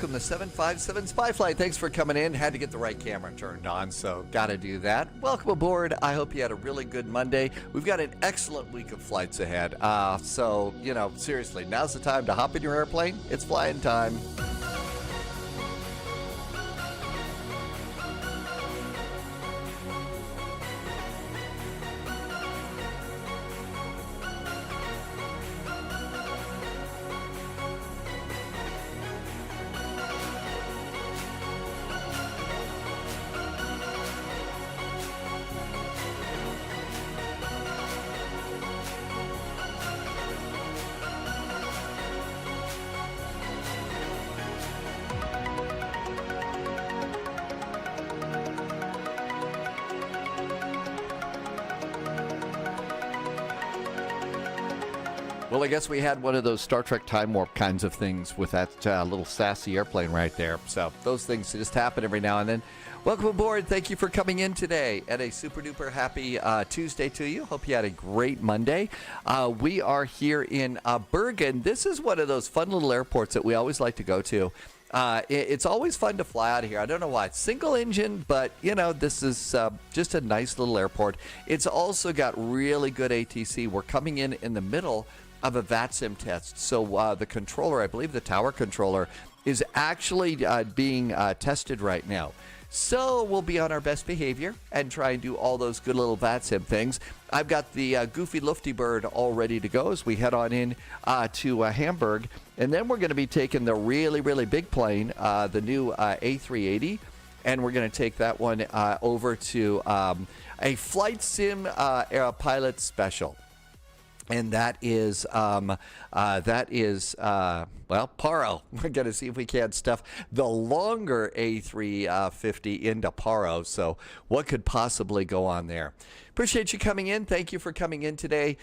welcome to 757 Spy Flight. Thanks for coming in. Had to get the right camera turned on, so got to do that. Welcome aboard. I hope you had a really good Monday. We've got an excellent week of flights ahead. So, seriously, now's the time to hop in your airplane. It's flying time. Well, I guess we had one of those Star Trek time warp kinds of things with that little sassy airplane right there. So those things just happen every now and then. Welcome aboard. Thank you for coming in today. And a super duper happy Tuesday to you. Hope you had a great Monday. We are here in Bergen. This is one of those fun little airports that we always like to go to. It's always fun to fly out of here. I don't know why. It's single engine, but, this is just a nice little airport. It's also got really good ATC. We're coming in the middle of a VATSIM test. So the controller, I believe the tower controller, is actually being tested right now. So we'll be on our best behavior and try and do all those good little VATSIM things. I've got the Goofy Lufty Bird all ready to go as we head on in to Hamburg. And then we're going to be taking the really, really big plane, the new A380. And we're going to take that one over to a flight sim pilot special. And that is Paro. We're going to see if we can stuff the longer A350 into Paro. So what could possibly go on there? Appreciate you coming in. Thank you for coming in today.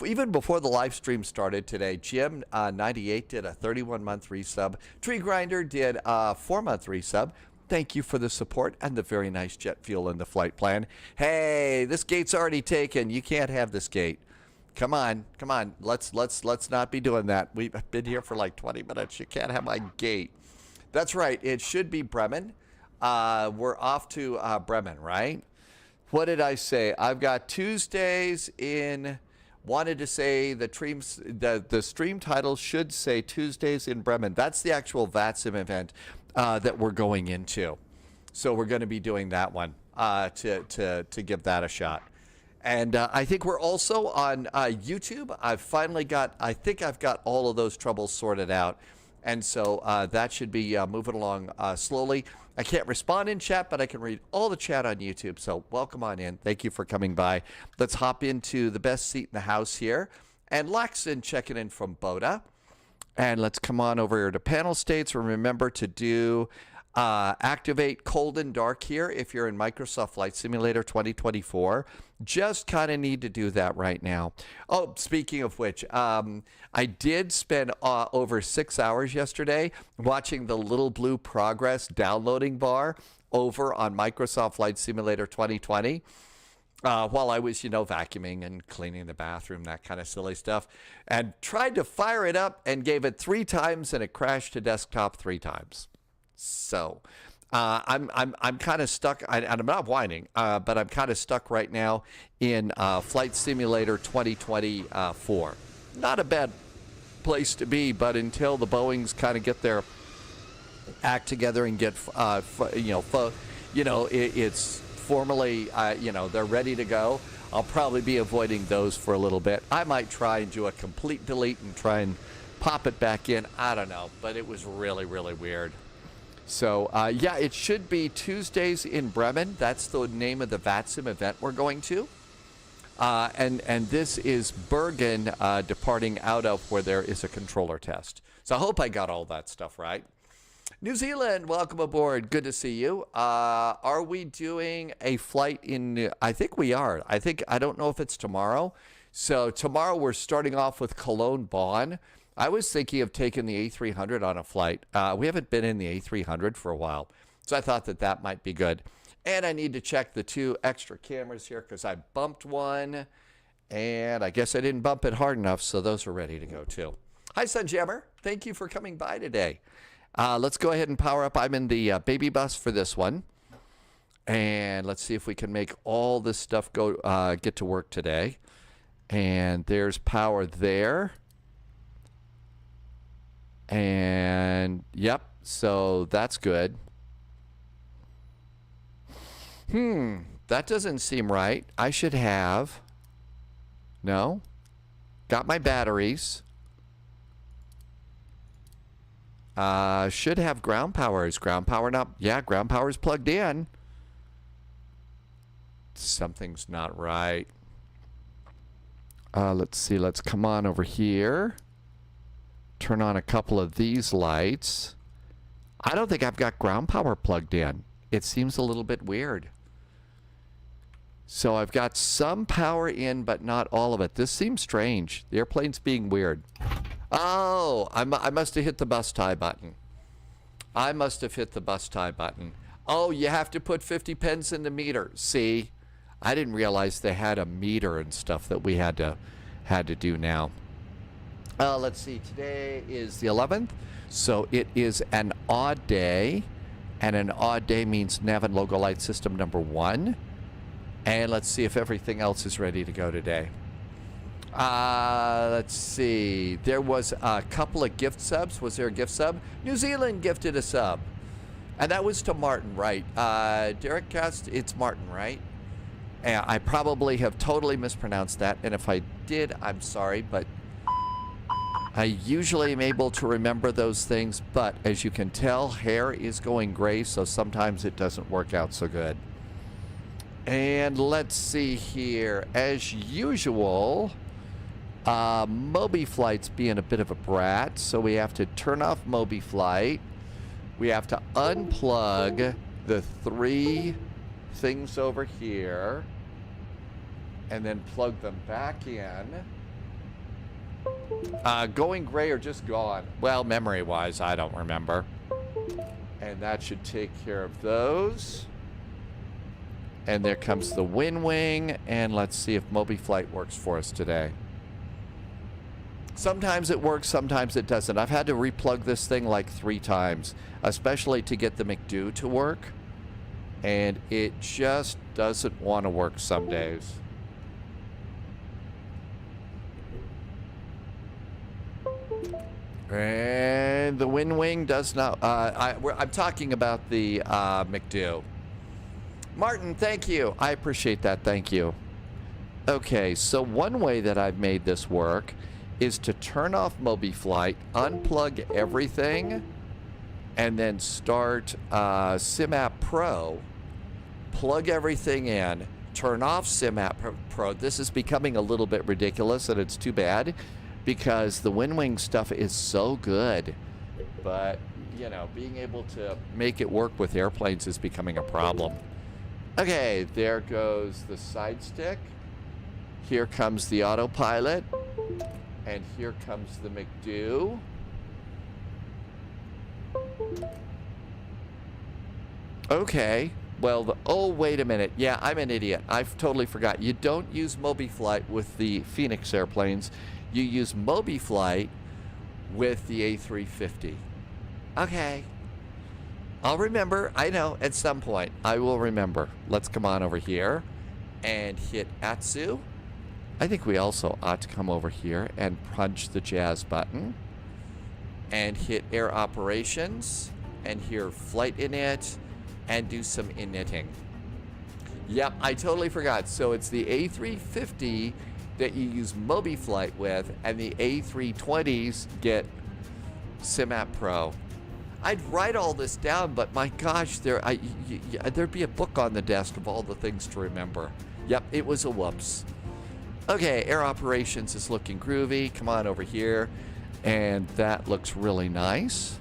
Even before the live stream started today, Jim 98 did a 31-month resub. Tree Grinder did a 4-month resub. Thank you for the support and the very nice jet fuel in the flight plan. Hey, this gate's already taken. You can't have this gate. Come on. Let's not be doing that. We've been here for like 20 minutes. You can't have my gate. That's right. It should be Bremen. We're off to Bremen, right? What did I say? I've got Tuesdays in. Wanted to say the stream title should say Tuesdays in Bremen. That's the actual VATSIM event that we're going into. So we're going to be doing that one to give that a shot. And I think we're also on YouTube. I think I've got all of those troubles sorted out. And so that should be moving along slowly. I can't respond in chat, but I can read all the chat on YouTube. So welcome on in. Thank you for coming by. Let's hop into the best seat in the house here. And Laxon checking in from Boda. And let's come on over here to panel states. Remember to do activate cold and dark here if you're in Microsoft Flight Simulator 2024. Just kind of need to do that right now. Oh, speaking of which, I did spend over 6 hours yesterday watching the little blue progress downloading bar over on Microsoft Flight Simulator 2020. While I was, vacuuming and cleaning the bathroom, that kind of silly stuff, and tried to fire it up and gave it 3 times, and it crashed to desktop 3 times. So I'm kind of stuck, and I'm not whining, but I'm kind of stuck right now in Flight Simulator 2024. Not a bad place to be, but until the Boeings kind of get their act together and get, it's formally, they're ready to go. I'll probably be avoiding those for a little bit. I might try and do a complete delete and try and pop it back in. I don't know, but it was really, really weird. So, it should be Tuesdays in Bremen. That's the name of the VATSIM event we're going to. And this is Bergen departing out of where there is a controller test. So I hope I got all that stuff right. New Zealand, welcome aboard. Good to see you. Are we doing a flight in, I think we are. I don't know if it's tomorrow. So tomorrow we're starting off with Cologne Bonn. I was thinking of taking the A300 on a flight. We haven't been in the A300 for a while, so I thought that might be good. And I need to check the 2 extra cameras here because I bumped one, and I guess I didn't bump it hard enough, so those are ready to go too. Hi, Sunjammer. Thank you for coming by today. Let's go ahead and power up. I'm in the baby bus for this one. And let's see if we can make all this stuff go get to work today. And there's power there. And, yep, so that's good. That doesn't seem right. I should have... No. Got my batteries. Should have ground power. Is ground power not? Yeah, ground power is plugged in. Something's not right. Let's see. Let's come on over here. Turn on a couple of these lights. I don't think I've got ground power plugged in. It seems a little bit weird. So I've got some power in, but not all of it. This seems strange. The airplane's being weird. Oh, I must have hit the bus tie button. I must have hit the bus tie button. Oh, you have to put 50 pence in the meter. See, I didn't realize they had a meter and stuff that we had to do now. Let's see. Today is the 11th, so it is an odd day, and an odd day means nav and logo light system number 1. And let's see if everything else is ready to go today. Let's see. There was a couple of gift subs. Was there a gift sub? New Zealand gifted a sub. And that was to Martin, right? Derek Cast, it's Martin, right? And I probably have totally mispronounced that. And if I did, I'm sorry. But I usually am able to remember those things. But as you can tell, hair is going gray. So sometimes it doesn't work out so good. And let's see here. As usual, Moby Flight's being a bit of a brat, so we have to turn off Moby Flight. We have to unplug the 3 things over here and then plug them back in. Going gray or just gone? Well, memory-wise, I don't remember. And that should take care of those. And there comes the Wind Wing, and let's see if Moby Flight works for us today. Sometimes it works, sometimes it doesn't. I've had to replug this thing like 3 times, especially to get the McDo to work. And it just doesn't want to work some days. And the Wind Wing does not... I'm talking about the McDo. Martin, thank you. I appreciate that. Thank you. Okay, so one way that I've made this work is to turn off Moby Flight, unplug everything, and then start SimApp Pro, plug everything in, turn off SimApp Pro. This is becoming a little bit ridiculous, and it's too bad because the Wind Wing stuff is so good. But, you know, being able to make it work with airplanes is becoming a problem. Okay, there goes the side stick. Here comes the autopilot. And here comes the McDo. Okay. Well, oh, wait a minute. Yeah, I'm an idiot. I've totally forgot. You don't use Moby Flight with the Phoenix airplanes. You use Moby Flight with the A350. Okay. I'll remember. I know. At some point, I will remember. Let's come on over here and hit ATSU. I think we also ought to come over here and punch the Jazz button and hit Air Operations and hear Flight Init and do some initting. Yep, I totally forgot. So it's the A350 that you use Moby Flight with, and the A320s get SimApp Pro. I'd write all this down, but my gosh, there'd be a book on the desk of all the things to remember. Yep, it was a whoops. Okay, Air Operations is looking groovy. Come on over here. And that looks really nice.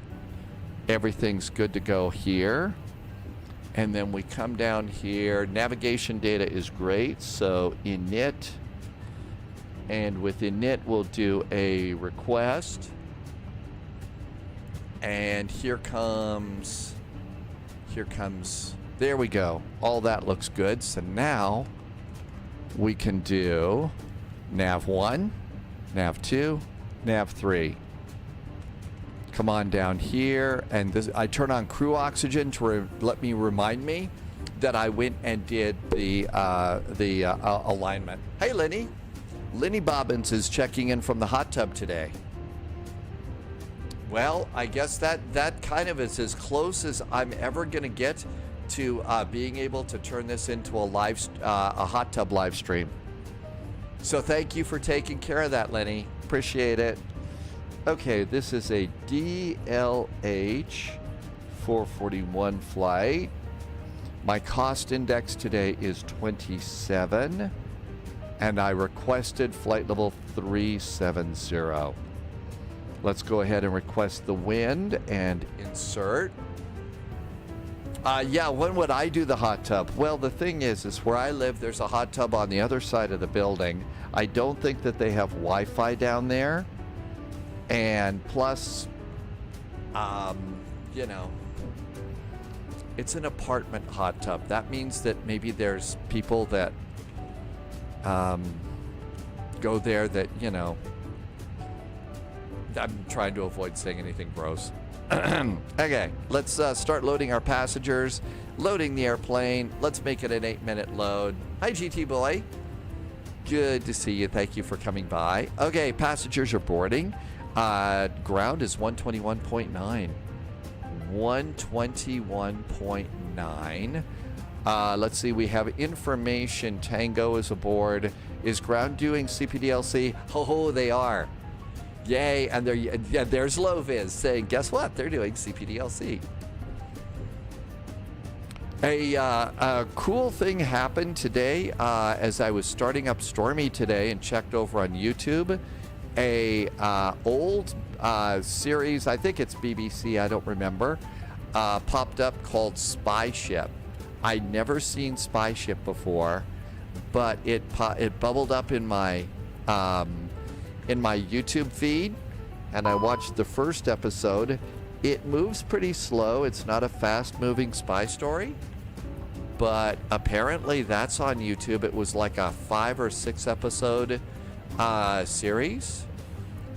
Everything's good to go here. And then we come down here. Navigation data is great. So init. And with init, we'll do a request. And here comes, there we go. All that looks good. So now we can do nav 1, nav 2, nav 3. come on down here, and this, I turn on crew oxygen to remind me that I went and did the alignment. Hey, Lenny. Lenny Bobbins is checking in from the hot tub today. Well, I guess that kind of is as close as I'm ever going to get to being able to turn this into a hot tub live stream. So thank you for taking care of that, Lenny. Appreciate it. Okay, this is a DLH 441 flight. My cost index today is 27, and I requested flight level 370. Let's go ahead and request the wind and insert. Yeah, when would I do the hot tub? Well, the thing is where I live, there's a hot tub on the other side of the building. I don't think that they have Wi-Fi down there. And plus, you know, it's an apartment hot tub. That means that maybe there's people that go there that, you know, I'm trying to avoid saying anything gross. Okay, let's start loading our passengers, loading the airplane. Let's make it an 8-minute load. Hi, GT boy. Good to see you. Thank you for coming by. Okay, passengers are boarding. Ground is 121.9. 121.9. Let's see, we have information. Tango is aboard. Is ground doing CPDLC? Oh, they are. Yay, and there's Loviz saying, guess what? They're doing CPDLC. A cool thing happened today as I was starting up Stormy today and checked over on YouTube. A old series, I think it's BBC, I don't remember, popped up called Spy Ship. I'd never seen Spy Ship before, but it bubbled up in my YouTube feed, and I watched the first episode. It moves pretty slow. It's not a fast-moving spy story, but apparently that's on YouTube. It was like a 5 or 6 episode series,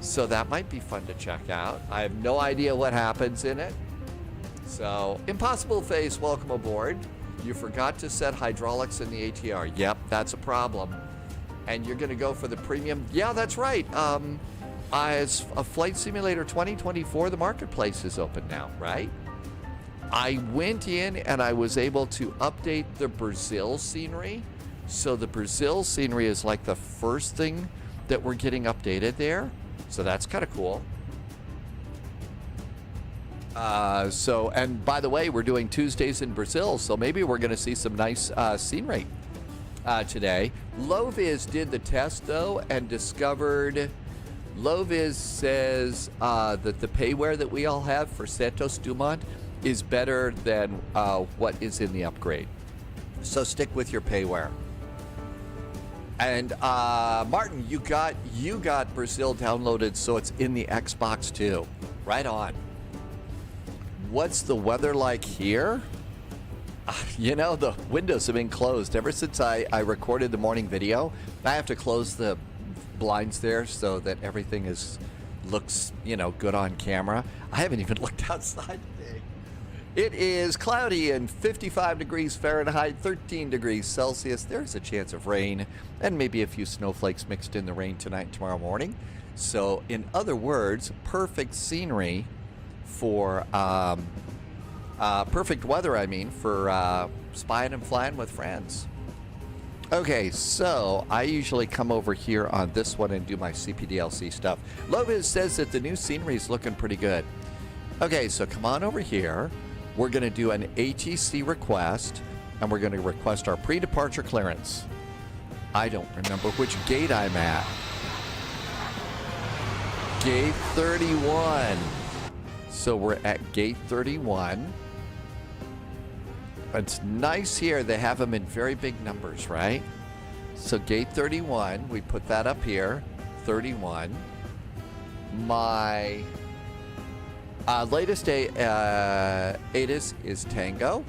so that might be fun to check out. I have no idea what happens in it. So, Impossible Face, welcome aboard. You forgot to set hydraulics in the ATR. Yep, that's a problem. And you're going to go for the premium? Yeah, that's right. As a Flight Simulator 2024, the marketplace is open now, right? I went in and I was able to update the Brazil scenery. So the Brazil scenery is like the first thing that we're getting updated there. So that's kind of cool. And by the way, we're doing Tuesdays in Brazil, so maybe we're going to see some nice scenery today. Loviz did the test, though, and discovered... Loviz says that the payware that we all have for Santos Dumont is better than what is in the upgrade. So stick with your payware. And Martin, you got Brazil downloaded, so it's in the Xbox too. Right on. What's the weather like here? You know, the windows have been closed ever since I recorded the morning video. I have to close the blinds there so that everything looks, you know, good on camera. I haven't even looked outside today. It is cloudy and 55 degrees Fahrenheit, 13 degrees Celsius. There's a chance of rain and maybe a few snowflakes mixed in the rain tonight and tomorrow morning. So, in other words, perfect scenery for perfect weather, I mean, for spying and flying with friends. Okay, so I usually come over here on this one and do my CPDLC stuff. Loviz says that the new scenery is looking pretty good. Okay, so come on over here. We're going to do an ATC request, and we're going to request our pre-departure clearance. I don't remember which gate I'm at. Gate 31. So we're at gate 31. It's nice here. They have them in very big numbers, right? So gate 31, we put that up here. 31. My latest ATIS is Tango.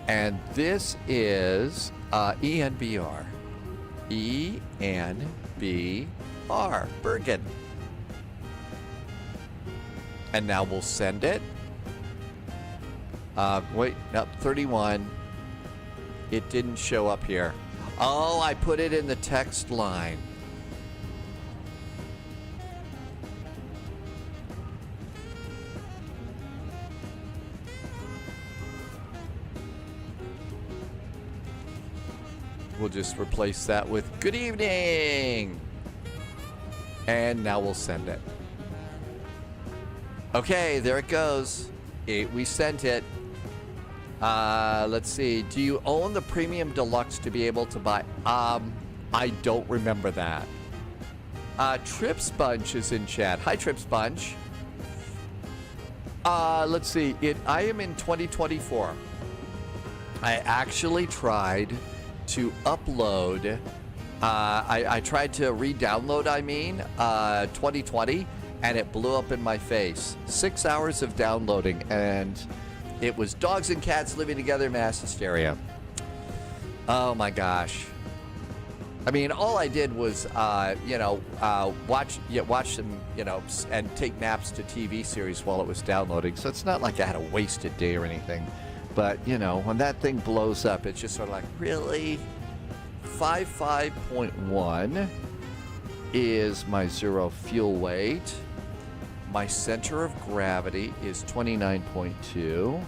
And this is ENBR. ENBR. Bergen. And now we'll send it. Wait, no, 31. It didn't show up here. Oh, I put it in the text line. We'll just replace that with good evening. And now we'll send it. Okay, there it goes. We sent it. Let's see. Do you own the Premium Deluxe to be able to buy? I don't remember that. Trips Bunch is in chat. Hi, Trips Bunch. Let's see. I am in 2024. I actually tried to upload. I tried to re-download, 2020, and it blew up in my face. 6 hours of downloading, and it was dogs and cats living together, mass hysteria. Oh my gosh. I mean, all I did was, watch them, and take naps to TV series while it was downloading. So it's not like I had a wasted day or anything. But, when that thing blows up, it's just sort of like, really? 55.1 is my zero fuel weight. My center of gravity is 29.2.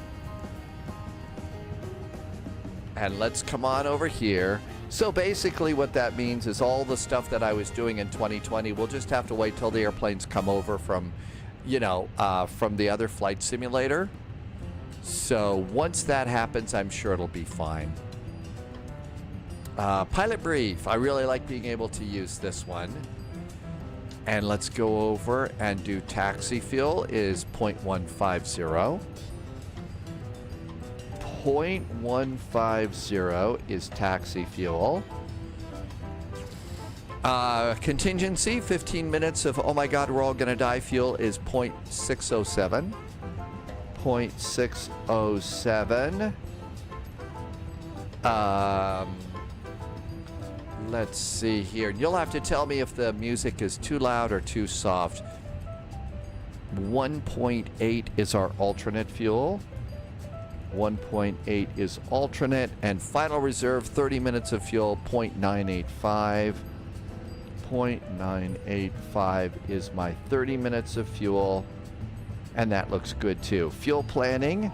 And let's come on over here. So basically what that means is all the stuff that I was doing in 2020, we'll just have to wait till the airplanes come over from, from the other flight simulator. So once that happens, I'm sure it'll be fine. Pilot brief. I really like being able to use this one. And let's go over and do taxi fuel is 0.150. 0.150 is taxi fuel. Contingency, 15 minutes of oh my god, we're all gonna die fuel is 0.607. 0.607. Let's see here. You'll have to tell me if the music is too loud or too soft. 1.8 is our alternate fuel. 1.8 is alternate. And final reserve, 30 minutes of fuel, 0.985. 0.985 is my 30 minutes of fuel. And that looks good too. Fuel planning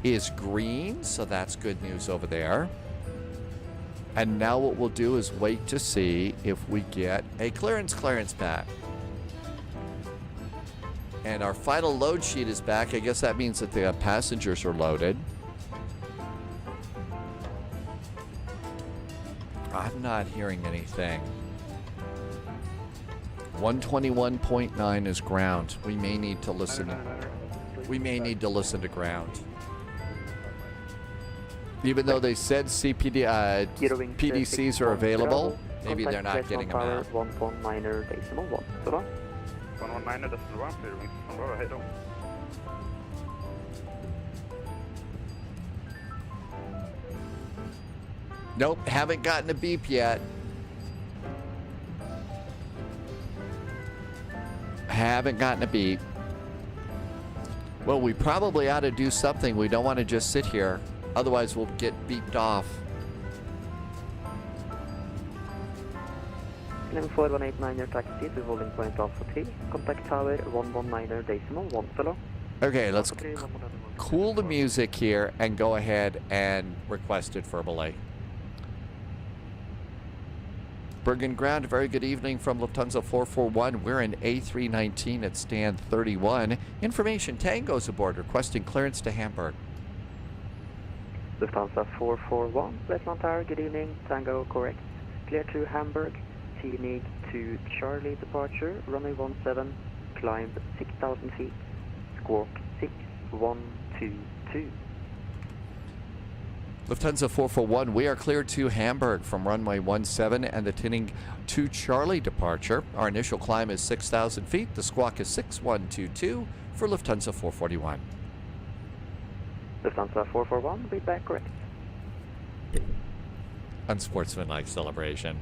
is green, so that's good news over there. And now what we'll do is wait to see if we get a clearance back. And our final load sheet is back. I guess that means that the passengers are loaded. I'm not hearing anything. 121.9 is ground. We may need to listen to ground. Even though they said PDCs are available, maybe they're not getting them out. 119 decimal 1. Så då? 119 decimal 1, clearing Aurora, hej då. Nope, haven't gotten a beep yet. Haven't gotten a beep. Well, we probably ought to do something. We don't want to just sit here. Otherwise, we'll get beeped off. Claim 4189 your taxi to holding point Alpha 3. Contact tower 119 decimal 1. So okay, let's cool the music here and go ahead and request it verbally. Bergen Ground, very good evening from Lufthansa 441. We're in A319 at stand 31. Information, Tango's aboard, requesting clearance to Hamburg. Lufthansa 441, Westland Tower, good evening, Tango correct. Clear to Hamburg, Teanig to Charlie departure, runway 17, climb 6,000 feet, squawk 6122. Lufthansa 441, we are cleared to Hamburg from runway 17 and the Teanig to Charlie departure. Our initial climb is 6,000 feet. The squawk is 6122 for Lufthansa 441. Lufthansa 441, be back correct. Unsportsmanlike celebration.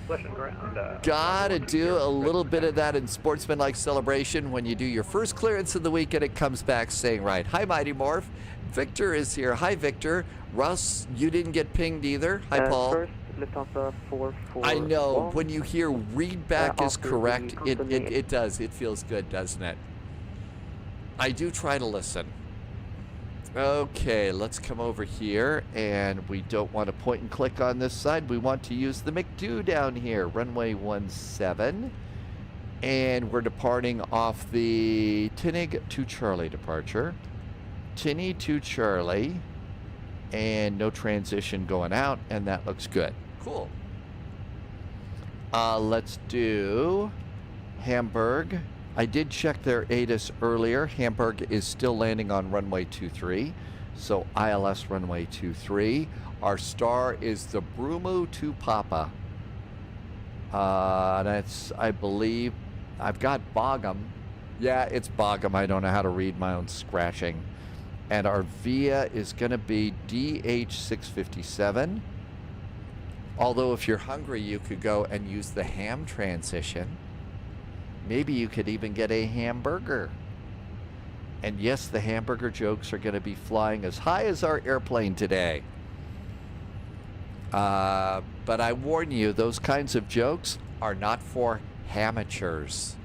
Flesh and ground. Gotta do a little bit of that in sportsmanlike celebration when you do your first clearance of the week and it comes back saying right. Hi, Mighty Morph. Victor is here. Hi, Victor. Russ, you didn't get pinged either. Hi, Paul. First, Lufthansa 441. I know. When you hear read back is after correct, the it does. It feels good, doesn't it? I do try to listen. Okay, let's come over here, and we don't want to point and click on this side. We want to use the McDo down here, runway 17. And we're departing off the Tinnig to Charlie departure. Tinny to Charlie, and no transition going out, and that looks good. Cool. Let's do Hamburg. I did check their ATIS earlier. Hamburg is still landing on runway 23. So ILS runway 23. Our star is the Brumu to Papa. That's, I believe, I've got Bogham. Yeah, it's Bogham. I don't know how to read my own scratching. And our VIA is going to be DH657. Although if you're hungry, you could go and use the ham transition. Maybe you could even get a hamburger. And yes, the hamburger jokes are going to be flying as high as our airplane today. But I warn you, those kinds of jokes are not for amateurs.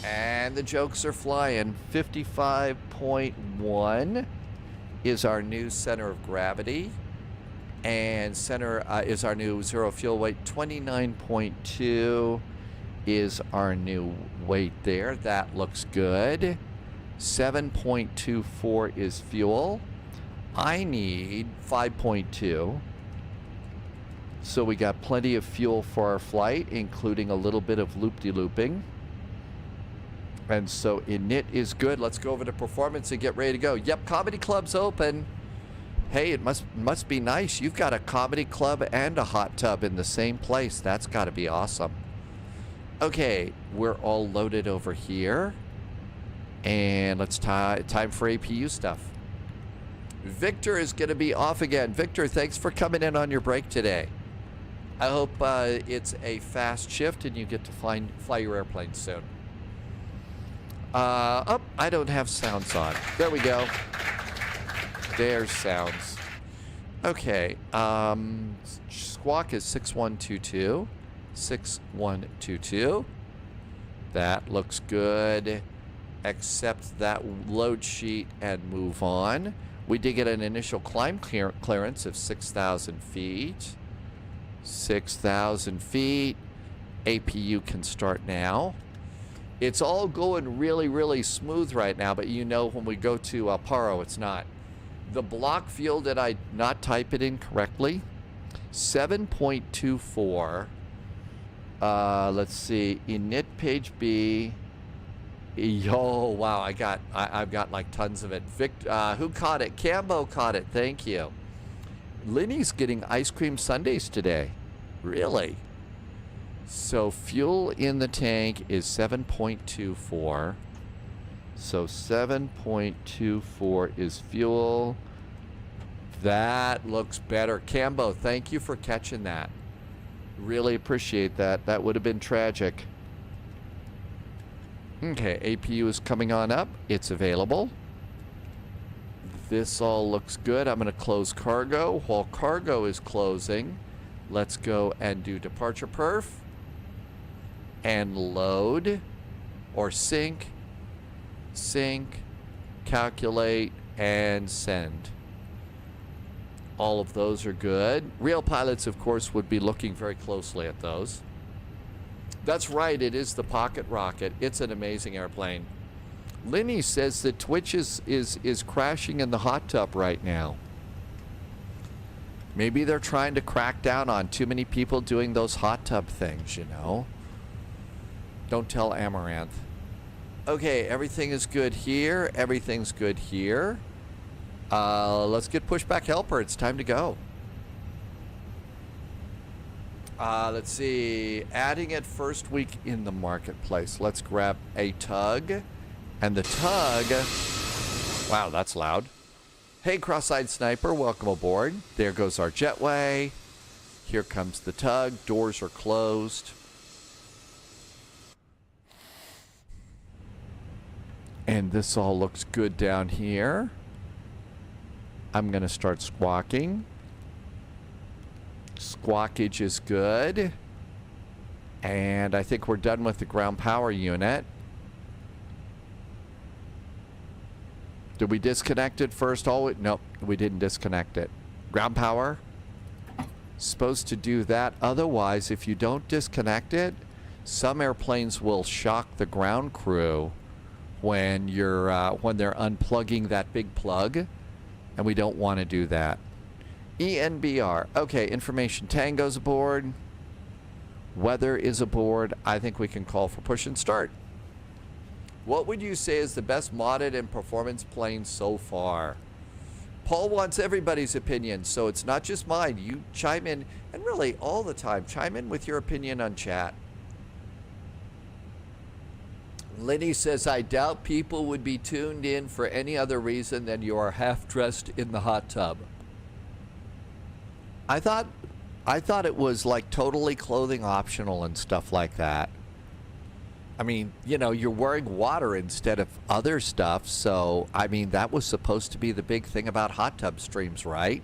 And the jokes are flying. 55.1 is our new center of gravity. And center is our new zero fuel weight. 29.2 is our new weight there. That looks good. 7.24 is fuel. I need 5.2. So we got plenty of fuel for our flight, including a little bit of loop-de-looping. And so init is good. Let's go over to performance and get ready to go. Yep, Comedy Club's open. Hey, it must be nice. You've got a comedy club and a hot tub in the same place. That's got to be awesome. Okay, we're all loaded over here. And let's time for APU stuff. Victor is going to be off again. Victor, thanks for coming in on your break today. I hope it's a fast shift and you get to fly your airplane soon. Oh, I don't have sounds on. There we go. There's sounds. Okay. Squawk is 6122. 6122. That looks good. Accept that load sheet and move on. We did get an initial climb clearance of 6,000 feet. 6,000 feet. APU can start now. It's all going really, really smooth right now, but you know when we go to Paro, it's not. The block field, did I not type it in correctly? 7.24. Let's see. Init page B. Yo, wow, I've got like tons of it. Who caught it? Cambo caught it. Thank you. Linny's getting ice cream sundaes today. Really? So fuel in the tank is 7.24. So 7.24 is fuel. That looks better. Cambo, thank you for catching that. Really appreciate that. That would have been tragic. Okay, APU is coming on up. It's available. This all looks good. I'm going to close cargo. While cargo is closing, let's go and do departure perf. And load. Or sync. Sync. Calculate. And send. All of those are good. Real pilots, of course, would be looking very closely at those. That's right, it is the Pocket Rocket. It's an amazing airplane. Linny says that Twitch is crashing in the hot tub right now. Maybe they're trying to crack down on too many people doing those hot tub things, you know. Don't tell Amaranth. Okay, everything is good here. Everything's good here. Let's get pushback helper. It's time to go. Let's see. Adding it first week in the marketplace. Let's grab a tug. And the tug... Wow, that's loud. Hey, cross-eyed sniper. Welcome aboard. There goes our jetway. Here comes the tug. Doors are closed. And this all looks good down here. I'm going to start squawking. Squawkage is good. And I think we're done with the ground power unit. Did we disconnect it first? Nope, we didn't disconnect it. Ground power. Supposed to do that. Otherwise, if you don't disconnect it, some airplanes will shock the ground crew when they're unplugging that big plug, and we don't want to do that. ENBR. Okay, information tango's aboard. Weather is aboard. I think we can call for push and start. What would you say is the best modded and performance plane so far? Paul wants everybody's opinion, so it's not just mine. You chime in, and really all the time, chime in with your opinion on chat. Lenny says, I doubt people would be tuned in for any other reason than you are half dressed in the hot tub. I thought it was like totally clothing optional and stuff like that. I mean, you know, you're wearing water instead of other stuff, so I mean, that was supposed to be the big thing about hot tub streams, right?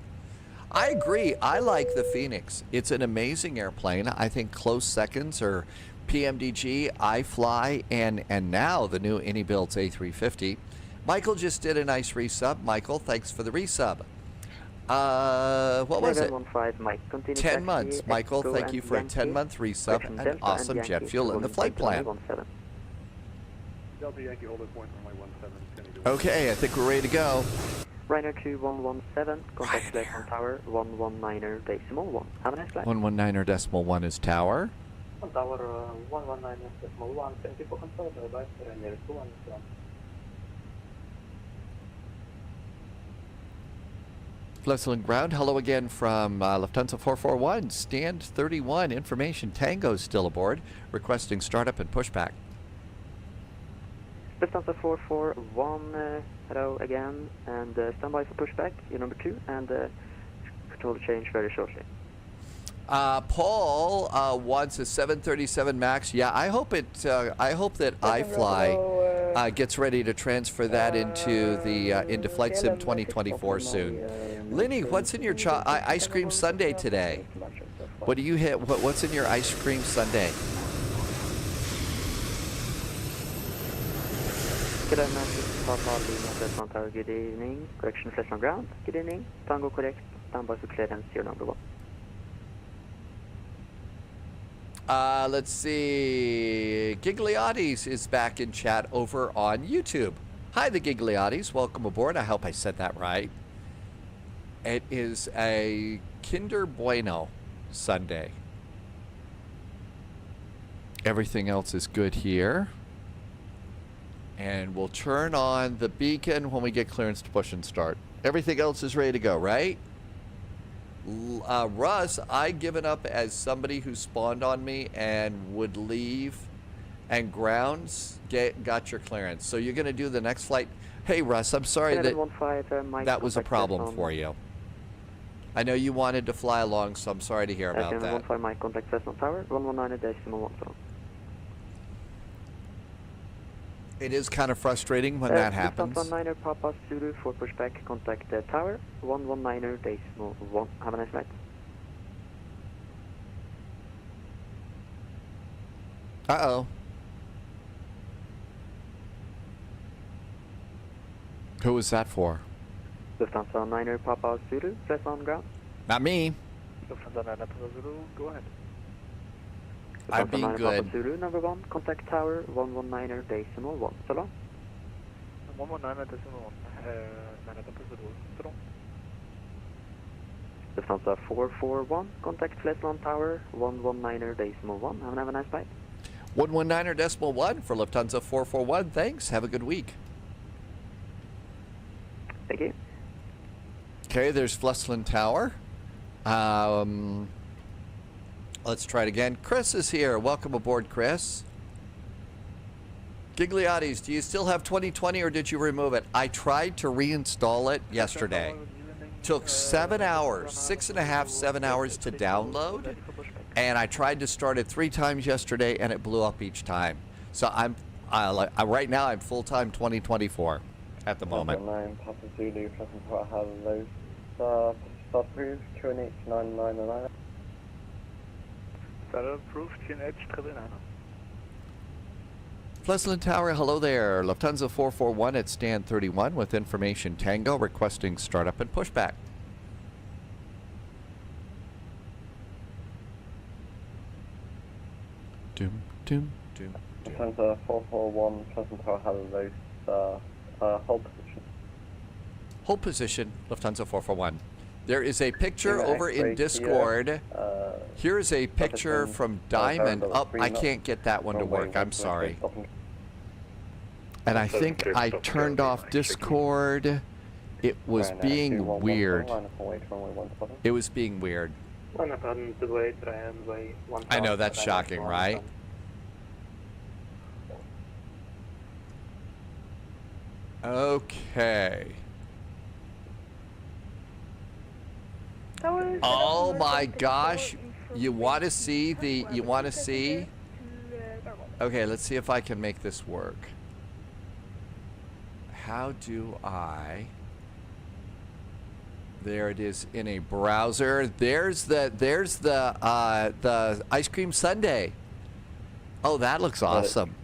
I agree. I like the Phoenix. It's an amazing airplane. I think close seconds are PMDG, iFly, and now the new AnyBuilds A350. Michael just did a nice resub. Michael, thanks for the resub. What was it? 10 months. Michael, thank you for a 10-month resub and awesome jet fuel in the flight plan. Delta Yankee, hold at point runway 17. Okay, I think we're ready to go. Ryanair 2117, contact flight on tower 119.1. Have a nice flight. 119.1 is tower. On tower 119.1, thank you for control, bye, Ryanair 2117. Flexible ground, hello again from Lufthansa 441, stand 31, information, Tango still aboard, requesting startup and pushback. Lufthansa 441, hello again, and stand by for pushback, you're number 2, and control change very shortly. Paul wants a 737 MAX. Yeah, I hope that iFly gets ready to transfer that into Flight Sim 2024 soon. Lenny, what's in your ice cream sundae today? What do you hit? What's in your ice cream sundae? Good evening. Correction, flash on ground. Good evening. Tango correct. Stand by for clearance. You're number 1. Let's see. Gigliotti's is back in chat over on YouTube. Hi, the Gigliotti's. Welcome aboard. I hope I said that right. It is a Kinder Bueno Sunday. Everything else is good here. And we'll turn on the beacon when we get clearance to push and start. Everything else is ready to go, right? Russ, I given up as somebody who spawned on me and would leave, and grounds got your clearance. So you're going to do the next flight. Hey, Russ, I'm sorry that was a problem for you. I know you wanted to fly along, so I'm sorry to hear about that. 15 Mike, contact Cessna Tower, 119.1. It is kind of frustrating when that happens. 119er Papa Zulu for pushback, contact the tower, 119.1. Have a nice night. Uh-oh. Who was that for? Lufthansa 9er Papa Zulu, press on ground. Not me. Lufthansa 9 Papa Zulu, go ahead. I'm being good. Papa Zulu, number 1, contact tower, 119.1. So long. 119.1, 9 Papa Zulu, so long. Lufthansa 441, contact Flesland Tower, 119.1. Have a nice flight. 119.1 for Lufthansa 441. Thanks. Have a good week. Thank you. Okay, there's Flesland Tower. Let's try it again. Chris is here. Welcome aboard, Chris. Gigliotti's, do you still have 2020 or did you remove it? I tried to reinstall it yesterday. Took 7 hours, 6.5, 7 hours to download. And I tried to start it 3 times yesterday, and it blew up each time. So right now I'm full-time 2024 at the moment. 9 Papa Zulu, present for hello. Start approved, QNH 999. Start approved, QNH 999. Pleasant Tower, hello there. Lufthansa 441 at stand 31 with information Tango requesting startup and pushback. Doom, doom, doom. Lufthansa 441, Pleasant Tower, hello. Hold position. Hold position, Lufthansa 441. There is a picture Yeah, over in X-ray Discord. Kia, Here's a picture from Diamond. Oh, I can't get that one to work. I'm sorry. And I think I turned off Discord. It was being weird. It was being weird. I know, that's shocking, right? Okay. Oh my gosh. You want to see the, Okay, let's see if I can make this work. How do I... There it is in a browser. There's the ice cream sundae. Oh, that looks awesome.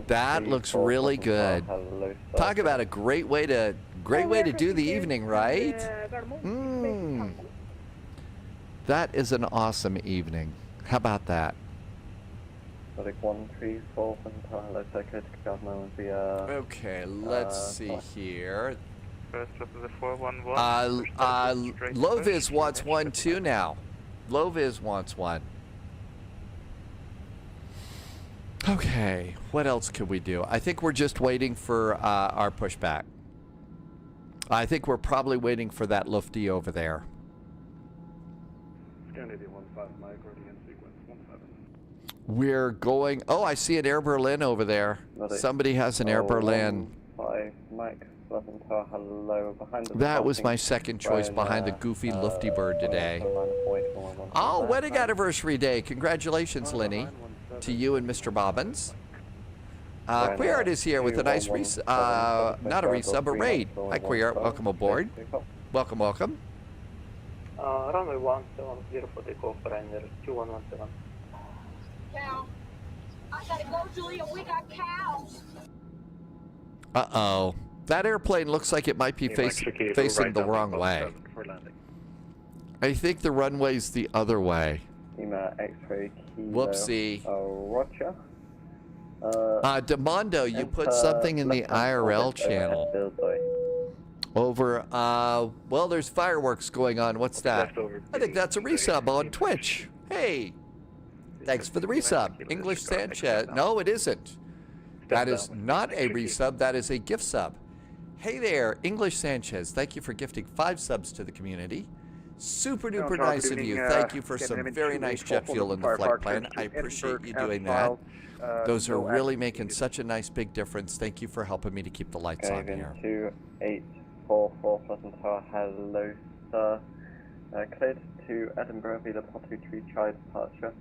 That looks really good. Talk about a great way to do the evening, right? That is an awesome evening. How about that? Okay, let's see here. Loviz wants one too now. Loviz wants one. Okay, what else could we do? I think we're just waiting for our pushback. I think we're probably waiting for that Lufty over there. We're going... Oh, I see an Air Berlin over there. Somebody has an Air Berlin. That was my second choice behind the goofy Lufty bird today. Oh, wedding anniversary day. Congratulations, Lenny, to you and Mr. Bobbins. Queer is here with a nice not a resub, a raid. Hi, Queer. Welcome aboard. Welcome, welcome. Runway 17 for takeoff, Ryanair 2117. Cow. I gotta go, Julia. We got cows. Uh-oh. That airplane looks like it might be facing the wrong way. I think the runway's the other way. Whoopsie. Roger. Demondo, you put something in the IRL channel. Over, well, there's fireworks going on. What's that? I think that's a resub on Twitch. Hey, thanks for the resub. English Sanchez. No, it isn't. That is not a resub. That is a gift sub. Hey there, English Sanchez. Thank you for gifting 5 subs to to Super duper nice of you. Thank you for some very nice jet fuel in the flight plan. I appreciate you doing that. Those are really making such a nice big difference. Thank you for helping me to keep the lights on here. 2844 Pleasant Tower, hello sir. Cleared to Edinburgh via Potter 3 Chai departure.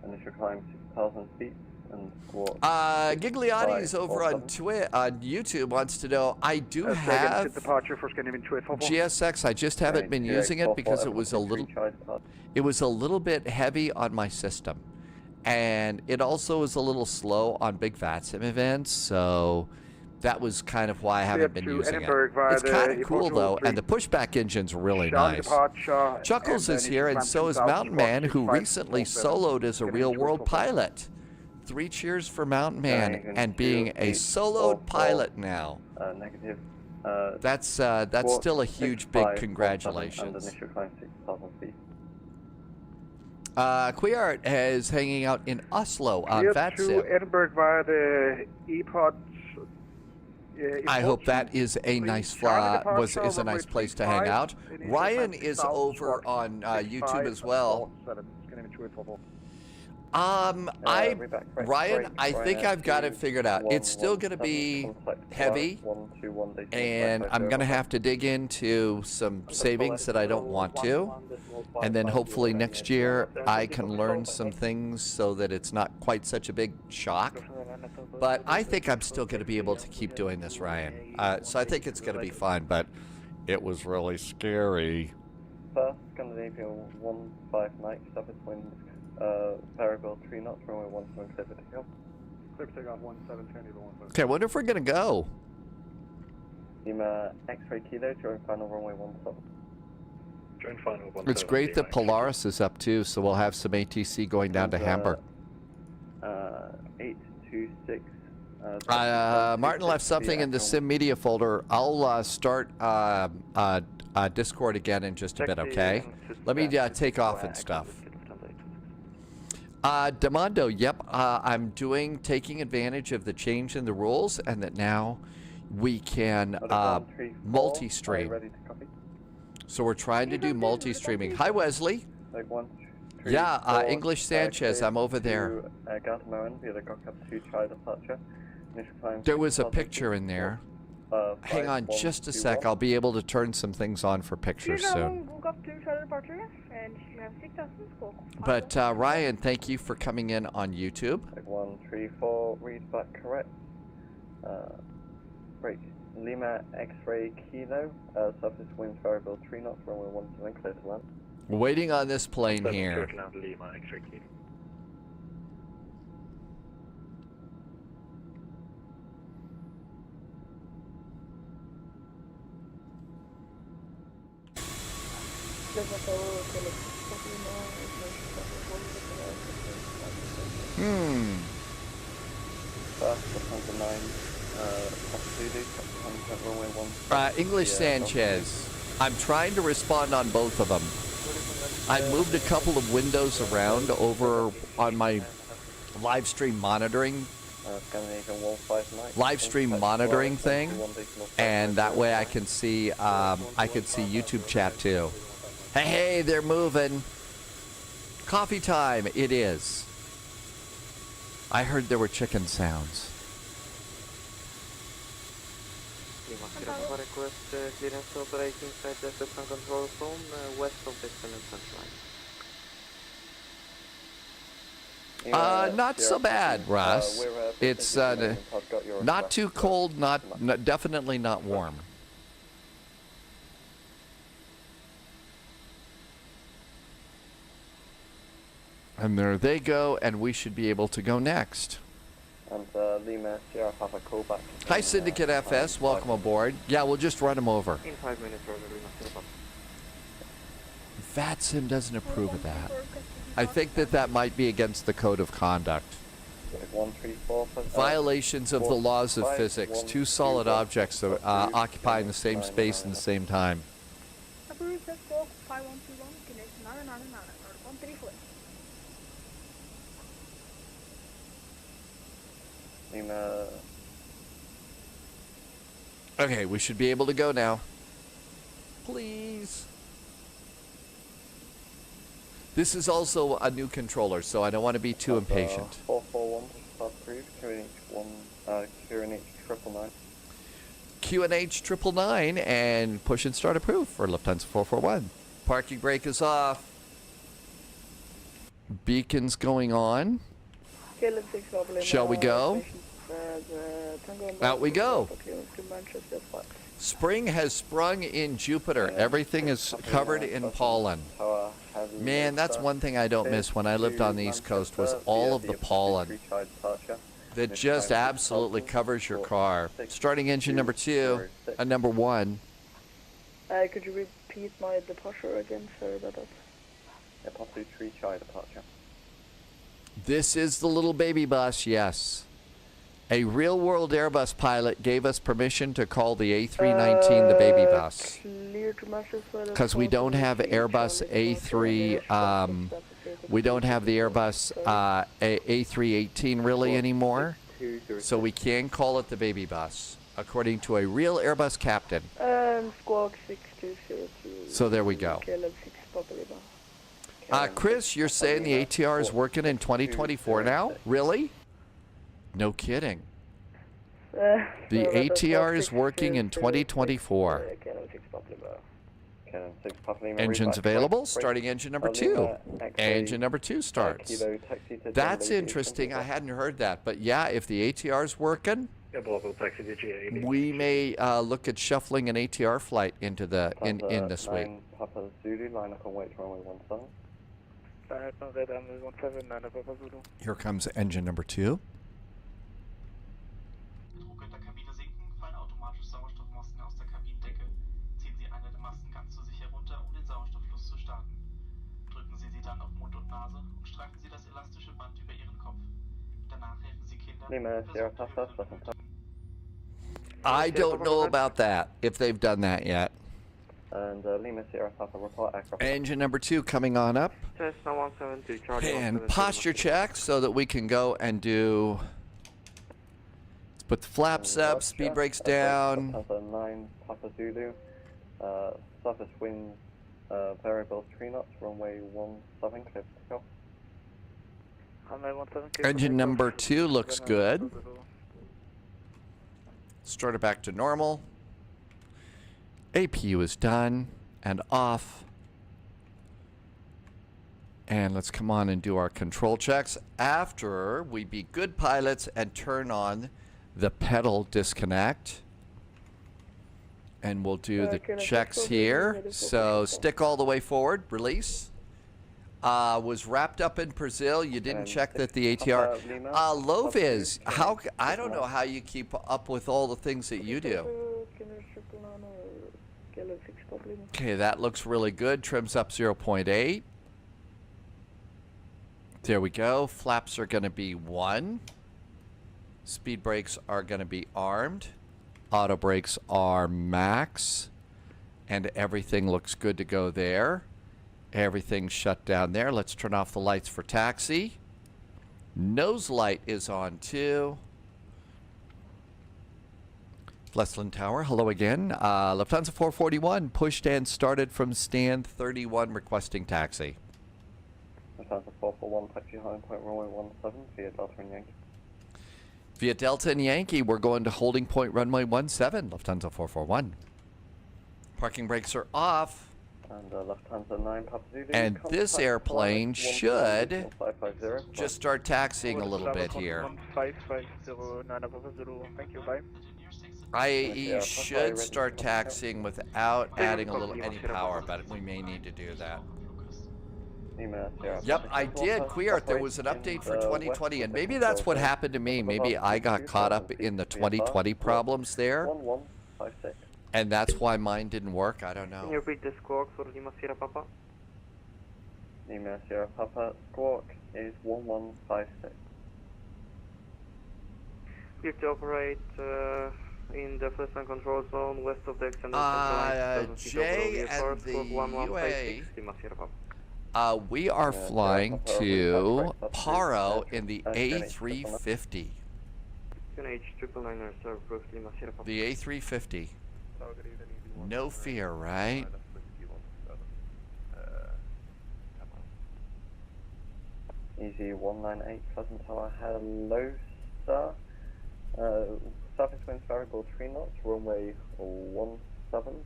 Initial climb 6,000 feet. Gigliotti's over on YouTube wants to know, I do have GSX. I just haven't been using it because it was a little bit heavy on my system, and it also is a little slow on big VATSIM events, so that was kind of why I haven't been using it. It's kind of cool though, and the pushback engine's really nice. Chuckles is here, and so is Mountain Man, who recently soloed as a real-world pilot. 3 cheers for Mountain Man and being a soloed pilot now. Negative. That's still a huge, big congratulations. Queart is hanging out in Oslo on VATSIM. Edinburgh via the E-Pod. I hope that is a nice is a nice place to hang out. Ryan is over on YouTube as well. Ryan, I think I've got it figured out. It's still going to be heavy, and I'm going to have to dig into some savings that I don't want to, and then hopefully next year I can learn some things so that it's not quite such a big shock. But I think I'm still going to be able to keep doing this, Ryan. So I think it's going to be fun, but it was really scary. First, Scandinavia 159, surface winds, variable 3 knots, runway 17, clear for takeoff. Clear for takeoff 17, Scandinavia 159. Okay, I wonder if we're going to go. Lima X-ray kilo, during final runway 17. During final 17. It's great that Polaris is up too, so we'll have some ATC going down to Hamburg. 826. Martin left something in the Sim Media folder. I'll start Discord again in just a bit, okay? Let me take off and stuff. Demondo, yep, I'm taking advantage of the change in the rules, and that now we can multi-stream. So we're trying to do multi-streaming. Hi, Wesley. Yeah, English Sanchez, I'm over there. There was a picture in there. Hang on just a sec. I'll be able to turn some things on for pictures soon. But Ryan, thank you for coming in on YouTube. 134, read back correct. Break. Lima X-ray kilo, surface winds variable 3 knots, runway 17, clear to land. Waiting on this plane here. Lima X-ray kilo. English Sanchez. I'm trying to respond on both of them. I moved a couple of windows around over on my live stream monitoring thing, and that way I can see YouTube chat too. Hey, they're moving. Coffee time, it is. I heard there were chicken sounds. Request clearance to operate inside the system control zone west of the fence line. Not so bad, Russ. It's not too cold, definitely not warm. And there they go, and we should be able to go next. And Lima Sierra Papa callback. Hi, Syndicate FS. Welcome aboard. Yeah, we'll just run them over. In 5 minutes, Roger, Lima Sierra Papa. VATSIM doesn't approve of that. I think that might be against the code of conduct. 134. Violations of the laws of physics. Two solid objects occupying the same space in the same time. Okay, we should be able to go now. Please. This is also a new controller, so I don't want to be too impatient. 441, approved, QNH 999. QNH 999 and push and start approved for Lufthansa 441. Parking brake is off. Beacons going on. Shall we go? Out we go. Spring has sprung in Jupiter. Everything is covered in pollen. Man, that's one thing I don't miss when I lived on the East Coast was all of the pollen that just absolutely covers your car. Starting engine number 2 and number 1. Could you repeat my departure again? Sorry about that. Airport 3 Chai departure. This is the little baby bus, yes. A real-world Airbus pilot gave us permission to call the A319 the baby bus. Because we don't have Airbus A3, we don't have the Airbus A318 really anymore. So we can call it the baby bus, according to a real Airbus captain. Squawk 6202. So there we go. Chris, you're saying the ATR is working in 2024 now? Really? No kidding. The ATR is working in 2024. Engines available. Starting engine number 2. Engine number 2 starts. That's interesting. I hadn't heard that. But yeah, if the ATR is working, we may look at shuffling an ATR flight into the in this week. Papa Zulu, line up and wait for runway 17. Here comes engine number 2. Druck in der Kabine sinken, fallen automatisch Sauerstoffmasken aus der Kabinendecke. Ziehen Sie eine der Masken ganz zu sich herunter, um den Sauerstofffluss zu starten. Drücken Sie sie dann auf Mund und Nase und streifen Sie das elastische Band über Ihren Kopf. Danach helfen Sie Kindern. I don't know about that, if they've done that yet. And Lima Sierra Papa report aircraft. Engine number 2 coming on up. Cessna 172 Charlie. And posture check so that we can go and do. Let's put the flaps up, speed brakes down. Papa 9 Papa Zulu. Surface winds variable 3 knots, runway 17, clear to takeoff. Engine number 2 looks good. Start it back to normal. APU is done and off. And let's come on and do our control checks after we be good pilots and turn on the pedal disconnect. And we'll do the checks here. So stick all the way forward, release. Was wrapped up in Brazil. You didn't check that the ATR. Loviz, I don't know how you keep up with all the things that you do. Okay, that looks really good. Trims up 0.8. There we go. Flaps are going to be 1. Speed brakes are going to be armed. Auto brakes are max. And everything looks good to go there. Everything's shut down there. Let's turn off the lights for taxi. Nose light is on too. Flesland Tower, hello again. Lufthansa 441 pushed and started from stand 31 requesting taxi. Lufthansa 441, taxi high point runway 17 via Delta and Yankee. Via Delta and Yankee, we're going to holding point runway 17, Lufthansa 441. Parking brakes are off. And Lufthansa 9 Papa Zulu. And this airplane should just start taxiing a little bit here. IAE should start taxiing without adding any power, but we may need to do that. Yep, I did. Queert, there was an update for 2020, and maybe that's what happened to me. Maybe I got caught up in the 2020 problems there, and that's why mine didn't work. I don't know. Can you repeat the squawk for Lima Sierra Papa? Lima Sierra Papa, squawk is 1156. Clear to operate in the first and control zone west of the extended Jay and the UA. We are flying to Paro in the A350. The A350. No fear, right? Easy 198 Pleasant Tower, hello sir. Surface winds variable 3 knots, runway 17,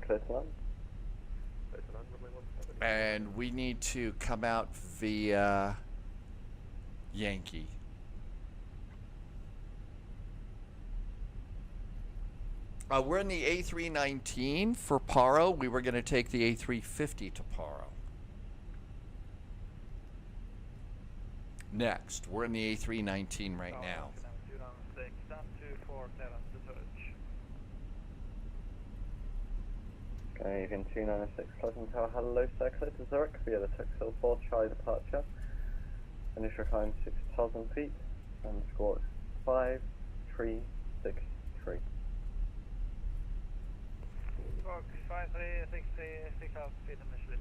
clear to land. And we need to come out via Yankee. We're in the A319 for Paro. We were going to take the A350 to Paro. Next, we're in the A319 right now. Canadian 296 Pleasant Tower, hello sir, clear to Zurich via the Tuxedo 4 Charlie departure. Initial climb 6,000 feet and score 5363.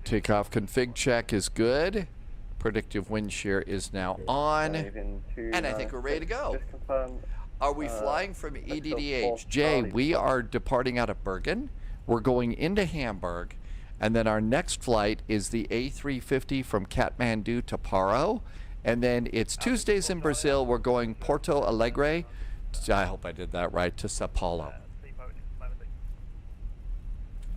Takeoff config check is good. Predictive wind shear is now on. And I think we're ready to go. Are we flying from EDDH? Jay, we are departing out of Bergen. We're going into Hamburg. And then our next flight is the A350 from Kathmandu to Paro. And then it's Tuesdays in Brazil. We're going Porto Alegre. I hope I did that right, to Sao Paulo.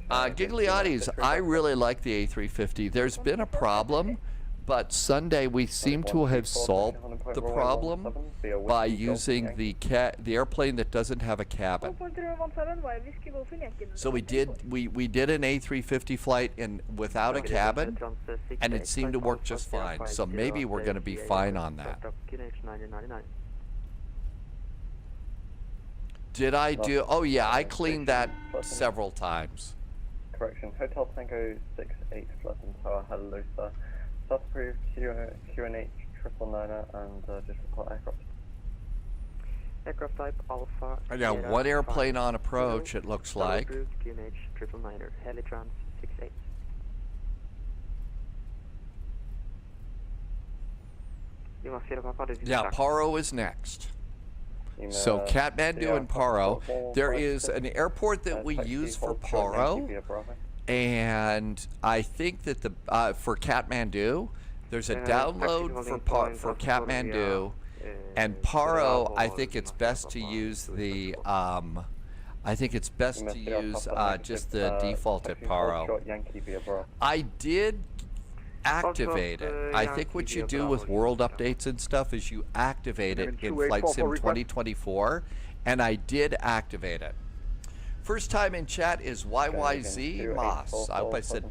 Gigliotti's, I really like the A350. There's been a problem, but Sunday we seem to have solved the problem by using the airplane that doesn't have a cabin. So we did an A350 flight without a cabin, and it seemed to work just fine. So maybe we're going to be fine on that. Did I do? Oh yeah, I cleaned that several times. Correction, Hotel Tango 68 Flutten Tower, hello sir. South approved QNH 999 and just report aircraft. Aircraft type Alpha. I got one airplane on approach, it looks like. QNH 999, Helitrans 68. Yeah, Paro is next. So Kathmandu and Paro. There is an airport that we use for Paro, and I think that for Kathmandu, there's a download for Kathmandu, and Paro. I think it's best to use the just the default at Paro. I did activate it. I think what you do with world updates and stuff is you activate it in Flight Sim 2024, and I did activate it. First time in chat is YYZ Moss. I hope I said.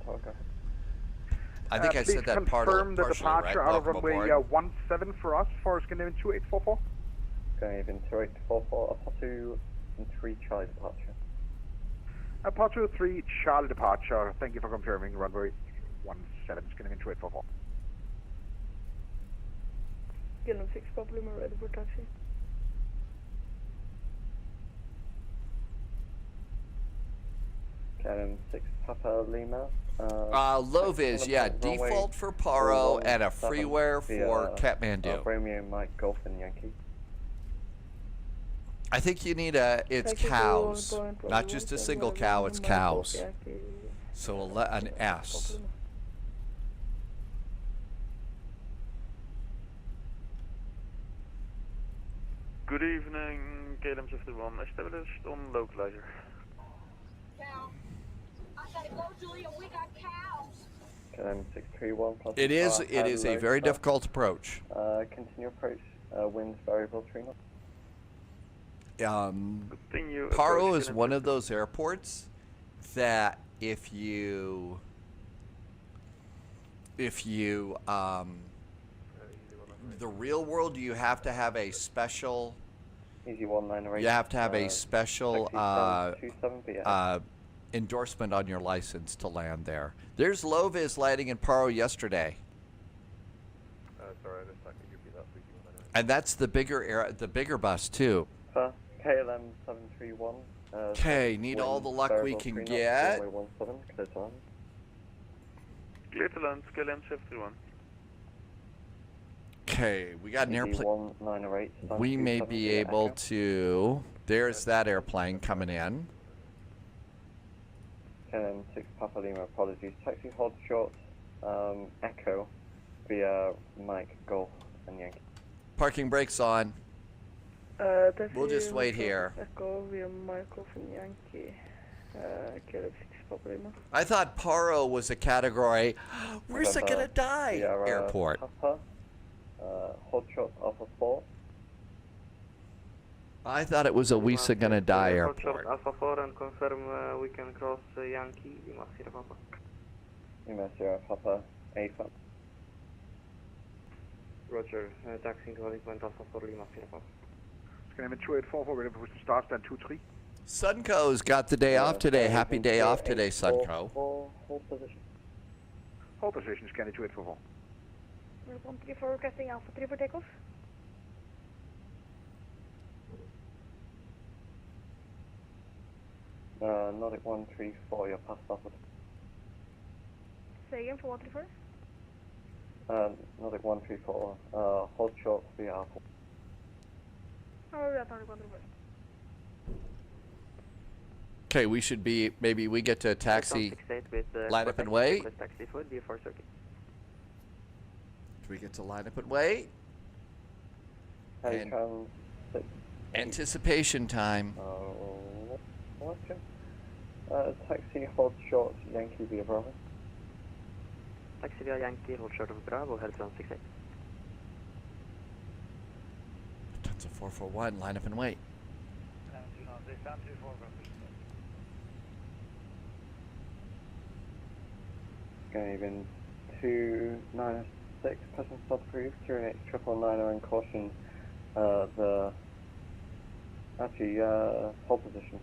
I think I said that partially the right. departure out of Welcome runway aboard. 17 for us for Scandinavian 2844. Scandinavian 2844, Apollo 3 Charlie departure. Apollo 3 Charlie departure. Thank you for confirming runway 17, Scandinavian 2844. Gillen 6 Papa Lima ready for taxi. Gillen 6 Papa Lima. Low vis, yeah, default for Paro and a freeware for Kathmandu. Romeo Mike Golf and Yankee. I think you need it's cows, not just a single cow, it's cows. So an S. Good evening, KLM 51. Establish on localizer. Cow. I gotta go, Julia. We got cows. KLM 631 plus. It is a very difficult approach. Continue approach. Winds variable 3 knots. Continue. Paro is one of those airports that if you the real world, you have to have a special. Easy 1908. You have to have a special 27 endorsement on your license to land there. There's Lovis landing in Paro yesterday. Sorry, I just could repeat that. And that's the bigger bus too. KLM 731. Okay, need all the luck we can get. Clear to land, KLM 731. Okay, we got an airplane. 1908. We may be able to. There's that airplane coming in. KLM 6 Papa Lima, apologies. Taxi hold short. Echo via Mike Golf and Yankee. Parking brakes on. We'll just wait here. Echo via Mike Golf and Yankee. KLM 6 Papa Lima. I thought Paro was a category. Where's it gonna die? Airport. Papa, hold short Alpha 4. I thought it was a Wisa gonna die airport. Alpha 4 and confirm we can cross Yankee. Lima Sierra Papa. Lima Sierra Papa, A5. Roger, taxiing to Point Alpha 4 Lima Sierra Papa. Scandinavian 2844, ready for start, stand 2-3. Sunco's got the day off today. Happy day off today, Sunco. Hold position. Hold position, Scandinavian 2844. 134 requesting Alpha 3 for takeoff. Nordic 134, you're past Alpha. Say again for 134? Nordic 134, hold short via Alpha. Oh, yeah, Nordic 134. Okay, we should be, maybe we get to taxi, 68 with, line up and Quebec, wait. request taxi for VFR circuit. Do we get to line up and wait? And Helicon 6. anticipation time. Okay. Taxi, hold short, Yankee via Bravo. Taxi via Yankee, hold short of Bravo, Helicon 68. Lufthansa 441, line up and wait. Going even 296, present stop approved, 298 and caution, hold position.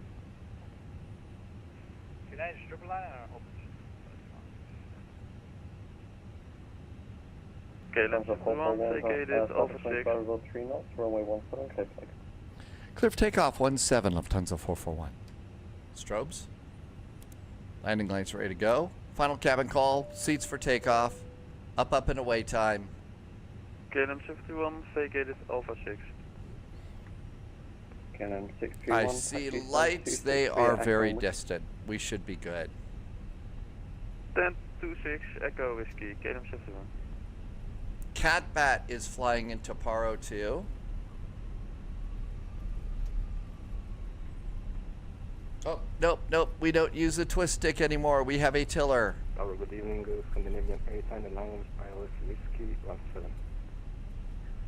999 Lufthansa 441, vacated Alpha 6. variable 3 knots, runway 17, clear flight. Clear for takeoff, 17, Lufthansa 441. Strobes. Landing lights ready to go. Final cabin call, seats for takeoff. Up and away time. KLM 51, vacated Alpha 6. KLM 631. I see lights, they are very distant. We should be good. 1026, Echo Whiskey, KLM 51. Catbat is flying into Paro 2. Oh, nope, we don't use the twist stick anymore. We have a tiller. Hello, good evening, Scandinavian 899 Pilot Whiskey 17.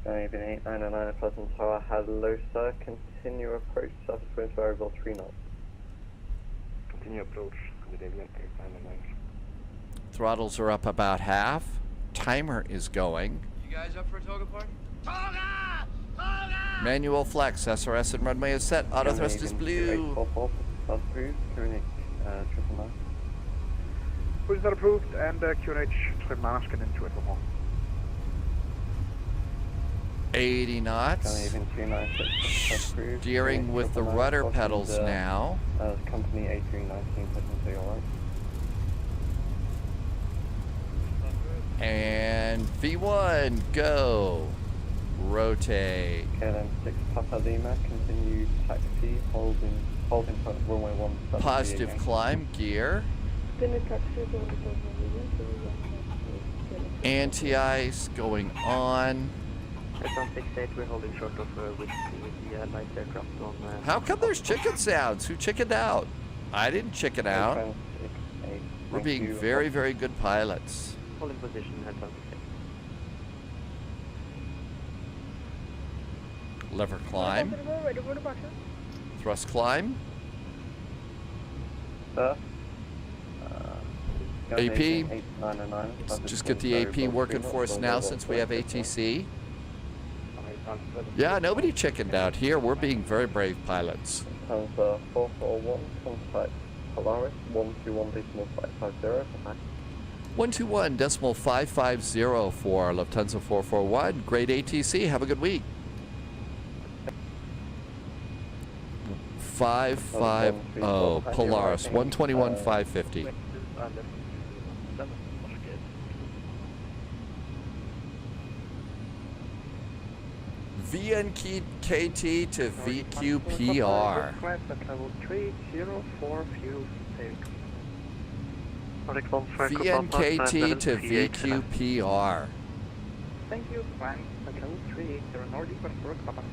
Scandinavian 899, Pleasant Tower, hello sir, continue approach, surface wind variable 3 knots. Continue approach, Scandinavian 899. Throttles are up about half. Timer is going. You guys up for a toga party? Toga! Toga! Manual flex, SRS and runway is set. Auto thrust is blue. 844, approved, QNH 999. Who's that approved? And QNH trim mask and into it before. 80 knots. Scandinavian 296, approved. Steering with the rudder pedals now. Company A319, Pleasant Tower, alright. And V1, go. Rotate. KLM 6 Papa Lima, continue taxi, holding front of runway 17. Positive climb, gear. Anti-ice going on. Helicon 68, we're holding short of Whiskey with the light aircraft on... How come there's chicken sounds? Who chickened out? I didn't chicken out. We're being very, very good pilots. Holding position, Helicon 68. Lever climb. Thrust climb. AP. Let's just get the AP working for us now since we have ATC. Yeah, nobody chickened out here. We're being very brave pilots. Lufthansa 441, contact Polaris 121.550. 121.550 for Lufthansa 441. Great ATC. Have a good week. 550 Polaris 121.550. VNKT to VQPR. Request at level 304 fuel take. VNKT to VQPR. Thank you, Frank. At level 3, there are Nordic Westbrook, Papa.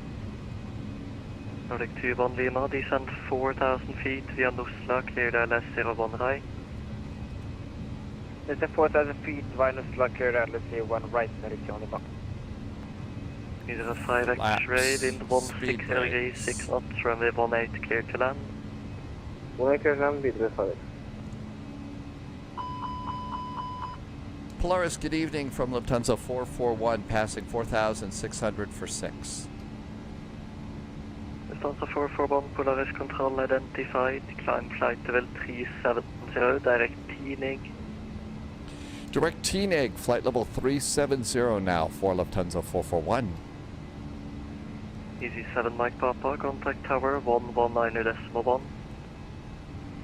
Nordic 2-1 Lima, descend 4,000 feet via Nusla, clear LS01 right. It's a 4,000 feet, via Nusla, clear LS01 right, directly on the box. Either a 5 X-ray, wind 16 degrees, 6 knots, runway 18, clear to land. 1 clear to land, videre 5. Polaris, good evening from Lufthansa 441, passing 4,600 for 6. Lufthansa 441, Polaris control identified, climb flight level 370, direct TNIG. Direct TNIG, flight level 370 now for Lufthansa 441. Easy 7 Mike Papa, contact tower 119.1.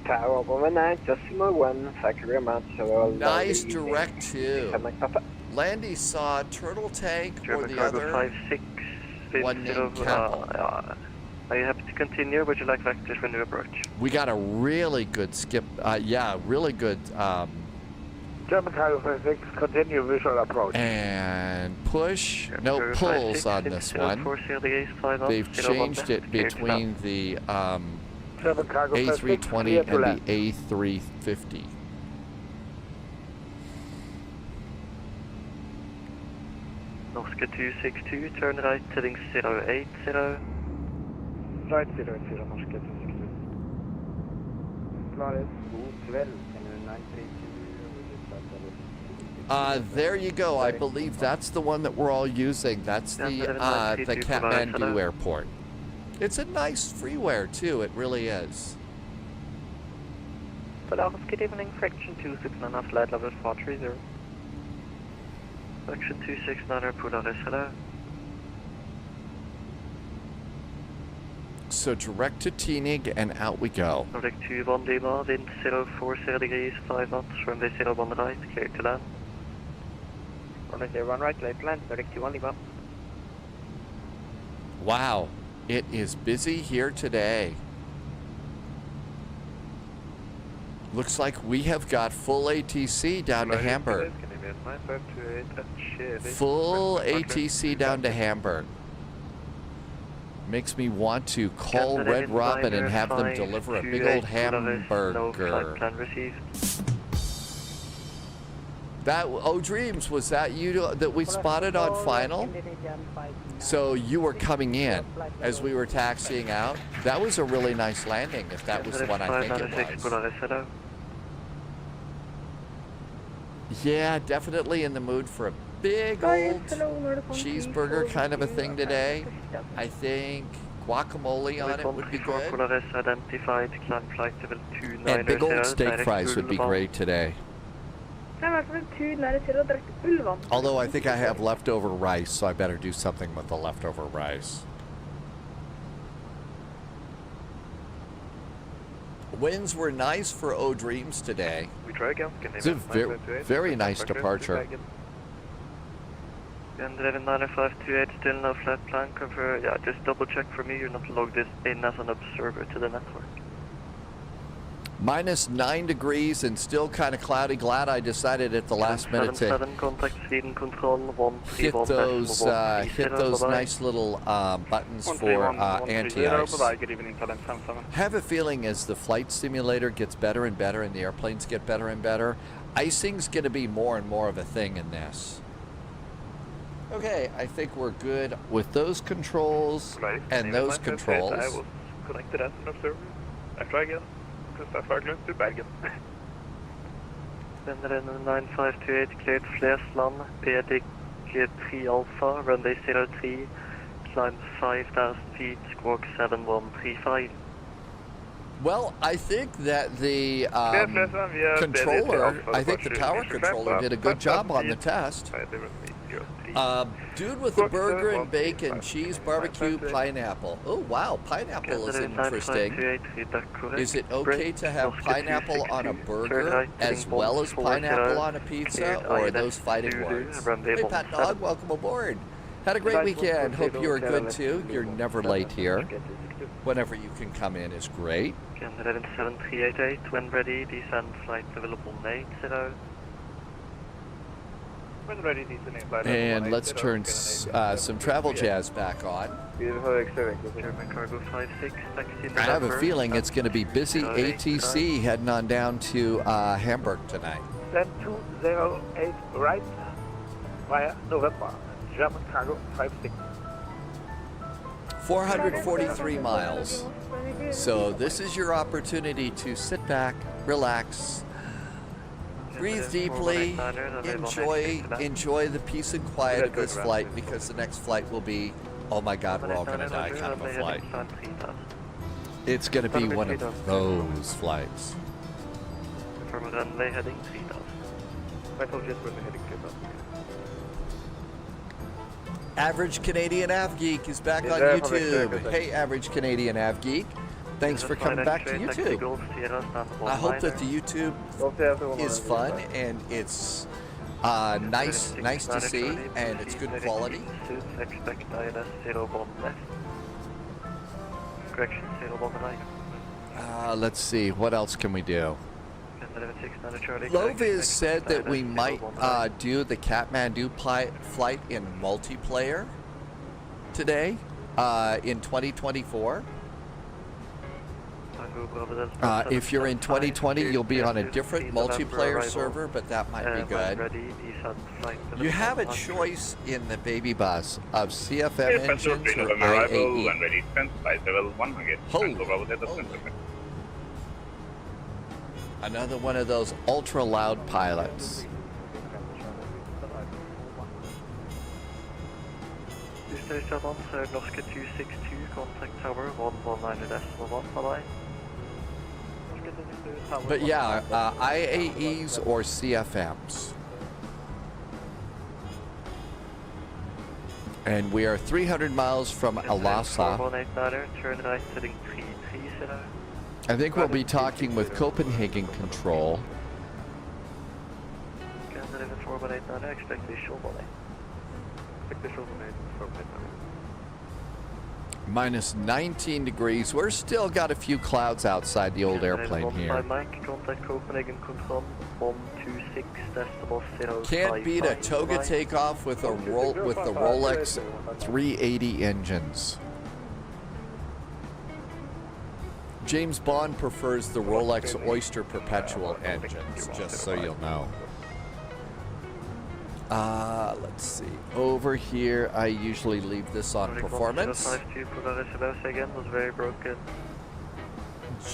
Tower 119.1, thank you very much. Nice direct 2. Landy saw turtle tank or the other. 56, one named Campbell. Are you happy to continue, or would you like vectors for new approach? We got a really good skip. Yeah, really good. German Cargo 56, continue visual approach. And push. No pulls on this one. They've changed it between the A320 and the A350. Norska 262, turn right heading 080. Right 080, Norska 262. Klarhet, god kväll. Can you 932? There you go. I believe that's the one that we're all using. That's the Kathmandu airport. It's a nice freeware too. It really is. Polaris, good evening. Fraction 269, flight level 430. Fraction 269, Polaris, hello. So direct to Teaneck and out we go. Direct to 1 Lima, wind 040 degrees, 5 knots, runway 01 right, clear to land. Runway 01 right, clear to land, direct to 1 Lima. Wow, it is busy here today. Looks like we have got full ATC down to Hamburg. Full ATC down to Hamburg. Makes me want to call Red Robin and have them deliver a big old hamburger. That, oh Dreams, was that you that we spotted on final? So you were coming in as we were taxiing out? That was a really nice landing, if that was the one I think it was. Yeah, definitely in the mood for a big old cheeseburger kind of a thing today. I think guacamole on it would be good. And big old steak fries would be great today. Although I think I have leftover rice, so I better do something with the leftover rice. Winds were nice for O Dreams today. We try again. It's a very nice departure. And 119528, still no flat plan cover. Yeah, just double check for me. You're not logged in as an observer to the network. -9 degrees and still kind of cloudy. Glad I decided at the last minute to hit those nice little buttons for anti-ice. Have a feeling as the flight simulator gets better and better and the airplanes get better and better, icing's going to be more and more of a thing in this. Okay, I think we're good with those controls and those controls. I was connected as an observer. I try again. Because I to Bergen. 9528, cleared Flesland, BDG 3 Alpha, runway 03, climb 5,000 feet, squawk 7135. Well, I think that the controller, I think the tower controller did a good job on the test. Dude with the burger and bacon, cheese, barbecue, pineapple. Oh wow, pineapple is interesting. Is it okay to have pineapple on a burger as well as pineapple on a pizza, or are those fighting words? Hey Pat Dog, welcome aboard. Had a great weekend. Hope you were good too. You're never late here. Whenever you can come in is great. 7388, when ready, descend flight available 80. And let's turn some travel jazz back on. German Cargo 56, taxi I have a feeling it's going to be busy ATC heading on down to Hamburg tonight. Then 208 right via November, German Cargo 56. 443 miles. So this is your opportunity to sit back, relax, breathe deeply, enjoy the peace and quiet of this flight, because the next flight will be, oh my God, we're all going to die kind of a flight. It's going to be one of those flights. From runway heading 3000. I told you it's runway heading 3000. Average Canadian AvGeek is back on YouTube. Hey, Average Canadian AvGeek. Thanks for coming back to YouTube. I hope that the YouTube is fun and it's nice to see and it's good quality. correction, 01 Let's see, what else can we do? Loviz said that we might do the Kathmandu flight in multiplayer today in 2024. If you're in 2020, you'll be on a different multiplayer server, but that might be good. You have a choice in the baby bus of CFM engines or IAE. Holy. Another one of those ultra loud pilots. Norske 262, contact tower 119.1, bye-bye. But yeah, IAEs or CFMs. And we are 300 miles from Alasa. Turn right heading 330. I think we'll be talking with Copenhagen Control. Expect visual body. Minus 19 degrees. We're still got a few clouds outside the old airplane here. Contact Copenhagen Control 126.0. Can't beat a toga takeoff with the Rolex 380 engines. James Bond prefers the Rolex Oyster Perpetual engines, just so you'll know. Let's see. Over here, I usually leave this on performance. Again was very broken.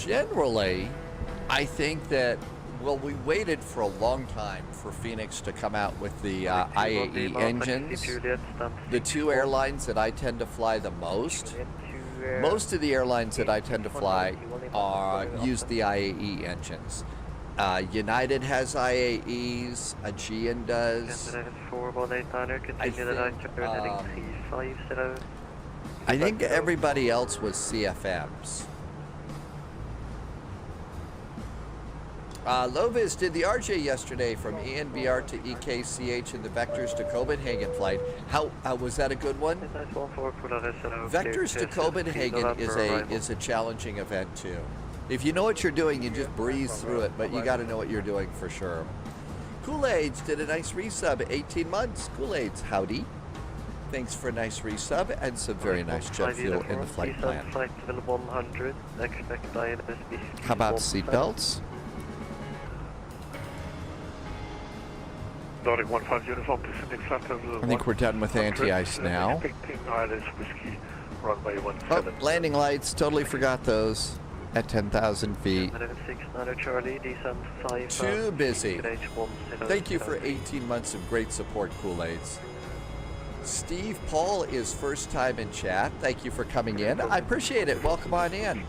Generally, I think that, well, we waited for a long time for Phoenix to come out with the IAE engines. The two airlines that I tend to fly the most of the airlines that I tend to fly use the IAE engines. United has IAEs, Aegean does. I think everybody else was CFMs. Lovis did the RJ yesterday from ENBR to EKCH in the Vectors to Copenhagen flight. How was that a good one? Vectors to Copenhagen is a challenging event too. If you know what you're doing, you just breeze through it, but you got to know what you're doing for sure. Kool-Aids did a nice resub, 18 months. Kool-Aids, howdy. Thanks for a nice resub and some very nice jet fuel in the flight plan. How about seatbelts? I think we're done with anti-ice now. Oh, landing lights, totally forgot those. At 10,000 feet. Too busy. Thank you for 18 months of great support, Kool-Aids. Steve Paul is first time in chat. Thank you for coming in. I appreciate it. Welcome on in.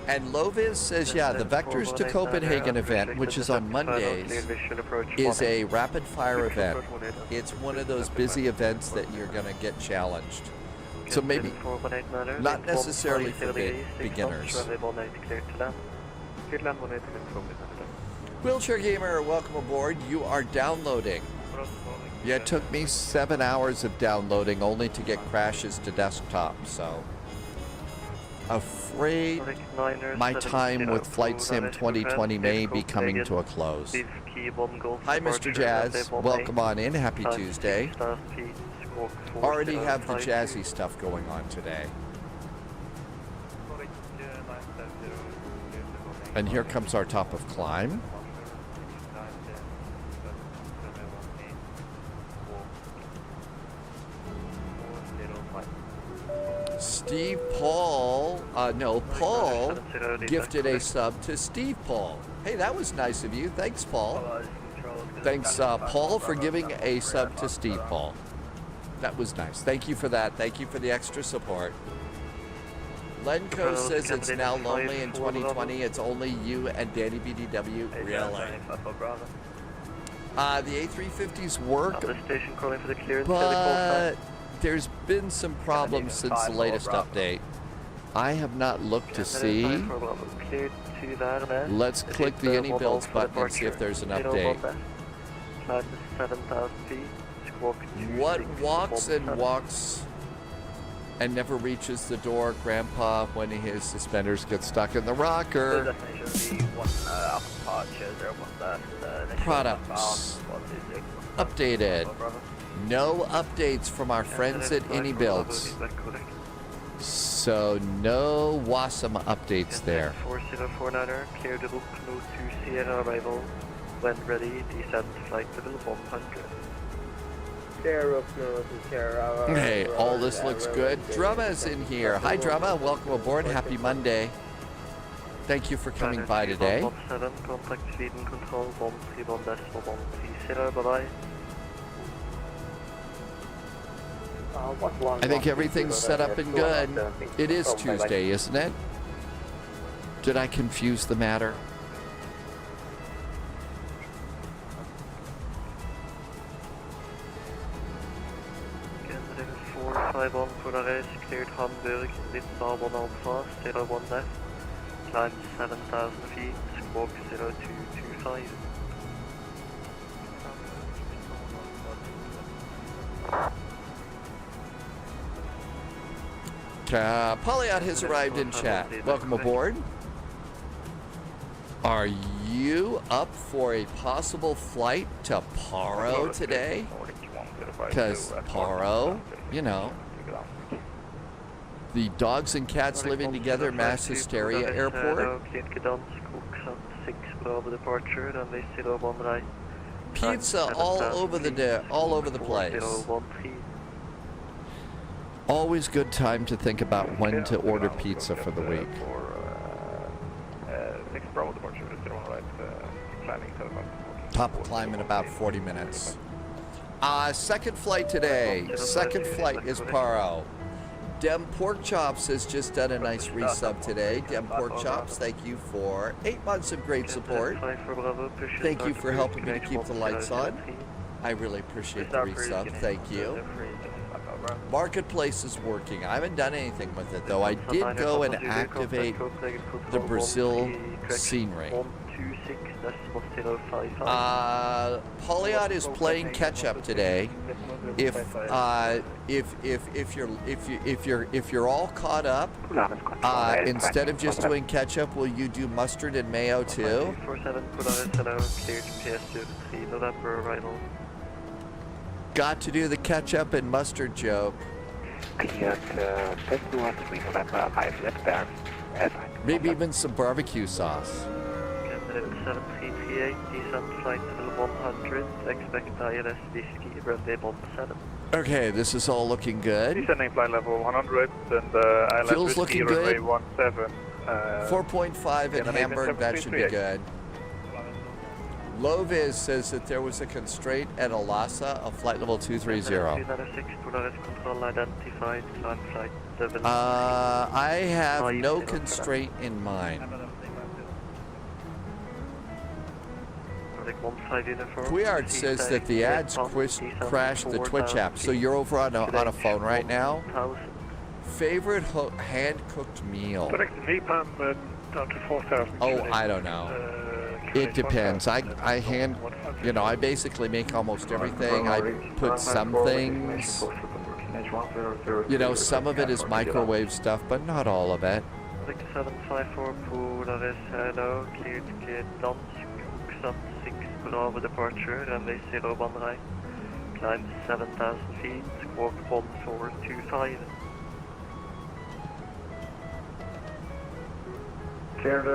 And Loviz says, yeah, the Vectors to Copenhagen event, which is on Mondays, is a rapid fire event. It's one of those busy events that you're going to get challenged. So maybe not necessarily for beginners. Wheelchair Gamer, welcome aboard. You are downloading. Yeah, it took me 7 hours of downloading only to get crashes to desktop, so afraid my time with Flight Sim 2020 may be coming to a close. Hi, Mr. Jazz. Welcome on in. Happy Tuesday. Already have the jazzy stuff going on today. And here comes our top of climb. Steve Paul, Paul gifted a sub to Steve Paul. Hey, that was nice of you. Thanks, Paul. Thanks, Paul, for giving a sub to Steve Paul. That was nice. Thank you for that. Thank you for the extra support. Lenko says it's now lonely in 2020. It's only you and Danny BDW. Really? The A350s work, but there's been some problems since the latest update. I have not looked to see. Let's click the Any Builds button and see if there's an update. What walks and walks and never reaches the door. Grandpa, when his suspenders get stuck in the rocker. Products updated. No updates from our friends at AnyBuilds. So no WASM updates there. 4049er, clear the book, move to Sierra arrival. When ready, descend flight level 100. Hey, all this looks good. Drumma's in here. Hi, Drumma. Welcome aboard. Happy Monday. Thank you for coming by today. 7, contact Sweden control 131.130. Bye-bye. I think everything's set up and good. It is Tuesday, isn't it? Did I confuse the matter? Level 451 Polaris, cleared Hamburg, Wind 1 Alpha, 01 left, climb 7,000 feet, squawk 0225. Polyot has arrived in chat. Welcome aboard. Are you up for a possible flight to Paro today? Because Paro, you know, the dogs and cats living together, mass hysteria airport. Pizza all over the place. Always good time to think about when to order pizza for the week. Top of climb in about 40 minutes. Second flight today. Second flight is Paro. Dem Pork Chops has just done a nice resub today. Dem Pork Chops, thank you for 8 months of great support. Thank you for helping me to keep the lights on. I really appreciate the resub. Thank you. Marketplace is working. I haven't done anything with it though. I did go and activate the Brazil scenery. Polyot is playing catch up today. If you're all caught up, instead of just doing catch up, will you do mustard and mayo too? Got to do the ketchup and mustard joke. Maybe even some barbecue sauce. 7338, descent flight level 100, expect ILS whiskey, runway 17. Okay, this is all looking good. Descending flight level 100 and ILS Fuel's whiskey, looking runway good. 17. 4.5 in Hamburg, that should be good. Loviz says that there was a constraint at Alasa of flight level 230. I have no constraint in mind. Queard says that the ads crashed the Twitch app. So you're over on a phone right now? Favorite hand-cooked meal? Oh, I don't know. It depends. I basically make almost everything. I put some things, some of it is microwave stuff, but not all of it. 754 Polaris, hello, cleared Dansk, Cookson 6, Bravo departure, runway 01 right, climb 7,000 feet, squawk 1425. Cleared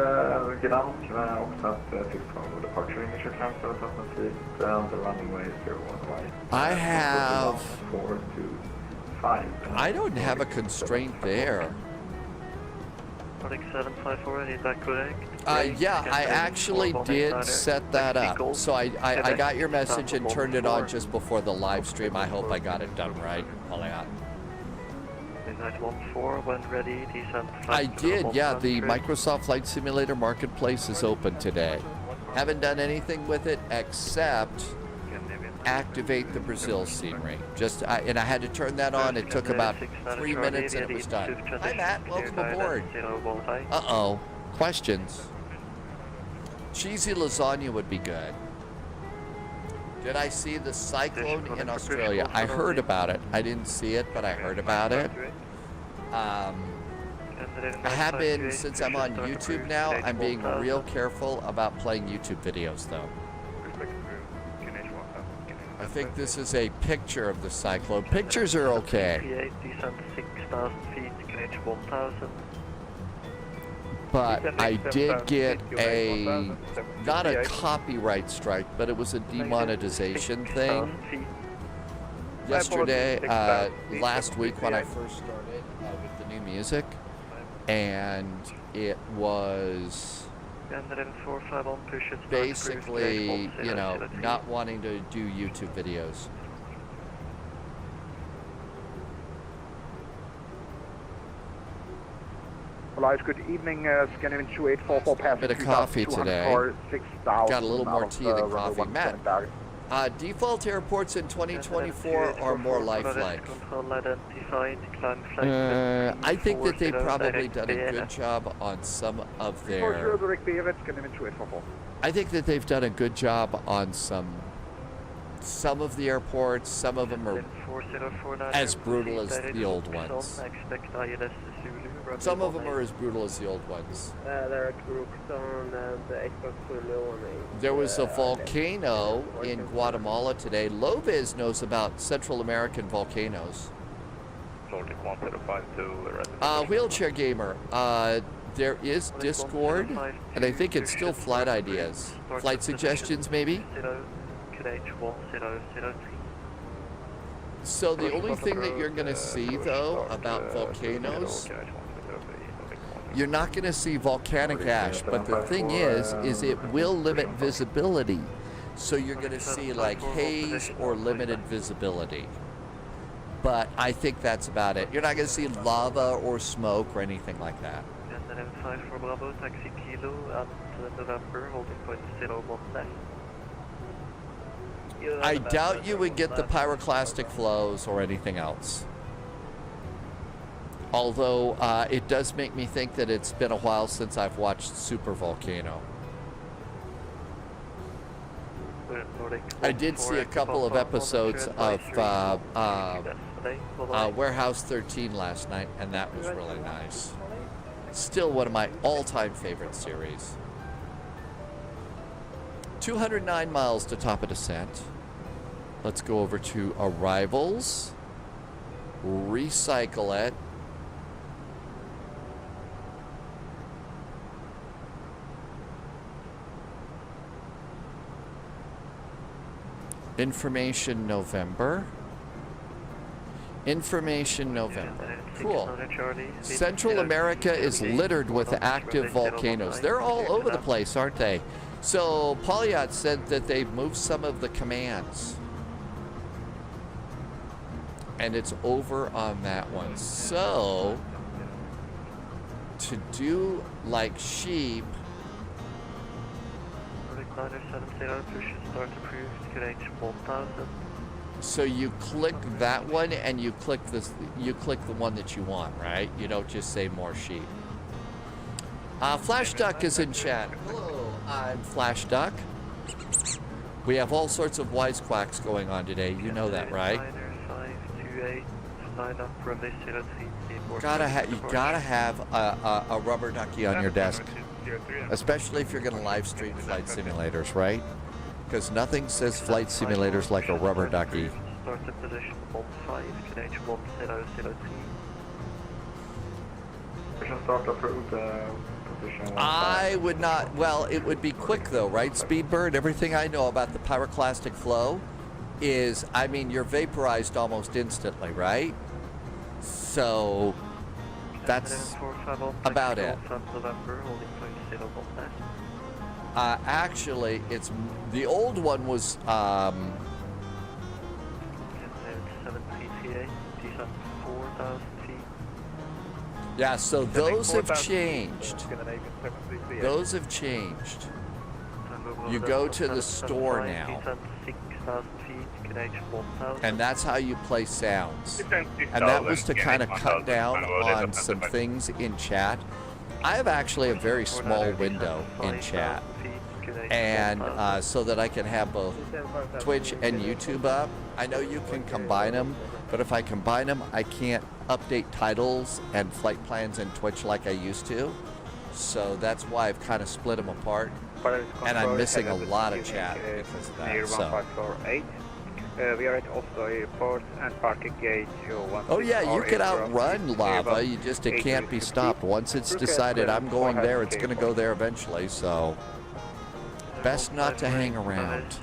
Gdansk, Oxnard 6 Bravo departure, initial climb 7,000 feet, down the running way 01 right. I have... 4 to 5. I don't have a constraint there. 754, is that correct? Yeah, I actually did set that up. So I got your message and turned it on just before the live stream. I hope I got it done right. Polyot. When ready, I did, yeah. The Microsoft Flight Simulator Marketplace is open today. Haven't done anything with it except activate the Brazil scenery. And I had to turn that on. It took about 3 minutes and it was done. Hi Matt, welcome aboard. Uh-oh, questions. Cheesy lasagna would be good. Did I see the cyclone in Australia? I heard about it. I didn't see it, but I heard about it. I have been, since I'm on YouTube now, I'm being real careful about playing YouTube videos though. I think this is a picture of the cyclone. Pictures are okay. Descent 6,000 feet, QNH 1000. But I did get not a copyright strike, but it was a demonetization thing yesterday, last week when I first started with the new music, and it was basically, you know, not wanting to do YouTube videos. Elias, good evening, Scandinavian 2844 A bit of coffee today. Got a little more tea than coffee. Matt, default airports in 2024 are more lifelike. I think that they've probably done a good job on some of their... I think that they've done a good job on some of the airports. Some of them are as brutal as the old ones. Some of them are as brutal as the old ones. There was a volcano in Guatemala today. Loviz knows about Central American volcanoes. Wheelchair Gamer, there is Discord, and I think it's still flight ideas. Flight suggestions, maybe? So the only thing that you're going to see, though, about volcanoes, you're not going to see volcanic ash, but the thing is it will limit visibility. So you're going to see like haze or limited visibility. But I think that's about it. You're not going to see lava or smoke or anything like that. I doubt you would get the pyroclastic flows or anything else. Although it does make me think that it's been a while since I've watched Super Volcano. I did see a couple of episodes of Warehouse 13 last night, and that was really nice. Still one of my all-time favorite series. 209 miles to top of descent. Let's go over to arrivals. Recycle it. Information November. Information November. Cool. Central America is littered with active volcanoes. They're all over the place, aren't they? So Polyot said that they've moved some of the commands. And it's over on that one. So to do like sheep, so you click that one and you click this, you click the one that you want, right? You don't just say more sheep. Flash Duck is in chat. Hello, I'm Flash Duck. We have all sorts of wisecracks going on today. You know that, right? You gotta have a rubber ducky on your desk, especially if you're gonna live stream flight simulators, right? Because nothing says flight simulators like a rubber ducky. I would not, well, it would be quick though, right, Speedbird? Everything I know about the pyroclastic flow is, I mean, you're vaporized almost instantly, right? So that's about it. Actually, it's the old one was yeah, so those have changed. Those have changed. You go to the store now, and that's how you play sounds. And that was to kind of cut down on some things in chat. I have actually a very small window in chat. and so that I can have both Twitch and YouTube up. I know you can combine them, but if I combine them, I can't update titles and flight plans in Twitch like I used to. So that's why I've kind of split them apart, and I'm missing a lot of chat because of that. So. 1548. We are at Oslo Airport and parking gate 16. Oh yeah, you can outrun lava. You just, it can't be stopped. Once it's decided I'm going there, it's going to go there eventually. So best not to hang around.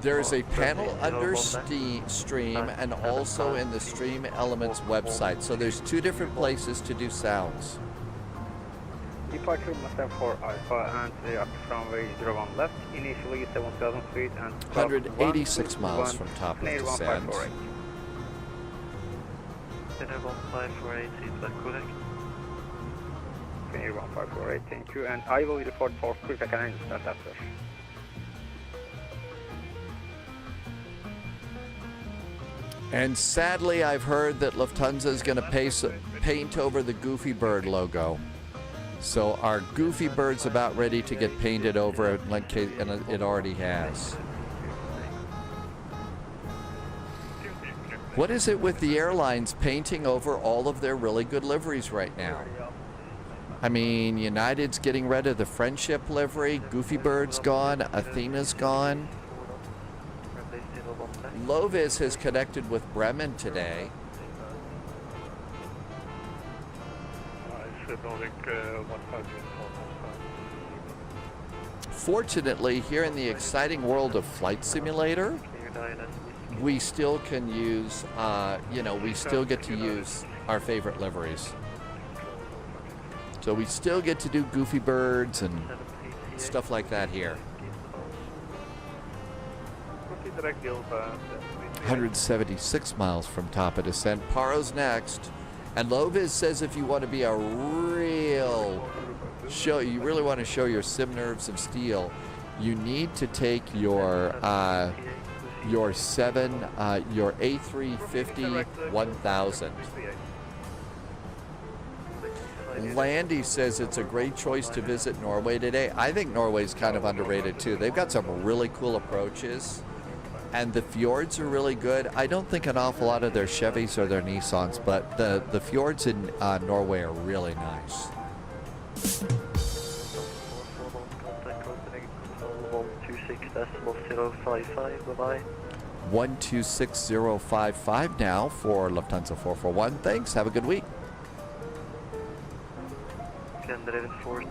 There's a panel under stream and also in the Stream Elements website. So there's two different places to do sounds. Departure Mustang 4 Alpha and up runway 01 left, initially 7000 feet and 186 miles from top of descent. 1548, is that correct? 1548, thank you, and I will report for quick and start after. And sadly, I've heard that Lufthansa is going to paint over the Goofy Bird logo. So our Goofy Bird's about ready to get painted over, and it already has. What is it with the airlines painting over all of their really good liveries right now? I mean, United's getting rid of the Friendship livery, Goofy Bird's gone, Athena's gone. Lovis has connected with Bremen today. Fortunately, here in the exciting world of Flight Simulator, we still can use, we still get to use our favorite liveries. So we still get to do Goofy Birds and stuff like that here. 176 miles from top of descent. Paro's next. And Lovis says if you want to be a real show, you really want to show your sim nerves of steel, you need to take your A350 1000. Landy says it's a great choice to visit Norway today. I think Norway's kind of underrated too. They've got some really cool approaches. And the fjords are really good. I don't think an awful lot of their Chevys or their Nissans, but the fjords in Norway are really nice. 126.055, bye-bye. 126055 now for Lufthansa 441. Thanks. Have a good week. Candidate 4.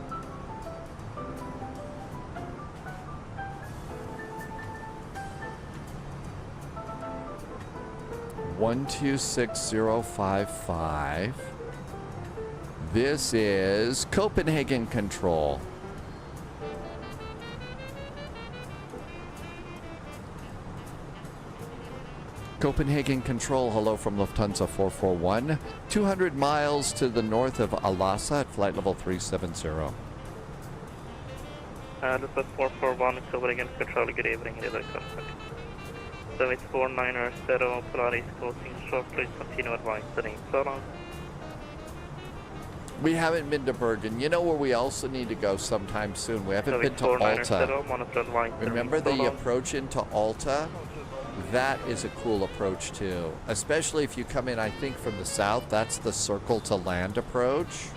126055. This is Copenhagen Control. Copenhagen Control, hello from Lufthansa 441. 200 miles to the north of Alasa at flight level 370. Lufthansa 441, Copenhagen Control, good evening, delivery contact. So it's 490 Polaris closing short, please continue advising. So long. We haven't been to Bergen. You know where we also need to go sometime soon? We haven't been to Alta. Remember the approach into Alta? That is a cool approach too. Especially if you come in, I think, from the south. That's the circle to land approach.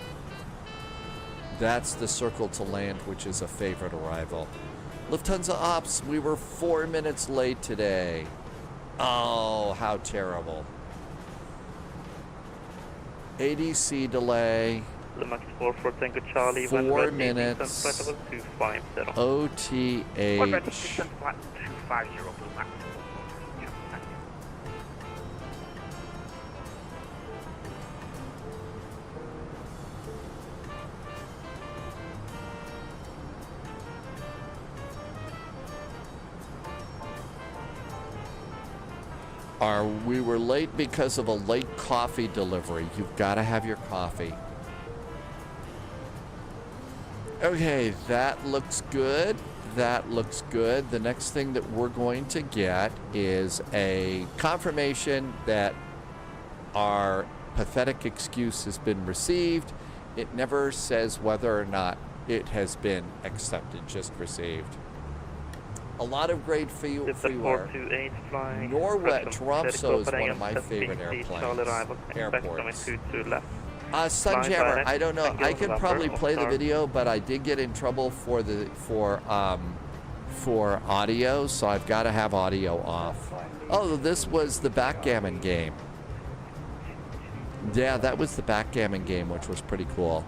That's the circle to land, which is a favorite arrival. Lufthansa Ops, we were 4 minutes late today. Oh, how terrible. ADC delay. 4 minutes. OTH. We were late because of a late coffee delivery. You've got to have your coffee. Okay, that looks good. That looks good. The next thing that we're going to get is a confirmation that our pathetic excuse has been received. It never says whether or not it has been accepted, just received. A lot of great freeware. 428 flying. Norway, Tromsø is one of my favorite airports. Sunjammer, I don't know. I could probably play the video, but I did get in trouble for audio, so I've got to have audio off. Oh, this was the backgammon game. Yeah, that was the backgammon game, which was pretty cool.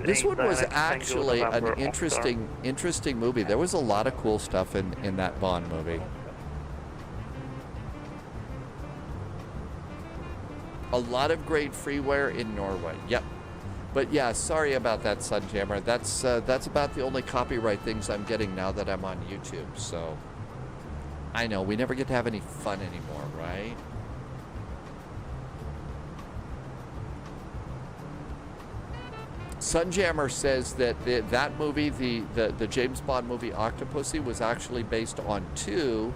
This one was actually an interesting movie. There was a lot of cool stuff in that Bond movie. A lot of great freeware in Norway. Yep. But yeah, sorry about that, Sunjammer. That's about the only copyright things I'm getting now that I'm on YouTube. So I know we never get to have any fun anymore, right? Sunjammer says that that movie, the James Bond movie Octopussy, was actually based on 2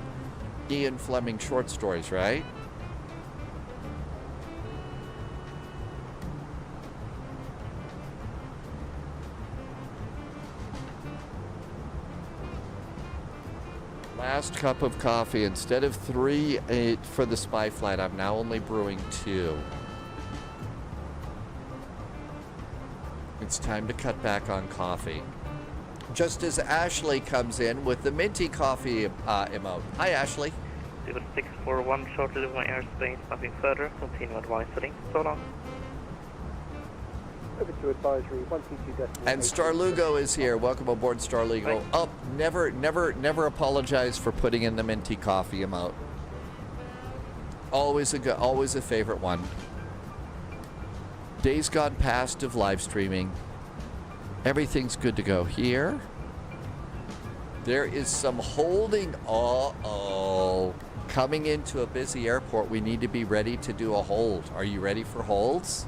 Ian Fleming short stories, right? Last cup of coffee. Instead of 3 for the spy flight, I'm now only brewing 2. It's time to cut back on coffee. Just as Ashley comes in with the minty coffee emote. Hi, Ashley. 0641, shortly of my airspace, nothing further. Continue advisory. So long. Over to advisory, 122 And Starlugo is here. Welcome aboard, Starlugo. Oh, never apologize for putting in the minty coffee emote. Always a favorite one. Days gone past of live streaming. Everything's good to go here. There is some holding. Coming into a busy airport, we need to be ready to do a hold. Are you ready for holds?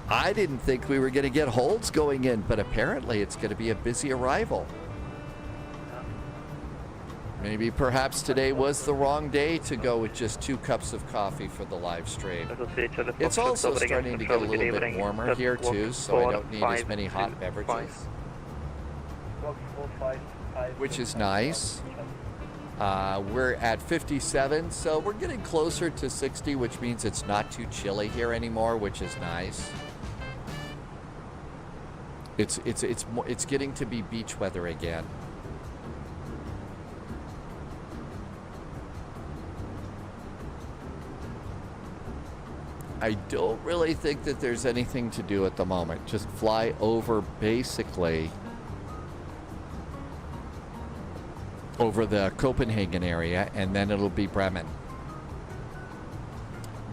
I didn't think we were going to get holds going in, but apparently it's going to be a busy arrival. Maybe perhaps today was the wrong day to go with just 2 cups of coffee for the live stream. It's also starting to get a little bit warmer here too, so I don't need as many hot beverages, which is nice. We're at 57, so we're getting closer to 60, which means it's not too chilly here anymore, which is nice. It's getting to be beach weather again. I don't really think that there's anything to do at the moment. Just fly over basically over the Copenhagen area, and then it'll be Bremen.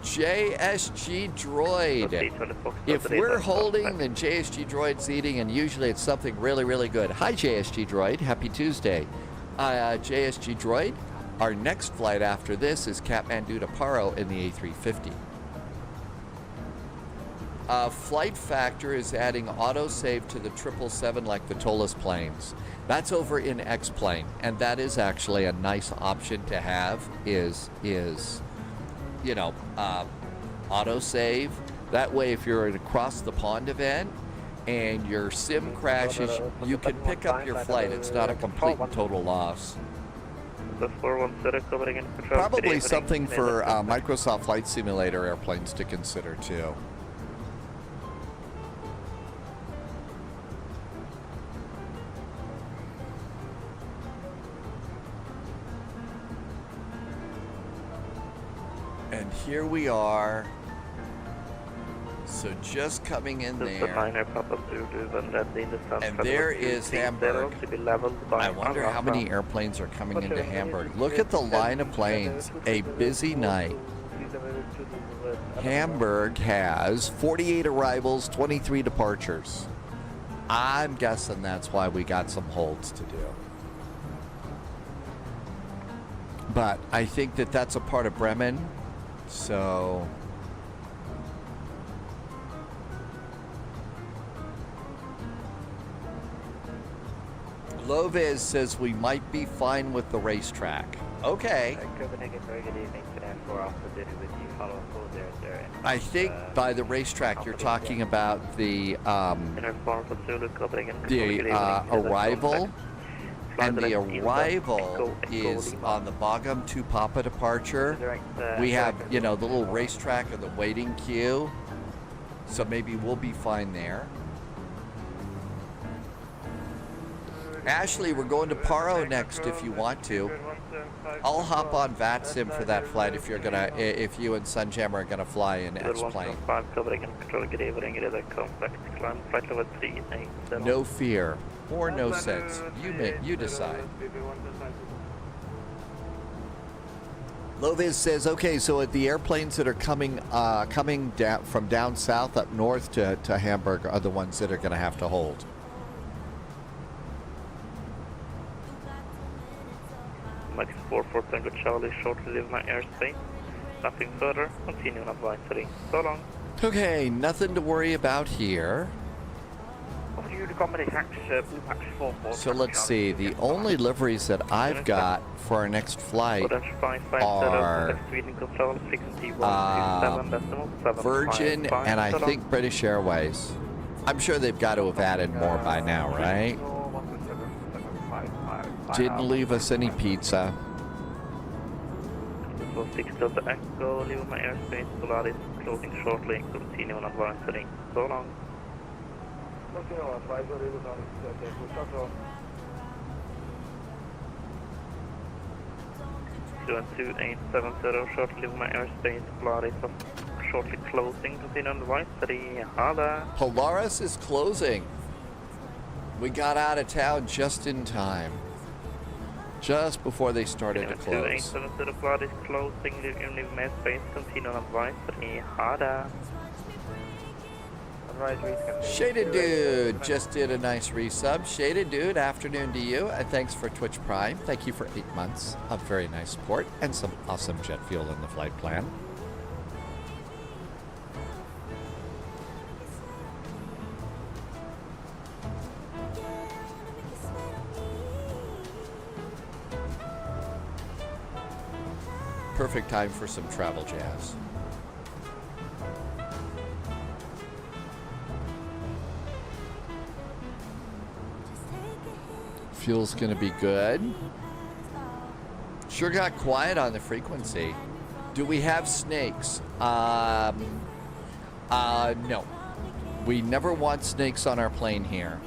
JSG Droid. If we're holding, then JSG Droid's eating, and usually it's something really, really good. Hi, JSG Droid. Happy Tuesday. JSG Droid, our next flight after this is Kathmandu to Paro in the A350. Flight Factor is adding autosave to the 777 like the Tolas planes. That's over in X-Plane, and that is actually a nice option to have, is you know, autosave. That way, if you're at a across the pond event and your sim crashes, you can pick up your flight. It's not a complete and total loss. Probably something for Microsoft Flight Simulator airplanes to consider too. And here we are. So just coming in there. And there is Hamburg. I wonder how many airplanes are coming into Hamburg. Look at the line of planes. A busy night. Hamburg has 48 arrivals, 23 departures. I'm guessing that's why we got some holds to do. But I think that that's a part of Bremen. So Loves says we might be fine with the racetrack. Okay. Copenhagen, very good evening. Command 4 Alpha Diddy with you. Follow up 400. I think by the racetrack you're talking about the arrival, and the arrival is on the Bogum to Papa departure. We have, you know, the little racetrack and the waiting queue, so maybe we'll be fine there. Ashley, we're going to Paro next if you want to. I'll hop on VATSIM for that flight if you're gonna, if you and Sunjammer are gonna fly in X-plane. No fear or no sense. You decide. Loviz says, okay, so the airplanes that are coming down from down south up north to Hamburg are the ones that are gonna have to hold. Max 44 Tango Charlie, shortly leave my airspace. Nothing further, continue on advisory. So long. Okay, nothing to worry about here. So let's see, the only liveries that I've got for our next flight are Virgin and I think British Airways. I'm sure they've got to have added more by now, right? Didn't leave us any pizza. So 6 Delta Echo, leave my airspace, Polaris closing shortly, continue on advisory. So long. 22870, shortly leave my airspace, Polaris shortly closing, continue on advisory. Hala. Polaris is closing. We got out of town just in time. Just before they started to close. 22870, Polaris closing, leave my airspace, continue on advisory. Hala. Shaded Dude just did a nice resub. Shaded Dude, afternoon to you, and thanks for Twitch Prime. Thank you for 8 months of very nice support and some awesome jet fuel in the flight plan. Perfect time for some travel jazz. Fuel's gonna be good. Sure got quiet on the frequency. Do we have snakes? No. We never want snakes on our plane here.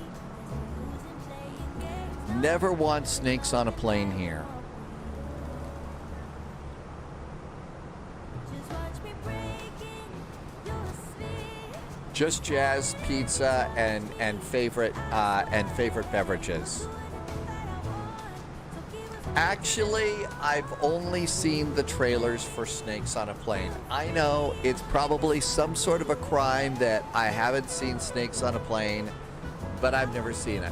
Never want snakes on a plane here. Just jazz, pizza, and favorite beverages. Actually, I've only seen the trailers for snakes on a plane. I know it's probably some sort of a crime that I haven't seen snakes on a plane, but I've never seen it.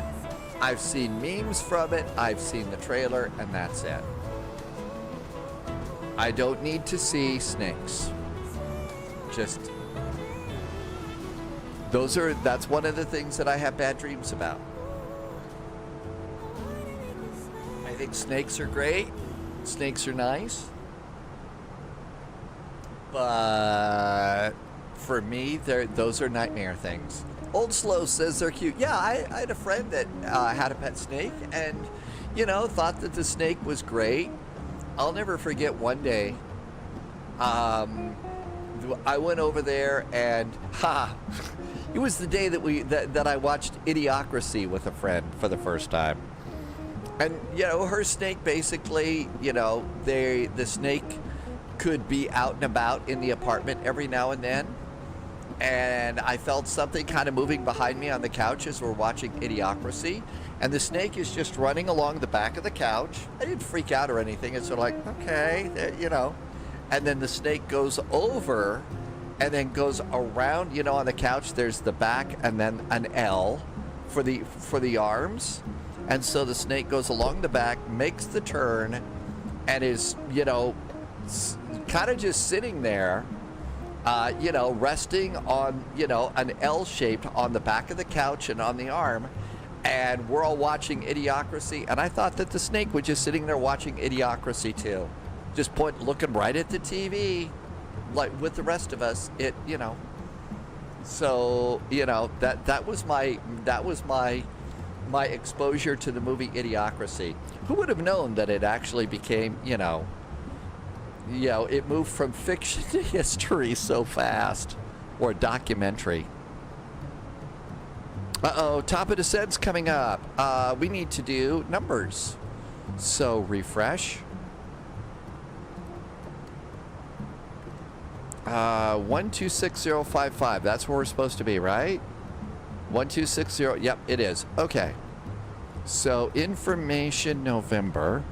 I've seen memes from it, I've seen the trailer, and that's it. I don't need to see snakes. Just... that's one of the things that I have bad dreams about. I think snakes are great. Snakes are nice. But for me, those are nightmare things. Old Slow says they're cute. Yeah, I had a friend that had a pet snake and, you know, thought that the snake was great. I'll never forget one day. I went over there and, it was the day that I watched Idiocracy with a friend for the first time. And, you know, her snake basically, you know, the snake could be out and about in the apartment every now and then. And I felt something kind of moving behind me on the couch as we're watching Idiocracy. And the snake is just running along the back of the couch. I didn't freak out or anything. It's sort of like, okay, you know. And then the snake goes over and then goes around, you know, on the couch. There's the back and then an L for the arms. And so the snake goes along the back, makes the turn, and is, you know, kind of just sitting there, you know, resting on, you know, an L shaped on the back of the couch and on the arm. and we're all watching Idiocracy, and I thought that the snake was just sitting there watching Idiocracy too, just looking right at the TV, like with the rest of us. So that was my exposure to the movie Idiocracy. Who would have known that it actually became, it moved from fiction to history so fast, or a documentary. Uh-oh, top of descent's coming up. We need to do numbers. So refresh. 126055. That's where we're supposed to be, right? 1260. Yep, it is. Okay. So information November.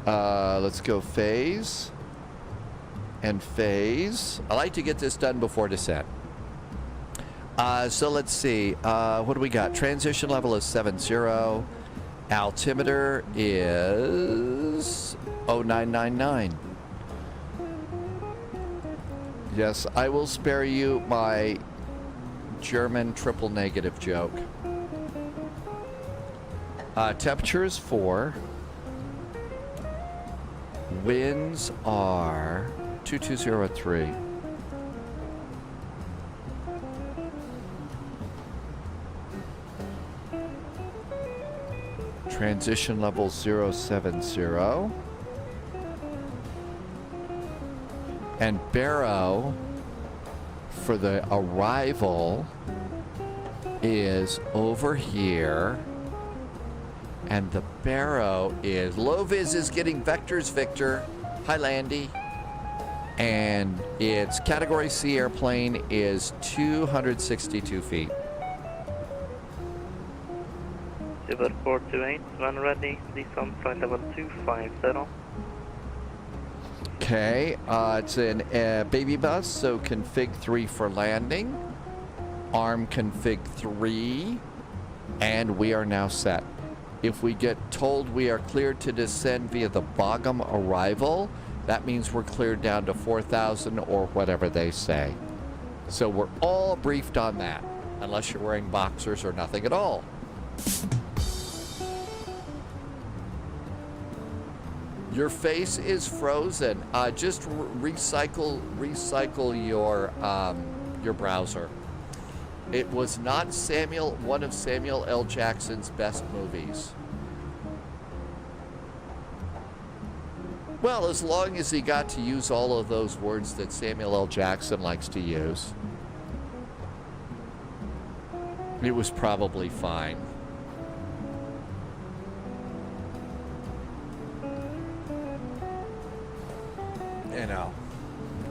Let's go phase. And phase. I like to get this done before descent. So let's see. What do we got? Transition level is 70. Altimeter is 0999. Yes, I will spare you my German triple negative joke. Temperature is 4. Winds are 2203. Transition level 070. And Barrow for the arrival is over here. And the Barrow is... Low-vis is getting vectors, Victor. Hi, Landy. And its Category C airplane is 262 feet. Silver 428, when ready, descend flight level 250. Okay, it's an baby bus, so config 3 for landing. Arm config 3. And we are now set. If we get told we are cleared to descend via the Bogham arrival, that means we're cleared down to 4,000 or whatever they say. So we're all briefed on that, unless you're wearing boxers or nothing at all. Your face is frozen. Just recycle your browser. It was not one of Samuel L. Jackson's best movies. Well, as long as he got to use all of those words that Samuel L. Jackson likes to use, it was probably fine.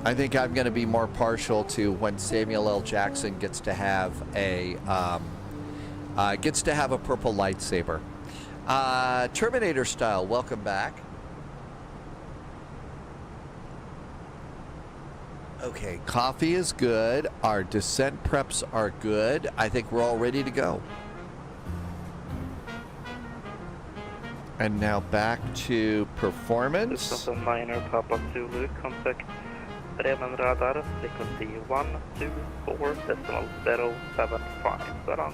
I think I'm going to be more partial to when Samuel L. Jackson gets to have a purple lightsaber. Terminator style, welcome back. Okay, coffee is good. Our descent preps are good. I think we're all ready to go. And now back to performance. This is a minor Papa Zulu, contact Bremen radar, frequency 124.075. Right on.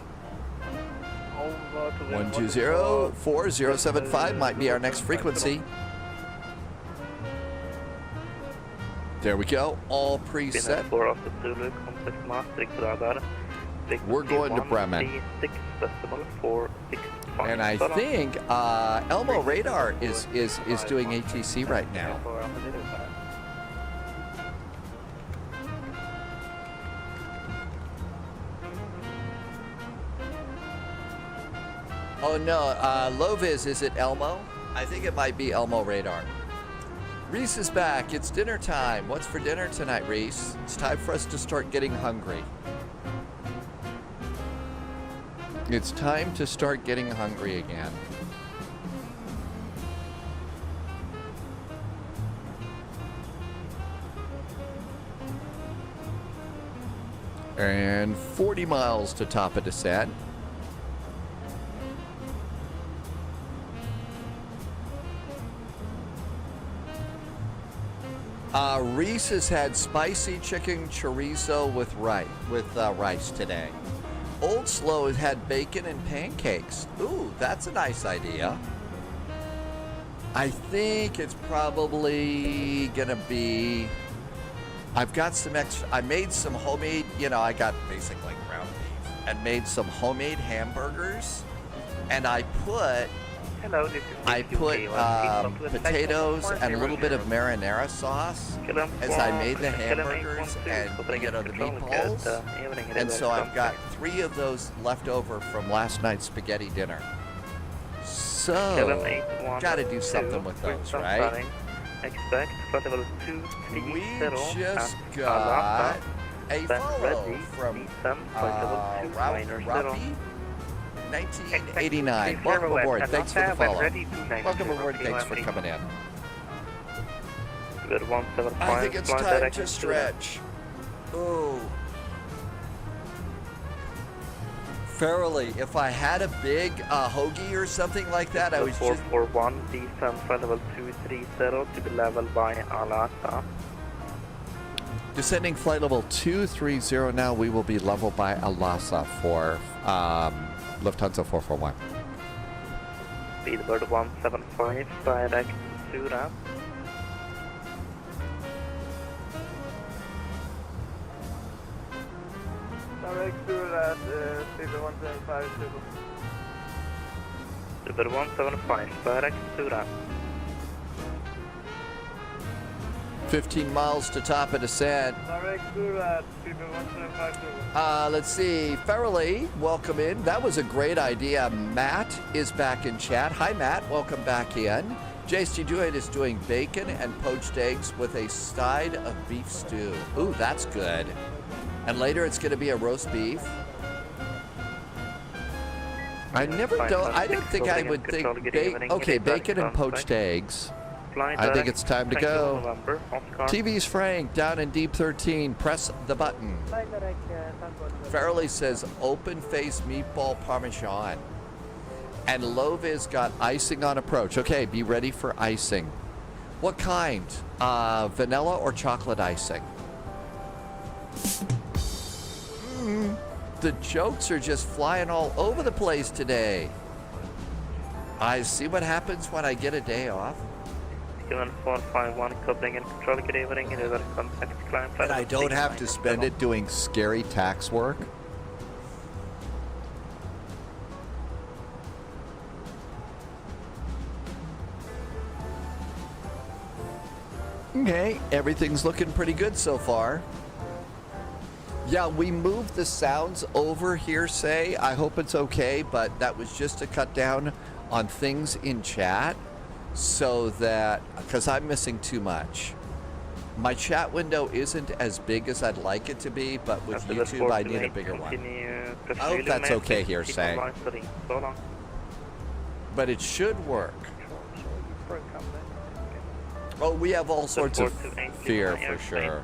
1204075 might be our next frequency. There we go, all preset. We're going to Bremen. And I think Elmo Radar is doing ATC right now. Oh no, Low-vis, is it Elmo? I think it might be Elmo Radar. Reese is back. It's dinner time. What's for dinner tonight, Reese? It's time for us to start getting hungry. It's time to start getting hungry again. And 40 miles to top of descent. Reese has had spicy chicken chorizo with rice today. Old Slow had bacon and pancakes. Ooh, that's a nice idea. I think it's probably gonna be, I've got some extra, I made some homemade, I got basically ground beef and made some homemade hamburgers, and I put potatoes and a little bit of marinara sauce as I made the hamburgers and the meatballs. And so I've got 3 of those left over from last night's spaghetti dinner. So, gotta do something with those, right? We just got a follow from Robbie. 1989. Welcome aboard. Thanks for the follow. Welcome aboard. Thanks for coming in. I think it's time to stretch. Ooh. Fairly, if I had a big hoagie or something like that, I was just... 441, descend flight level 230 to be leveled by Al-Aqsa. Descending flight level 230 now. We will be leveled by Al-Aqsa for Lufthansa 441. Speedbird 175, direct Surat. Direct Surat, Speedbird 175, Speedbird 175, direct Surat. 15 miles to top of descent. Direct Surat, Speedbird 175. Let's see. Farrelly, welcome in. That was a great idea. Matt is back in chat. Hi, Matt. Welcome back in. JST Duet is doing bacon and poached eggs with a side of beef stew. Ooh, that's good. And later it's going to be a roast beef. I don't think I would think... Okay, bacon and poached eggs. I think it's time to go. TV's Frank, down in Deep 13. Press the button. Farrelly says open face meatball parmesan. And Loviz got icing on approach. Okay, be ready for icing. What kind? Vanilla or chocolate icing? The jokes are just flying all over the place today. I see what happens when I get a day off. 451 coupling and control, good evening. Contact climb. And I don't have to spend it doing scary tax work. Okay, everything's looking pretty good so far. Yeah, we moved the sounds over here, say. I hope it's okay, but that was just to cut down on things in chat so that, because I'm missing too much. My chat window isn't as big as I'd like it to be, but with YouTube, I need a bigger one. I hope that's okay here, say. But it should work. Oh, we have all sorts of fear for sure.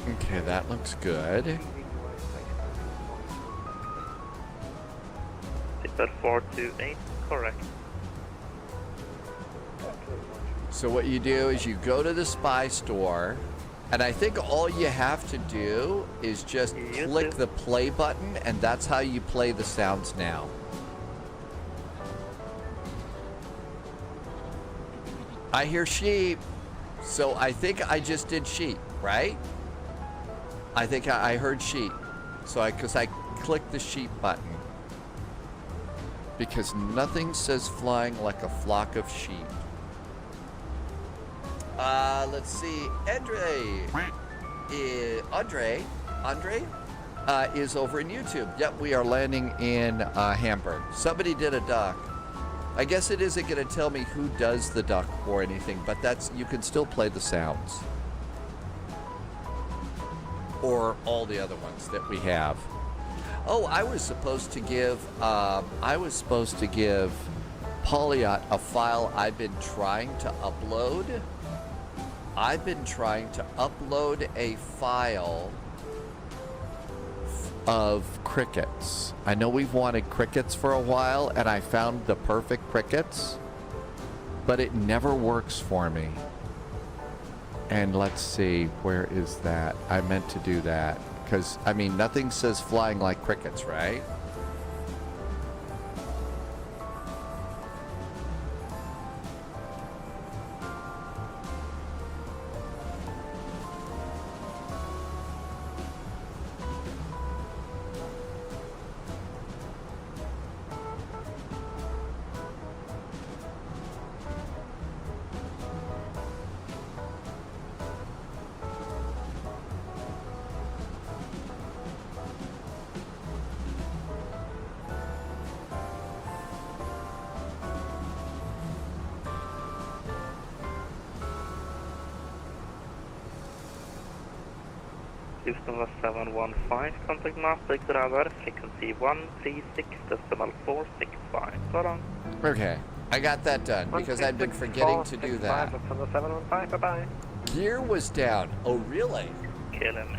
Okay, that looks good. 428, correct. So what you do is you go to the spy store, and I think all you have to do is just click the play button, and that's how you play the sounds now. I hear sheep, so I think I just did sheep, right? I think I heard sheep, so because I clicked the sheep button. Because nothing says flying like a flock of sheep. Let's see. Andre is over in YouTube. Yep, we are landing in Hamburg. Somebody did a duck. I guess it isn't going to tell me who does the duck or anything, but you can still play the sounds. Or all the other ones that we have. Oh, I was supposed to give Polyot a file I've been trying to upload. I've been trying to upload a file of crickets. I know we've wanted crickets for a while, and I found the perfect crickets, but it never works for me. And let's see, where is that? I meant to do that. Because, I mean, nothing says flying like crickets, right? Houston was 715, contact Maastricht radar, frequency 136.465. So long. Okay, I got that done because I'd been forgetting to do that. From the 715, bye-bye. Gear was down. Oh, really? KLM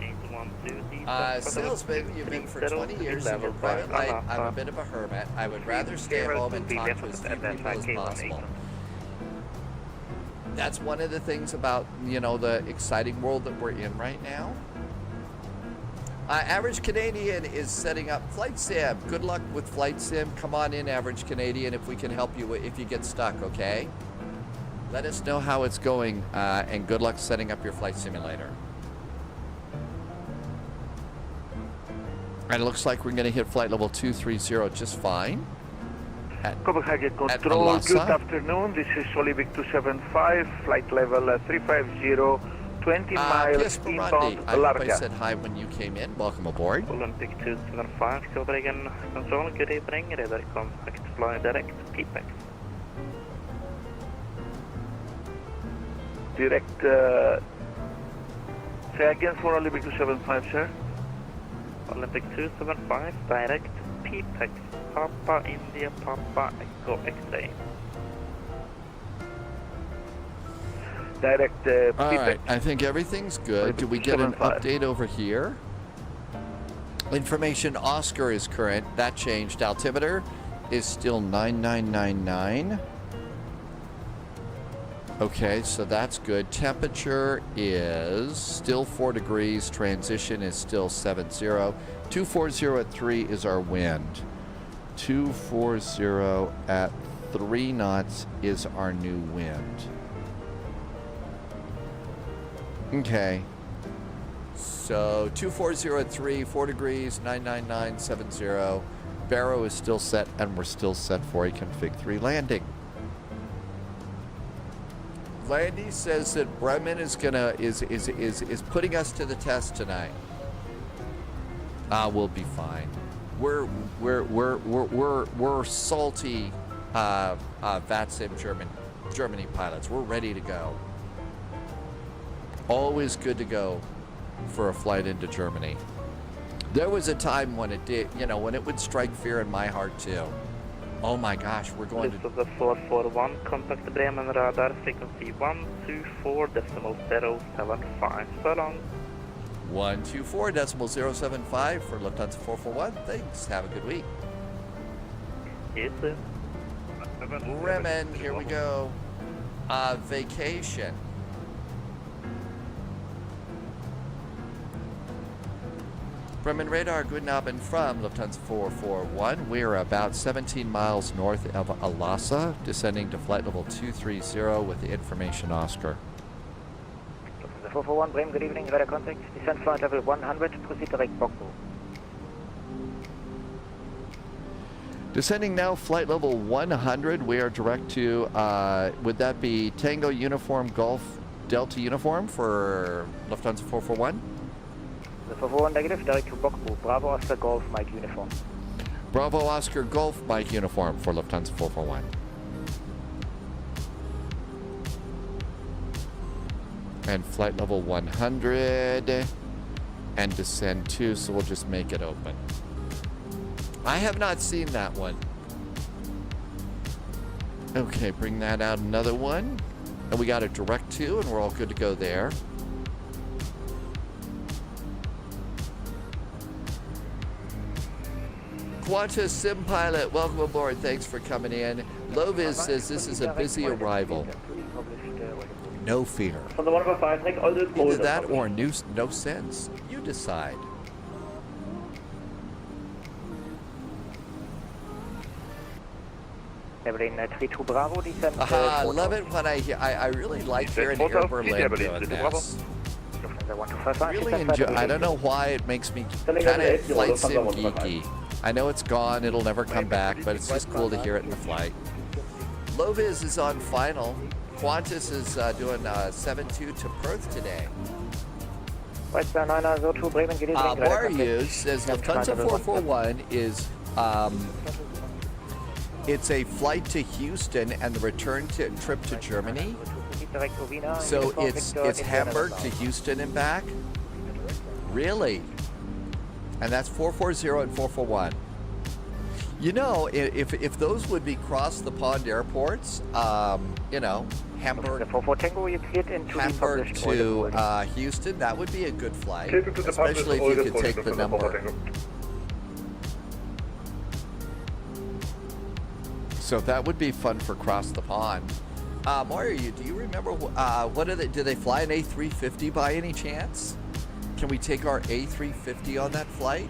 812. Salesman, you've been for 20 years in your private life. I'm a bit of a hermit. I would rather stay home and talk to as few people as possible. That's one of the things about, you know, the exciting world that we're in right now. Average Canadian is setting up Flight Sim. Good luck with Flight Sim. Come on in, Average Canadian, if we can help you if you get stuck, okay? Let us know how it's going, and good luck setting up your flight simulator. And it looks like we're going to hit flight level 230 just fine. Copenhagen Control, good afternoon. This is Olympic 275, flight level 350, 20 miles inbound I hope I Larga. said hi when you came in. Welcome aboard. Olympic 275, Copenhagen Control, good evening. Radar contact, fly direct, PPEX. Direct, say again for Olympic 275, sir. Olympic 275, direct, PPEX, Papa India, Papa Echo X-ray. Direct, All right, I think everything's good. Do we get an update over here? Information Oscar is current. That changed. Altimeter is still 9999. Okay, so that's good. Temperature is still 4 degrees. Transition is still 70. 240 at 3 is our wind. 240 at 3 knots is our new wind. Okay. So 240 at 3, 4 degrees, 99970. Barrow is still set, and we're still set for a config 3 landing. Landy says that Bremen is putting us to the test tonight. We'll be fine. We're salty VATSIM Germany pilots. We're ready to go. Always good to go for a flight into Germany. There was a time when it did, you know, when it would strike fear in my heart too. Oh my gosh, we're going This is the 441, contact Bremen radar, frequency 124.075. So long. 124.075 for Lufthansa 441. Thanks. Have a good week. You too. Bremen, here we go. Vacation. Bremen radar, guten Abend from Lufthansa 441. We're about 17 miles north of Alasa, descending to flight level 230 with the information Oscar. Lufthansa 441, Bremen, good evening, radar contact. Descent flight level 100, proceed direct Bogbo. Descending now, flight level 100. We are direct to, would that be Tango Uniform Golf Delta Uniform for Lufthansa 441? The 441 negative, direct to Bogbo. Bravo Oscar Golf Mike Uniform. Bravo Oscar Golf Mike Uniform for Lufthansa 441. And flight level 100 and descend 2, so we'll just make it open. I have not seen that one. Okay, bring that out another one. And we got a direct 2, and we're all good to go there. Qantas Sim Pilot, welcome aboard. Thanks for coming in. Loviz says this is a busy arrival. no fear. From the 105, take all the Either that or no sense. You decide. Bravo, descent. I love it when I hear. I really like hearing Air Berlin doing this. Really enjoy. I don't know why it makes me kind of flight sim geeky. I know it's gone. It'll never come back, but it's just cool to hear it in the flight. Loviz is on final. Qantas is doing 7-2 to Perth today. Marius says Lufthansa 441 is it's a flight to Houston and the return trip to Germany. So it's Hamburg to Houston and back? Really? And that's 440 and 441. You know, if those would be cross the pond airports, you know, Hamburg to Houston, that would be a good flight, especially if you could take the number. So that would be fun for cross the pond. Mario, do you remember do they fly an A350 by any chance? Can we take our A350 on that flight?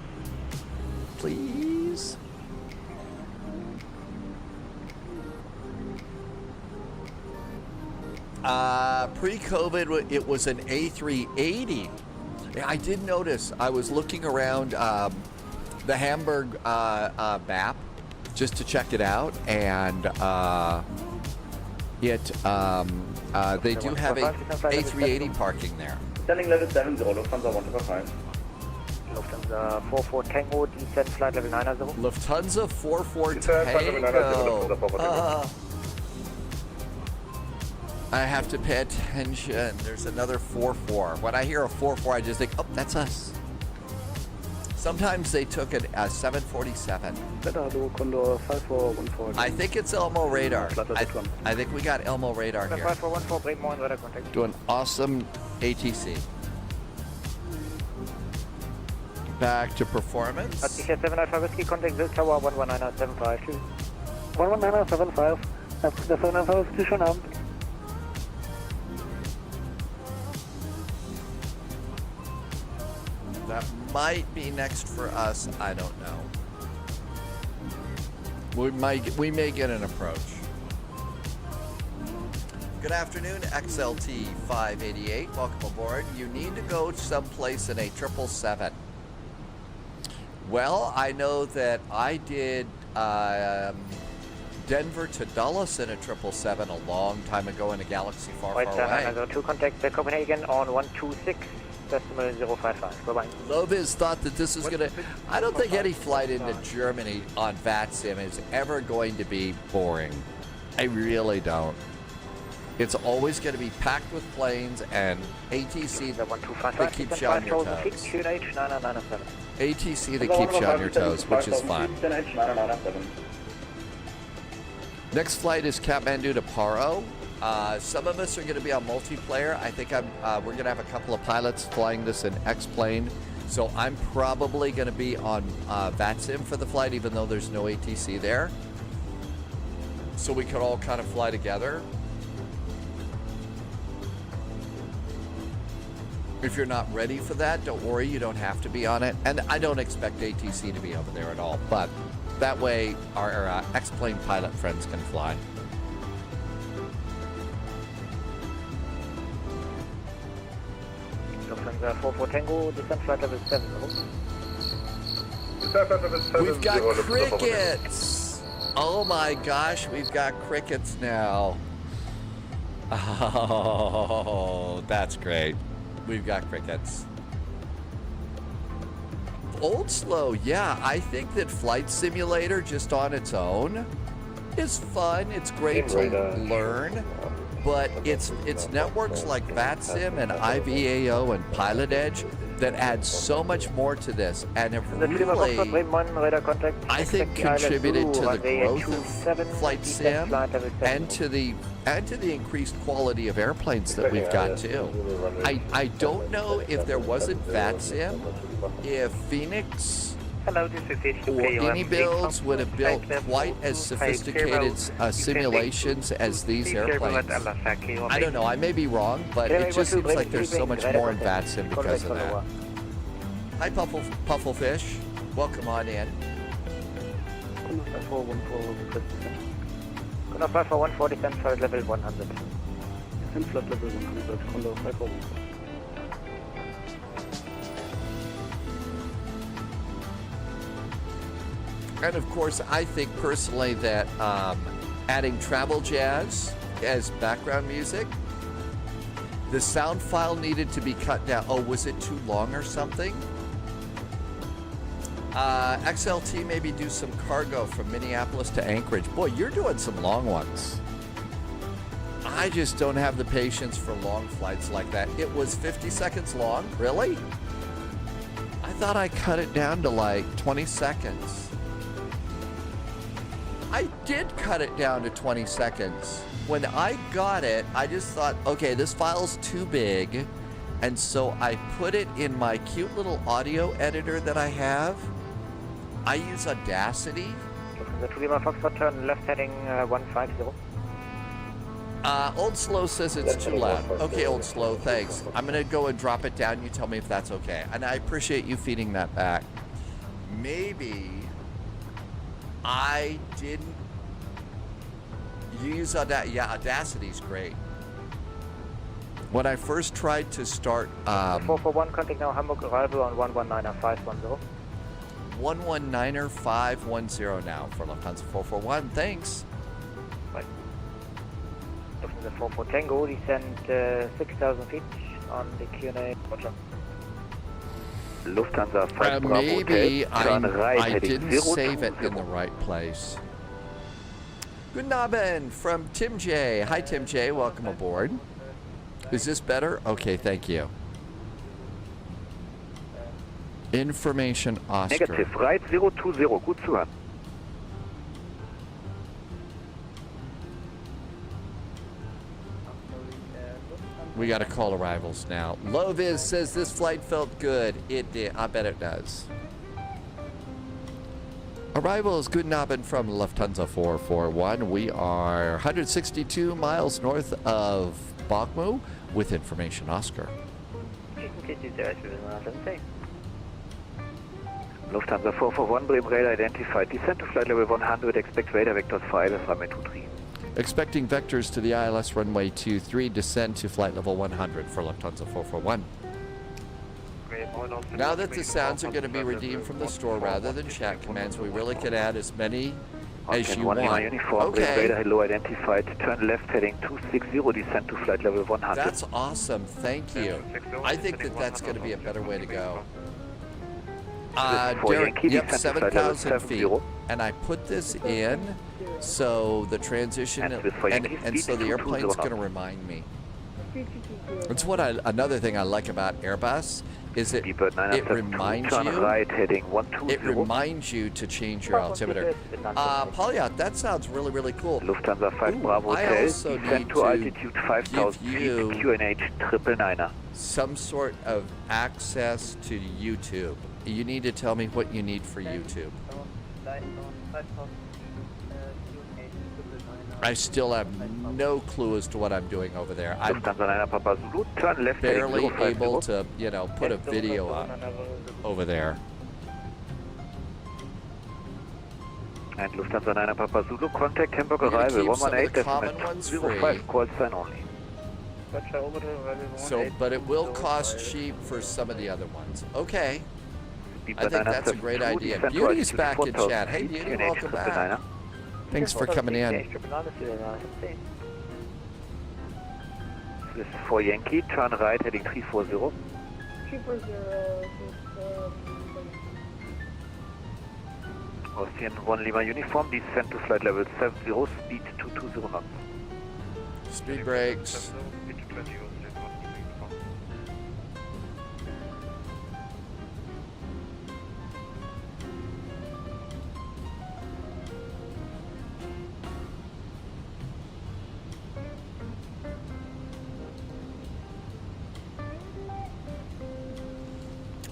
Please? Pre-COVID, it was an A380. I did notice, I was looking around the Hamburg map just to check it out, and they do have a A380 parking there. Standing level 70, Lufthansa 125. Lufthansa 44 Tango, descent flight level 90. Lufthansa 44 Tango. I have to pay attention. There's another 44. When I hear a 44, I just think, oh, that's us. Sometimes they took a 747. I think it's Elmo radar. I think we got Elmo radar here. Doing awesome ATC. Back to performance. 795 Whiskey, contact this tower 11975. 11975. Das ist der 795, schönen Abend. That might be next for us. I don't know. We may get an approach. Good afternoon, XLT 588. Welcome aboard. You need to go someplace in a 777. Well, I know that I did Denver to Dulles in a 777 a long time ago in a galaxy far, far away. To contact Copenhagen on 126. Decimal 055. Bye-bye. Loviz thought that this was going to... I don't think any flight into Germany on VATSIM is ever going to be boring. I really don't. It's always going to be packed with planes and ATC that keeps you on your toes. ATC that keeps you on your toes, which is fun. Next flight is Kathmandu to Paro. Some of us are going to be on multiplayer. I think we're going to have a couple of pilots flying this in X-plane. So I'm probably going to be on VATSIM for the flight, even though there's no ATC there. So we could all kind of fly together. If you're not ready for that, don't worry, you don't have to be on it. And I don't expect ATC to be over there at all. But that way our X-plane pilot friends can fly. Lufthansa 44 Tango, descent flight level 7. We've got crickets! Oh my gosh, we've got crickets now. Oh, that's great. We've got crickets. Old slow, yeah, I think that Flight Simulator just on its own is fun. It's great to learn. But it's networks like VATSIM and IVAO and Pilot Edge that add so much more to this and have really, I think, contributed to the growth of Flight Sim and to the increased quality of airplanes that we've got too. I don't know if there wasn't VATSIM, if Phoenix Hello, this is or any builds would have built quite as sophisticated simulations as these airplanes. I don't know, I may be wrong, but it just seems like there's so much more in VATSIM because of that. Hi, Puffelfish. Welcome on in. Gonna fly for 140, send flight level 100. Send flight level 100, Condor 541. And of course, I think personally that adding travel jazz as background music, the sound file needed to be cut down. Oh, was it too long or something? XLT, maybe do some cargo from Minneapolis to Anchorage. Boy, you're doing some long ones. I just don't have the patience for long flights like that. It was 50 seconds long? Really? I thought I cut it down to like 20 seconds. I did cut it down to 20 seconds. When I got it, I just thought, okay, this file's too big. And so I put it in my cute little audio editor that I have. I use Audacity. The Lima Foxtrot, turn left heading 150. Old Slow says it's too loud. Okay, Old Slow, thanks. I'm going to go and drop it down. You tell me if that's okay. And I appreciate you feeding that back. Maybe I didn't use Audacity. Yeah, Audacity's great. When I first tried to start... 441, contact now Hamburg arrival on 119er 510. 119er 510 now for Lufthansa 441. Thanks. Right. Lufthansa 44 Tango, descend 6,000 feet on the Q&A. Lufthansa 5 Bravo maybe Hotel, turn right, I didn't 020. save it in the right place. Good Abend from Tim J. Hi, Tim J. Welcome aboard. Is this better? Okay, thank you. Information Oscar. Negative, right 020, gut zu hören. We got to call arrivals now. Loviz says this flight felt good. It did. I bet it does. Arrivals, Guten Abend from Lufthansa 441. We are 162 miles north of Bakhmut with Information Oscar. Lufthansa 441, Bremen radar identified. Descend to flight level 100, expect radar vectors for ILS runway 23. Expecting vectors to the ILS runway 23, descend to flight level 100 for Lufthansa 441. Now that the sounds are going to be redeemed from the store rather than chat commands, we really could add as many as you want. Okay. Radar hello identified. Turn left heading 260, descend to flight level 100. That's awesome. Thank you. I think that that's going to be a better way to go. Derek, yep, 7,000 feet. And I put this in so the transition and so the airplane's going to remind me. That's what another thing I like about Airbus is it reminds you to change your altimeter. Polyot, that sounds really, really cool. Lufthansa 5 Bravo I also need to altitude 5,000 give you feet, QNH 999. some sort of access to YouTube. You need to tell me what you need for YouTube. I still have no clue as to what I'm doing over there. I'm barely able to, you know, put a video up over there. And Lufthansa 9 Papa Zulu, contact Hamburg arrival 118.05, call sign only. So, but it will cost cheap for some of the other ones. Okay. I think that's a great idea. Beauty's back in chat. Hey, Beauty, welcome back. Thanks for coming in. This is for Yankee, turn right heading 340. 340, Austrian 1 Lima uniform, descend to flight level 70, speed 220 knots. Speed brakes.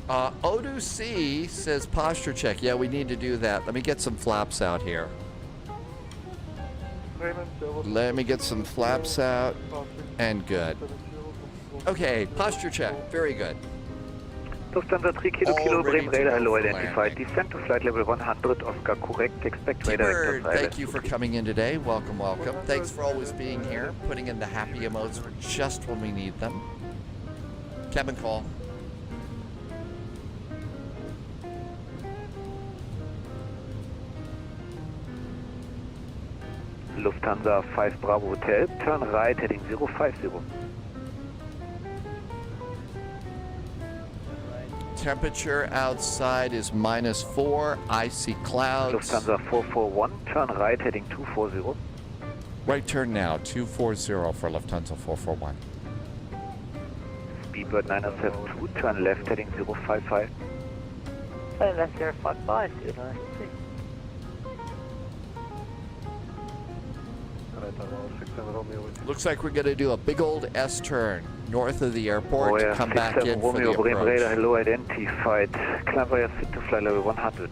O2C says posture check. Yeah, we need to do that. Let me get some flaps out here. Let me get some flaps out. And good. Okay, posture check. Very good. Lufthansa 3 Kilo Bremen radar, hello, identified. Descent to flight level 100, Oscar, correct. Expect radar vector silence. Thank you for coming in today. Welcome, welcome. Thanks for always being here, putting in the happy emotes for just when we need them. Cabin call. Lufthansa 5 Bravo Hotel, turn right heading 050. Temperature outside is -4, icy clouds. Lufthansa 441, turn right heading 240. Right turn now, 240 for Lufthansa 441. Speedbird 972, turn left heading 055. Turn left 055, good night. Looks like we're going to do a big old S turn north of the airport to come back in for the approach. Radar, hello, identified. Climb via fit to flight level 100.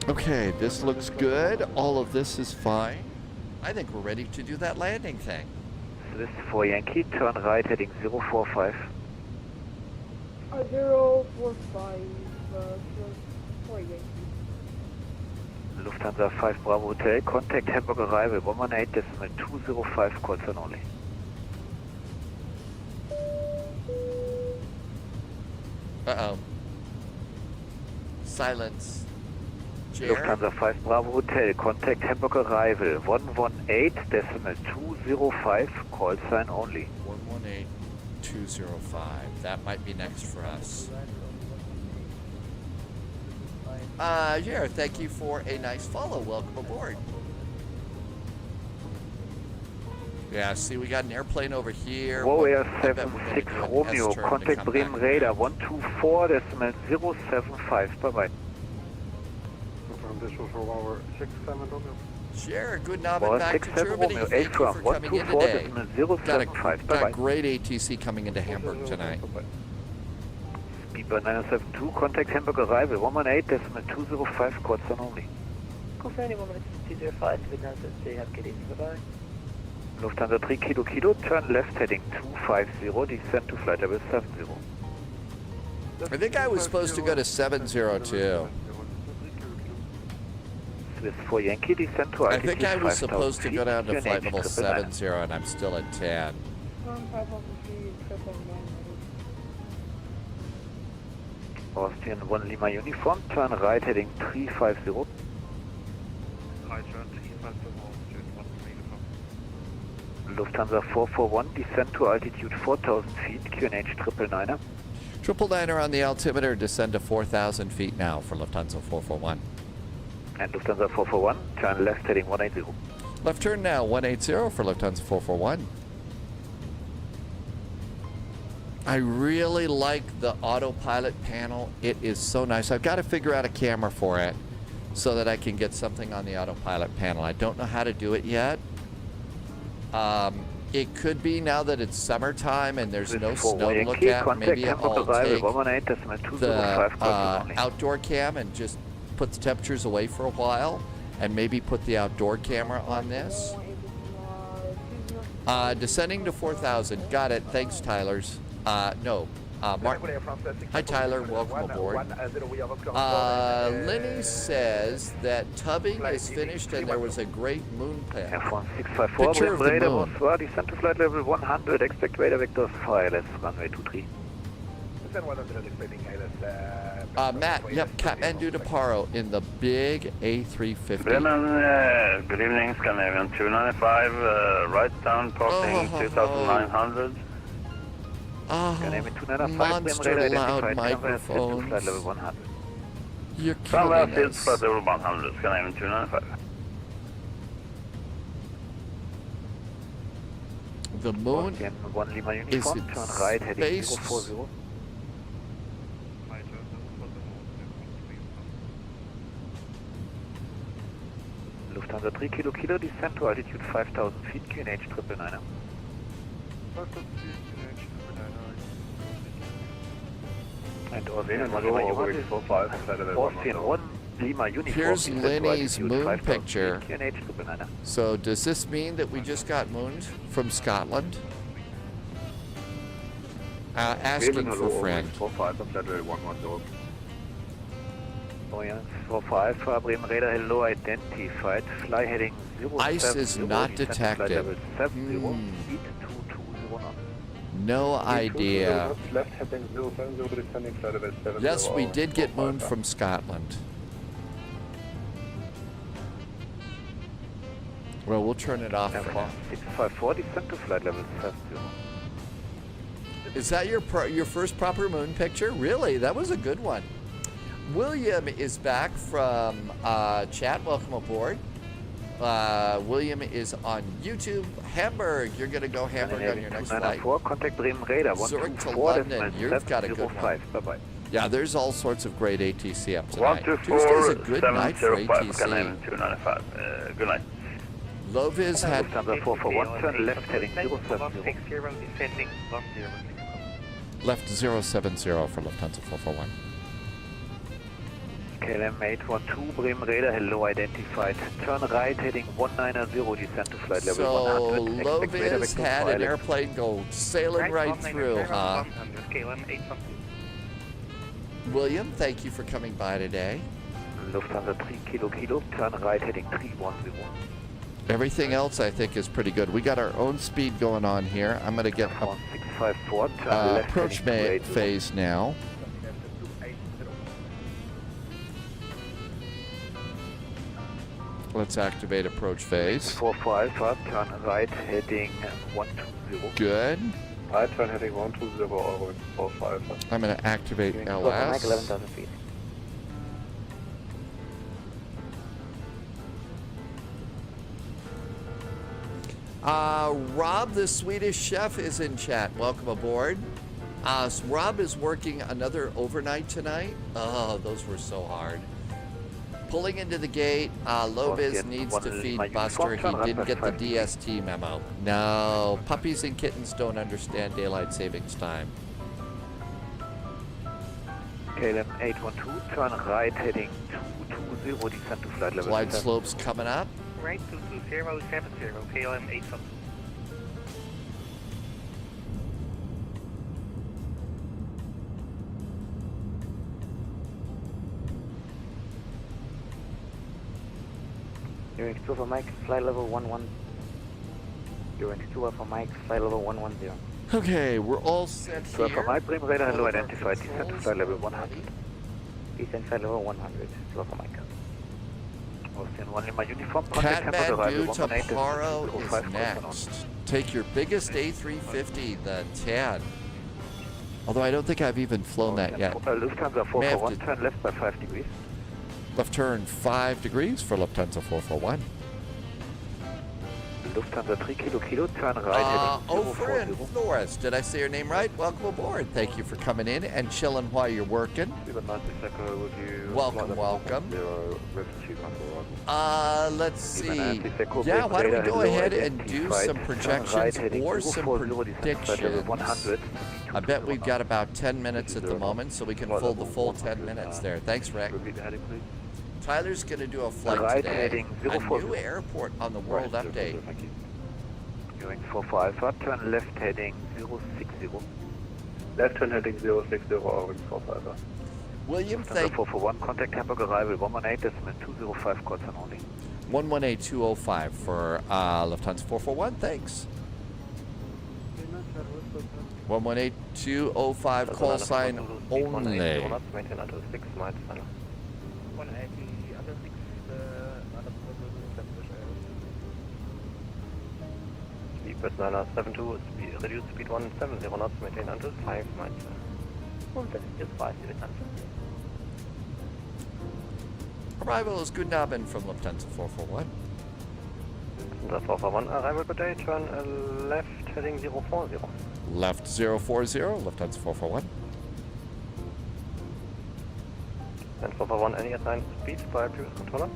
Okay, this looks good. All of this is fine. I think we're ready to do that landing thing. Swiss 4 Yankee, turn right heading 045. 045, 4 Yankee. Lufthansa 5 Bravo Hotel, contact Hamburg arrival 118.205, call sign only. Uh-oh. Silence. Chair. Lufthansa 5 Bravo Hotel, contact Hamburg arrival 118.205, call sign only. 118.205. That might be next for us. Yeah, thank you for a nice follow. Welcome aboard. Yeah, see, we got an airplane over here. Warrior 76 Romeo, contact Bremen radar 124.075. Bye-bye. This was for our 67 Romeo. Sure, good night back to Germany. Thank you for coming in today. Got great ATC coming into Hamburg tonight. Speedbird 972, contact Hamburg arrival 118.205, call sign only. Confirm 118.205, to be announced at have get in, bye-bye. Lufthansa 3 Kilo, turn left heading 250, descend to flight level 70. I think I was supposed to go to 702. Swiss 4 Yankee, descend to altitude 5,000 I think I was supposed to go down to flight level 999. 70 and I'm still at 10. Austrian 1 Lima uniform, turn right heading 350. Right turn 350, Austrian 1 uniform. Lufthansa 441, descend to altitude 4,000 feet, QNH 999. 999 on the altimeter, descend to 4,000 feet now for Lufthansa 441. And Lufthansa 441, turn left heading 180. Left turn now, 180 for Lufthansa 441. I really like the autopilot panel. It is so nice. I've got to figure out a camera for it so that I can get something on the autopilot panel. I don't know how to do it yet. It could be now that it's summertime and there's no snow to look at. Maybe I'll take the outdoor cam and just put the temperatures away for a while and maybe put the outdoor camera on this. Descending to 4,000. Got it. Thanks, Tylers. Martin. Hi, Tyler. Welcome aboard. Lenny says that tubbing is finished and there was a great moon pan. Picture of the moon. Descend to flight level 100. Expect radar vectors fire. Runway 23. Matt, yep, Kathmandu to Paro in the big A350. Bremen, good evening, Scandinavian 295, right down porting 2,900. Monster loud microphones. You're Somewhere killing field us. flight level 100, Scandinavian 295. The moon is in space. Lufthansa 3 Kilo, descend to altitude 5,000 feet, QNH 999. And Austin 1 Lima Uniform, Austin 1 Lima Uniform. Here's Lenny's moon picture. So does this mean that we just got mooned from Scotland? Asking for friend. 45 of Federal 110. Boeing 45, Bremen radar, hello, identified. Fly heading 07. Ice is not detected. No idea. Left heading 070, descending flight level 70. Yes, we did get mooned from Scotland. Well, we'll turn it off for now. 654, descend to flight level 70. Is that your first proper moon picture? Really? That was a good one. William is back from chat. Welcome aboard. William is on YouTube. Hamburg, you're going to go Hamburg on your next flight. Contact Bremen radar. Zurich to London, you've got a good one. Bye-bye. Yeah, there's all sorts of great ATC up tonight. Tuesday's a good night for ATC. 295. Good night. Loviz had... Lufthansa 441, turn left heading 070. Descending 10. Left 070 for Lufthansa 441. KLM 812, Bremen radar, hello, identified. Turn right heading 190, descend to flight level 100. So Loviz had an airplane go sailing right through, huh? KLM 812. William, thank you for coming by today. Lufthansa 3 kilo, turn right heading 310. Everything else I think is pretty good. We got our own speed going on here. I'm going to get up 654, turn left approach phase now. Let's activate approach phase. 45, turn right heading 120. Good. Right turn heading 120 over 45. I'm going to activate LS. 11,000 feet. Rob, the Swedish chef, is in chat. Welcome aboard. So Rob is working another overnight tonight. Oh, those were so hard. Pulling into the gate, Loviz needs to feed Buster. He didn't get the DST memo. No, puppies and kittens don't understand daylight savings time. KLM 812, turn right heading 220, descend to flight level Glide 7. slopes coming up. Right 22070, KLM 812. During 2 for Mike, flight level 11. During 2 for Mike, flight level 110. Okay, we're all set here. 12 for Mike, Bremen radar, hello, identified, descend to flight level 100. Descend flight level 100, 2 for Mike. Austin 1 Lima Uniform, contact Hamburg arrival Kathmandu to 118 Paro 05 is next. Take your biggest A350, the 10. Although I don't think I've even flown that yet. Lufthansa 441, turn left by 5 degrees. Left turn 5 degrees for Lufthansa 441. Lufthansa 3 kilo, turn right heading Ofer and 040. Flores, did I say your name right? Welcome aboard. Thank you for coming in and chilling while you're working. Welcome, welcome. Let's see. Yeah, why don't we go ahead and do some projections or some predictions. I bet we've got about 10 minutes at the moment, so we can fill the full 10 minutes there. Thanks, Rick. Tyler's going to do a flight today. A new airport on the World Update. Going 45, turn left heading 060. Left turn heading 060 over 45. William, thank you. 441, contact Hamburg arrival 118, decimal 205, calls on only. 118-205 for Lufthansa 441, thanks. 118-205, call sign only. Personal 72, reduce speed 170 knots, maintain until 5 miles. Just 5 minutes. Arrival is Guten Abend from Lufthansa 441. The 441 arrival good day, turn left heading 040. Left 040, Lufthansa 441. And 441, any assigned speeds by previous controller?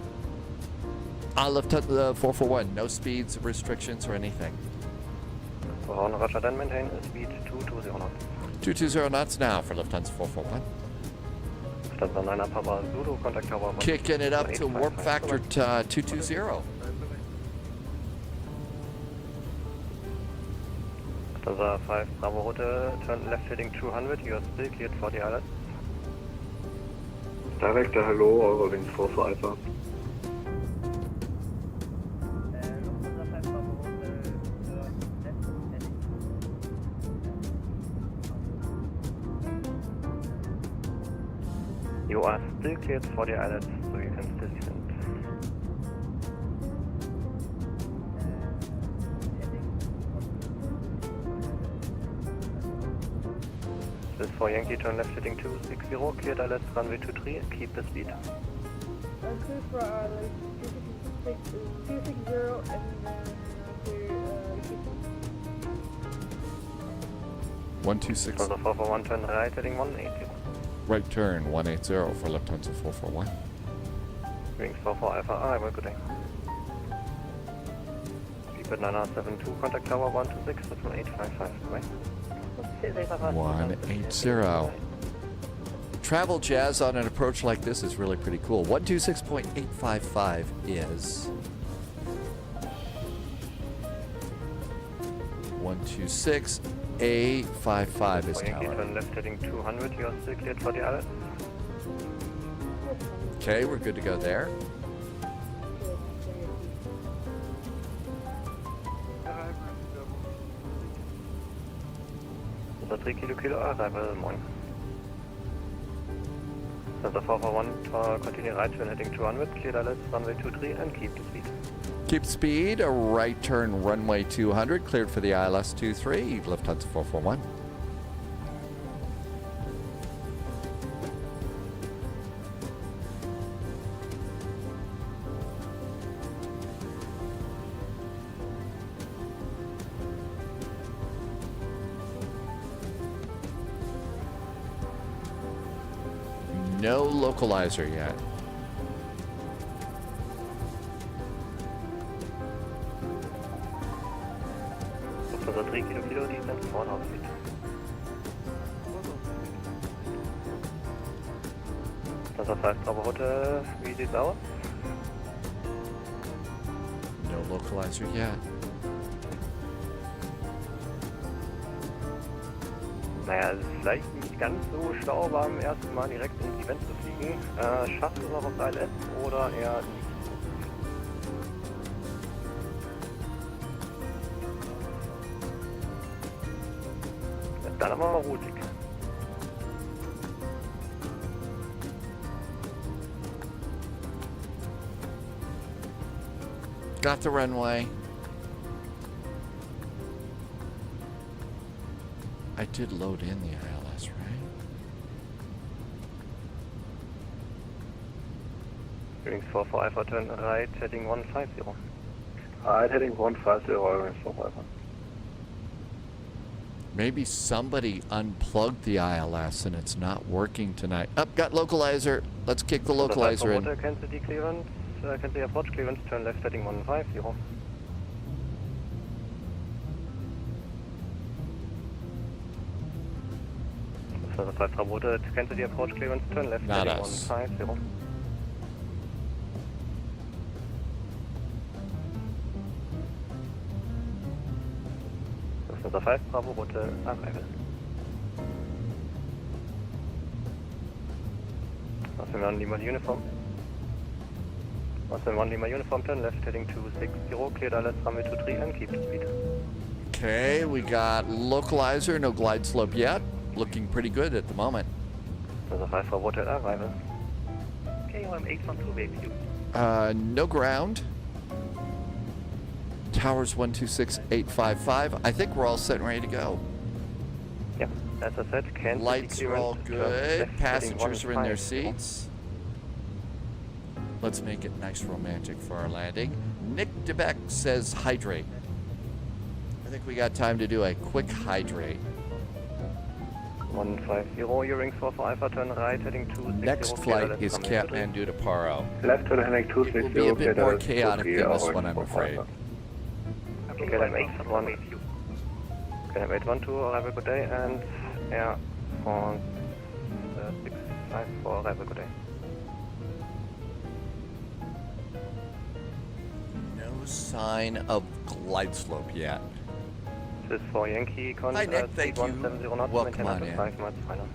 Lufthansa 441, no speeds, restrictions, or anything. 441, Roger, then maintain speed 220 knots. 220 knots now for Lufthansa 441. Lufthansa 9 Papa Zulu, contact tower. Kicking it up to warp factor 220. Lufthansa 5 Bravo Hotel, turn left heading 200, you are still cleared for the island. Director, hello, Eurowings 4 for Alpha. You are still cleared for the island, so you can still descend. This is for Yankee, turn left heading 260, cleared island, runway 23, and keep the speed. Clear for like 260 and to 126. Lufthansa 441, turn right heading 180. Right turn 180 for Lufthansa 441. Wings 44 Alpha, have a good day. Keep at 972, contact tower 126, that's 1855, right? 180. Travel jazz on an approach like this is really pretty cool. 126.855 is 126. A55 is tower. Turn left heading 200, you are still cleared for the island. Okay, we're good to go there. So 3 kilo arrival, morning. Lufthansa 441, continue right turn heading 200, cleared island, runway 23, and keep the speed. Keep speed, a right turn runway 200, cleared for the ILS 23, Lufthansa 441. No localizer yet. Lufthansa 3 kilo, descent 4000 feet. Lufthansa 5 Bravo Hotel, wie sieht's aus? No localizer yet. Naja, es ist vielleicht nicht ganz so schlau, beim ersten Mal direkt ins Event zu fliegen. Schafft es noch auf der ILS oder eher nicht? Dann aber mal ruhig. Got the runway. I did load in the ILS, right? Wings 44 Alpha, turn right, heading 150. Right, heading 150, Eurowings 4 for Alpha. Maybe somebody unplugged the ILS and it's not working tonight. Up, got localizer. Let's kick the localizer in. Cancel the clearance, cancel the approach clearance, turn left heading 150. So the 5 Bravo, cancel the approach clearance, turn left Not heading us. 150. So the 5 Bravo, arrival. Austin 1 Lima uniform. Austin 1 Lima uniform, turn left heading 260, cleared ILS runway 23 and keep the speed. Okay, we got localizer, no glide slope yet. Looking pretty good at the moment. So the 5 Bravo arrival. Okay, I'm 812 APU. No ground. Towers 126.855. I think we're all set and ready to go. Yeah, as I said, cancel Lights the are all clearance, good. left Passengers are in their 150. seats. Let's make it nice romantic for our landing. Nick DeBeck says hydrate. I think we got time to do a quick hydrate. 150, your rings 44 Alpha, turn right heading 260. Next flight is Kathmandu to Paro. Left to the heading It 260, will be a bit more cleared chaotic than this Eurowings one, I'm 4 for afraid. Alpha. Okay, I'm 812 APU. Okay, I'm 812, have a good day, and Air France 6 154, have a good day. No sign of glide slope yet. This is for Yankee Con. Hi, Nick. Thank you. 170 knots, Welcome on maintain in. 5 miles final.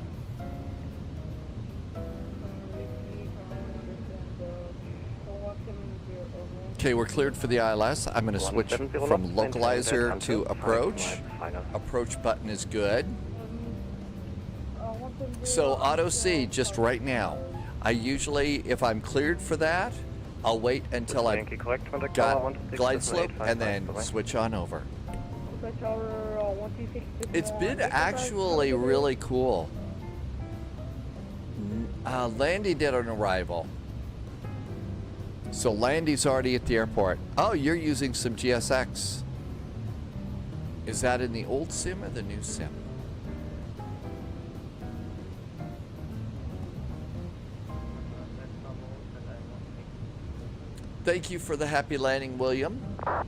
Okay, we're cleared for the ILS. I'm going to switch 170 from knots, localizer maintain to 5 approach. miles final. Approach button is good. So auto C just right now. I usually, if I'm cleared for that, I'll wait until I've Yankee correct, contact got tower 126, glide slope 785, and then bye-bye. switch on over. It's been actually really cool. Landy did an arrival. So Landy's already at the airport. Oh, you're using some GSX. Is that in the old sim or the new sim? Thank you for the happy landing, William. Ja,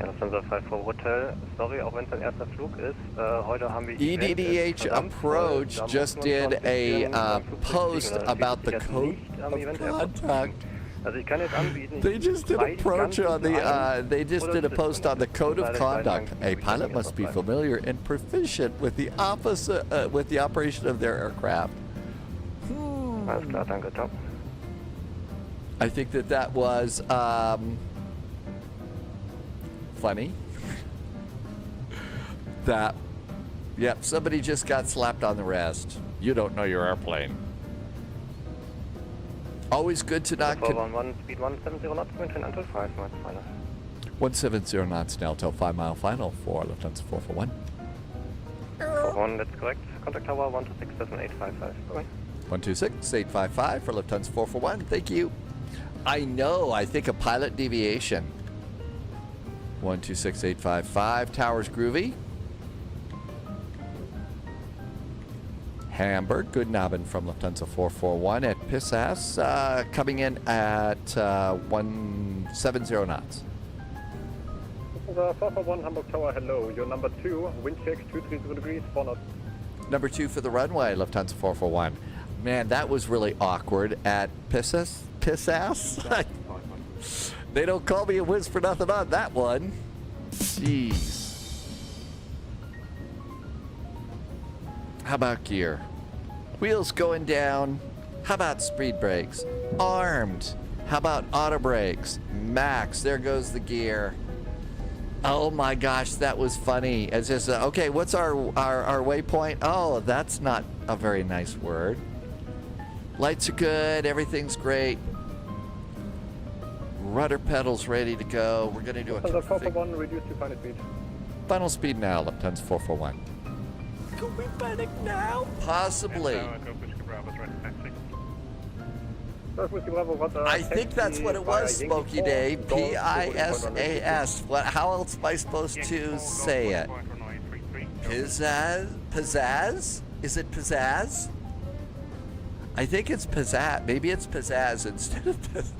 das ist unser 54 Hotel. Sorry, auch wenn es ein erster Flug ist. Heute haben wir EDDH Approach just did a post about the code of conduct. Also ich kann jetzt anbieten. They just did a approach on the. They just did a post on the code of conduct. A pilot must be familiar and proficient with the with the operation of their aircraft. Alles klar, danke, ciao. I think that was funny. That, yep, somebody just got slapped on the wrist. You don't know your airplane. Always good to not. 411, speed 170 knots, maintain until 5 miles final. 170 knots now till 5 mile final for Lufthansa 441. 441, that's correct. Contact tower 126.7855. Bye. 126.855 for Lufthansa 441. Thank you. I know. I think a pilot deviation. 126.855. Towers groovy. Hamburg. Good Abend from Lufthansa 441 at Pissas. Coming in at 170 knots. 441 Hamburg Tower, hello. You're number 2. Wind check 230 degrees, 4 knots. Number 2 for the runway, Lufthansa 441. Man, that was really awkward at Pissas. They don't call me a whiz for nothing on that one. Jeez. How about gear? Wheels going down. How about speed brakes? Armed. How about auto brakes? Max. There goes the gear. Oh my gosh, that was funny. It's just, okay, what's our waypoint? Oh, that's not a very nice word. Lights are good. Everything's great. Rudder pedals ready to go. We're going to do a 441, reduce to final speed. Final speed now, Lufthansa 441. Can we panic now? Possibly. I think that's what it was, Smokey Dave. P-I-S-A-S. How else am I supposed to say it? Pizzazz? Pizzazz? Is it pizzazz? I think it's pizzazz. Maybe it's pizzazz instead of pizzazz.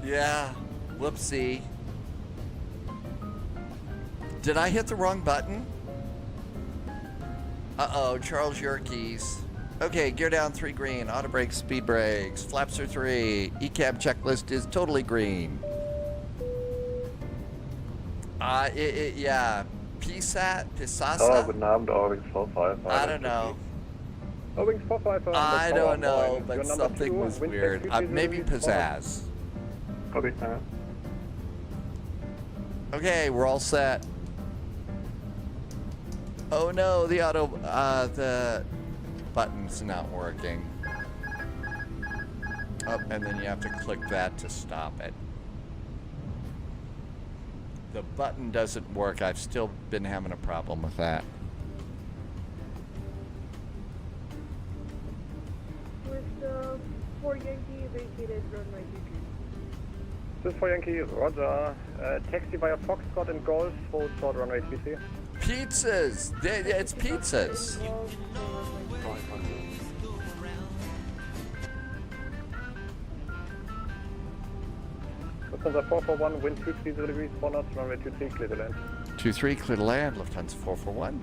Yeah. Whoopsie. Did I hit the wrong button? Uh-oh, Charles Yerkes. Okay, gear down 3 green, auto brakes, speed brakes, flaps are 3, ECAB checklist is totally green. Yeah, Pisasa? Oh, guten Abend, Wings 455. I don't know. Wings 455. I don't know, but something was weird. Maybe pizzazz. Copy, sir. Okay, we're all set. Oh no, the button's not working. Oh, and then you have to click that to stop it. The button doesn't work. I've still been having a problem with that. With the 4 Yankee vacated runway 23. This is 4 Yankee, roger. Taxi via Foxtrot and Golf for short runway 33. Pizzas! It's pizzas. Lufthansa 441, wind 230 degrees, 4 knots, runway 23, clear to land. 23, clear to land, Lufthansa 441.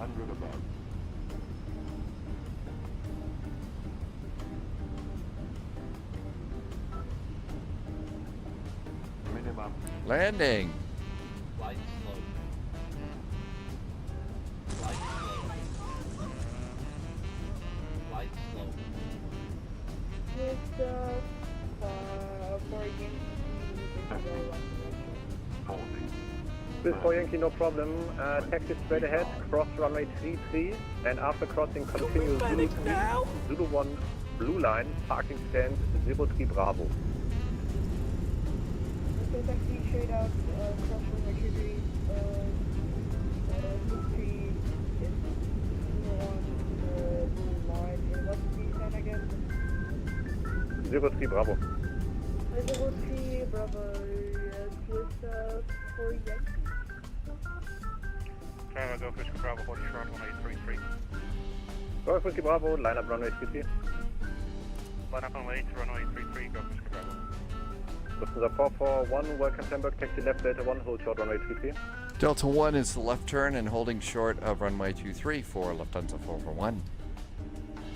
100 above. Minimum. Landing. Flight slow. Flight slow. Flight slow. With for This for Yankee, no problem. Taxi straight ahead, cross runway 33, and after crossing, continue Zulu 3, Zulu 1, blue line, parking stand 03 Bravo. Okay, taxi straight out, cross runway 33, Zulu 3 is Zulu 1, blue line, and what's the sign again? 03 Bravo. 03 Bravo, Swiss for Yankee. Go Whiskey Bravo, hold short, runway 33. Go Whiskey Bravo, line up runway 33. Line up runway 8, runway 33, go Whiskey Bravo. Lufthansa 441, welcome Hamburg, taxi left, Delta 1, hold short runway 33. Delta 1 is the left turn and holding short of runway 23 for Lufthansa 441.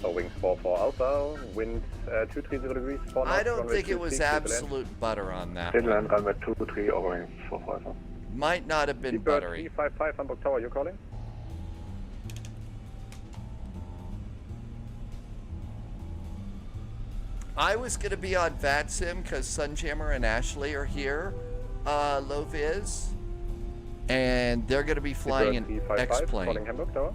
So wings 44 Alpha, wind 230 degrees, 4 knots, I don't runway think it was 23, absolute butter on that Inland one. runway 23, over 45. Might not have been Seabird buttery. 355 Hamburg Tower, you're calling? I was going to be on VATSIM because Sunjammer and Ashley are here, low vis, and they're going to be flying an Seabird 355, X-plane. calling Hamburg Tower.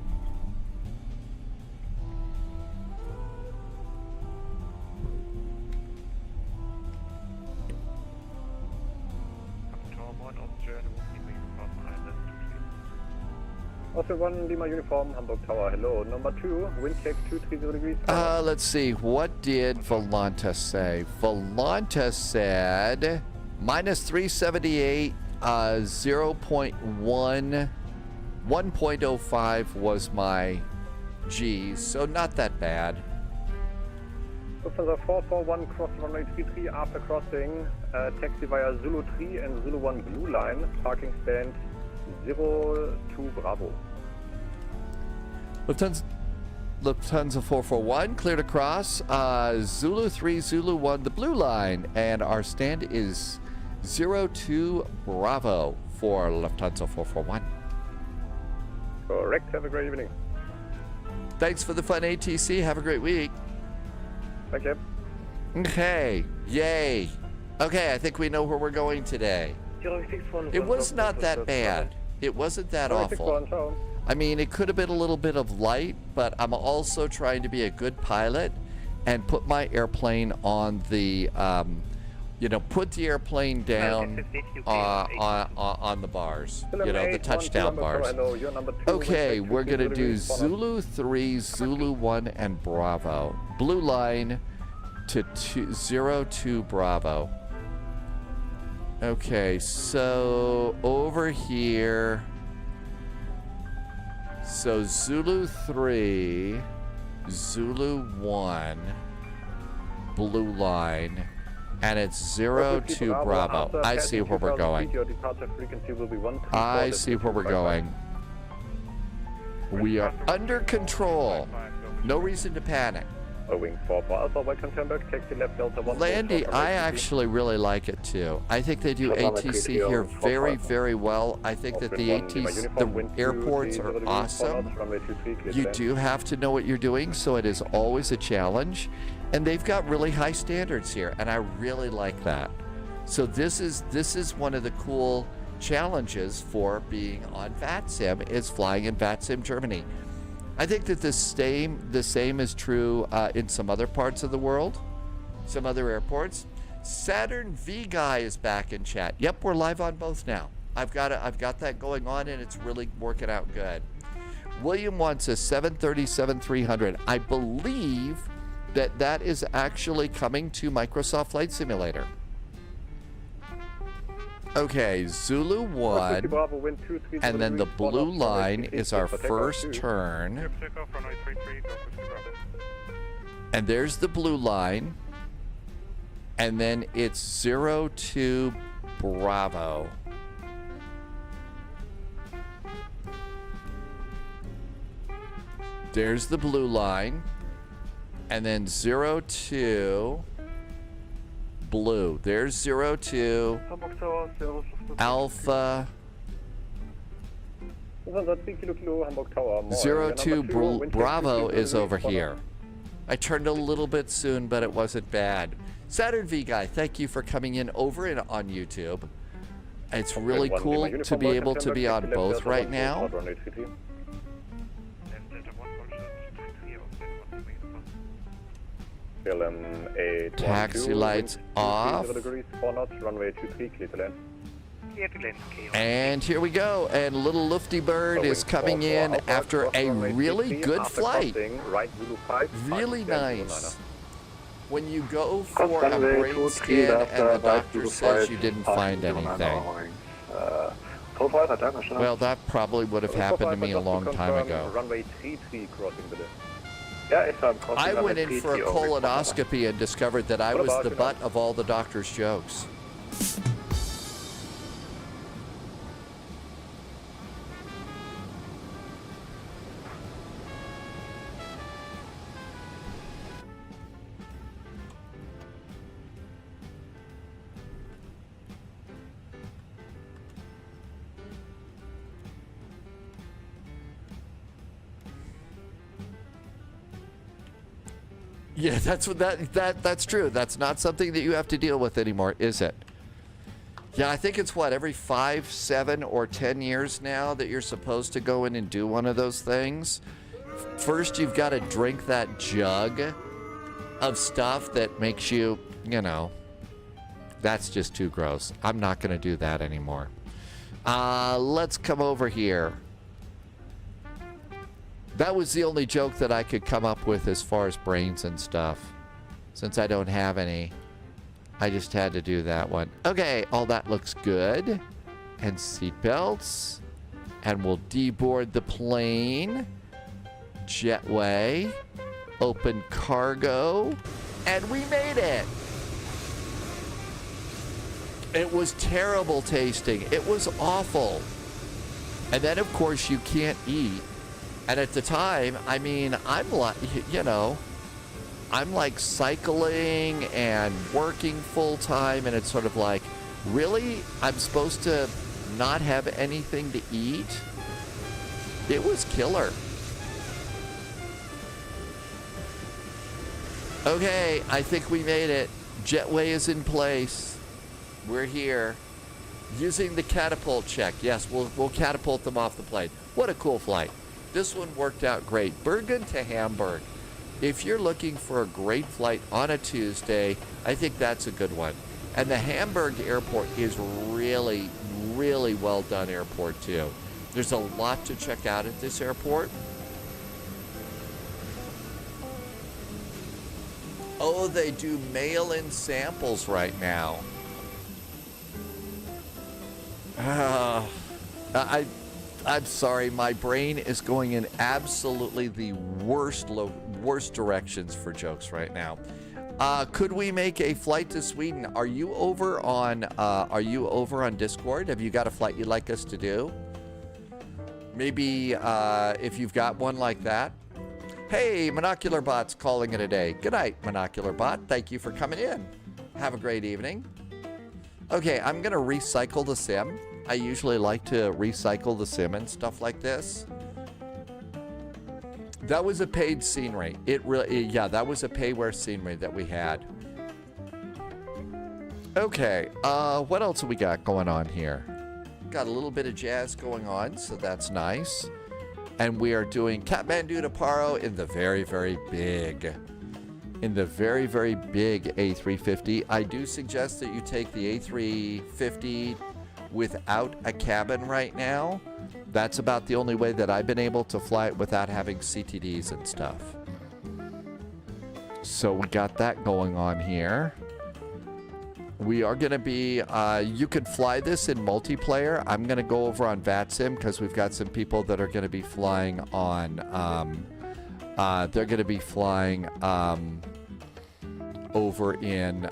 Also 1 Lima uniform, Hamburg Tower, hello. Number 2, wind check 230 degrees. Let's see, what did Volanta say? Volanta said minus 378, 0.1, 1.05 was my G's, so not that bad. Lufthansa 441, cross runway 33, after crossing, taxi via Zulu 3 and Zulu 1 blue line, parking stand 02 Bravo. Lufthansa 441, cleared across, Zulu 3, Zulu 1, the blue line, and our stand is 02 Bravo for Lufthansa 441. Correct, have a great evening. Thanks for the fun, ATC, have a great week. Thank you. Okay, yay. Okay, I think we know where we're going today. It was not that bad. It wasn't that awful. I mean, it could have been a little bit of light, but I'm also trying to be a good pilot and put my airplane on the, put the airplane down on the bars, the touchdown bars. Okay, we're going to do Zulu 3, Zulu 1, and Bravo. Blue line to 02 Bravo. Okay, so over here, so Zulu 3, Zulu 1, blue line, and it's 02 Bravo. I see where we're going. I see where we're going. We are under control. No reason to panic. Wing 44 Alpha, welcome Hamburg, taxi left Delta 1. Landy, I actually really like it too. I think they do ATC here very, very well. I think that the airports are awesome. You do have to know what you're doing, so it is always a challenge. And they've got really high standards here, and I really like that. So this is one of the cool challenges for being on VATSIM, is flying in VATSIM Germany. I think that the same is true in some other parts of the world, some other airports. Saturn V Guy is back in chat. Yep, we're live on both now. I've got that going on, and it's really working out good. William wants a 737-300. I believe that is actually coming to Microsoft Flight Simulator. Okay, Zulu 1, and then the blue line is our first turn. And there's the blue line, and then it's 02 Bravo. There's the blue line. And then 02 blue. There's 02 Alpha. 02 Bravo is over here. I turned a little bit soon, but it wasn't bad. Saturn V Guy, thank you for coming in over and on YouTube. It's really cool to be able to be on both right now. Taxi lights off. And here we go. And little Lufty Bird is coming in after a really good flight. Really nice. When you go for a brain scan and the doctor says you didn't find anything. Well, that probably would have happened to me a long time ago. I went in for a colonoscopy and discovered that I was the butt of all the doctor's jokes. Yeah, that's true. That's not something that you have to deal with anymore, is it? Yeah, I think it's what, every 5, 7, or 10 years now that you're supposed to go in and do one of those things. First, you've got to drink that jug of stuff that makes you, you know, that's just too gross. I'm not going to do that anymore. Let's come over here. That was the only joke that I could come up with as far as brains and stuff. Since I don't have any, I just had to do that one. Okay, all that looks good. And seatbelts. And we'll deboard the plane. Jetway. Open cargo. And we made it! It was terrible tasting. It was awful. And then, of course, you can't eat. And at the time, I mean, I'm like, you know, I'm like cycling and working full time, and it's sort of like, really? I'm supposed to not have anything to eat? It was killer. Okay, I think we made it. Jetway is in place. We're here. Using the catapult check. Yes, we'll catapult them off the plane. What a cool flight. This one worked out great. Bergen to Hamburg. If you're looking for a great flight on a Tuesday, I think that's a good one. And the Hamburg airport is really, really well done airport too. There's a lot to check out at this airport. Oh, they do mail-in samples right now. I'm sorry, my brain is going in absolutely the worst directions for jokes right now. Could we make a flight to Sweden? Are you over on Discord? Have you got a flight you'd like us to do? Maybe if you've got one like that. Hey, Monocular Bot's calling it a day. Good night, Monocular Bot. Thank you for coming in. Have a great evening. Okay, I'm gonna recycle the sim. I usually like to recycle the sim and stuff like this. That was a paid scenery. Yeah, that was a payware scenery that we had. Okay, what else have we got going on here? Got a little bit of jazz going on, so that's nice. And we are doing Kathmandu to Paro in the very, very big A350. I do suggest that you take the A350 without a cabin right now. That's about the only way that I've been able to fly it without having CTDs and stuff. So we got that going on here. We are going to be, you could fly this in multiplayer. I'm going to go over on VATSIM because we've got some people that are going to be flying on, they're going to be flying over in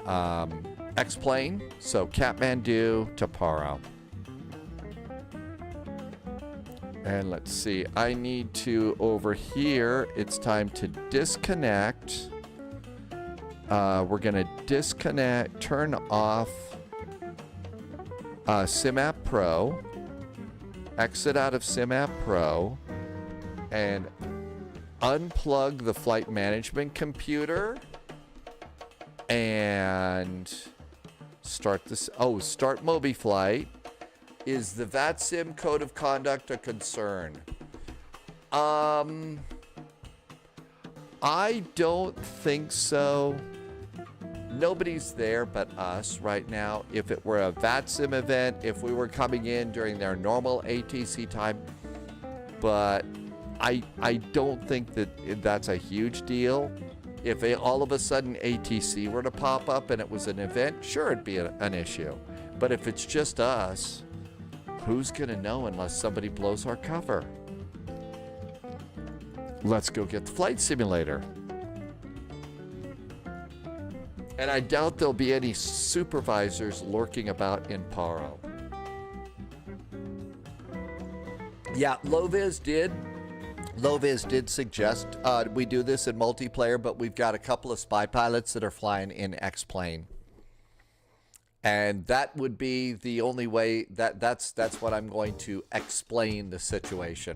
X-Plane. So Kathmandu to Paro. And let's see, I need to, over here, it's time to disconnect. We're going to disconnect, turn off SimApp Pro, exit out of SimApp Pro, and unplug the flight management computer, and start this. Oh, start MobiFlight. Is the VATSIM code of conduct a concern? I don't think so. Nobody's there but us right now. If it were a VATSIM event, if we were coming in during their normal ATC time, but I don't think that that's a huge deal. If all of a sudden ATC were to pop up and it was an event, sure, it'd be an issue. But if it's just us, who's going to know unless somebody blows our cover? Let's go get the flight simulator. And I doubt there'll be any supervisors lurking about in Paro. Yeah, Loviz did suggest we do this in multiplayer, but we've got a couple of spy pilots that are flying in X-Plane. And that would be the only way that's what I'm going to explain the situation.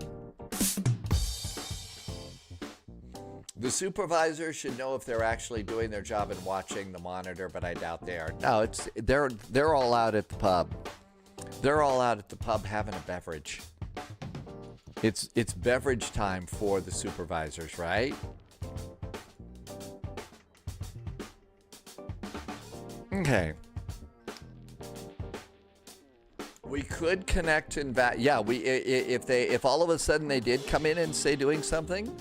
The supervisor should know if they're actually doing their job and watching the monitor, but I doubt they are. No, they're all out at the pub. They're all out at the pub having a beverage. It's beverage time for the supervisors, right? Okay. We could connect in yeah, if all of a sudden they did come in and say doing something,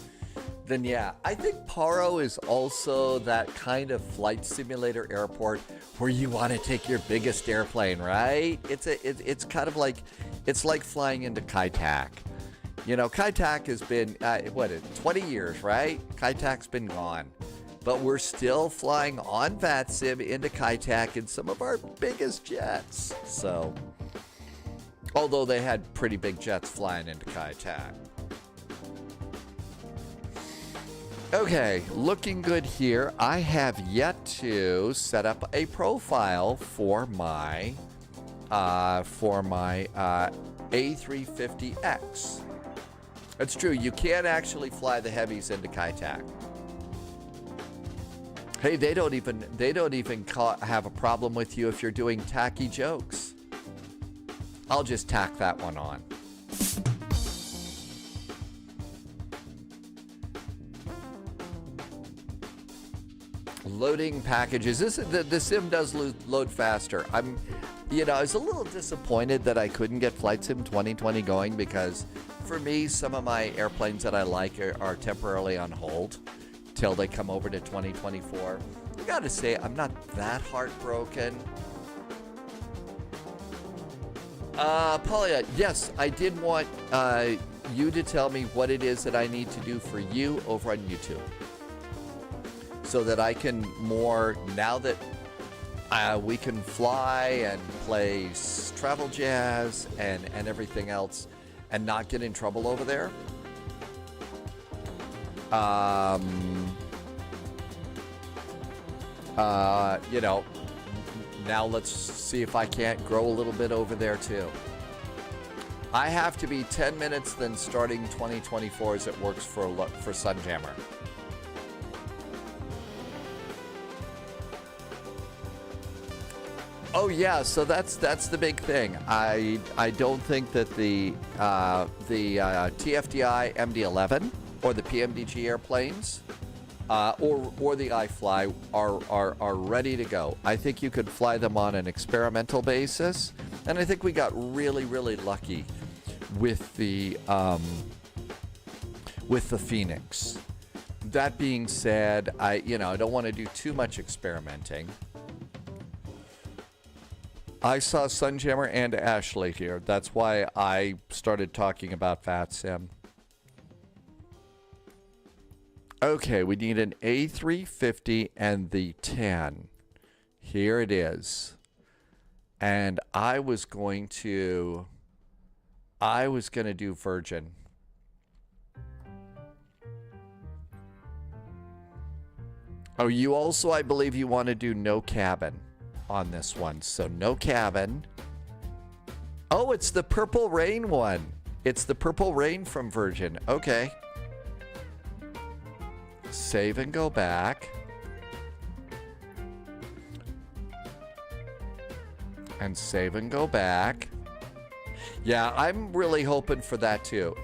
then yeah. I think Paro is also that kind of flight simulator airport where you want to take your biggest airplane, right? It's kind of like, it's like flying into Kai-Tak. You know, Kai-Tak has been, 20 years, right? Kai-Tak's been gone. But we're still flying on VATSIM into Kai-Tak in some of our biggest jets. So, although they had pretty big jets flying into Kai-Tak. Okay, looking good here. I have yet to set up a profile for my A350X. It's true, you can't actually fly the heavies into Kai-Tak. Hey, they don't even have a problem with you if you're doing tacky jokes. I'll just tack that one on. Loading packages. The sim does load faster. I was a little disappointed that I couldn't get Flight Sim 2020 going because for me, some of my airplanes that I like are temporarily on hold till they come over to 2024. I gotta say, I'm not that heartbroken. Paulia, yes, I did want you to tell me what it is that I need to do for you over on YouTube. So that I can more, now that we can fly and play travel jazz and everything else and not get in trouble over there. Now let's see if I can't grow a little bit over there too. I have to be 10 minutes then starting 2024 as it works for Sunjammer. Oh yeah, so that's the big thing. I don't think that the TFDI MD-11 or the PMDG airplanes or the iFly are ready to go. I think you could fly them on an experimental basis, and I think we got really lucky with the Phoenix. That being said, I don't want to do too much experimenting. I saw Sunjammer and Ashley here. That's why I started talking about VATSIM. Okay, we need an A350 and the 10. Here it is. And I was going to I was going to do Virgin. Oh, you also, I believe you want to do no cabin on this one. So no cabin. Oh, it's the Purple Rain one. It's the Purple Rain from Virgin. Okay. Save and go back. And save and go back. Yeah, I'm really hoping for that too.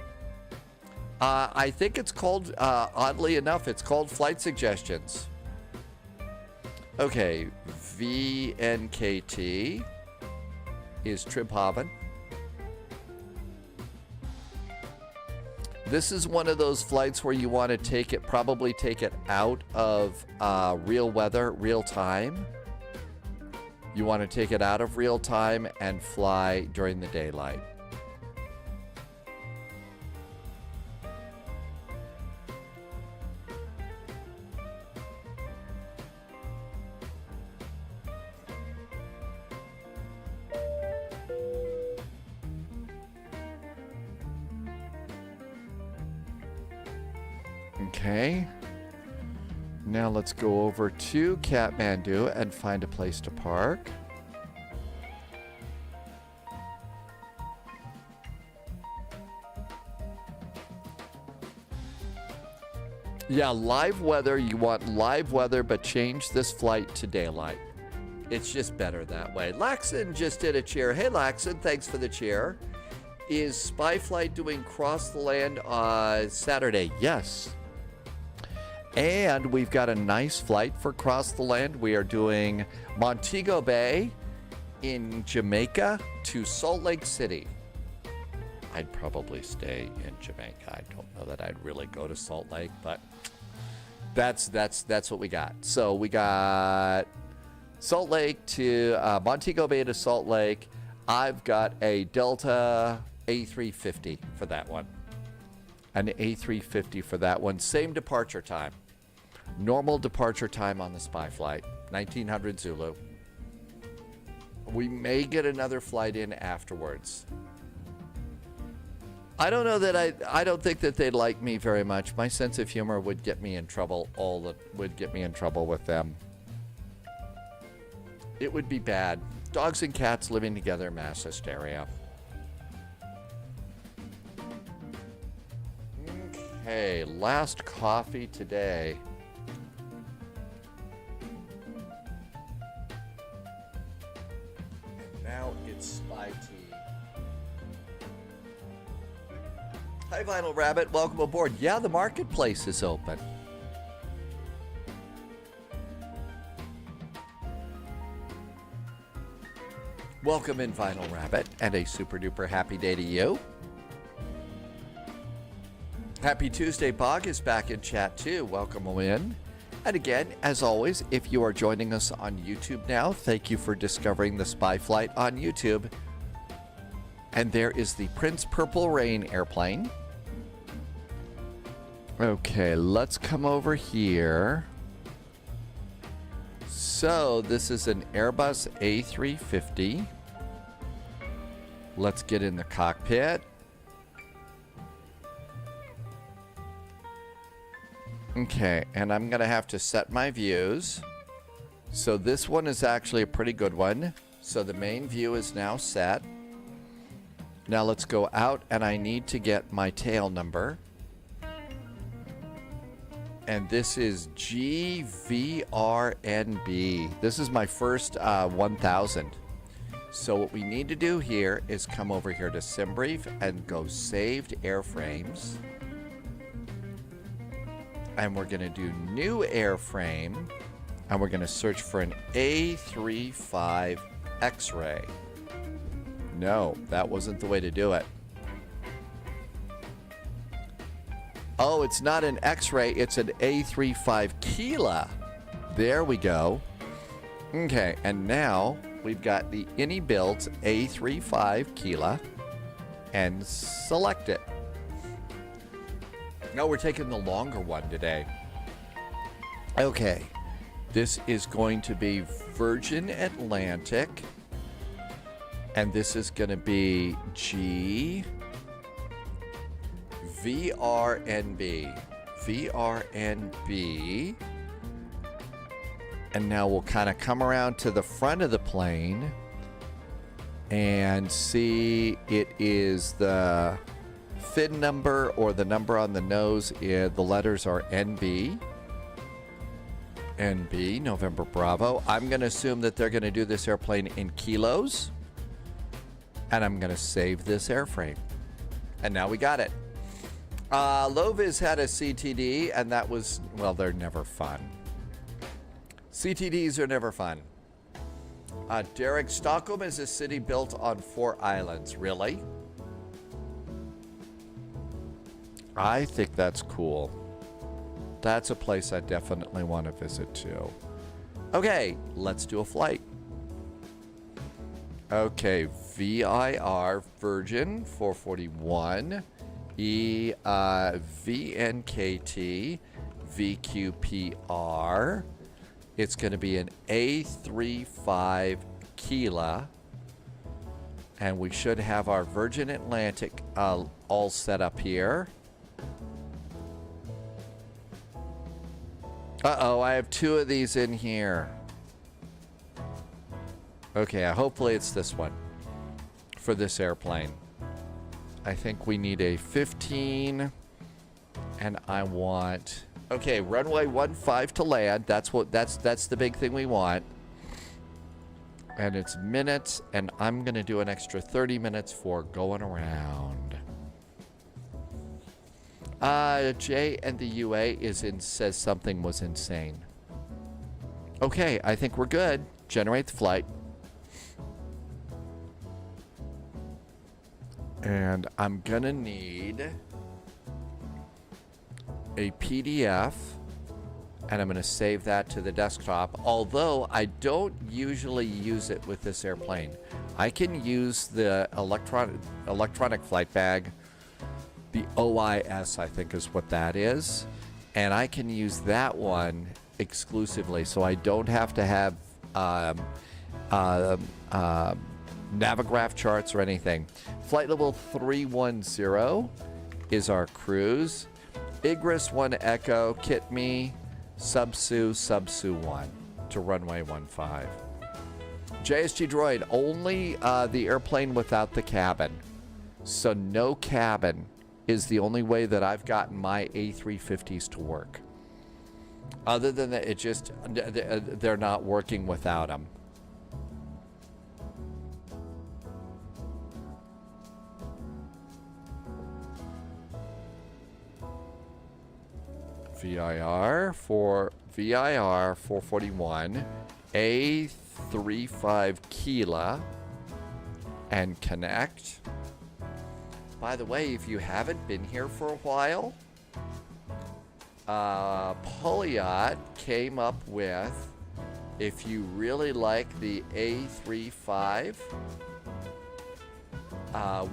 I think it's called, oddly enough, it's called Flight Suggestions. Okay, VNKT is Tribhaven. This is one of those flights where you want to take it, probably take it out of real weather, real time. You want to take it out of real time and fly during the daylight. Okay. Now let's go over to Kathmandu and find a place to park. Yeah, live weather. You want live weather, but change this flight to daylight. It's just better that way. Laxon just did a cheer. Hey, Laxon, thanks for the cheer. Is Spy Flight doing cross the land on Saturday? Yes. And we've got a nice flight for cross the land. We are doing Montego Bay in Jamaica to Salt Lake City. I'd probably stay in Jamaica. I don't know that I'd really go to Salt Lake, but that's what we got. So we got Salt Lake to Montego Bay to Salt Lake. I've got a Delta A350 for that one. An A350 for that one. Same departure time. Normal departure time on the Spy Flight. 1900 Zulu. We may get another flight in afterwards. I don't know that I don't think that they'd like me very much. My sense of humor would get me in trouble. Would get me in trouble with them. It would be bad. Dogs and cats living together, mass hysteria. Okay, last coffee today. And now it's Spy Tea. Hi, Vinyl Rabbit. Welcome aboard. Yeah, the marketplace is open. Welcome in, Vinyl Rabbit, and a super duper happy day to you. Happy Tuesday. Bog is back in chat too. Welcome in. And again, as always, if you are joining us on YouTube now, thank you for discovering the Spy Flight on YouTube. And there is the Prince Purple Rain airplane. Okay, let's come over here. So this is an Airbus A350. Let's get in the cockpit. Okay, and I'm going to have to set my views. So this one is actually a pretty good one. So the main view is now set. Now let's go out, and I need to get my tail number. And this is GVRNB. This is my first 1000. So what we need to do here is come over here to SimBrief and go Saved Airframes. And we're going to do New Airframe. And we're going to search for an A35 X-Ray. No, that wasn't the way to do it. Oh, it's not an X-Ray, it's an A35 Kila. There we go. Okay, and now we've got the INI-built A35 Kila, and select it. No, we're taking the longer one today. Okay, this is going to be Virgin Atlantic, and this is going to be VRNB. VRNB. And now we'll kind of come around to the front of the plane and see it is the fin number or the number on the nose. The letters are NB. NB, November Bravo. I'm going to assume that they're going to do this airplane in kilos. And I'm going to save this airframe. And now we got it. Lovis had a CTD, and that was, well, they're never fun. CTDs are never fun. Derek, Stockholm is a city built on 4 islands. Really? I think that's cool. That's a place I definitely want to visit too. Okay, let's do a flight. Okay, VIR Virgin 441, VNKT VQPR. It's going to be an A35 Kila, and we should have our Virgin Atlantic all set up here. Uh-oh, I have 2 of these in here. Okay, hopefully it's this one for this airplane. I think we need a 15, and I want... Okay, runway 15 to land. That's the big thing we want. And it's minutes, and I'm going to do an extra 30 minutes for going around. J and the UA says something was insane. Okay, I think we're good. Generate the flight. And I'm gonna need a PDF, and I'm gonna save that to the desktop, although I don't usually use it with this airplane. I can use the electronic flight bag. The OIS, I think, is what that is. And I can use that one exclusively, so I don't have to have Navigraph charts or anything. Flight level 310 is our cruise. Igris 1 Echo, kit me, Subsu 1 to runway 15. JSG Droid, only the airplane without the cabin. So no cabin is the only way that I've gotten my A350s to work. Other than that, it just, they're not working without them. VIR 441, A35 Kila, and connect. By the way, if you haven't been here for a while, Poliot came up with, if you really like the A35,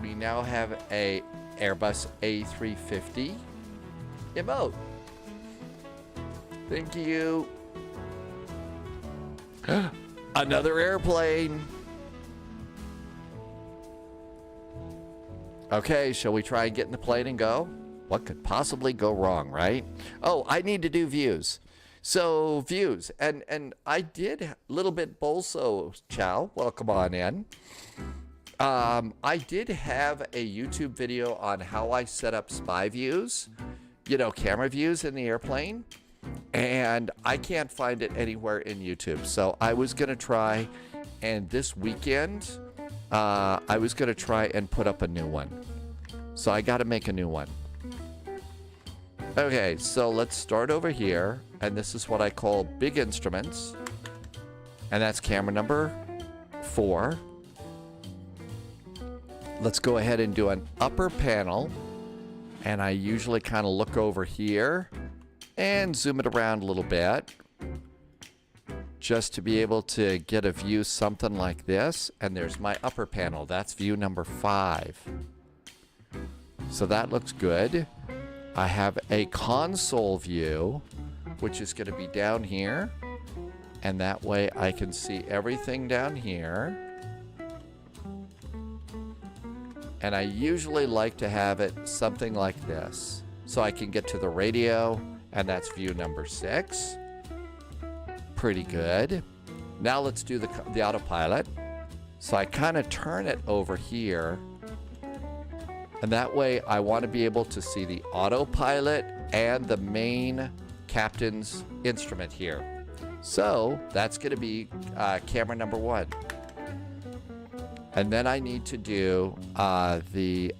we now have a Airbus A350 emote. Thank you. Another airplane. Okay, shall we try and get in the plane and go? What could possibly go wrong, right? Oh, I need to do views. So, views. And I did a little bit Bolso, Chow. Welcome on in. I did have a YouTube video on how I set up spy views, you know, camera views in the airplane. And I can't find it anywhere in YouTube. So I was going to try, and this weekend, I was going to try and put up a new one. So I got to make a new one. Okay, so let's start over here. And this is what I call big instruments. And that's camera number 4. Let's go ahead and do an upper panel. And I usually kind of look over here and zoom it around a little bit, just to be able to get a view something like this. And there's my upper panel. That's view number 5. So that looks good. I have a console view, which is going to be down here. And that way I can see everything down here. And I usually like to have it something like this. So I can get to the radio, and that's view number 6. Pretty good. Now let's do the autopilot. So I kind of turn it over here. And that way I want to be able to see the autopilot and the main captain's instrument here. So that's going to be camera number 1. And then I need to do the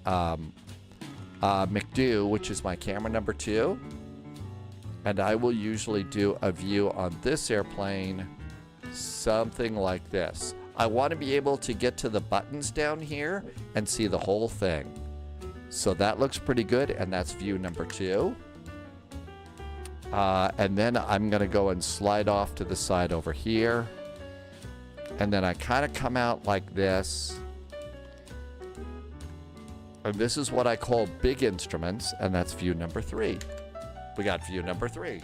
McDo, which is my camera number 2. And I will usually do a view on this airplane, something like this. I want to be able to get to the buttons down here and see the whole thing. So that looks pretty good, and that's view number 2. And then I'm going to go and slide off to the side over here. And then I kind of come out like this. And this is what I call big instruments, and that's view number 3. We got view number 3.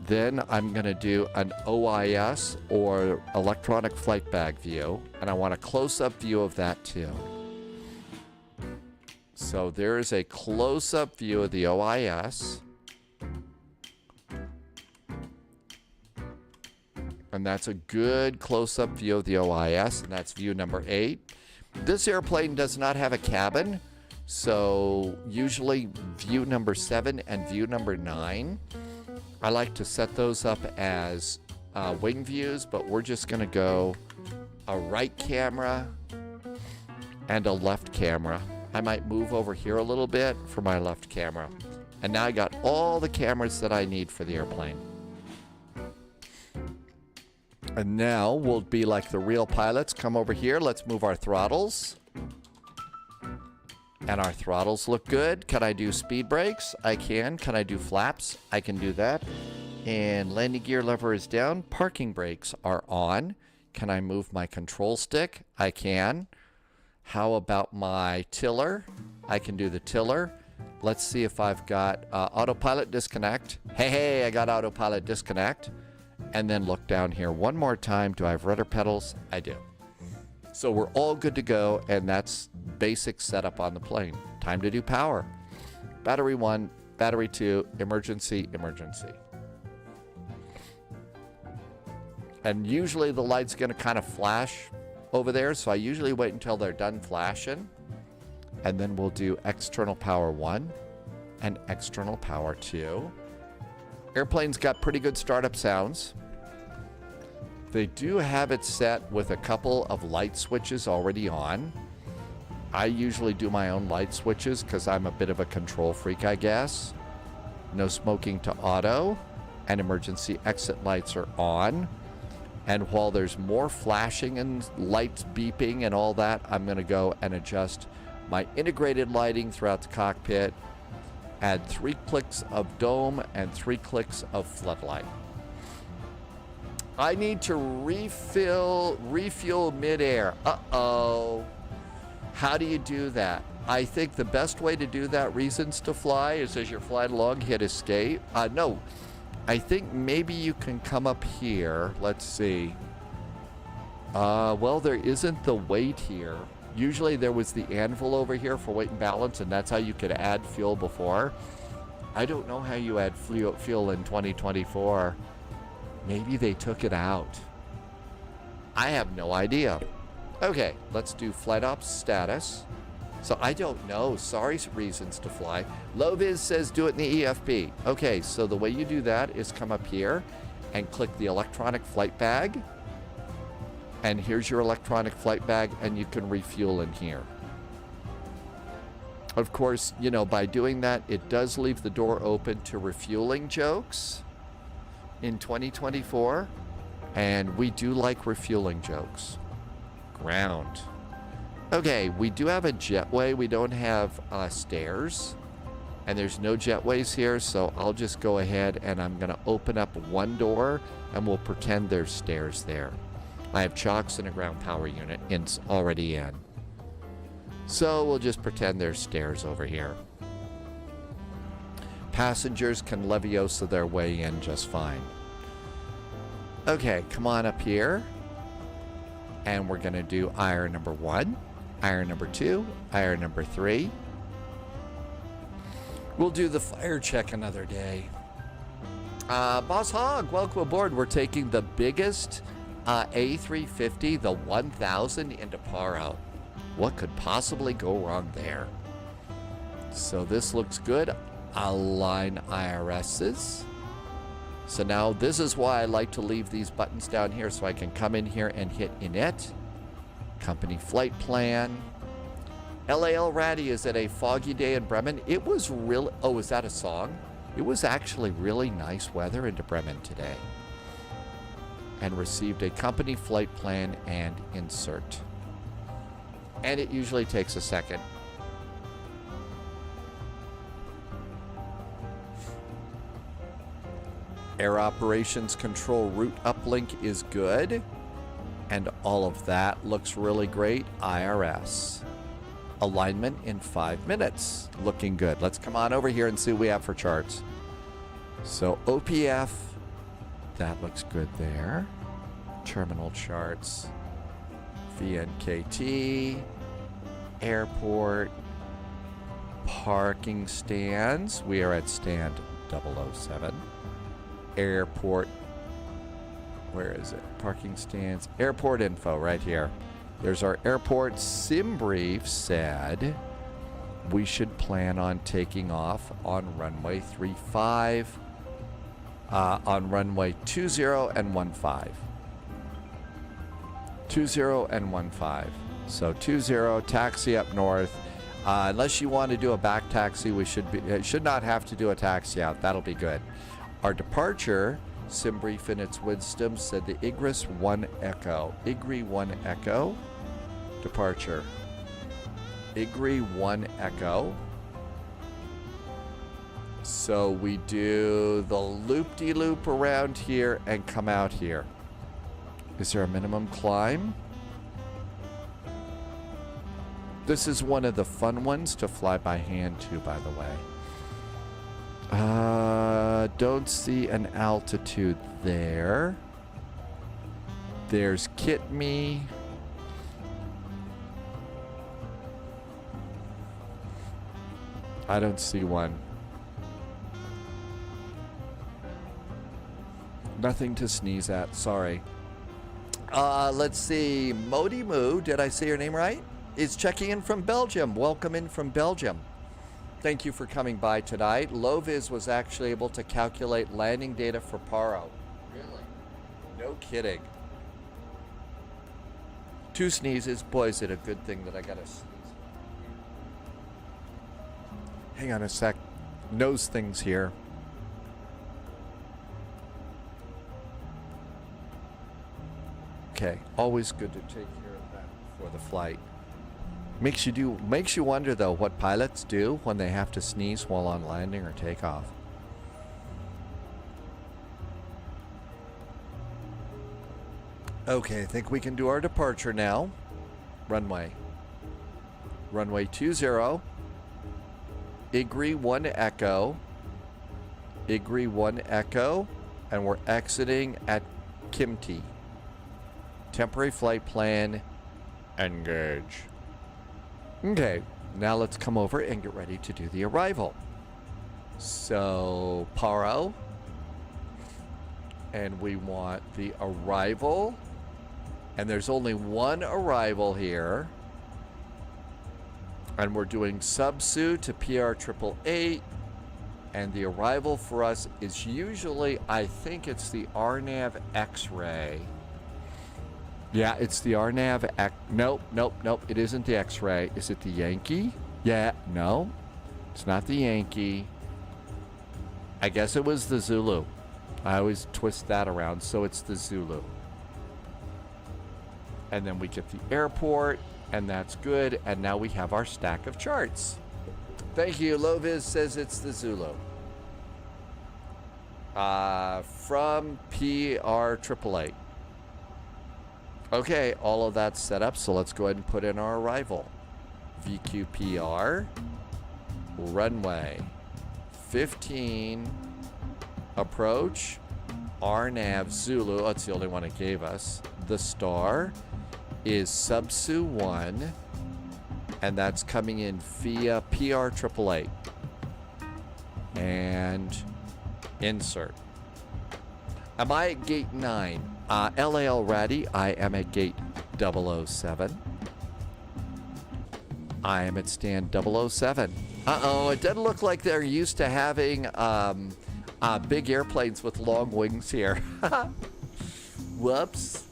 Then I'm going to do an OIS, or electronic flight bag view, and I want a close-up view of that too. So there is a close-up view of the OIS. And that's a good close-up view of the OIS, and that's view number 8. This airplane does not have a cabin, so usually view number 7 and view number 9. I like to set those up as wing views, but we're just going to go a right camera and a left camera. I might move over here a little bit for my left camera. And now I got all the cameras that I need for the airplane. And now we'll be like the real pilots. Come over here. Let's move our throttles. And our throttles look good. Can I do speed brakes? I can. Can I do flaps? I can do that. And landing gear lever is down. Parking brakes are on. Can I move my control stick? I can. How about my tiller? I can do the tiller. Let's see if I've got autopilot disconnect. Hey, I got autopilot disconnect. And then look down here one more time. Do I have rudder pedals? I do. So we're all good to go, and that's basic setup on the plane. Time to do power. Battery 1, battery 2, emergency, emergency. And usually the light's going to kind of flash over there, so I usually wait until they're done flashing. And then we'll do external power 1 and external power 2. Airplane's got pretty good startup sounds. They do have it set with a couple of light switches already on. I usually do my own light switches because I'm a bit of a control freak, I guess. No smoking to auto, and emergency exit lights are on. And while there's more flashing and lights beeping and all that, I'm going to go and adjust my integrated lighting throughout the cockpit. Add 3 clicks of dome and 3 clicks of floodlight. I need to refuel midair. Uh-oh. How do you do that? I think the best way to do that, reasons to fly, is as you're flying along, hit escape. No. I think maybe you can come up here. Let's see. Well, there isn't the weight here. Usually there was the anvil over here for weight and balance, and that's how you could add fuel before. I don't know how you add fuel in 2024. Maybe they took it out. I have no idea. Okay, let's do flight ops status. So I don't know. Sorry, reasons to fly. Loviz says do it in the EFB. Okay, so the way you do that is come up here and click the electronic flight bag. And here's your electronic flight bag, and you can refuel in here. Of course, you know, by doing that, it does leave the door open to refueling jokes in 2024. And we do like refueling jokes. Ground. Okay, we do have a jetway. We don't have stairs. And there's no jetways here, so I'll just go ahead and I'm going to open up one door, and we'll pretend there's stairs there. I have chocks and a ground power unit already in. So we'll just pretend there's stairs over here. Passengers can Leviosa their way in just fine. Okay, come on up here. And we're going to do IR number 1. Iron number 2, iron number 3. We'll do the fire check another day. Boss Hog, welcome aboard. We're taking the biggest A350, the 1000 into Paro. What could possibly go wrong there? So this looks good. Align IRSs. So now this is why I like to leave these buttons down here so I can come in here and hit init. Company flight plan. LAL Ratty is at a foggy day in Bremen. It was really, oh, is that a song? It was actually really nice weather into Bremen today. And received a company flight plan and insert. And it usually takes a second. Air operations control route uplink is good. And all of that looks really great. IRS. Alignment in 5 minutes. Looking good. Let's come on over here and see what we have for charts. So OPF, that looks good there. Terminal charts. VNKT. Airport. Parking stands. We are at stand 007. Airport. Where is it? Parking stands. Airport info right here. There's our airport. Sim brief said we should plan on taking off on runway 35, on runway 20 and 15. 20 and 15. So 20, taxi up north. Unless you want to do a back taxi, we should not have to do a taxi out. That'll be good. Our departure, Simbrief in its wisdom said the Igris 1 Echo. Igri 1 Echo. Departure. Igri 1 Echo. So we do the loop-de-loop around here and come out here. Is there a minimum climb? This is one of the fun ones to fly by hand too, by the way. Don't see an altitude there. There's Kitme. I don't see one. Nothing to sneeze at, sorry. Let's see. Modi Moo, did I say your name right? Is checking in from Belgium. Welcome in from Belgium. Thank you for coming by tonight. Loviz was actually able to calculate landing data for Paro. Really? No kidding. 2 sneezes. Boy, is it a good thing that I got to sneeze. Hang on a sec. Nose things here. Okay. Always good to take care of that before the flight. Makes you wonder though what pilots do when they have to sneeze while on landing or takeoff. Okay, I think we can do our departure now. Runway 20. Igri 1 Echo. Igri 1 Echo, and we're exiting at Kimti. Temporary flight plan. Engage. Okay, now let's come over and get ready to do the arrival. So, Paro. And we want the arrival. And there's only one arrival here. And we're doing Subsu to PR 888. And the arrival for us is usually, I think it's the RNAV X-ray. Yeah, it's the RNAV X. Nope. It isn't the X-ray. Is it the Yankee? Yeah, no. It's not the Yankee. I guess it was the Zulu. I always twist that around, so it's the Zulu. And then we get the airport, and that's good. And now we have our stack of charts. Thank you. Loviz says it's the Zulu. From PR 888. Okay, all of that's set up, so let's go ahead and put in our arrival. VQPR, runway 15, approach, RNAV Zulu, that's the only one it gave us. The star is Subsu 1, And that's coming in via PR 888. And insert. Am I at gate 9? LAL Ratty, I am at gate 007. I am at stand 007. Uh-oh, it doesn't look like they're used to having big airplanes with long wings here. Whoops.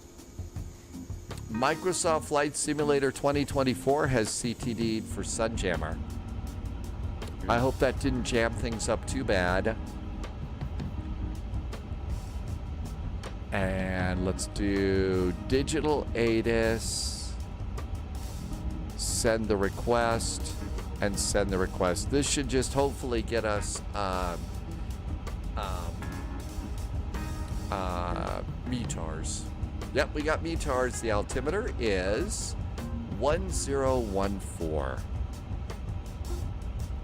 Microsoft Flight Simulator 2024 has CTD'd for Sunjammer. I hope that didn't jam things up too bad. And let's do digital ATIS. Send the request and send the request. This should just hopefully get us METARs. Yep, we got METARs. The altimeter is 1014.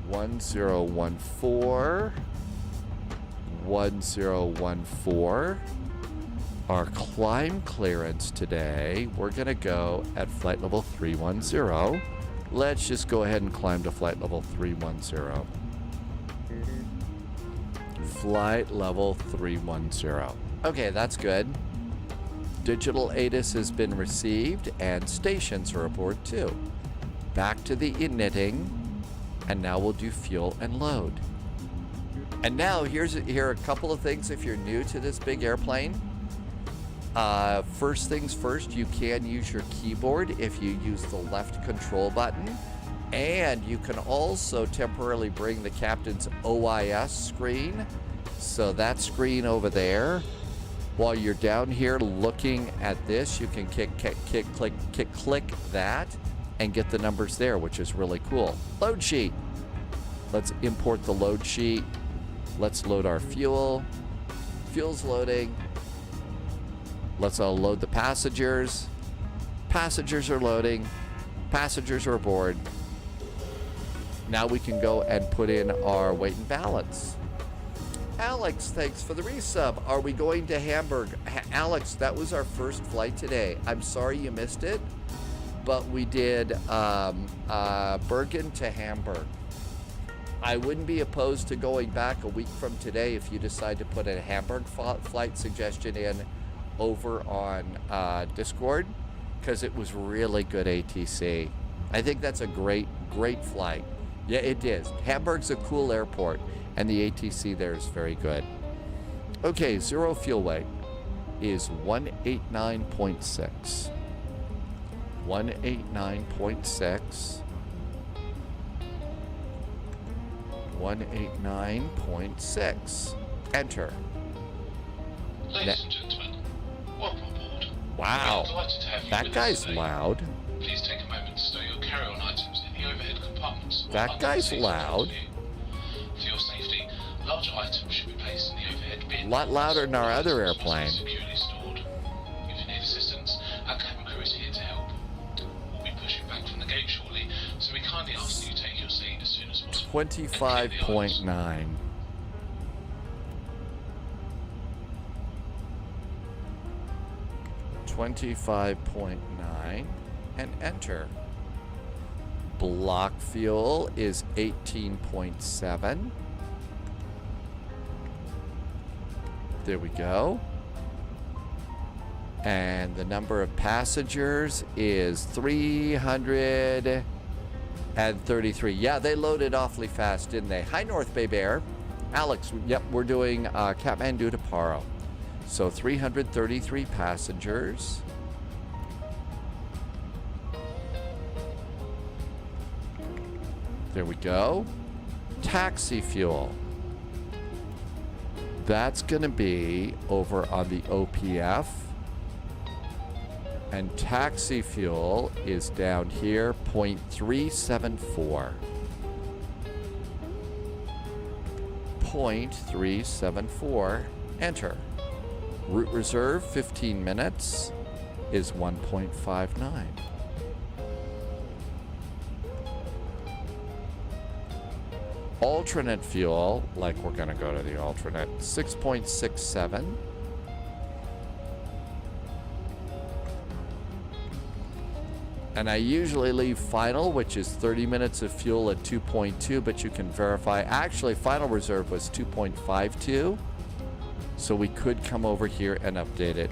1014. 1014. Our climb clearance today, we're going to go at flight level 310. Let's just go ahead and climb to flight level 310. Flight level 310. Okay, that's good. Digital ATIS has been received and stations are aboard too. Back to the knitting, and now we'll do fuel and load. And now here are a couple of things if you're new to this big airplane. First things first, you can use your keyboard if you use the left control button. And you can also temporarily bring the captain's OIS screen. So that screen over there, while you're down here looking at this, you can click that and get the numbers there, which is really cool. Load sheet. Let's import the load sheet. Let's load our fuel. Fuel's loading. Let's load the passengers. Passengers are loading. Passengers are aboard. Now we can go and put in our weight and balance. Alex, thanks for the resub. Are we going to Hamburg? Alex, that was our first flight today. I'm sorry you missed it, but we did Bergen to Hamburg. I wouldn't be opposed to going back a week from today if you decide to put a Hamburg flight suggestion in over on Discord, because it was really good ATC. I think that's a great flight. Yeah, it is. Hamburg's a cool airport, and the ATC there is very good. Okay, zero fuel weight is 189.6. 189.6. 189.6. Enter. Ladies and gentlemen, welcome aboard. Wow, that guy's loud. Please take a moment to stow your carry-on items in the overhead compartments. That guy's loud. For your safety, larger items should be placed in the overhead bin. A lot louder than our other airplane. Securely stored. If you need assistance, our cabin crew is here to help. We'll be pushing back from the gate shortly, so we kindly ask that you take your seat as soon as possible. 25.9. 25.9 and enter. Block fuel is 18.7. There we go. And the number of passengers is 333. Yeah, they loaded awfully fast, didn't they? Hi, North Bay Bear. Alex, yep, we're doing Kathmandu to Paro. So 333 passengers. There we go. Taxi fuel. That's going to be over on the OPF. And taxi fuel is down here, 0.374. 0.374. Enter. Route reserve, 15 minutes, is 1.59. Alternate fuel, like we're going to go to the alternate, 6.67. And I usually leave final, which is 30 minutes of fuel at 2.2, but you can verify. Actually, final reserve was 2.52. So we could come over here and update it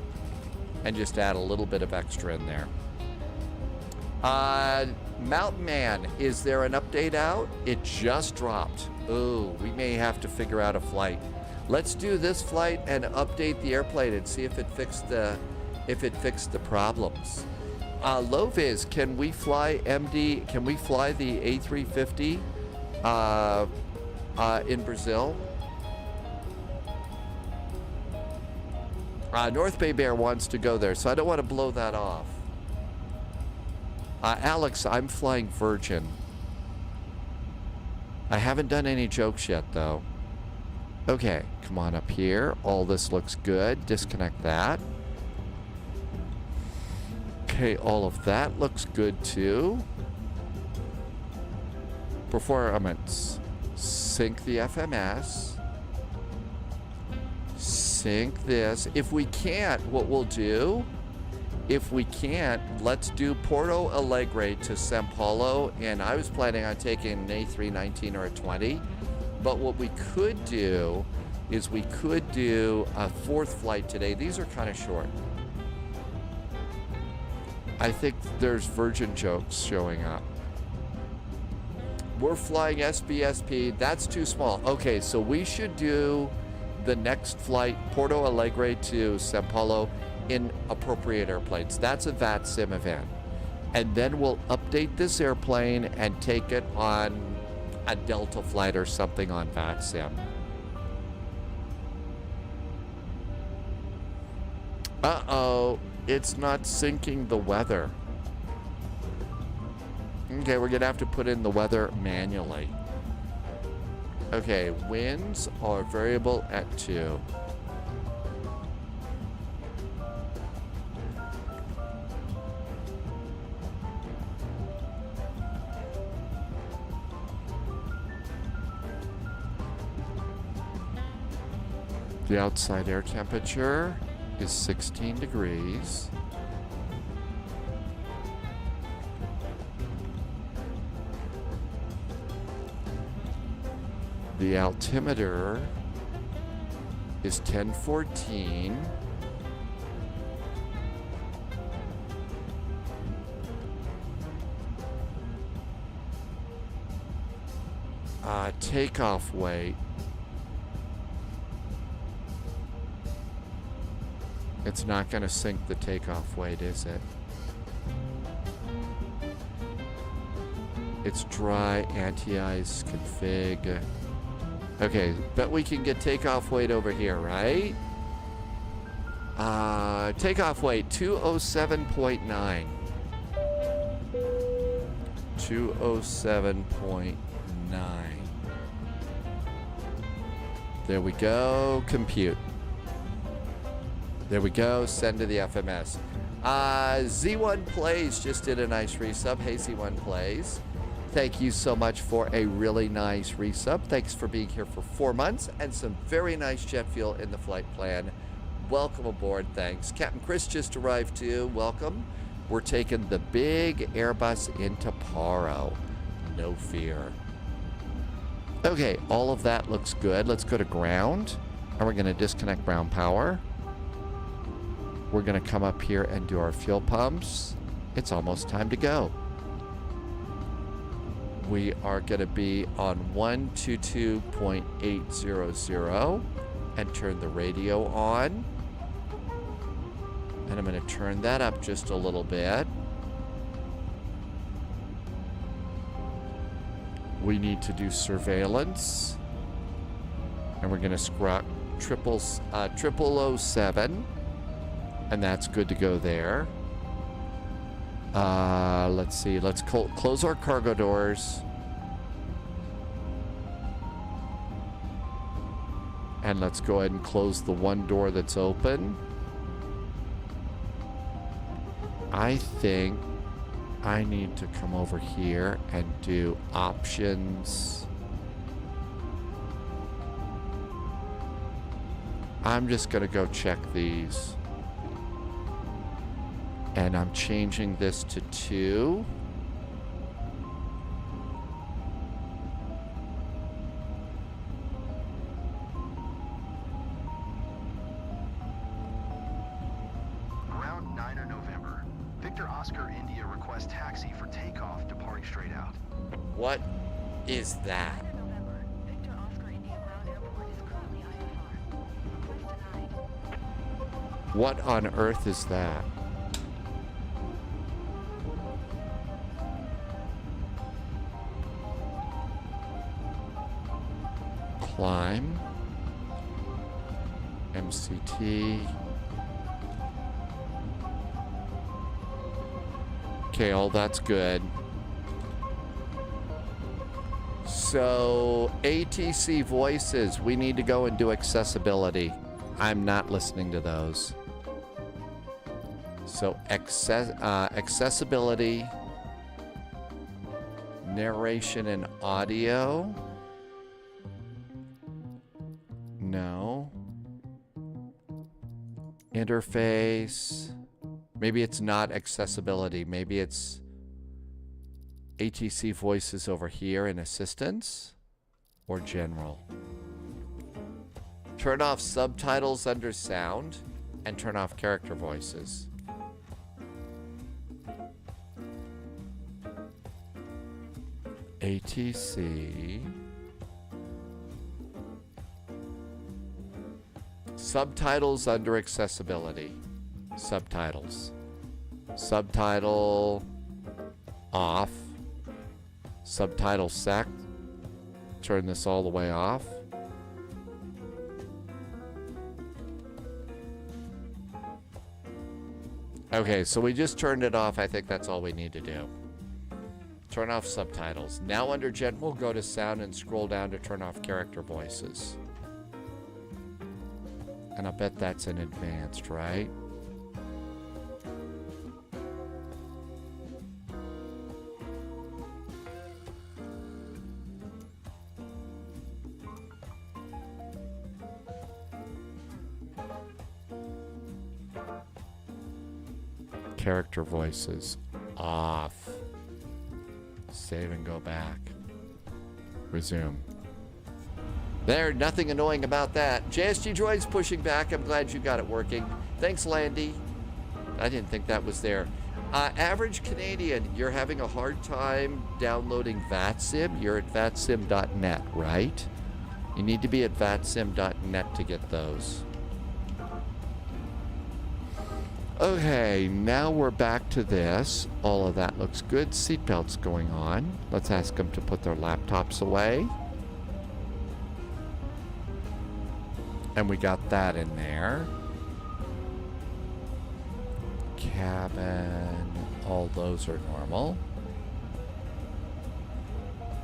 and just add a little bit of extra in there. Mountain Man, is there an update out? It just dropped. Oh, we may have to figure out a flight. Let's do this flight and update the airplane and see if it fixed the problems. Loviz, can we fly MD? Can we fly the A350 in Brazil? North Bay Bear wants to go there, so I don't want to blow that off. Alex, I'm flying Virgin. I haven't done any jokes yet, though. Okay, come on up here. All this looks good. Disconnect that. Okay, all of that looks good, too. Performance. Sync the FMS. Sync this. If we can't, what we'll do, if we can't, let's do Porto Alegre to Sao Paulo. And I was planning on taking an A319 or a 20. But what we could do is we could do a fourth flight today. These are kind of short. I think there's Virgin jokes showing up. We're flying SBSP. That's too small. Okay, so we should do the next flight, Porto Alegre to Sao Paulo, in appropriate airplanes. That's a VATSIM event. And then we'll update this airplane and take it on a Delta flight or something on VATSIM. Uh-oh, it's not syncing the weather. Okay, we're gonna have to put in the weather manually. Okay, winds are variable at 2. The outside air temperature is 16 degrees. The altimeter is 1014. Takeoff weight. It's not going to sync the takeoff weight, is it? It's dry, anti-ice, config. Okay, but we can get takeoff weight over here, right? Takeoff weight, 207.9. 207.9. There we go, compute. There we go, send to the FMS. Z1 Plays just did a nice resub. Hey, Z1 Plays. Thank you so much for a really nice resub. Thanks for being here for 4 months and some very nice jet fuel in the flight plan. Welcome aboard, thanks. Captain Chris just arrived too, welcome. We're taking the big Airbus into Paro. No fear. Okay, all of that looks good. Let's go to ground. And we're gonna disconnect ground power. We're gonna come up here and do our fuel pumps. It's almost time to go. We are gonna be on 122.800 and turn the radio on. And I'm gonna turn that up just a little bit. We need to do surveillance. And we're gonna scrub 0007. And that's good to go there. Let's see. Let's close our cargo doors. And let's go ahead and close the one door that's open. I think I need to come over here and do options. I'm just going to go check these. And I'm changing this to 2. Ground 9 November. Victor Oscar India requests taxi for takeoff departing straight out. What is that? What on earth is that? Climb. MCT. Okay, all that's good. So, ATC voices, we need to go and do accessibility. I'm not listening to those. So, accessibility, narration and audio. No. Interface. Maybe it's not accessibility. Maybe it's ATC voices over here in assistance or general. Turn off subtitles under sound and turn off character voices. ATC. Subtitles under accessibility. Subtitles. Subtitle off. Subtitle sec. Turn this all the way off. Okay, so we just turned it off. I think that's all we need to do. Turn off subtitles. Now under general, go to sound and scroll down to turn off character voices. And I bet that's in advanced, right? Character voices off. Save and go back. Resume. There, nothing annoying about that. JSG Droid's pushing back. I'm glad you got it working. Thanks, Landy. I didn't think that was there. Average Canadian, you're having a hard time downloading VATSIM. You're at VATSIM.net, right? You need to be at VATSIM.net to get those. Okay, now we're back to this. All of that looks good. Seatbelts going on. Let's ask them to put their laptops away. And we got that in there. Cabin, all those are normal.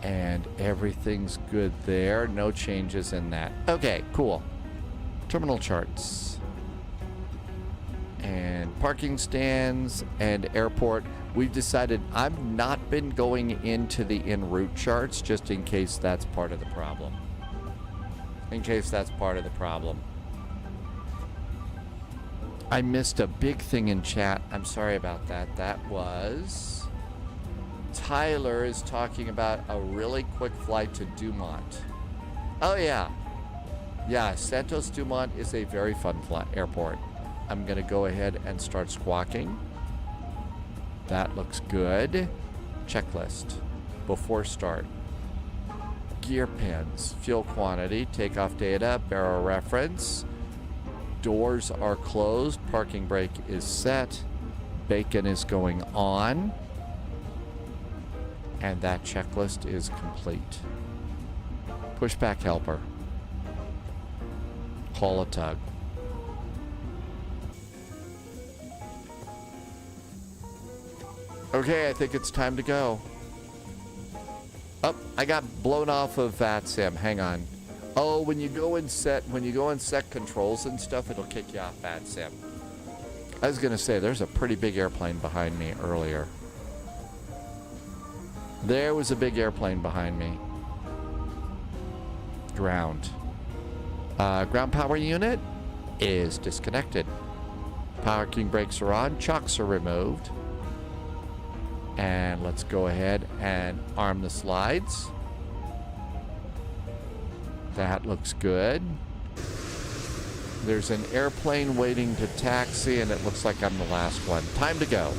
And everything's good there. No changes in that. Okay, cool. Terminal charts. And parking stands and airport. We've decided I've not been going into the en route charts just in case that's part of the problem. I missed a big thing in chat. I'm sorry about that. That was Tyler is talking about a really quick flight to Dumont. Oh yeah. Yeah, Santos Dumont is a very fun airport. I'm going to go ahead and start squawking. That looks good. Checklist. Before start. Gear pins. Fuel quantity. Takeoff data. Barrel reference. Doors are closed. Parking brake is set. Bacon is going on. And that checklist is complete. Pushback helper. Call a tug. Okay, I think it's time to go. Oh, I got blown off of VATSIM. Hang on. Oh, when you go and set controls and stuff, it'll kick you off VATSIM. I was gonna say there's a pretty big airplane behind me earlier. There was a big airplane behind me. Ground. Ground power unit is disconnected. Parking brakes are on. Chocks are removed. And let's go ahead and arm the slides. That looks good. There's an airplane waiting to taxi, and it looks like I'm the last one. Time to go.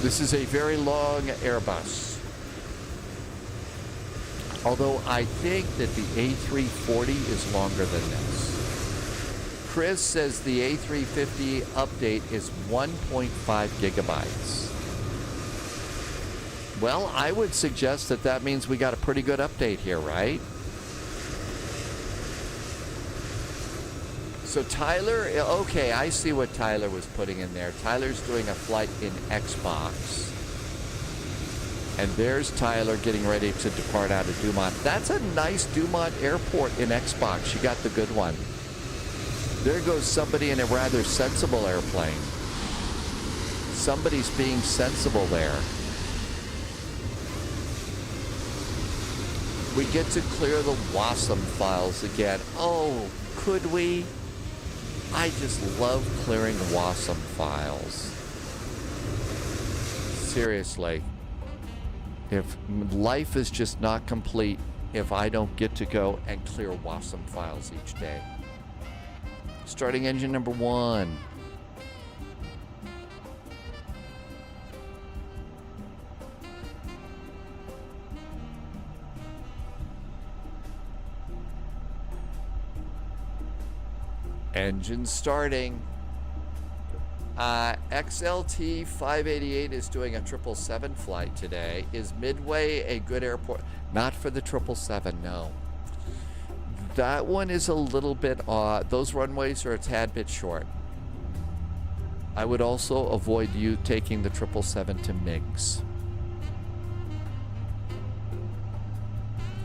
This is a very long Airbus. Although I think that the A340 is longer than this. Chris says the A350 update is 1.5 gigabytes. Well, I would suggest that that means we got a pretty good update here, right? So Tyler, okay, I see what Tyler was putting in there. Tyler's doing a flight in Xbox. And there's Tyler getting ready to depart out of Dumont. That's a nice Dumont airport in Xbox. You got the good one. There goes somebody in a rather sensible airplane. Somebody's being sensible there. We get to clear the WASM files again. Oh, could we? I just love clearing WASM files. Seriously. If life is just not complete if I don't get to go and clear WASM files each day. Starting engine number 1. Engine starting. XLT 588 is doing a 777 flight today. Is Midway a good airport? Not for the 777, no. That one is a little bit odd. Those runways are a tad bit short. I would also avoid you taking the 777 to MiGs.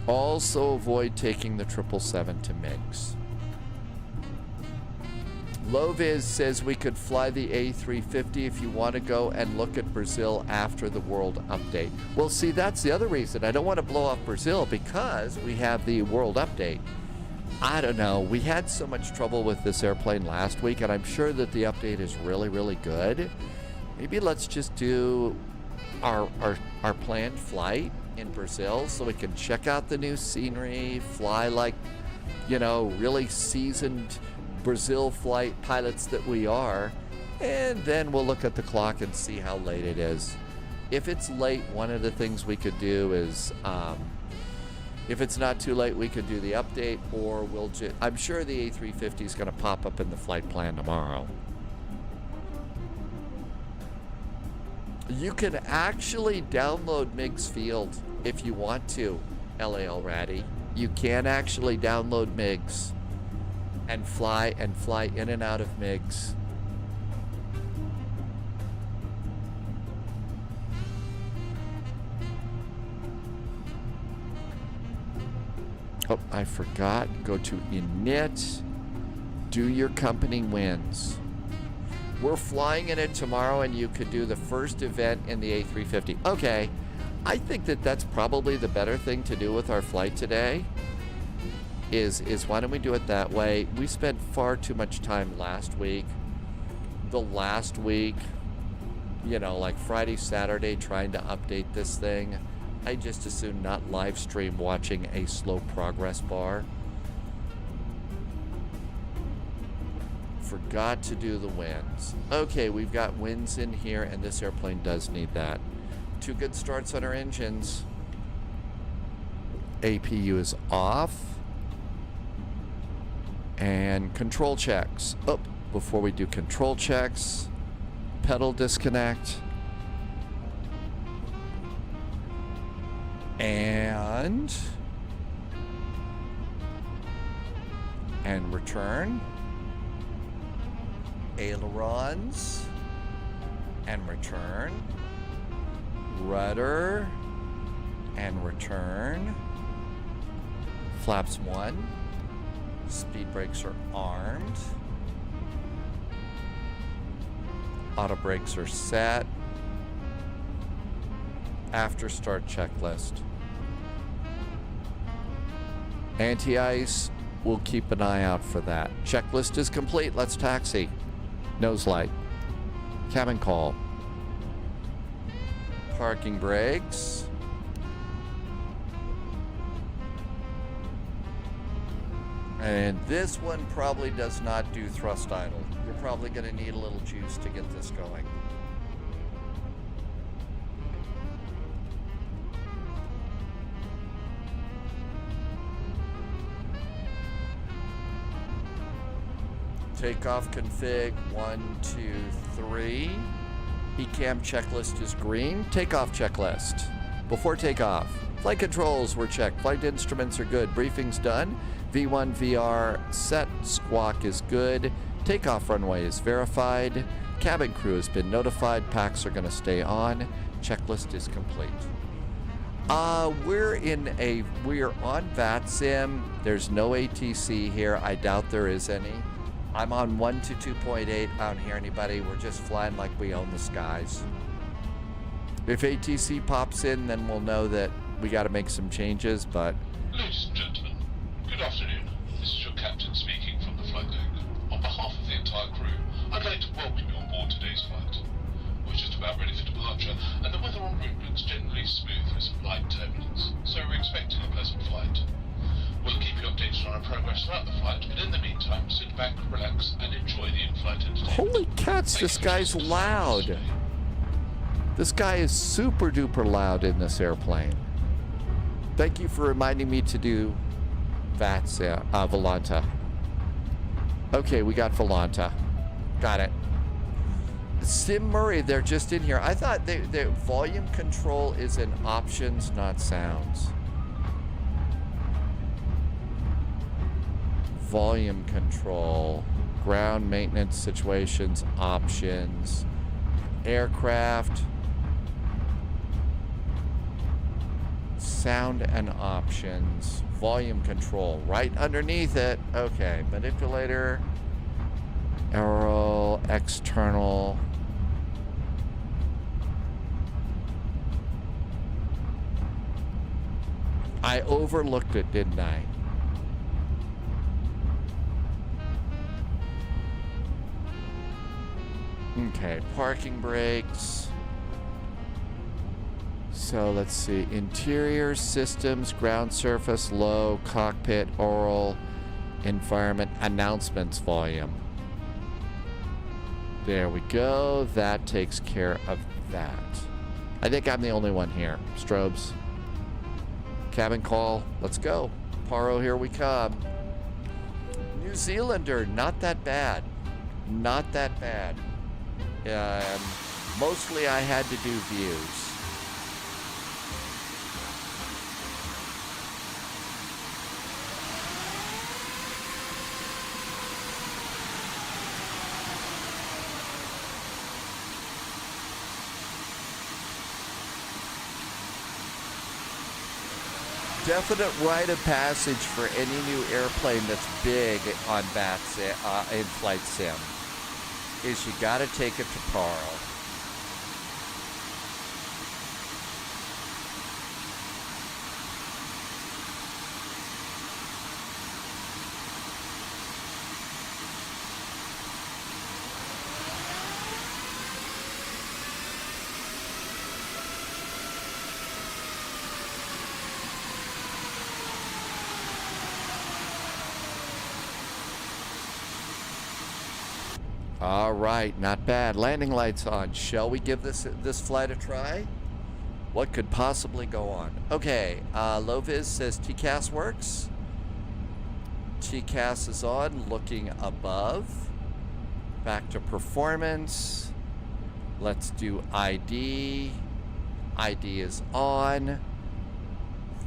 Also avoid taking the 777 to MiGs. Loviz says we could fly the A350 if you want to go and look at Brazil after the world update. Well, see, that's the other reason. I don't want to blow off Brazil because we have the world update. I don't know. We had so much trouble with this airplane last week, and I'm sure that the update is really, really good. Maybe let's just do our planned flight in Brazil so we can check out the new scenery, fly like, you know, really seasoned Brazil flight pilots that we are, and then we'll look at the clock and see how late it is. If it's late, one of the things we could do is, if it's not too late, we could do the update, or we'll just, I'm sure the A350 is going to pop up in the flight plan tomorrow. You can actually download MiGs Field if you want to, LAL Ratty. You can actually download MiGs and fly in and out of MiGs. Oh, I forgot. Go to init. Do your company wins. We're flying in it tomorrow, and you could do the first event in the A350. Okay. I think that that's probably the better thing to do with our flight today. Is why don't we do it that way? We spent far too much time last week. The last week, you know, like Friday, Saturday, trying to update this thing. I just as soon not live stream watching a slow progress bar. Forgot to do the winds. Okay, we've got winds in here, and this airplane does need that. 2 good starts on our engines. APU is off. And control checks. Oh, before we do control checks, pedal disconnect. And return. Ailerons. And return. Rudder. And return. Flaps 1. Speed brakes are armed. Auto brakes are set. After start checklist. Anti-ice, we'll keep an eye out for that. Checklist is complete. Let's taxi. Nose light. Cabin call. Parking brakes. And this one probably does not do thrust idle. You're probably going to need a little juice to get this going. Takeoff config 1, 2, 3. ECAM checklist is green. Takeoff checklist. Before takeoff, flight controls were checked. Flight instruments are good. Briefing's done. V1 VR set. Squawk is good. Takeoff runway is verified. Cabin crew has been notified. Packs are going to stay on. Checklist is complete. We're on VATSIM. There's no ATC here. I doubt there is any. I'm on 1 to 2.8. I don't hear anybody. We're just flying like we own the skies. If ATC pops in, then we'll know that we got to make some changes, but... Ladies and gentlemen, good afternoon. This is your captain speaking from the flight deck. On behalf of the entire crew, I'd like to welcome you on board today's flight. We're just about ready for departure, and the weather en route looks generally smooth with some light turbulence, so we're expecting a pleasant flight. We'll keep you updated on our progress throughout the flight, but in the meantime, sit back, relax, and enjoy the in-flight entertainment. Holy cats, this guy's loud. This guy is super duper loud in this airplane. Thank you for reminding me to do Volanta. Okay, we got Volanta. Got it. Sim Murray, they're just in here. I thought the volume control is in options, not sounds. Volume control, ground maintenance situations, options, aircraft, sound and options, volume control, right underneath it. Okay, manipulator, aero, external. I overlooked it, didn't I? Okay, parking brakes. So let's see. Interior systems, ground surface, low, cockpit, oral, environment, announcements volume. There we go. That takes care of that. I think I'm the only one here. Strobes. Cabin call. Let's go. Paro, here we come. New Zealander, not that bad. Not that bad. Mostly I had to do views. Definite rite of passage for any new airplane that's big on VATSIM, in flight sim, is you got to take it to Paro. All right, not bad. Landing lights on. Shall we give this flight a try? What could possibly go on? Okay, Loviz says TCAS works. TCAS is on, looking above. Back to performance. Let's do ID. ID is on.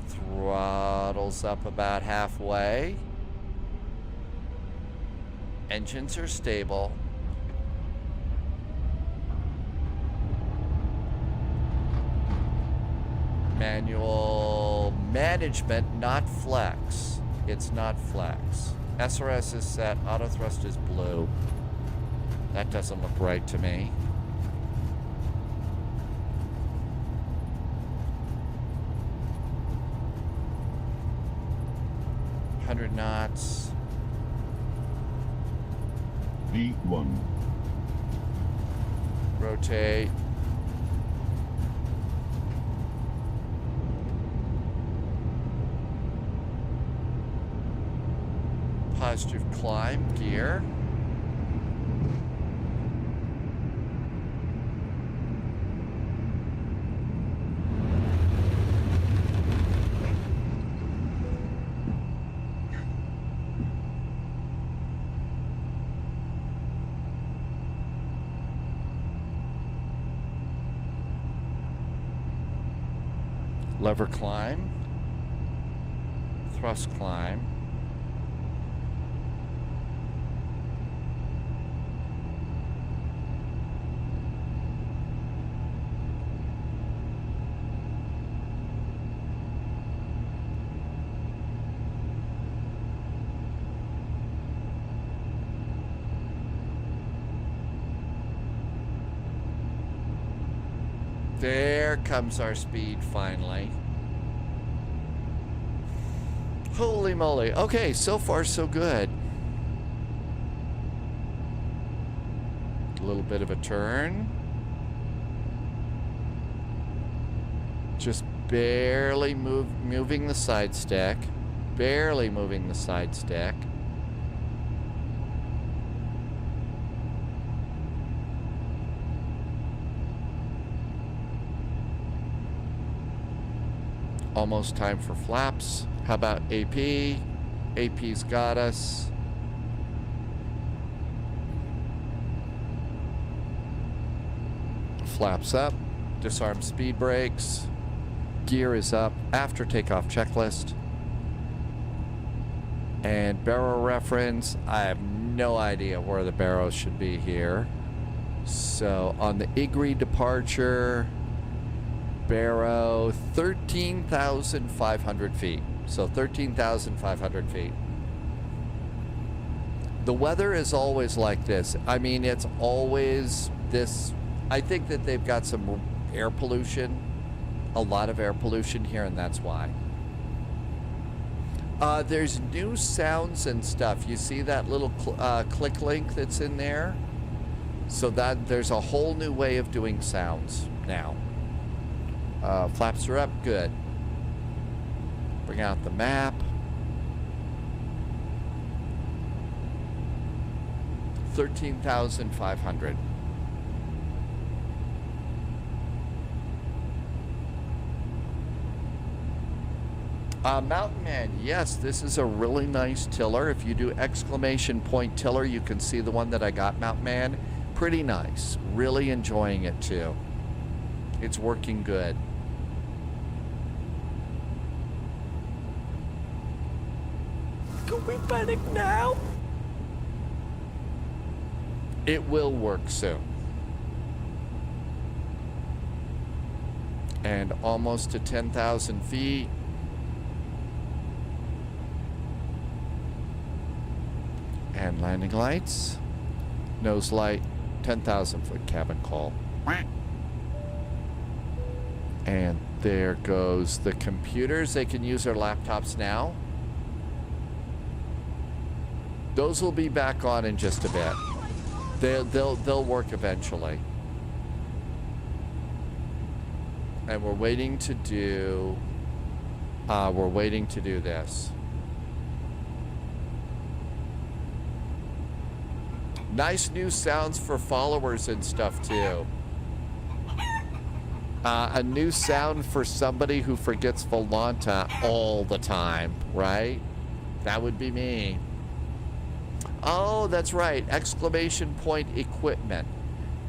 Throttles up about halfway. Engines are stable. Manual management, not flex. It's not flex. SRS is set. Auto thrust is blue. That doesn't look right to me. 500 knots. V1. Rotate. Positive climb, gear. Lever climb. Thrust climb. There comes our speed finally. Holy moly. Okay, so far so good. A little bit of a turn. Just barely moving the side stick. Barely moving the side stick. Almost time for flaps. How about AP? AP's got us. Flaps up. Disarm speed brakes. Gear is up. After takeoff checklist. And barrel reference. I have no idea where the barrels should be here. So on the IGRI departure, barrow 13,500 feet. So 13,500 feet. The weather is always like this. I mean, it's always this. I think that they've got some air pollution, a lot of air pollution here, and that's why. There's new sounds and stuff. You see that little click link that's in there? So that there's a whole new way of doing sounds now. Flaps are up, good. Bring out the map. 13,500. Mountain Man, yes, this is a really nice tiller. If you do exclamation point tiller, you can see the one that I got, Mountain Man. Pretty nice. Really enjoying it too. It's working good. Can we panic now? It will work soon. And almost to 10,000 feet. And landing lights. Nose light. 10,000 foot cabin call. And there goes the computers. They can use their laptops now. Those will be back on in just a bit. They'll work eventually. And we're waiting to do this. Nice new sounds for followers and stuff too. A new sound for somebody who forgets Volanta all the time, right? That would be me. Oh, that's right. Exclamation point equipment.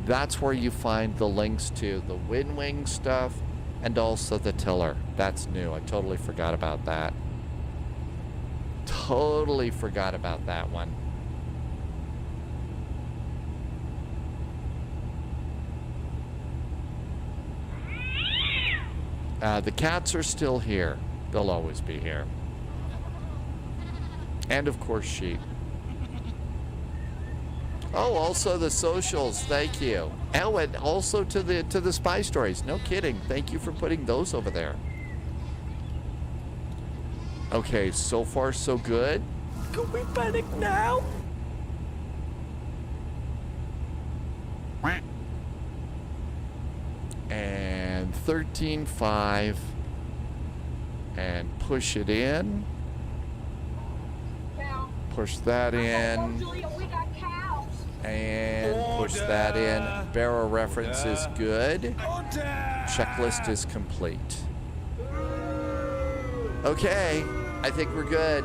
That's where you find the links to the wind wing stuff and also the tiller. That's new. I totally forgot about that. Totally forgot about that one. The cats are still here. They'll always be here. And of course, sheep. Oh, also the socials. Thank you. Oh, and also to the spy stories. No kidding. Thank you for putting those over there. Okay, so far so good. Could we panic now? And 13.5. And push it in. Push that in. And push that in. Barrel reference is good. Checklist is complete. Okay, I think we're good.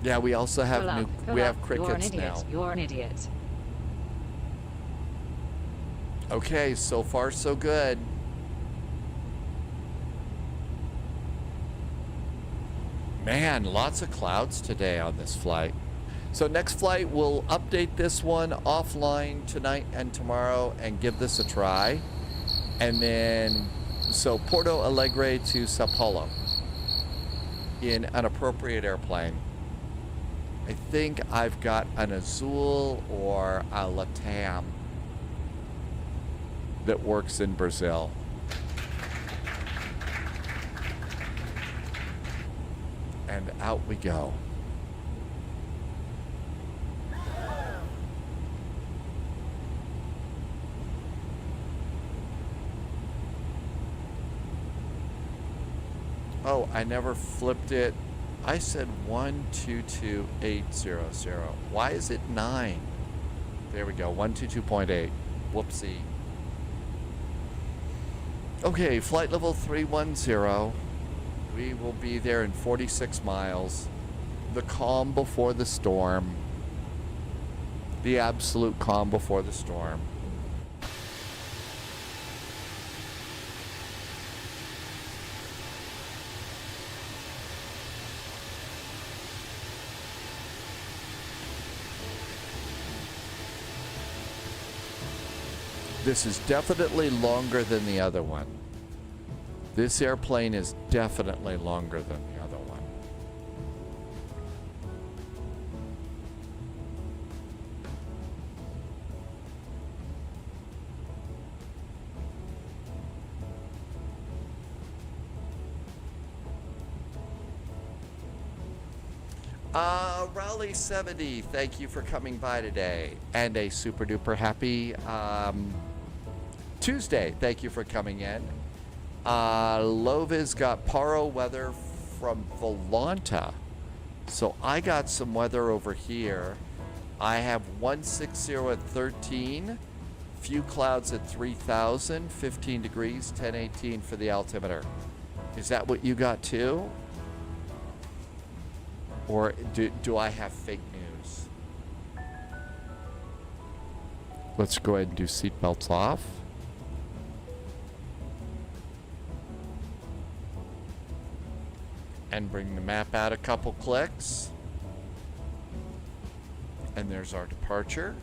Yeah, we also have we have crickets now. You're an idiot. Okay, so far so good. Man, lots of clouds today on this flight. So next flight, we'll update this one offline tonight and tomorrow and give this a try. And then, so Porto Alegre to Sao Paulo in an appropriate airplane. I think I've got an Azul or a Latam that works in Brazil. And out we go. Oh, I never flipped it. I said 122800. Why is it 9? There we go, 122.8. Whoopsie. Okay, flight level 310. We will be there in 46 miles. The calm before the storm. The absolute calm before the storm. This is definitely longer than the other one. This airplane is definitely longer than the other one. Raleigh 70, thank you for coming by today. And a super duper happy Tuesday. Thank you for coming in. Lova's got Paro weather from Volanta. So I got some weather over here. I have 160 at 13, few clouds at 3,000, 15 degrees, 1018 for the altimeter. Is that what you got too? Or do I have fake news? Let's go ahead and do seatbelts off. And bring the map out a couple clicks. And there's our departure.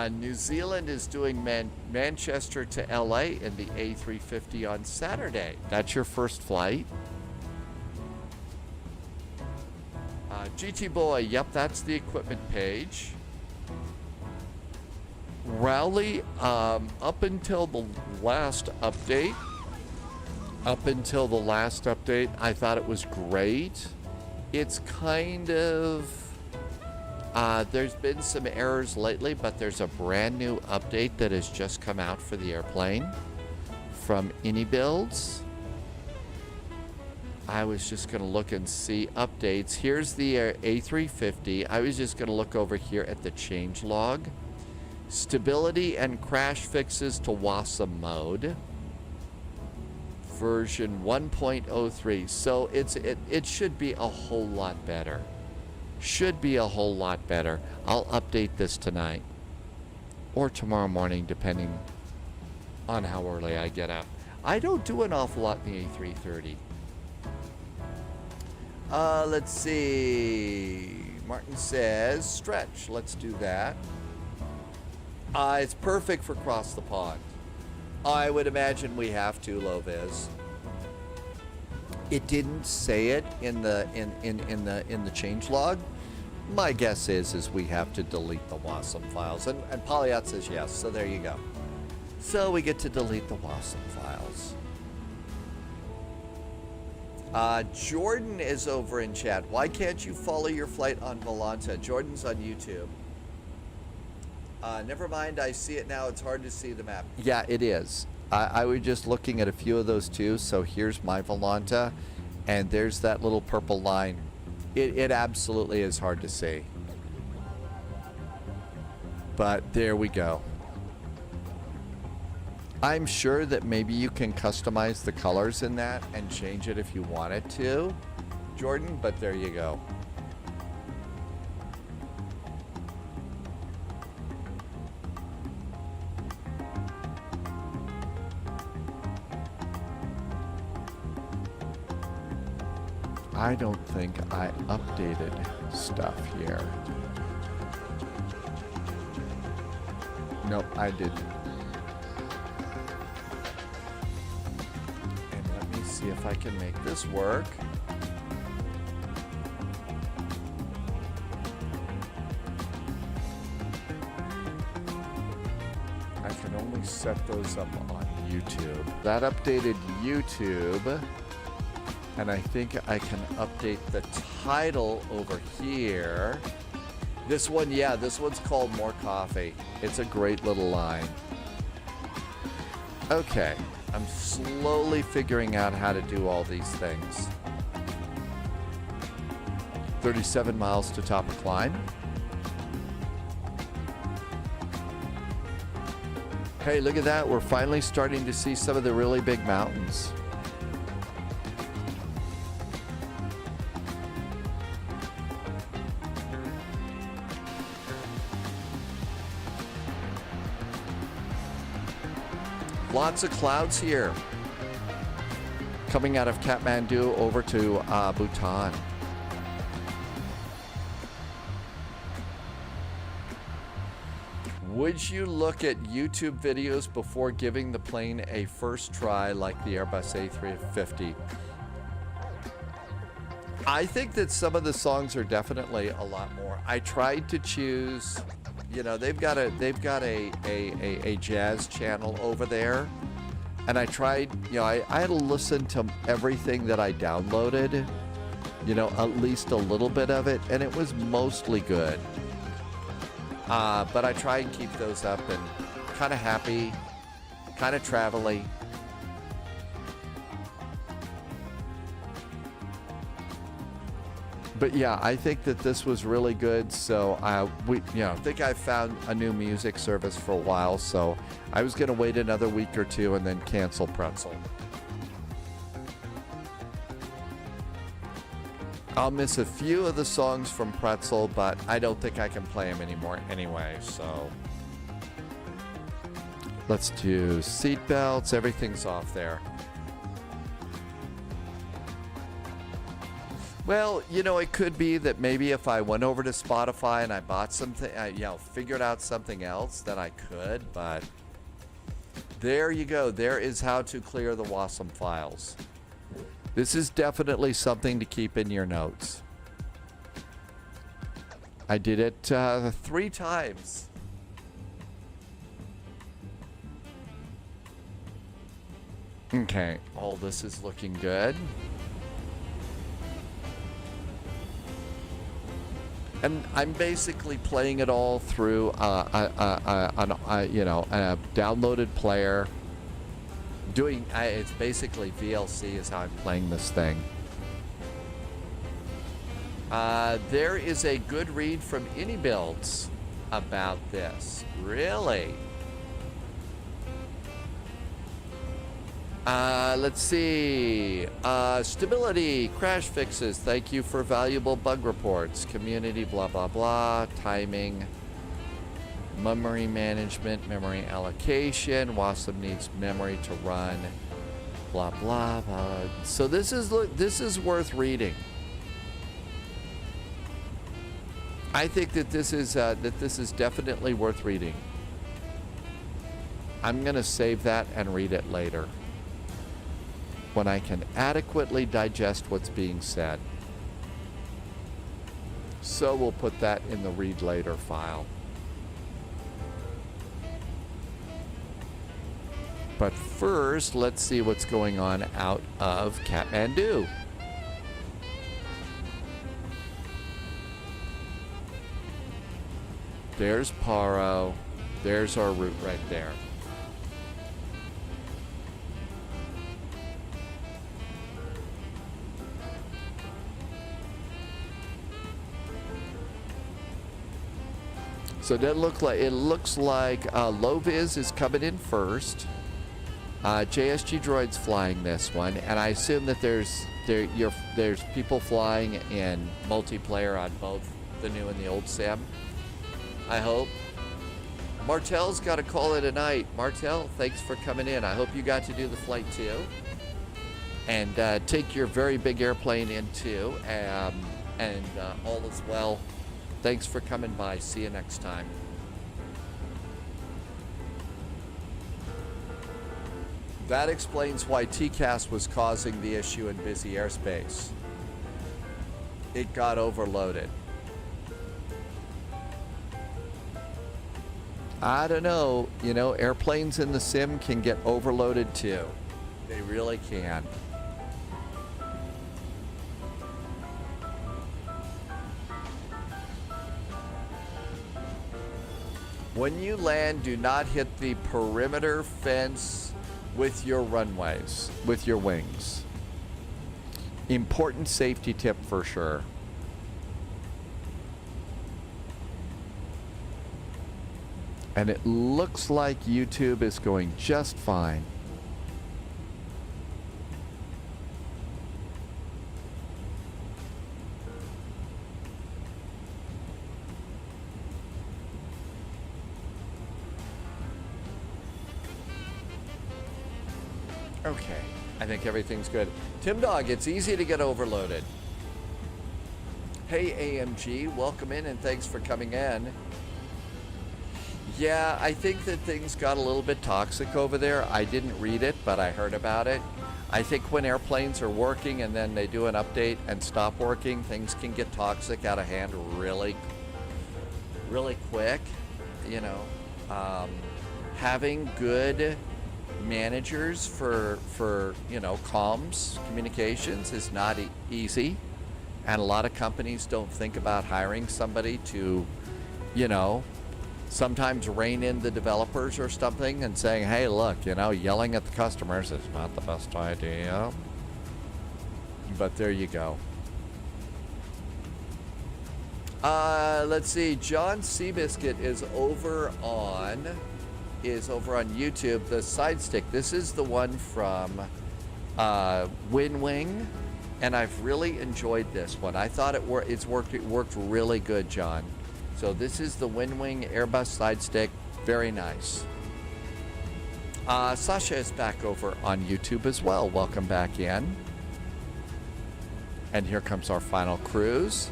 New Zealand is doing Manchester to LA in the A350 on Saturday. That's your first flight. GT Boy, yep, that's the equipment page. Rally, up until the last update, I thought it was great. It's kind of, there's been some errors lately, but there's a brand new update that has just come out for the airplane from Builds. I was just going to look and see updates. Here's the A350. I was just going to look over here at the change log. Stability and crash fixes to WASM mode. Version 1.03. So it should be a whole lot better. Should be a whole lot better. I'll update this tonight or tomorrow morning, depending on how early I get up. I don't do an awful lot in the A330. Let's see. Martin says stretch. Let's do that. It's perfect for cross the pond. I would imagine we have to, Loviz. It didn't say it in the change log, my guess is we have to delete the WASM files. And Polyat says yes, so there you go. So we get to delete the WASM files. Jordan is over in chat. Why can't you follow your flight on Volanta? Jordan's on YouTube. Never mind, I see it now. It's hard to see the map. Yeah, it is. I was just looking at a few of those too. So here's my Volanta, and there's that little purple line. It absolutely is hard to see. But there we go. I'm sure that maybe you can customize the colors in that and change it if you wanted to, Jordan, but there you go. I don't think I updated stuff here. Nope, I didn't. And let me see if I can make this work. I can only set those up on YouTube. That updated YouTube. And I think I can update the title over here. This one, yeah, this one's called More Coffee. It's a great little line. Okay, I'm slowly figuring out how to do all these things. 37 miles to top of climb. Hey, look at that. We're finally starting to see some of the really big mountains. Lots of clouds here coming out of Kathmandu over to Bhutan. Would you look at YouTube videos before giving the plane a first try like the Airbus A350? I think that some of the songs are definitely a lot more. I tried to choose, you know, they've got a jazz channel over there, and I tried, you know, I had to listen to everything that I downloaded, you know, at least a little bit of it, and it was mostly good. But I try and keep those up, and kind of happy, kind of travel-y. But yeah, I think that this was really good. So I think I found a new music service for a while. So I was going to wait another week or two and then cancel Pretzel. I'll miss a few of the songs from Pretzel, but I don't think I can play them anymore anyway. So let's do seatbelts. Everything's off there. Well, you know, it could be that maybe if I went over to Spotify and I bought something, figured out something else, that I could, but there you go. There is how to clear the WASM files. This is definitely something to keep in your notes. I did it 3 times. Okay, all this is looking good. And I'm basically playing it all through a downloaded player. It's basically VLC is how I'm playing this thing. There is a good read from AnyBuilds about this. Really? Let's see. Stability, crash fixes. Thank you for valuable bug reports. Community, blah, blah, blah. Timing. Memory management, memory allocation. WASM needs memory to run. Blah, blah, blah. So this is worth reading. I think that this is definitely worth reading. I'm gonna save that and read it later, when I can adequately digest what's being said. So we'll put that in the read later file. But first, let's see what's going on out of Kathmandu. There's Paro. There's our route right there. So it looks like Loviz is coming in first. JSG Droid's flying this one, and I assume that there's people flying in multiplayer on both the new and the old sim. I hope. Martel's got to call it a night. Martel, thanks for coming in. I hope you got to do the flight too, and take your very big airplane in too, and all is well. Thanks for coming by. See you next time. That explains why TCAS was causing the issue in busy airspace. It got overloaded. I don't know. You know, airplanes in the sim can get overloaded too. They really can. When you land, do not hit the perimeter fence with your runways, with your wings. Important safety tip for sure. And it looks like YouTube is going just fine. Okay, I think everything's good. Tim Dog, it's easy to get overloaded. Hey AMG, welcome in and thanks for coming in. Yeah, I think that things got a little bit toxic over there. I didn't read it, but I heard about it. I think when airplanes are working and then they do an update and stop working, things can get toxic out of hand really quick. You know, having good managers for you know, comms communications is not easy, and a lot of companies don't think about hiring somebody to, you know, sometimes rein in the developers or something and saying, hey, look, you know, yelling at the customers is not the best idea. But there you go. Let's see, John Seabiscuit is over on YouTube, the side stick. This is the one from WinWing, and I've really enjoyed this one. I thought it worked really good, John. So this is the WinWing Airbus side stick. Very nice. Sasha is back over on YouTube as well. Welcome back in. And here comes our final cruise.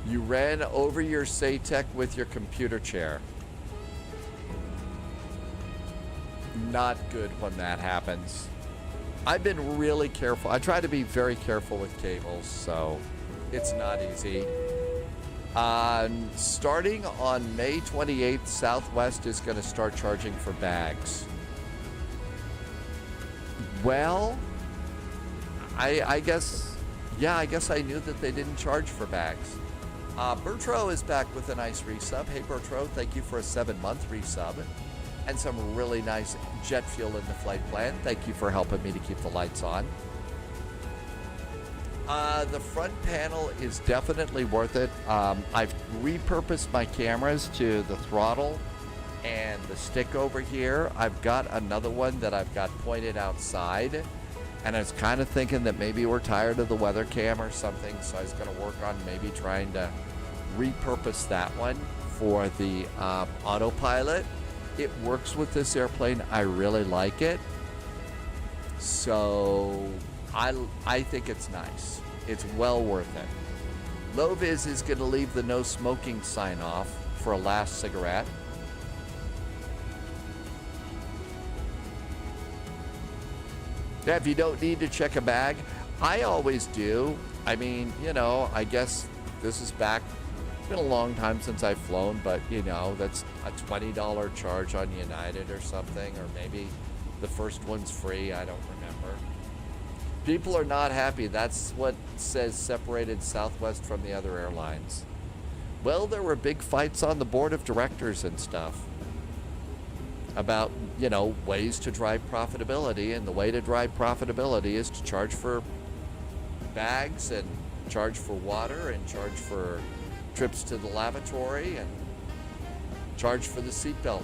You ran over your SATEC with your computer chair. Not good when that happens. I've been really careful. I try to be very careful with cables, so it's not easy. Starting on May 28th, Southwest is going to start charging for bags. Well, I guess, yeah, I guess I knew that they didn't charge for bags. Bertro is back with a nice resub. Hey Bertro, thank you for a 7-month resub and some really nice jet fuel in the flight plan. Thank you for helping me to keep the lights on. The front panel is definitely worth it. I've repurposed my cameras to the throttle and the stick over here. I've got another one that I've got pointed outside, and I was kind of thinking that maybe we're tired of the weather cam or something, so I was going to work on maybe trying to repurpose that one for the autopilot. It works with this airplane. I really like it. So I think it's nice. It's well worth it. Loviz is going to leave the no smoking sign off for a last cigarette. Yeah, if you don't need to check a bag, I always do. I mean, you know, I guess this is back. It's been a long time since I've flown, but, you know, that's a $20 charge on United or something, or maybe the first one's free. I don't remember. People are not happy. That's what says separated Southwest from the other airlines. Well, there were big fights on the board of directors and stuff about, you know, ways to drive profitability, and the way to drive profitability is to charge for bags and charge for water and charge for trips to the lavatory and charge for the seatbelt.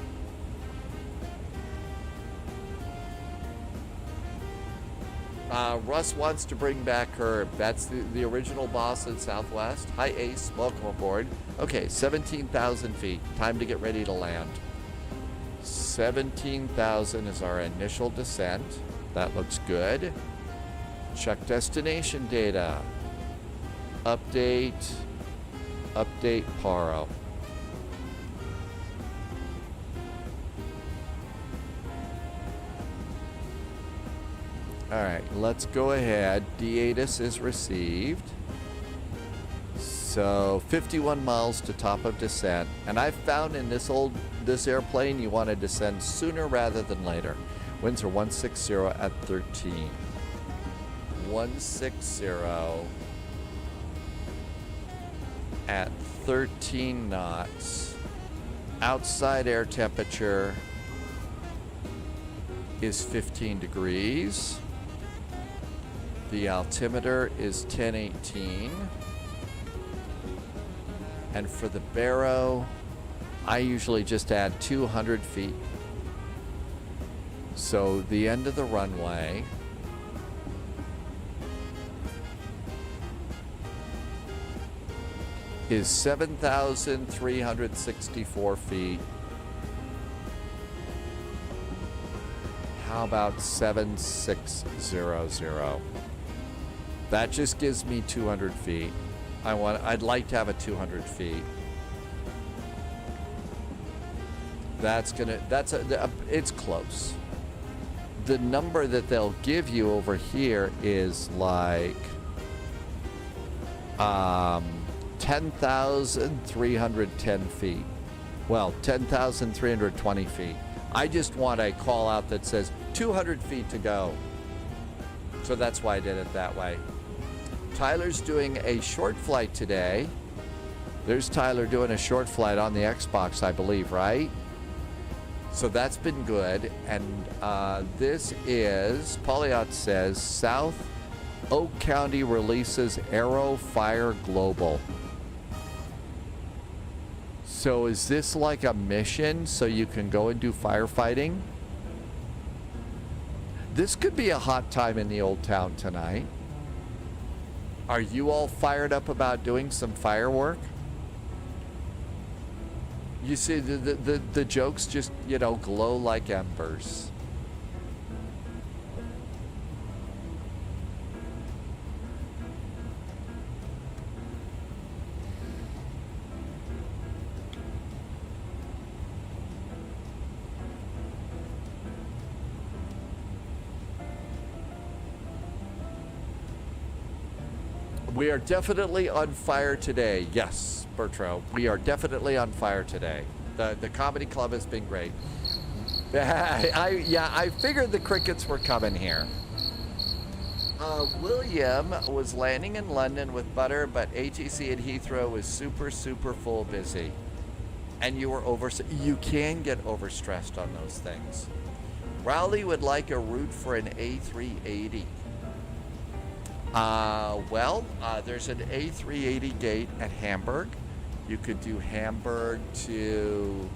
Russ wants to bring back Herb. That's the original boss at Southwest. Hi, Ace. Welcome aboard. Okay, 17,000 feet. Time to get ready to land. 17,000 is our initial descent. That looks good. Check destination data. Update Paro. All right, let's go ahead. D-ATIS is received. So 51 miles to top of descent. And I've found in this airplane, you want to descend sooner rather than later. Winds are 160 at 13. 160 at 13 knots. Outside air temperature is 15 degrees. The altimeter is 1018. And for the baro, I usually just add 200 feet. So the end of the runway is 7,364 feet. How about 7600? That just gives me 200 feet. I'd like to have a 200 feet. It's close. The number that they'll give you over here is like 10,310 feet. Well, 10,320 feet. I just want a call out that says 200 feet to go. So that's why I did it that way. Tyler's doing a short flight today. There's Tyler doing a short flight on the Xbox, I believe, right? So that's been good. And this is, Polyot says, South Oak County releases Aero Fire Global. So is this like a mission so you can go and do firefighting? This could be a hot time in the old town tonight. Are you all fired up about doing some firework? You see, the jokes just, you know, glow like embers. We are definitely on fire today. Yes, Bertro, we are definitely on fire today. The comedy club has been great. I figured the crickets were coming here. William was landing in London with butter, but ATC at Heathrow was super full busy. And you were you can get overstressed on those things. Rowley would like a route for an A380. There's an A380 gate at Hamburg. You could do Hamburg to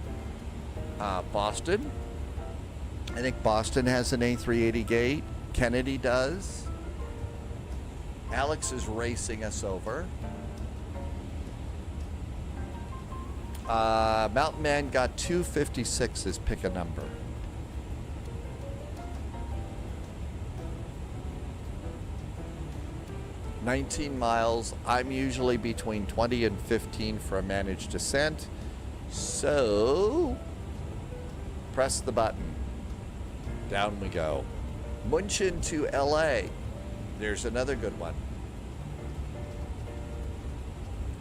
Boston. I think Boston has an A380 gate. Kennedy does. Alex is racing us over. Mountain Man got 256s. Pick a number. $19 miles. I'm usually between 20 and 15 for a managed descent. So, press the button. Down we go. Munchen to LA. There's another good one.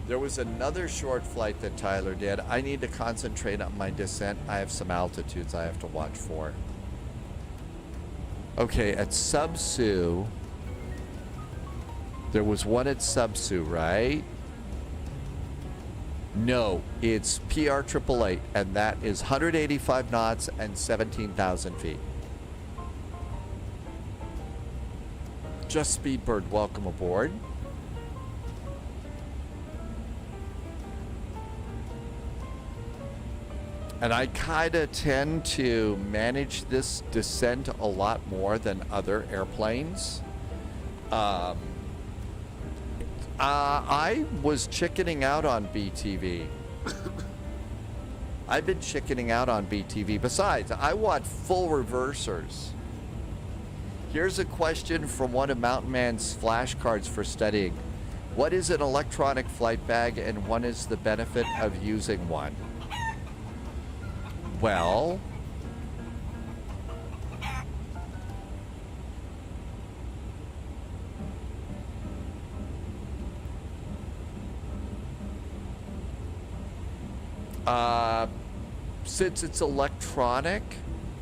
There was another short flight that Tyler did. I need to concentrate on my descent. I have some altitudes I have to watch for. Okay, at Subsu, there was one at Subsu, right? No, it's PR-888, and that is 185 knots and 17,000 feet. Just Speedbird, welcome aboard. And I kind of tend to manage this descent a lot more than other airplanes. I was chickening out on BTV. I've been chickening out on BTV. Besides, I want full reversers. Here's a question from one of Mountain Man's flashcards for studying. What is an electronic flight bag and what is the benefit of using one? Well, since it's electronic,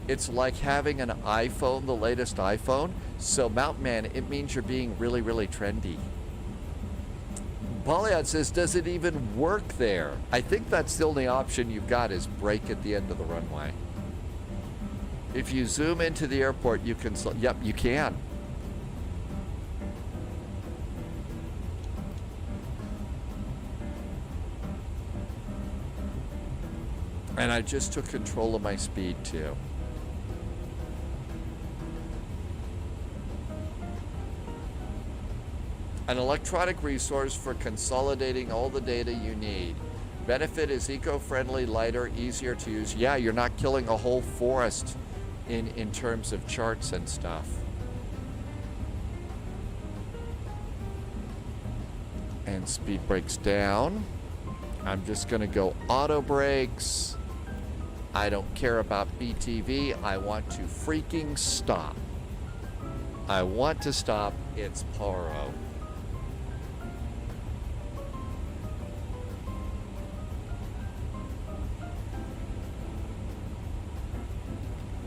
it's like having an iPhone, the latest iPhone. So Mountain Man, it means you're being really, really trendy. Polyon says, does it even work there? I think that's the only option you've got is brake at the end of the runway. If you zoom into the airport, you can, yep, you can. And I just took control of my speed too. An electronic resource for consolidating all the data you need. Benefit is eco-friendly, lighter, easier to use. Yeah, you're not killing a whole forest in terms of charts and stuff. And speed brakes down. I'm just gonna go auto brakes. I don't care about BTV. I want to freaking stop. I want to stop. It's Paro.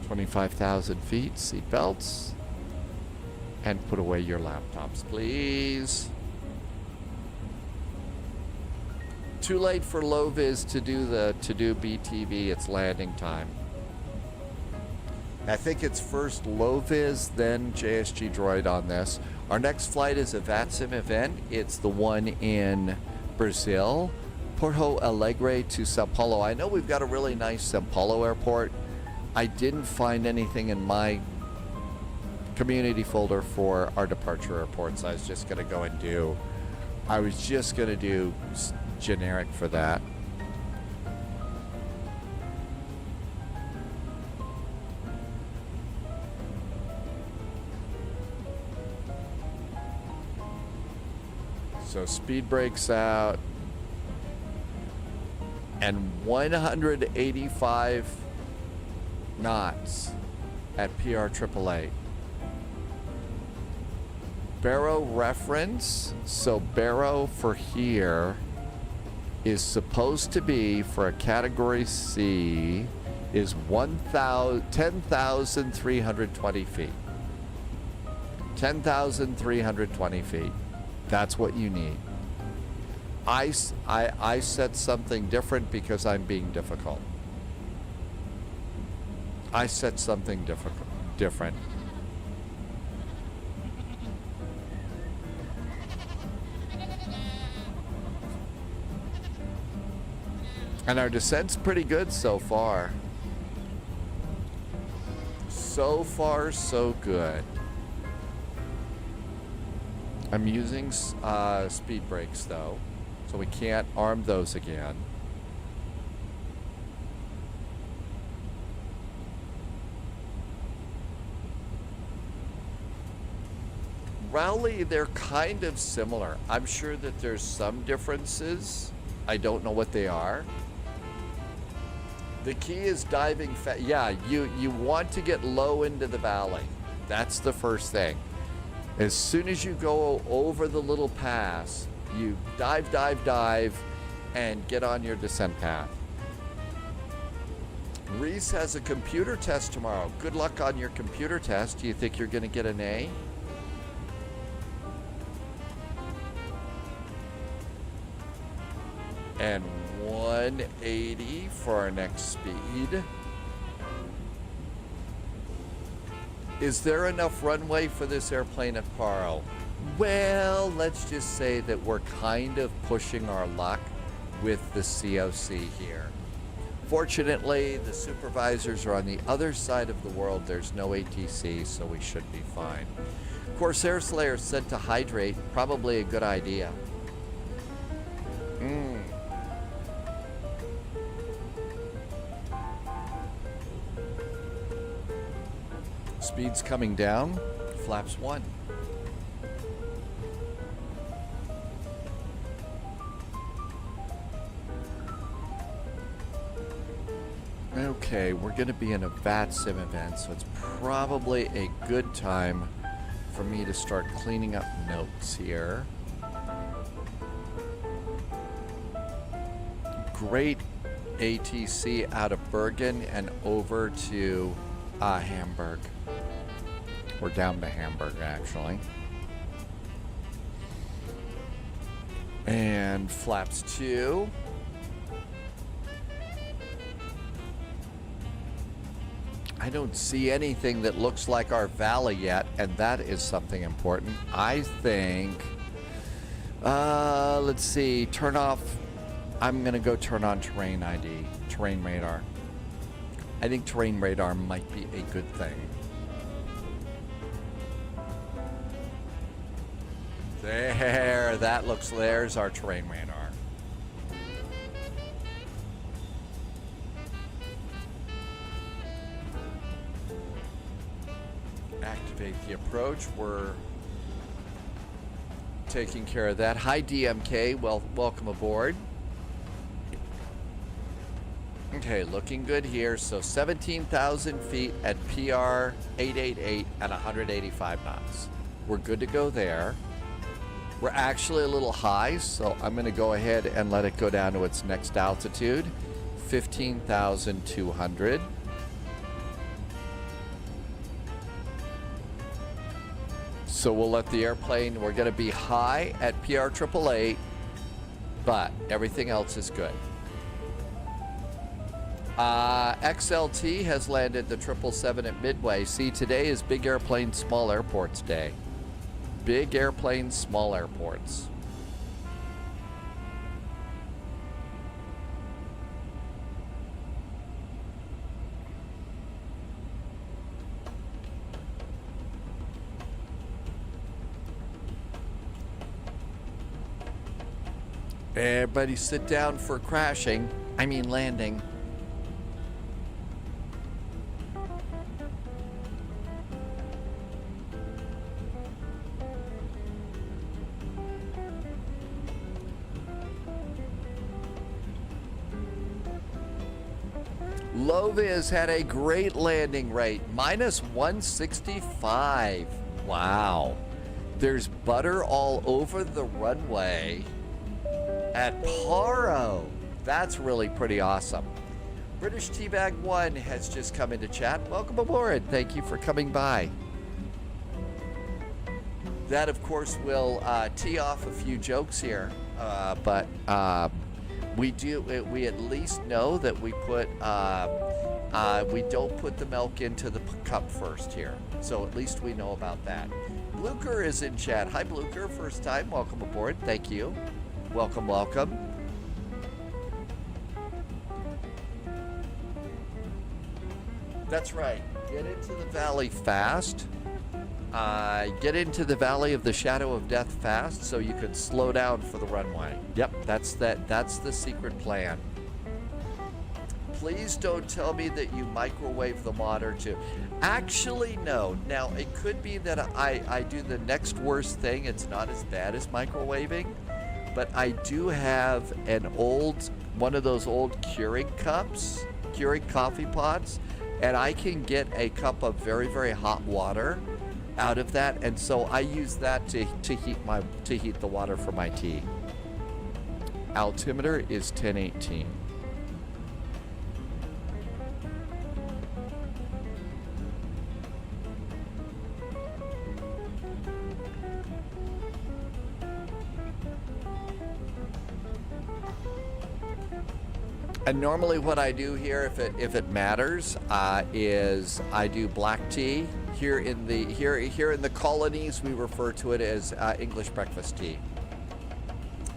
25,000 feet, seat belts, and put away your laptops, please. Too late for low vis to do BTV. It's landing time. I think it's first low vis, then JSG droid on this. Our next flight is a VATSIM event. It's the one in Brazil, Porto Alegre to Sao Paulo. I know we've got a really nice Sao Paulo airport. I didn't find anything in my community folder for our departure airports. I was just going to go and do, I was just going to do generic for that. So speed brakes out and 185 knots at PR-888. Barrow reference, so Barrow for here is supposed to be, for a category C, is 10,320 feet. 10,320 feet. That's what you need. I set something different because I'm being difficult. I set something different. And our descent's pretty good so far. So far, so good. I'm using speed brakes though, so we can't arm those again. Rowley, they're kind of similar. I'm sure that there's some differences. I don't know what they are. The key is diving yeah, you want to get low into the valley. That's the first thing. As soon as you go over the little pass, you dive, dive, dive, and get on your descent path. Reese has a computer test tomorrow. Good luck on your computer test. Do you think you're going to get an A? And 180 for our next speed. Is there enough runway for this airplane at Paro? Well, let's just say that we're kind of pushing our luck with the COC here. Fortunately, the supervisors are on the other side of the world. There's no ATC, so we should be fine. Corsair Slayer said to hydrate, probably a good idea. Speed's coming down, flaps 1. Okay, we're going to be in a VATSIM event, so it's probably a good time for me to start cleaning up notes here. Great ATC out of Bergen and over to Hamburg. We're down to Hamburg, actually. And flaps 2. I don't see anything that looks like our valley yet, and that is something important. I think, let's see, turn off, I'm gonna go turn on terrain ID, terrain radar. I think terrain radar might be a good thing. There, that looks, there's our terrain radar. Activate the approach. We're taking care of that. Hi DMK, well, welcome aboard. Okay, looking good here. So 17,000 feet at PR 888 at 185 knots. We're good to go there. We're actually a little high, so I'm going to go ahead and let it go down to its next altitude, 15,200. So we'll let the airplane, we're going to be high at PR 888, but everything else is good. XLT has landed the 777 at Midway. See, today is Big Airplane, Small Airports Day. Big airplanes, small airports. Everybody sit down for crashing. I mean landing. Loviz had a great landing rate, minus 165. Wow. There's butter all over the runway at Paro. That's really pretty awesome. British Teabag 1 has just come into chat. Welcome aboard. Thank you for coming by. That, of course, will tee off a few jokes here, but we at least know that we put we don't put the milk into the cup first here, so at least we know about that. Blucher is in chat. Hi Blucher, first time, welcome aboard. Thank you. Welcome, welcome. That's right. Get into the valley fast. Get into the valley of the shadow of death fast so you can slow down for the runway. Yep, that's the secret plan. Please don't tell me that you microwave the mod or two. Actually, no. Now, it could be that I do the next worst thing. It's not as bad as microwaving, but I do have one of those old Keurig cups, Keurig coffee pots, and I can get a cup of very, very hot water out of that, and so I use that to heat the water for my tea. Altimeter is 1018. And normally what I do here, if it matters, is I do black tea. Here in the colonies, we refer to it as English breakfast tea.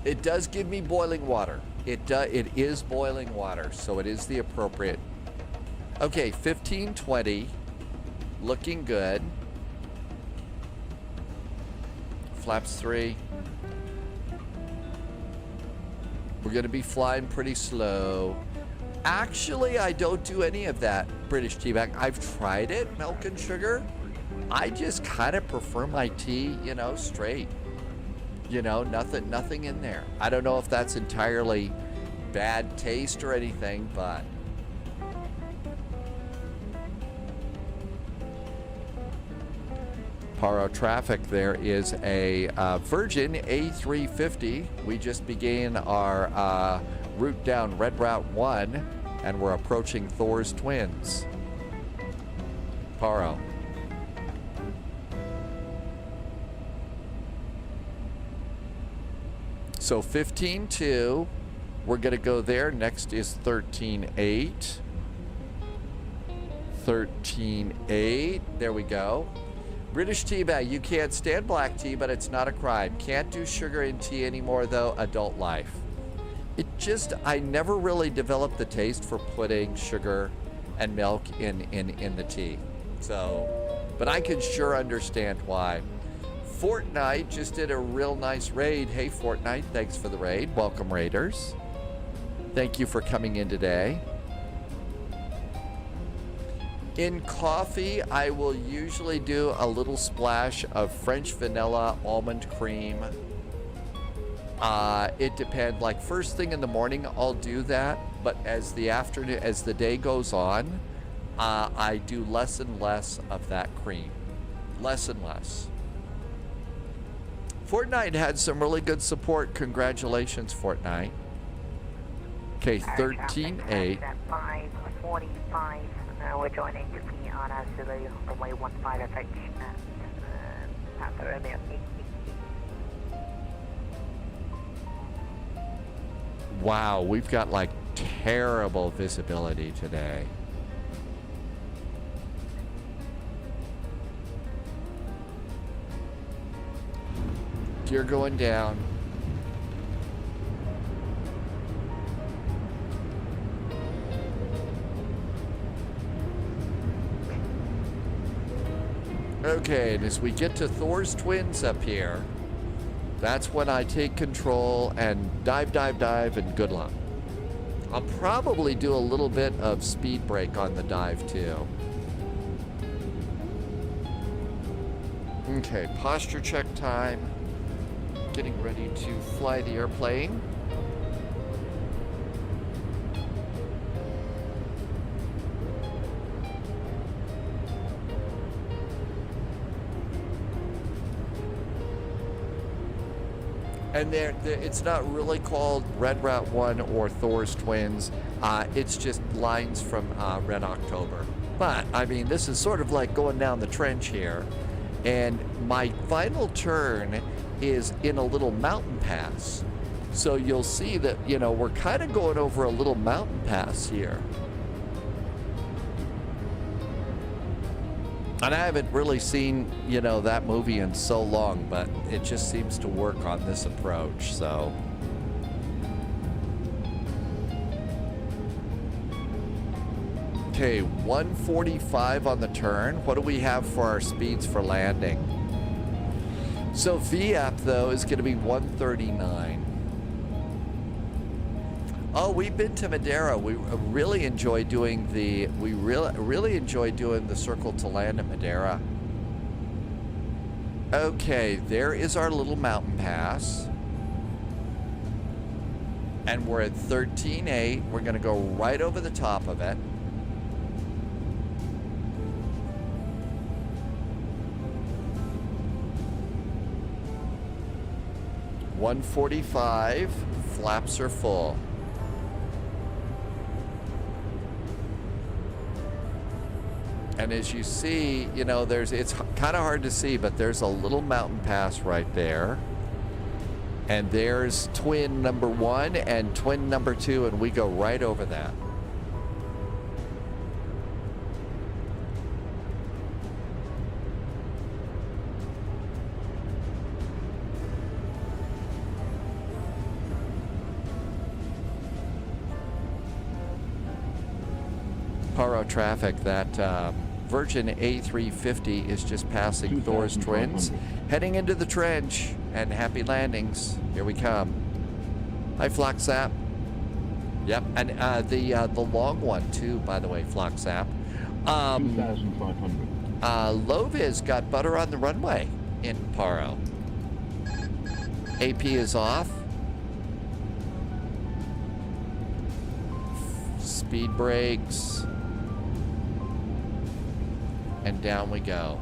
It does give me boiling water. It is boiling water, so it is the appropriate. Okay, 1520, looking good. Flaps 3. We're going to be flying pretty slow. Actually, I don't do any of that British tea bag. I've tried it, milk and sugar. I just kind of prefer my tea, straight. Nothing in there. I don't know if that's entirely bad taste or anything, but Paro traffic, there is a Virgin A350. We just began our route down Red Route 1, and we're approaching Thor's Twins. Paro. So 15.2, we're going to go there. Next is 13.8. 13.8, there we go. British tea bag, you can't stand black tea, but it's not a crime. Can't do sugar in tea anymore, though, adult life. I never really developed the taste for putting sugar and milk in the tea. So, but I can sure understand why. Fortnite just did a real nice raid. Hey, Fortnite, thanks for the raid. Welcome, Raiders. Thank you for coming in today. In coffee, I will usually do a little splash of French vanilla almond cream. It depends. Like first thing in the morning, I'll do that. But as the day goes on, I do less and less of that cream. Less and less. Fortnite had some really good support. Congratulations, Fortnite. Okay, 13.8. 5:45. We're joining the Anna Zulu runway 15 approach at Papa Romeo. Wow, we've got like terrible visibility today. Gear going down. Okay, and as we get to Thor's Twins up here, that's when I take control and dive, and good luck. I'll probably do a little bit of speed brake on the dive too. Okay, posture check time. Getting ready to fly the airplane. And it's not really called Red Route 1 or Thor's Twins. It's just lines from Red October. But, I mean, this is sort of like going down the trench here. And my final turn is in a little mountain pass. So you'll see that, we're kind of going over a little mountain pass here. And I haven't really seen, that movie in so long, but it just seems to work on this approach, so. Okay, 145 on the turn. What do we have for our speeds for landing? So VAP, though, is going to be 139. Oh, we've been to Madeira. We really enjoy doing the circle to land at Madeira. Okay, there is our little mountain pass. And we're at 13.8. We're going to go right over the top of it. 145, flaps are full. And as you see, you know, it's kind of hard to see, but there's a little mountain pass right there. And there's twin number 1 and twin number 2, and we go right over that. Paro traffic, that Virgin A350 is just passing Thor's Twins, heading into the trench, and happy landings. Here we come. Hi, Flocksap. Yep, and the long one too, by the way, Flocksap. 2,500. Loviz got butter on the runway in Paro. AP is off. Speed brakes. And down we go.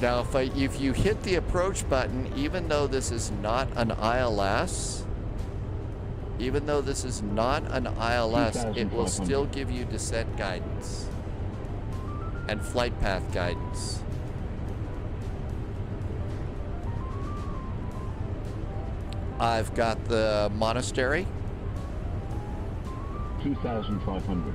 Now, if you hit the approach button, even though this is not an ILS, it will still give you descent guidance and flight path guidance. I've got the monastery. 2,500.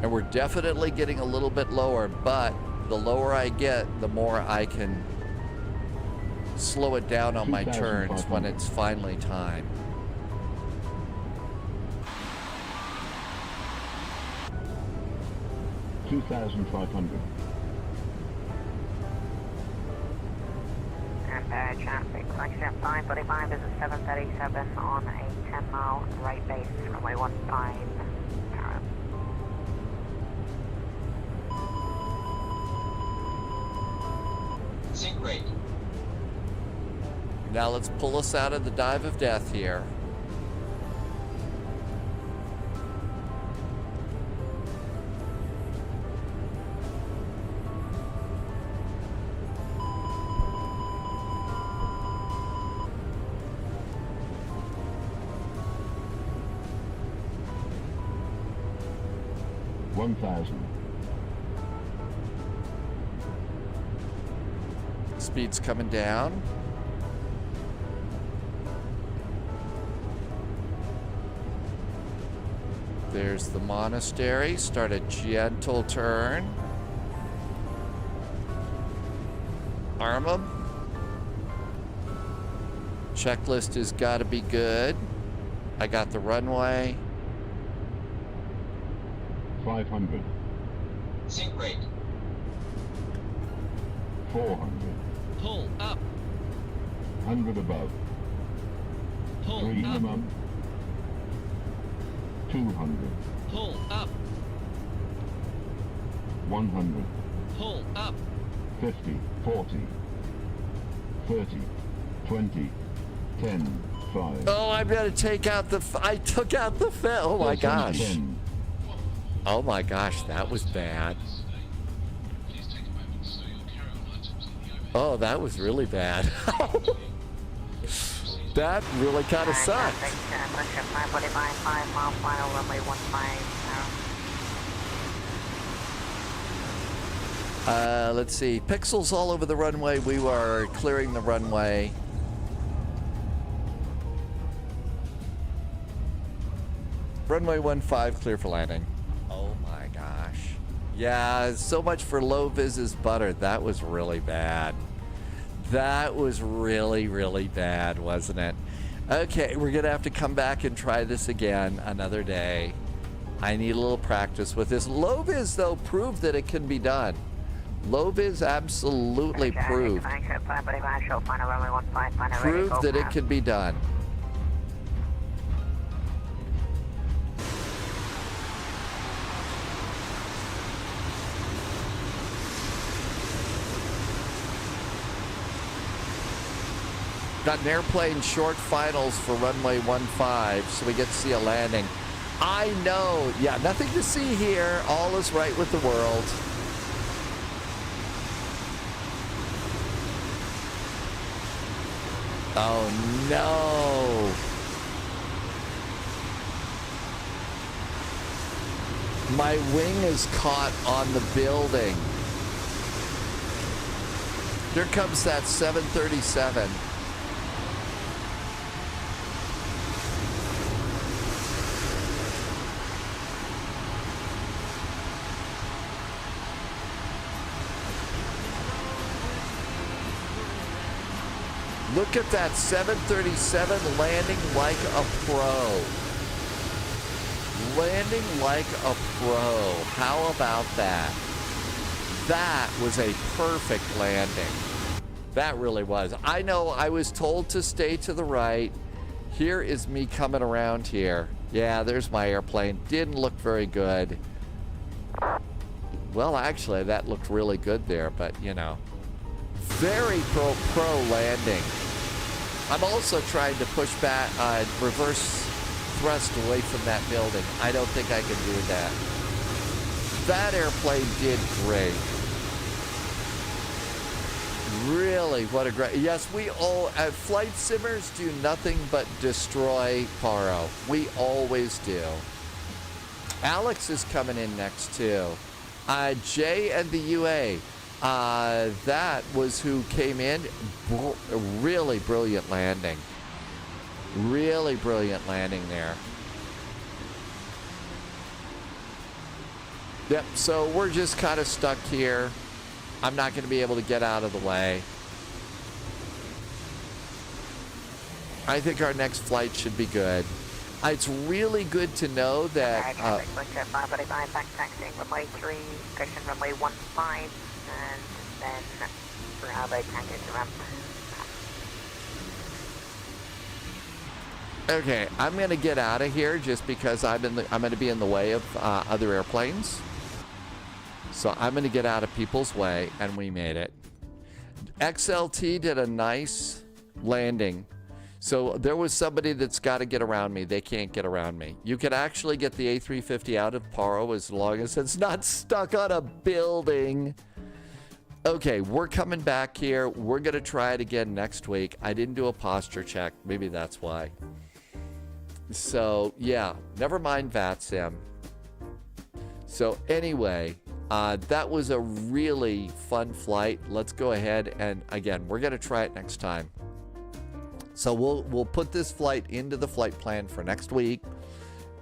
And we're definitely getting a little bit lower, but the lower I get, the more I can slow it down on my turns when it's finally time. $2,500. And traffic, flagship 545, this is 737 on a 10-mile right base, runway 15. Sync rate. Now let's pull us out of the dive of death here. Speed's coming down. There's the monastery. Start a gentle turn. Arm 'em. Checklist has got to be good. I got the runway. 500. Sync rate. 400. Pull up. 100 above. Pull 3 up. minimum. 200. Pull up. 100. Pull up. 50. 40. 30. 20. 10. 5. Oh, I've got to take out the... I took out the... Oh, my gosh. 10. Oh, my gosh. That was bad. Oh, that was really bad. That really kind of sucked. Let's see. Pixels all over the runway. We are clearing the runway. Runway 15, clear for landing. Oh my gosh. Yeah, so much for low vis's butter. That was really bad. That was really, really bad, wasn't it? Okay, we're going to have to come back and try this again another day. I need a little practice with this. Low vis, though, proved that it can be done. Low vis absolutely proved that it can be done. Got an airplane short finals for runway 15, so we get to see a landing. I know. Yeah, nothing to see here. All is right with the world. Oh, no. My wing is caught on the building. Here comes that 737. Look at that 737 landing like a pro. Landing like a pro. How about that? That was a perfect landing. That really was. I know I was told to stay to the right. Here is me coming around here. Yeah, there's my airplane. Didn't look very good. Well, actually, that looked really good there, but you know. Very pro landing. I'm also trying to push back, reverse thrust away from that building. I don't think I can do that. That airplane did great. Really, what a great... Yes, we all... flight simmers do nothing but destroy Paro. We always do. Alex is coming in next, too. Jay and the UA. That was who came in. Really brilliant landing. Really brilliant landing there. Yep, so we're just kind of stuck here. I'm not going to be able to get out of the way. I think our next flight should be good. It's really good to know that... runway 3, cushion runway 15, and then Bravo tanker to ramp. Okay, I'm going to get out of here just because I'm going to be in the way of other airplanes. So I'm going to get out of people's way, and we made it. XLT did a nice landing. So there was somebody that's got to get around me. They can't get around me. You can actually get the A350 out of Paro as long as it's not stuck on a building. Okay, we're coming back here. We're going to try it again next week. I didn't do a posture check. Maybe that's why. So, yeah, never mind VATSIM. So anyway, that was a really fun flight. Let's go ahead and, again, we're going to try it next time. So we'll put this flight into the flight plan for next week.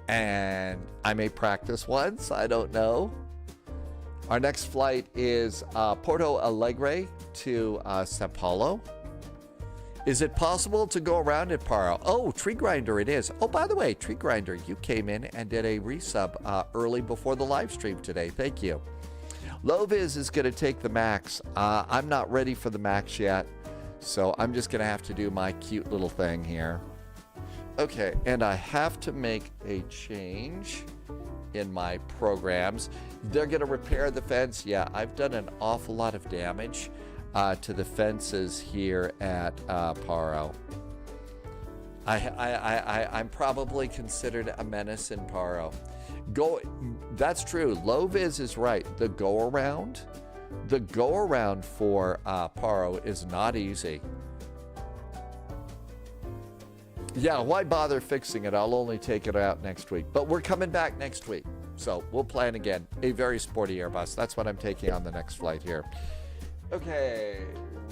And I may practice once. I don't know. Our next flight is Porto Alegre to Sao Paulo. Is it possible to go around at Paro? Oh, Tree Grinder it is. Oh, by the way, Tree Grinder, you came in and did a resub early before the live stream today. Thank you. Loviz is going to take the MAX. I'm not ready for the MAX yet, so I'm just going to have to do my cute little thing here. Okay, and I have to make a change in my programs. They're going to repair the fence. Yeah, I've done an awful lot of damage to the fences here at Paro. I'm probably considered a menace in Paro. That's true. Loviz is right. The go around for Paro is not easy. Yeah, why bother fixing it? I'll only take it out next week. But we're coming back next week. So we'll plan again. A very sporty Airbus. That's what I'm taking on the next flight here. Okay,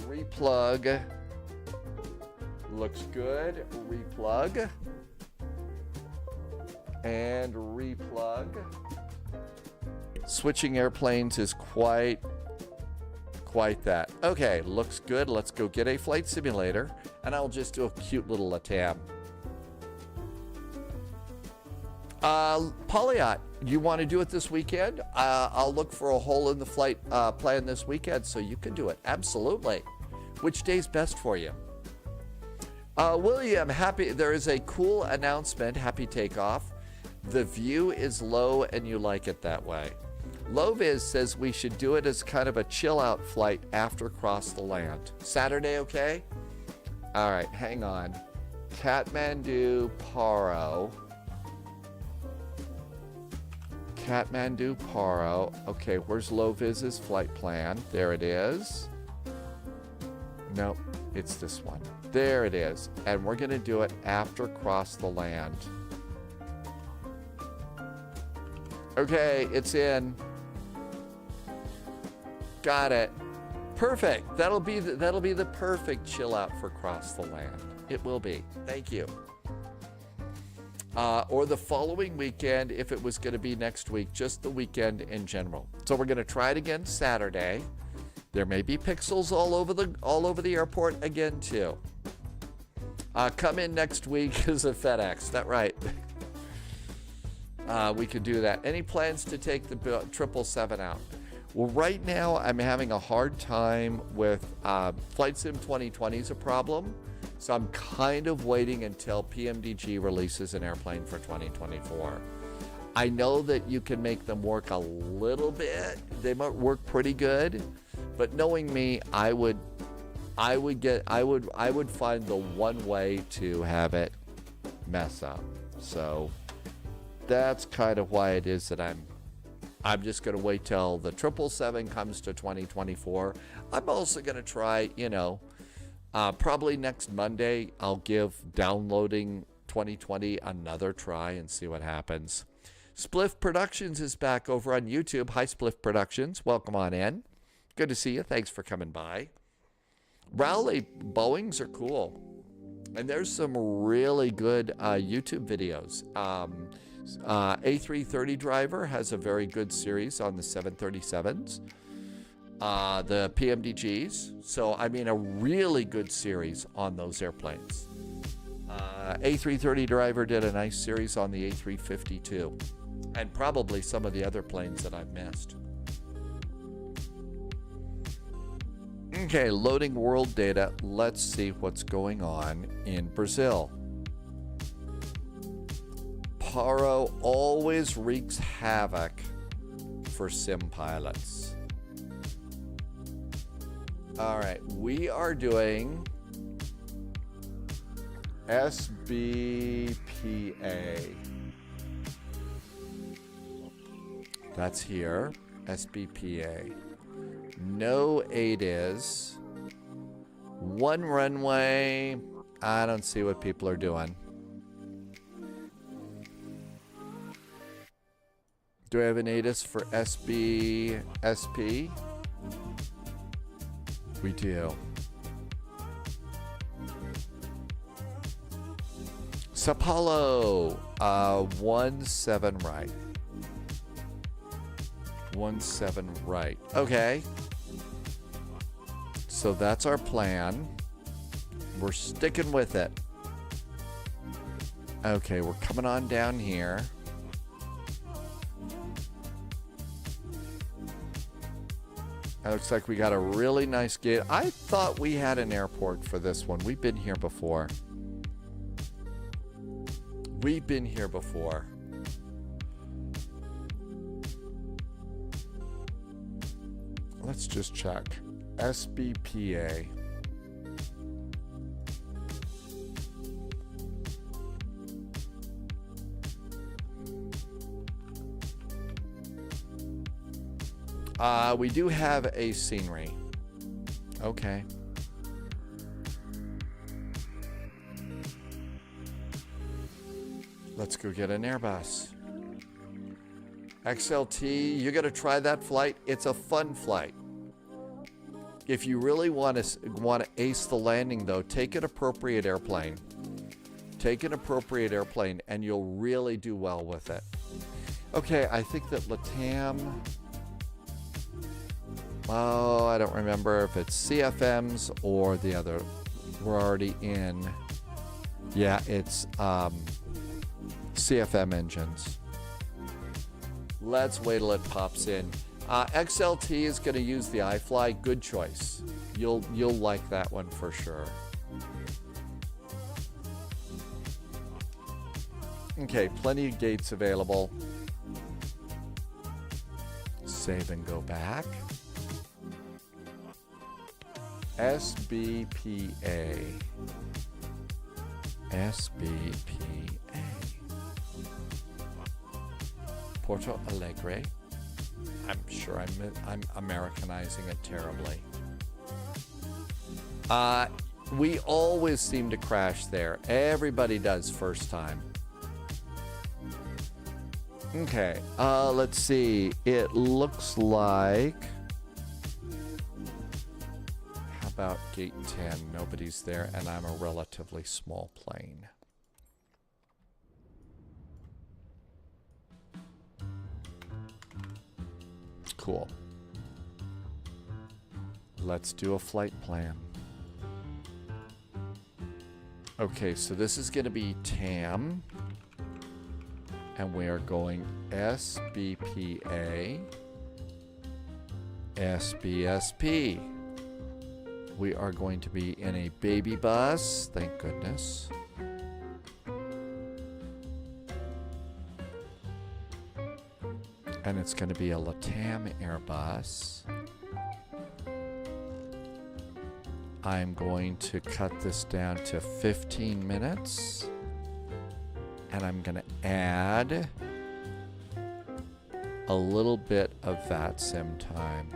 replug. Looks good. Replug. And replug. Switching airplanes is quite that. Okay, looks good. Let's go get a flight simulator. And I'll just do a cute little LATAM. Polyot, you want to do it this weekend? I'll look for a hole in the flight plan this weekend so you can do it. Absolutely. Which day's best for you? William, there is a cool announcement. Happy takeoff. The view is low and you like it that way. Loviz says we should do it as kind of a chill out flight after cross the land. Saturday, okay? All right, hang on. Kathmandu, Paro. Kathmandu, Paro. Okay, where's low vis's flight plan? There it is. Nope, it's this one. There it is. And we're going to do it after cross the land. Okay, it's in. Got it. Perfect. That'll be the perfect chill out for cross the land. It will be. Thank you. Or the following weekend if it was going to be next week, just the weekend in general. So we're going to try it again Saturday. There may be pixels all over the airport again too. Come in next week as a FedEx. That's right. We could do that. Any plans to take the 777 out? Well, right now I'm having a hard time with Flight Sim 2020 is a problem. So I'm kind of waiting until PMDG releases an airplane for 2024. I know that you can make them work a little bit. They might work pretty good, but knowing me, I would find the one way to have it mess up. So that's kind of why it is that I'm just going to wait till the 777 comes to 2024. I'm also going to try, probably next Monday, I'll give downloading 2020 another try and see what happens. Spliff Productions is back over on YouTube. Hi, Spliff Productions. Welcome on in. Good to see you. Thanks for coming by. Rowley, Boeings are cool. And there's some really good YouTube videos. A330 Driver has a very good series on the 737s. The PMDGs. So, I mean, a really good series on those airplanes. A330 Driver did a nice series on the A350 too. And probably some of the other planes that I've missed. Okay, loading world data. Let's see what's going on in Brazil. Paro always wreaks havoc for sim pilots. All right, we are doing SBPA. That's here, SBPA. No ADIS. One runway. I don't see what people are doing. Do I have an ADIS for SBSP? We do. Sao Paulo, 17 right. 17 right. Okay. So that's our plan. We're sticking with it. Okay, we're coming on down here. It looks like we got a really nice gate. I thought we had an airport for this one. We've been here before. We've been here before. Let's just check. SBPA. We do have a scenery. Okay. Let's go get an Airbus. XLT, you're going to try that flight? It's a fun flight. If you really want to ace the landing, though, take an appropriate airplane. Take an appropriate airplane, and you'll really do well with it. Okay, I think that LATAM... Oh, I don't remember if it's CFMs or the other. We're already in. Yeah, it's CFM engines. Let's wait till it pops in. XLT is going to use the iFly. Good choice. You'll like that one for sure. Okay, plenty of gates available. Save and go back. SBPA. SBPA. Porto Alegre. I'm sure I'm Americanizing it terribly. We always seem to crash there. Everybody does first time. Okay, let's see. It looks like... How about gate 10? Nobody's there, and I'm a relatively small plane. Cool. Let's do a flight plan. Okay, so this is going to be TAM. And we are going SBPA, SBSP. We are going to be in a baby bus, thank goodness. And it's going to be a LATAM Airbus. I'm going to cut this down to 15 minutes. And I'm going to add a little bit of VATSIM time.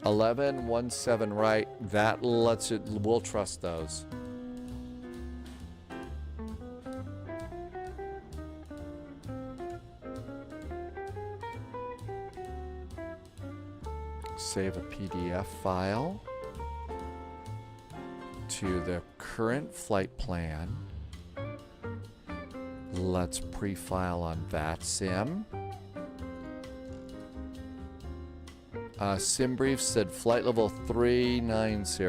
11:17 right. That lets it. We'll trust those. Save a PDF file to the current flight plan. Let's pre-file on VATSIM. SimBrief said flight level 390.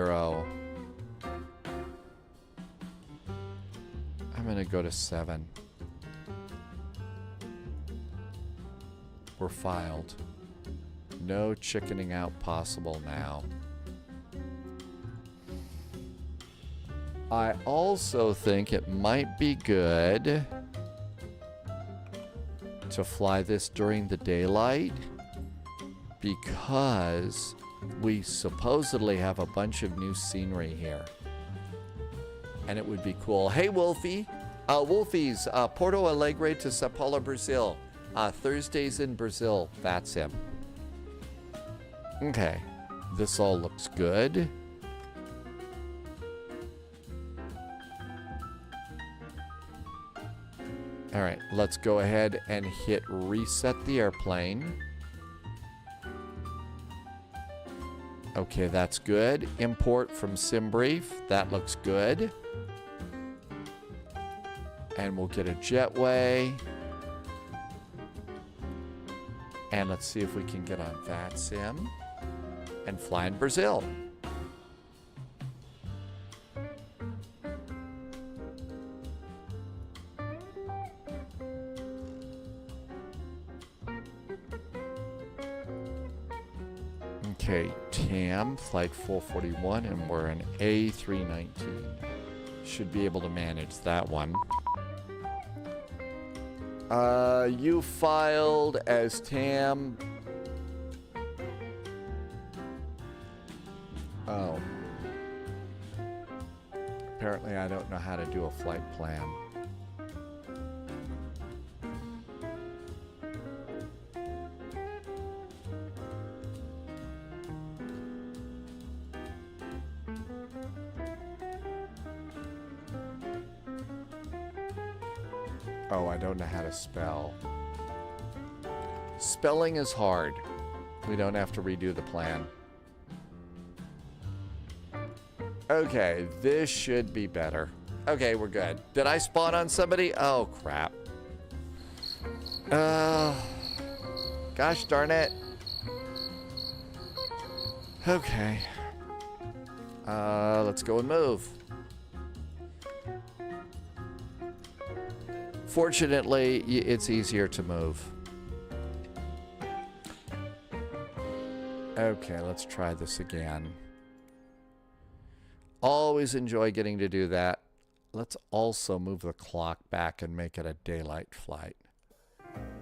I'm gonna go to 7. We're filed. No chickening out possible now. I also think it might be good to fly this during the daylight because we supposedly have a bunch of new scenery here. And it would be cool. Hey, Wolfie. Wolfie's Porto Alegre to Sao Paulo, Brazil. Thursdays in Brazil. That's him. Okay. This all looks good. All right, let's go ahead and hit reset the airplane. Okay, that's good. Import from SimBrief. That looks good. And we'll get a jetway. And let's see if we can get on VATSIM and fly in Brazil. Okay, TAM, flight 441, and we're an A319. Should be able to manage that one. You filed as TAM. Oh. Apparently I don't know how to do a flight plan. Oh, I don't know how to spell. Spelling is hard. We don't have to redo the plan. Okay, this should be better. Okay, we're good. Did I spawn on somebody? Oh, crap. Gosh darn it. Okay. Let's go and move. Fortunately, it's easier to move. Okay, let's try this again. Always enjoy getting to do that. Let's also move the clock back and make it a daylight flight.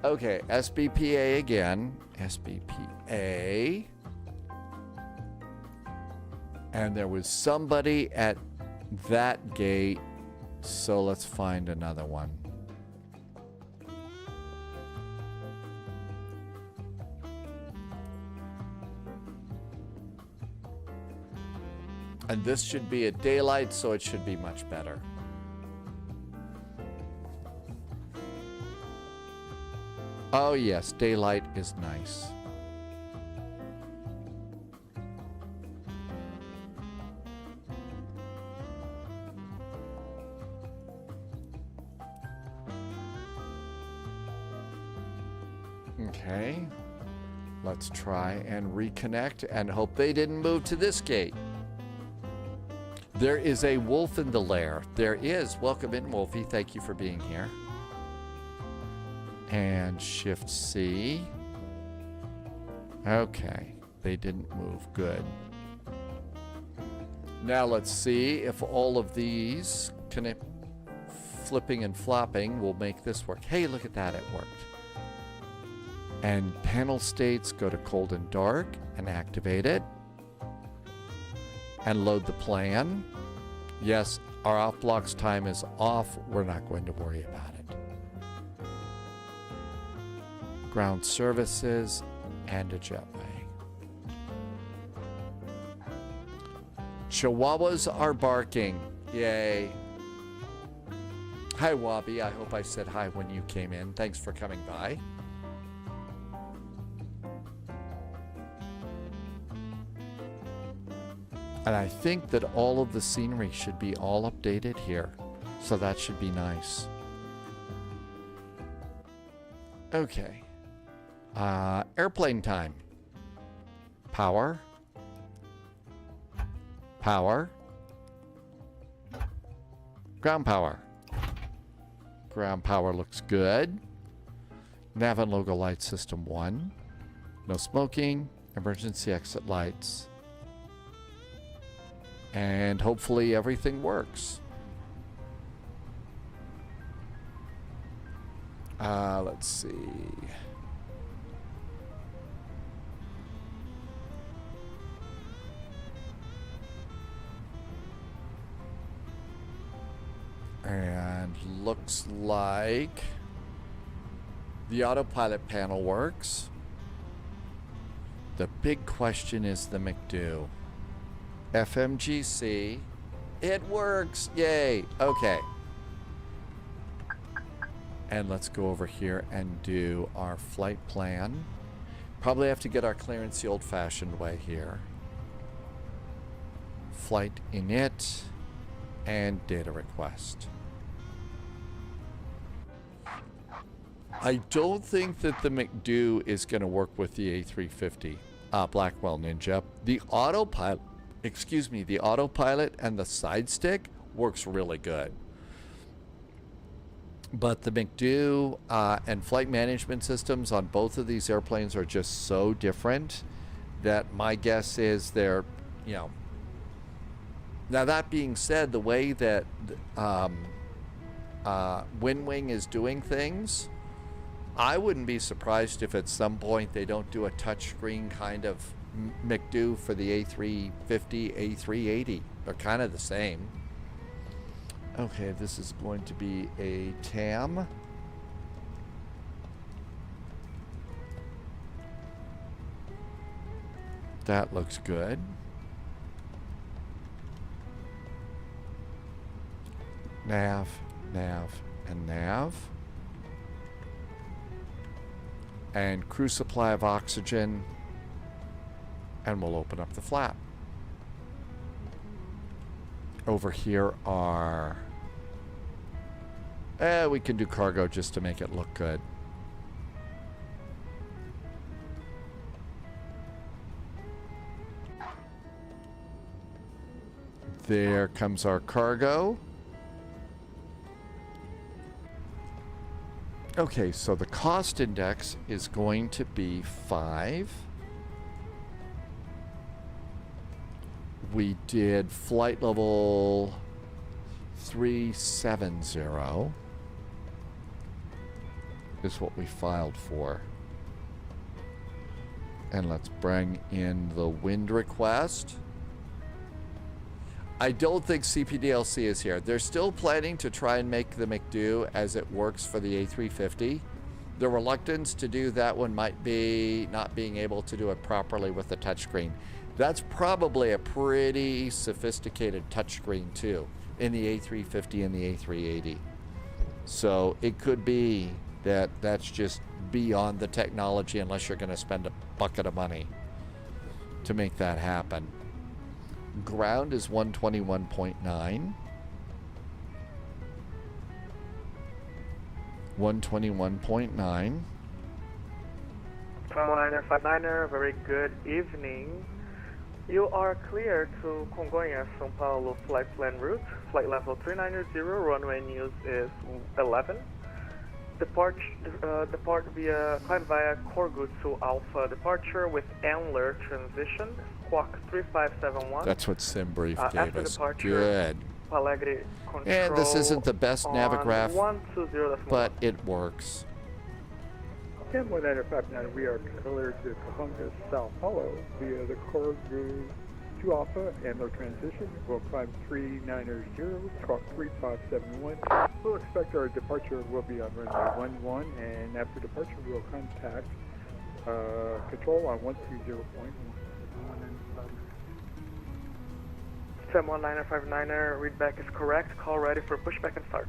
Okay, SBPA again. SBPA. And there was somebody at that gate, so let's find another one. And this should be at daylight, so it should be much better. Oh yes, daylight is nice. Okay, let's try and reconnect and hope they didn't move to this gate. There is a wolf in the lair. There is. Welcome in, Wolfie. Thank you for being here. And Shift C. Okay, they didn't move. Good. Now let's see if all of these flipping and flopping will make this work. Hey, look at that, it worked. And panel states, go to cold and dark and activate it. And load the plan. Yes, our off blocks time is off. We're not going to worry about it. Ground services and a jetway. Chihuahuas are barking. Yay. Hi, Wabi. I hope I said hi when you came in. Thanks for coming by. And I think that all of the scenery should be all updated here. So that should be nice. Okay. Airplane time. Power. Power. Ground power. Ground power looks good. Nav and logo light system 1. No smoking. Emergency exit lights. And hopefully everything works. Let's see. And looks like the autopilot panel works. The big question is the McDo. FMGC. It works. Yay. Okay. And let's go over here and do our flight plan. Probably have to get our clearance the old-fashioned way here. Flight init and data request. I don't think that the McDo is going to work with the A350 Blackwell Ninja. The autopilot, the autopilot and the side stick works really good. But the McDo and flight management systems on both of these airplanes are just so different that my guess is they're, Now that being said, the way that WinWing is doing things, I wouldn't be surprised if at some point they don't do a touchscreen kind of McDo for the A350, A380. They're kind of the same. Okay, this is going to be a TAM. That looks good. Nav, nav, and nav. And crew supply of oxygen. And we'll open up the flap. Over here are... we can do cargo just to make it look good. There comes our cargo. Okay, so the cost index is going to be 5. We did flight level 370 is what we filed for. And let's bring in the wind request. I don't think CPDLC is here. They're still planning to try and make the McDo as it works for the A350. The reluctance to do that one might be not being able to do it properly with the touchscreen. That's probably a pretty sophisticated touchscreen too in the A350 and the A380. So it could be that that's just beyond the technology unless you're going to spend a bucket of money to make that happen. Ground is 121.9. 121.9. 59er, very good evening. You are clear to Congonhas, São Paulo flight plan route. Flight level 390, runway news is 11. Depart climb via Corgu to Alpha departure with Antler transition, squawk 3571. That's what SimBrief gave after us. Departure, Good. Palagri control. And this isn't the best Navigraph, 120. but it works. 101959, we are clear to Congonhas, Sao Paulo via the Corgu 2 Alpha and no transition. We'll climb 390, squawk 3571. We'll expect our departure will be on runway 11, and after departure we'll contact control on 120.1. 101959er, readback is correct. Call ready for pushback and start.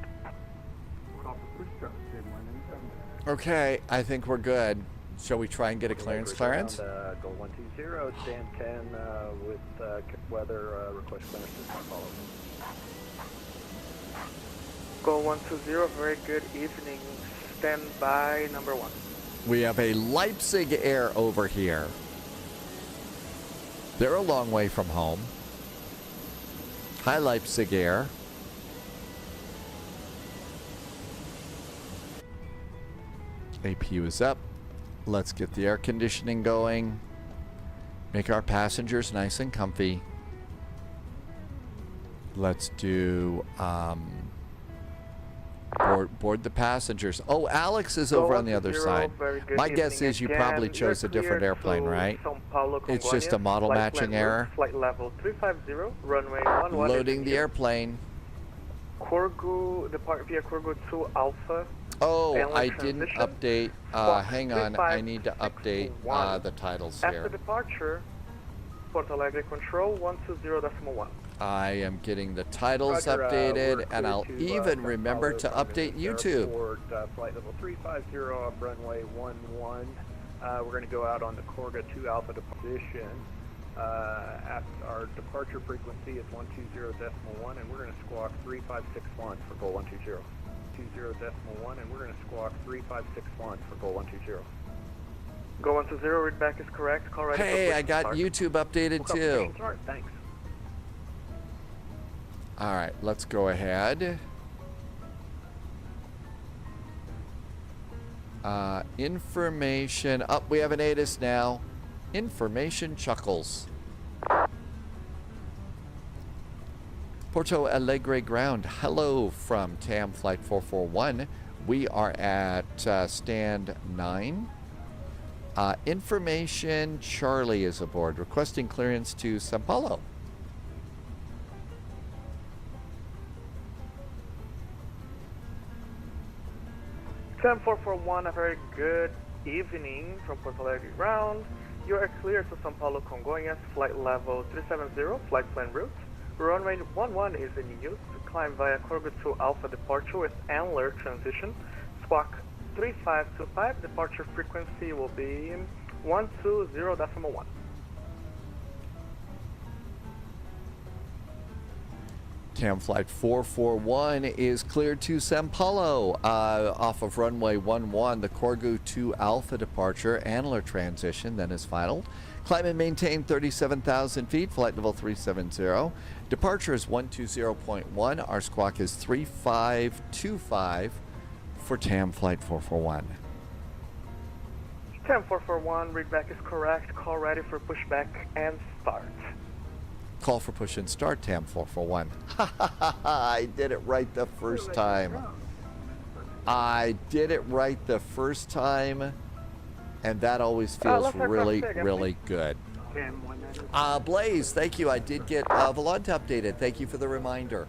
Call for pushback, 101959. Okay, I think we're good. Shall we try and get a clearance? Go 120, stand 10 with weather, request clearance to Sao Paulo. Go 120, very good evening. Stand by, number 1. We have a Leipzig Air over here. They're a long way from home. Hi, Leipzig Air. APU is up. Let's get the air conditioning going. Make our passengers nice and comfy. Let's do board the passengers. Oh, Alex is over on the other side. My guess is you probably chose a different airplane, right? It's just a model matching error. Flight level 350, runway 11. Loading the airplane. Corgu, depart via Corgu 2 Alpha. Oh, I didn't update. Hang on, I need to update the titles After here. departure, Porto Alegre control 120.1. I am getting the titles updated, and I'll even remember to update YouTube. Flight level 350 off runway 11. We're going to go out on the Corga 2 Alpha position. Our departure frequency is 120.1, and we're going to squawk 3561 for goal 120. 20.1, and we're going to squawk 3561 for goal 120. Go 120, readback is correct. Call ready. Hey, I got YouTube updated too. Thanks. All right, let's go ahead. Information. Up, we have an ATIS now. Information chuckles. Porto Alegre ground. Hello from TAM Flight 441. We are at stand 9. Information Charlie is aboard, requesting clearance to Sao Paulo. TAM 441, a very good evening from Porto Alegre ground. You are clear to Sao Paulo Congonhas, flight level 370, flight plan route. Runway 11 is in use to climb via Corgu 2 Alpha departure with Antler transition. Squawk 3525, departure frequency will be 120.1. TAM Flight 441 is cleared to Sao Paulo off of runway 11. The Corgu 2 Alpha departure, Antler transition, then is final. Climb and maintain 37,000 feet, flight level 370. Departure is 120.1. Our squawk is 3525 for TAM Flight 441. TAM 441, readback is correct. Call ready for pushback and start. Call for push and start, TAM 441. I did it right the first time. I did it right the first time, and that always feels really, really good. Blaze, thank you. I did get Volanta updated. Thank you for the reminder.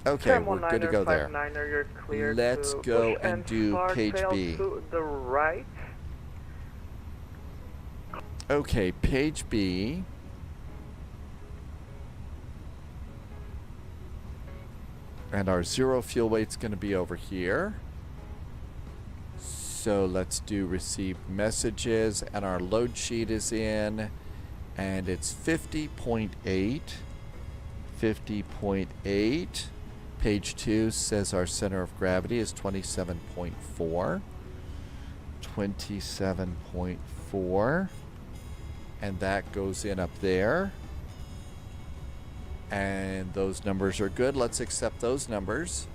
Okay, we're good to go there. You're clear Let's to go push and do start page tail B. to the right. Okay, page B. And our zero fuel weight's going to be over here. So let's do received messages, and our load sheet is in, and it's 50.8. 50.8. Page 2 says our center of gravity is 27.4. 27.4. And that goes in up there. And those numbers are good. Let's accept those numbers.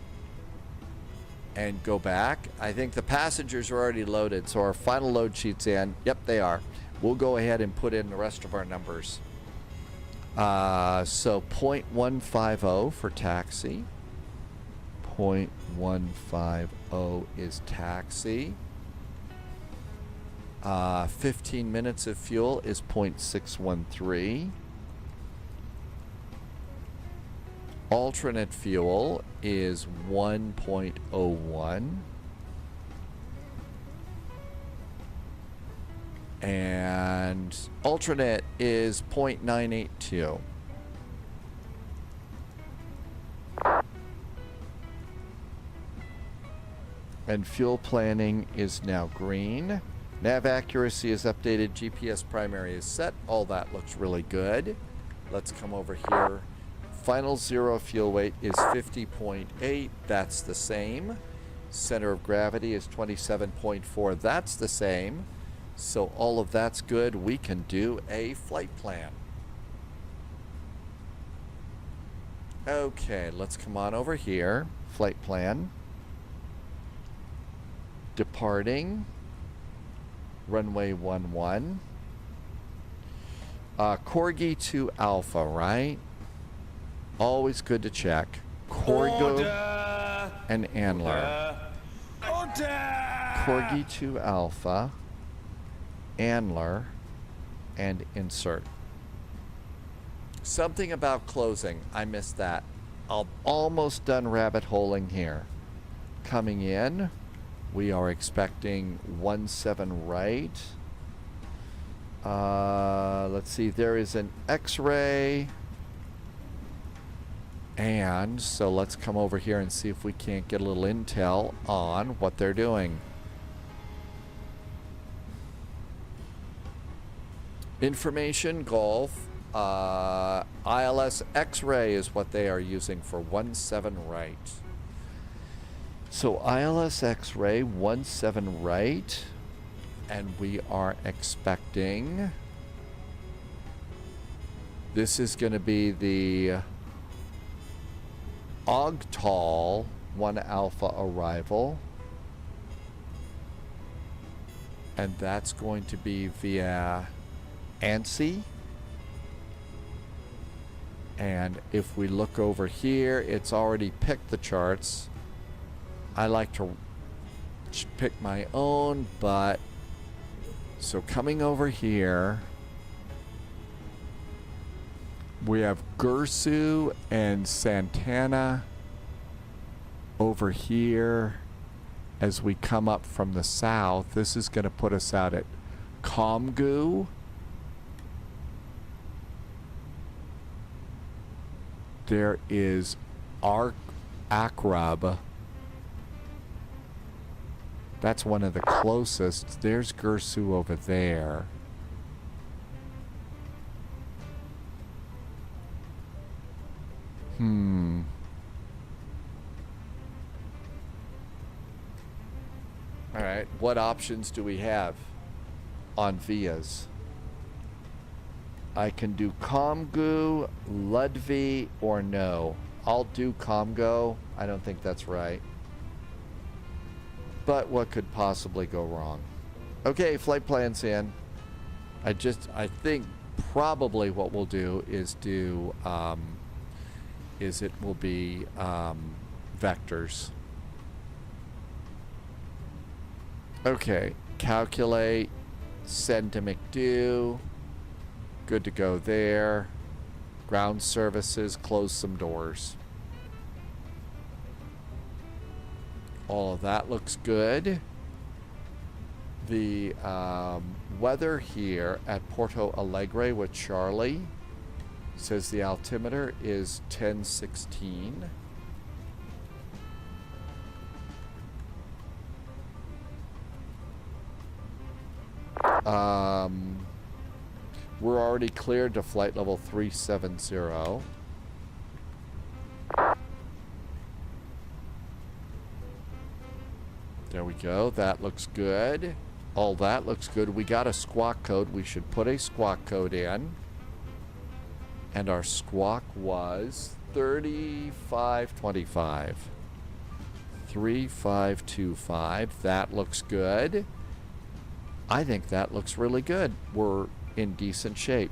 And go back. I think the passengers are already loaded, so our final load sheet's in. Yep, they are. We'll go ahead and put in the rest of our numbers. So 0.150 for taxi. 0.150 is taxi. 15 minutes of fuel is 0.613. Alternate fuel is 1.01. And alternate is 0.982. And fuel planning is now green. Nav accuracy is updated. GPS primary is set. All that looks really good. Let's come over here. Final zero fuel weight is 50.8. That's the same. Center of gravity is 27.4. That's the same. So all of that's good. We can do a flight plan. Okay, let's come on over here. Flight plan. Departing. Runway 11. Corgi to Alpha, right? Always good to check. Corgo and Andler. Corgi to Alpha. Andler and insert. Something about closing. I missed that. I'm almost done rabbit holing here. Coming in, we are expecting 17 right. Let's see, there is an X-ray. And so let's come over here and see if we can't get a little intel on what they're doing. Information Golf, ILS X-ray is what they are using for 17 right. So ILS X-ray 17 right, and we are expecting, this is going to be the Ogtal 1 Alpha arrival, and that's going to be via ANSI. And if we look over here, it's already picked the charts. I like to pick my own, but so coming over here, we have Gursu and Santana over here. As we come up from the south, this is going to put us out at Komgu. There is Akrab. That's one of the closest. There's Gursu over there. All right, what options do we have on VIAs? I can do Komgu, Ludvi, or no. I'll do Komgo. I don't think that's right. But what could possibly go wrong? Okay, flight plan's in. I think probably what we'll do is do, it will be vectors. Okay, calculate, send to McDo. Good to go there. Ground services, close some doors. All of that looks good. The weather here at Porto Alegre with Charlie says the altimeter is 1016. We're already cleared to flight level 370. There we go. That looks good. All that looks good. We got a squawk code. We should put a squawk code in. And our squawk was 3525. 3525. That looks good. I think that looks really good. We're in decent shape.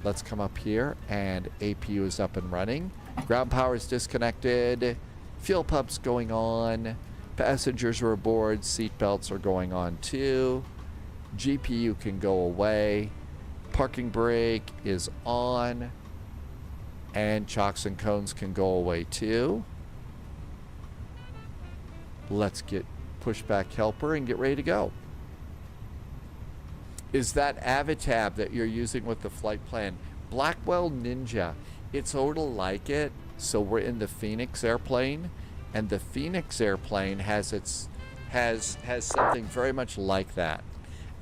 Let's come up here, and APU is up and running. Ground power is disconnected. Fuel pump's going on. Passengers are aboard. Seat belts are going on too. GPU can go away. Parking brake is on. And chocks and cones can go away too. Let's get pushback helper and get ready to go. Is that Avitab that you're using with the flight plan? Blackwell Ninja. It's sort of like it. So we're in the Phoenix airplane, and the Phoenix airplane has something very much like that.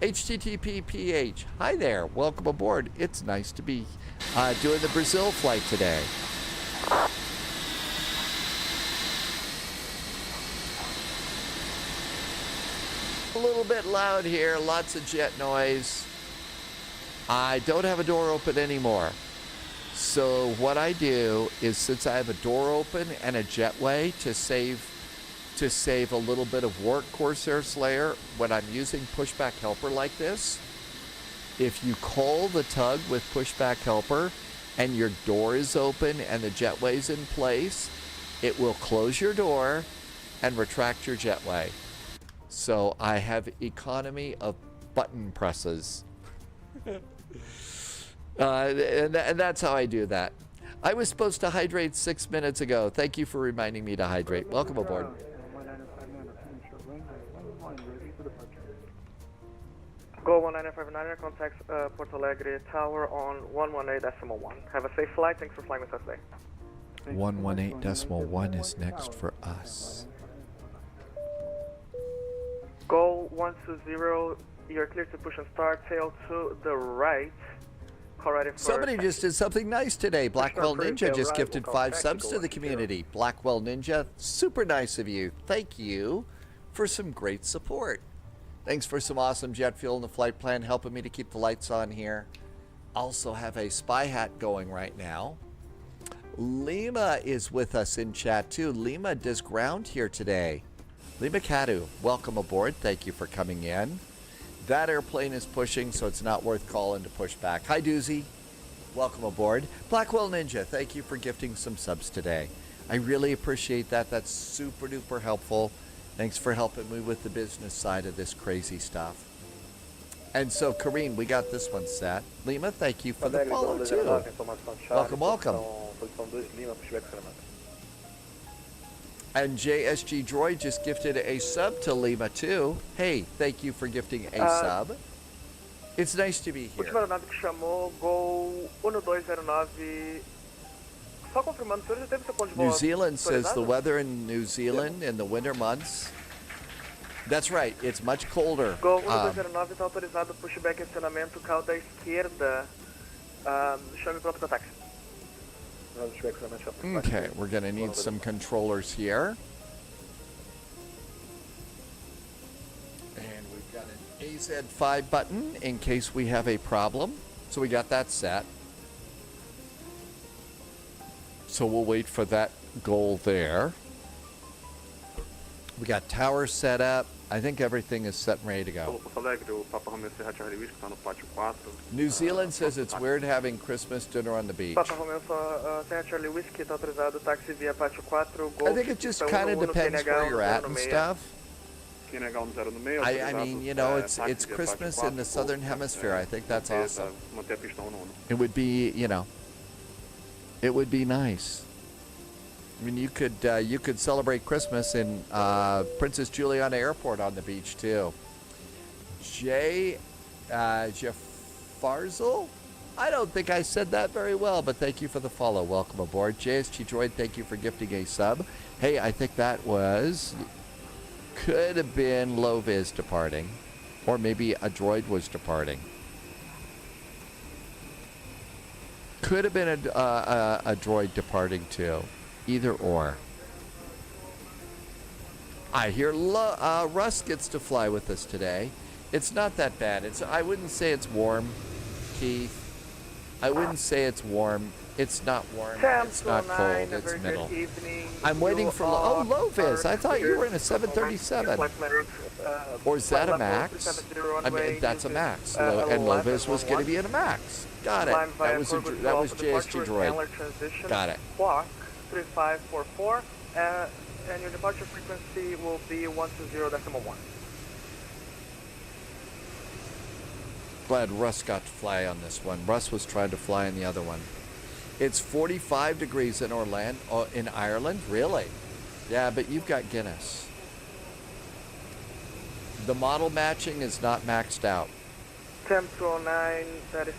HTTP-PH. Hi there. Welcome aboard. It's nice to be doing the Brazil flight today. A little bit loud here, lots of jet noise. I don't have a door open anymore. So what I do is, since I have a door open and a jetway to save a little bit of work, Corsair Slayer, when I'm using pushback helper like this, if you call the tug with pushback helper and your door is open and the jetway's in place, it will close your door and retract your jetway. So I have economy of button presses. And that's how I do that. I was supposed to hydrate 6 minutes ago. Thank you for reminding me to hydrate. Welcome aboard. Go 1959, contacts Porto Alegre Tower on 118.1. Have a safe flight. Thanks for flying with us today. 118.1 is next for us. Go 120, you're clear to push and start, tail to the right. Somebody just did something nice today. Blackwell Ninja just gifted 5 subs to the community. Blackwell Ninja, super nice of you. Thank you for some great support. Thanks for some awesome jet fuel in the flight plan, helping me to keep the lights on here. Also have a spy hat going right now. Lima is with us in chat too. Lima does ground here today. Lima Kadu, welcome aboard. Thank you for coming in. That airplane is pushing, so it's not worth calling to push back. Hi, Doozy. Welcome aboard. Blackwell Ninja, thank you for gifting some subs today. I really appreciate that. That's super duper helpful. Thanks for helping me with the business side of this crazy stuff. And so, Kareen, we got this one set. Lima, thank you for the follow, too. Welcome, welcome. And JSG Droid just gifted a sub to Lima, too. Hey, thank you for gifting a sub. It's nice to be here. Última aeronave que chamou, Gol 1209. Só confirmando, o senhor já teve seu ponto de voo New Zealand says the weather in New Zealand in the winter months. That's right, it's much colder. Gol 1209 está autorizado pushback e acionamento, cauda esquerda. Chame para o táxi. Okay, we're going to need some controllers here. And we've got an AZ5 button in case we have a problem. So we got that set. So we'll wait for that goal there. We got tower set up. I think everything is set and ready to go. New Zealand says it's weird having Christmas dinner on the beach. Papa Romeo Serra Charlie Whiskey está autorizado táxi via Pátio 4. I think it just kind of depends where you're at and stuff. I mean, you know, it's Christmas in the southern hemisphere. I think that's awesome. It would be, you know, it would be nice. I mean, you could celebrate Christmas in Princess Juliana Airport on the beach too. Jaffarzel? I don't think I said that very well, but thank you for the follow. Welcome aboard. JSG Droid, thank you for gifting a sub. Hey, I think that could have been low vis departing, or maybe a droid was departing. Could have been a droid departing too. Either or. I hear Russ gets to fly with us today. It's not that bad. I wouldn't say it's warm, Keith. I wouldn't say it's warm. It's not warm. It's not cold. It's middle. I'm waiting for low vis. I thought you were in a 737. Or is that a max? I mean, that's a max. And low vis was going to be in a max. Got it. That was JSG Droid. Got it. 3544, and your departure frequency will be 120.1. Glad Russ got to fly on this one. Russ was trying to fly on the other one. It's 45 degrees in Orlando, in Ireland? Really? Yeah, but you've got Guinness. The model matching is not maxed out. 10-209, that is,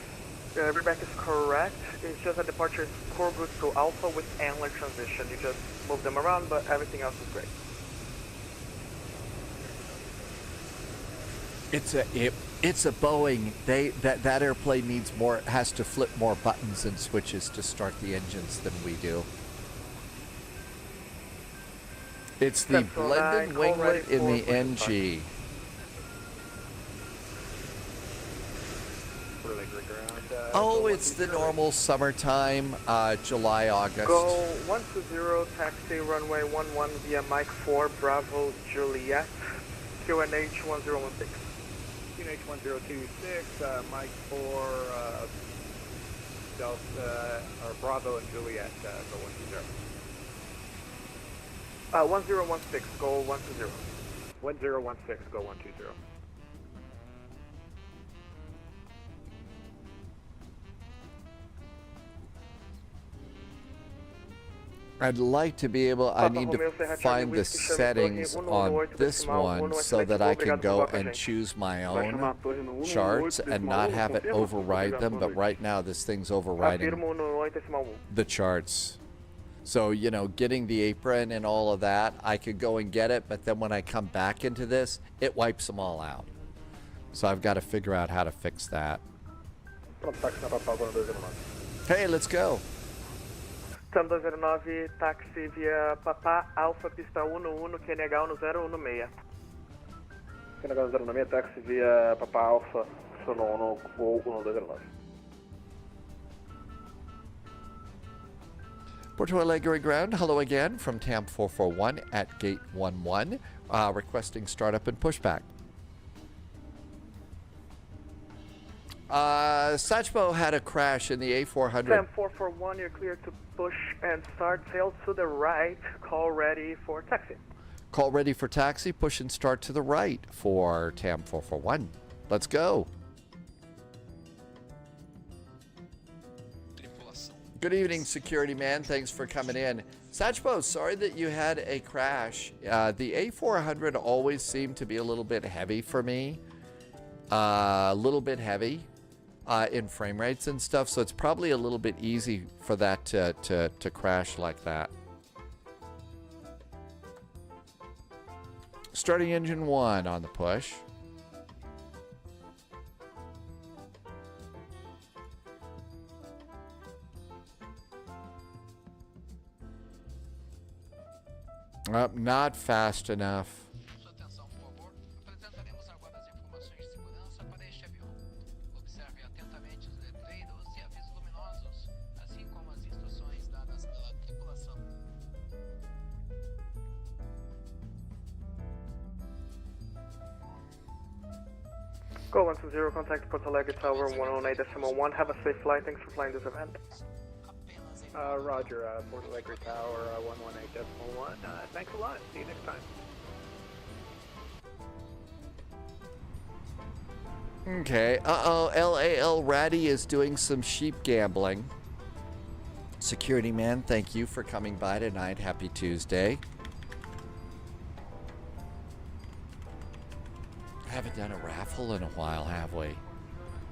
Rebecca is correct. It's just a departure is core boost to Alpha with antler transition. You just move them around, but everything else is great. It's a Boeing. That airplane has to flip more buttons and switches to start the engines than we do. It's the blended winglet in the NG. Oh, it's the normal summertime, July, August. Go 120, taxi runway 11 via Mike 4, Bravo, Juliet, QNH 1016. QNH 1026, Mike 4, Delta, or Bravo and Juliet, go 120. 1016, go 120. 1016, go 120. I'd like to be able, I need to find the settings on this one so that I can go and choose my own charts and not have it override them, but right now this thing's overriding the charts. So, you know, getting the apron and all of that, I could go and get it, but then when I come back into this, it wipes them all out. So I've got to figure out how to fix that. Hey, let's go. TAM 209, táxi via Papá, Alfa, pista 11, QNH no 016. QNH 016, táxi via Papá, Alfa, pista 11, voo 1209. Porto Alegre ground, hello again from TAM 441 at gate 11, requesting startup and pushback. Satchmo had a crash in the A400. TAM 441, you're clear to push and start, sail to the right, call ready for taxi. Call ready for taxi, push and start to the right for TAM 441. Let's go. Good evening, security man. Thanks for coming in. Satchmo, sorry that you had a crash. The A400 always seemed to be a little bit heavy for me. A little bit heavy in frame rates and stuff, so it's probably a little bit easy for that to crash like that. Starting engine 1 on the push. Not fast enough. Go 120, contact Porto Alegre Tower 109.1. Have a safe flight. Thanks for flying this event. Roger, Porto Alegre Tower 118.1. Thanks a lot. See you next time. Okay. Uh-oh. LAL Ratty is doing some sheep gambling. Security man, thank you for coming by tonight. Happy Tuesday. Haven't done a raffle in a while, have we?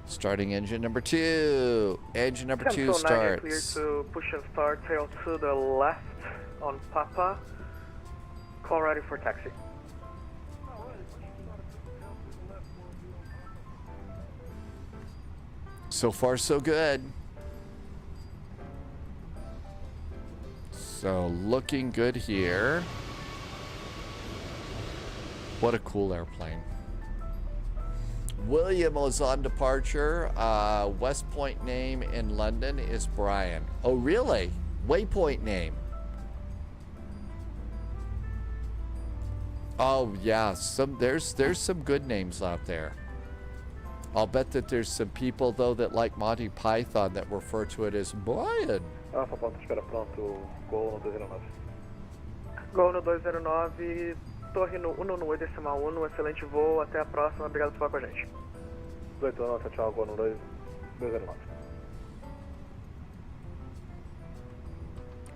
Starting engine number 2. Engine number 2 starts. Clear to push and start, tail to the left on Papa. Call ready for taxi. So far, so good. So looking good here. What a cool airplane. William was on departure. West Point name in London is Brian. Oh, really? Waypoint name. Oh, yeah. There's some good names out there. I'll bet that there's some people, though, that like Monty Python that refer to it as Brian. Alfa Ponto, espera pronto, Gol no 209. Gol no 209, torre no 1 decimal 1, excelente voo, até a próxima, obrigado por falar com a gente. 289, tchau, Gol no 209.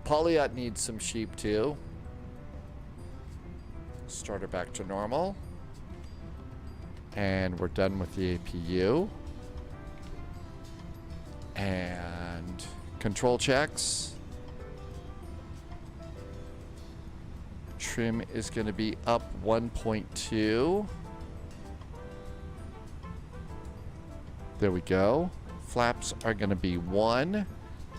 Polyot needs some sheep, too. Start her back to normal. And we're done with the APU. And control checks. Trim is going to be up 1.2. There we go. Flaps are going to be 1.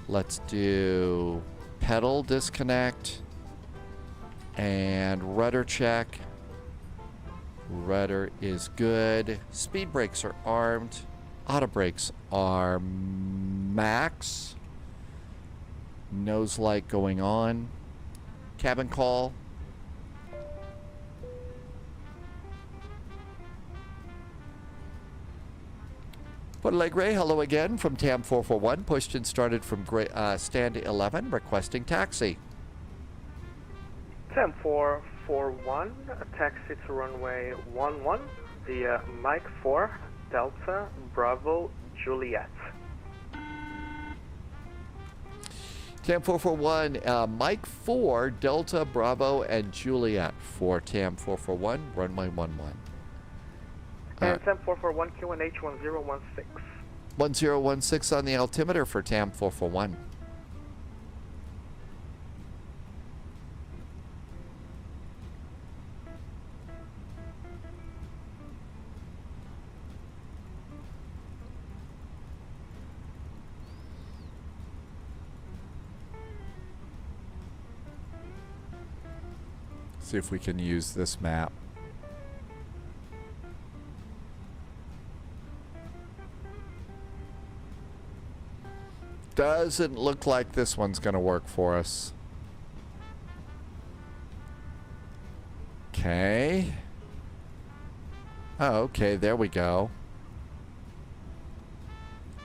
Let's do pedal disconnect. And rudder check. Rudder is good. Speed brakes are armed. Auto brakes are max. Nose light going on. Cabin call. Put leg Ray, hello again from TAM 441. Pushed and started from stand 11, requesting taxi. TAM 441, taxi to runway 11 via Mike 4, Delta, Bravo, Juliet. TAM 441, Mike 4, Delta, Bravo, and Juliet for TAM 441, runway 11. And TAM 441, QNH 1016. 1016 on the altimeter for TAM 441. See if we can use this map. Doesn't look like this one's going to work for us. Okay. Oh, okay, there we go.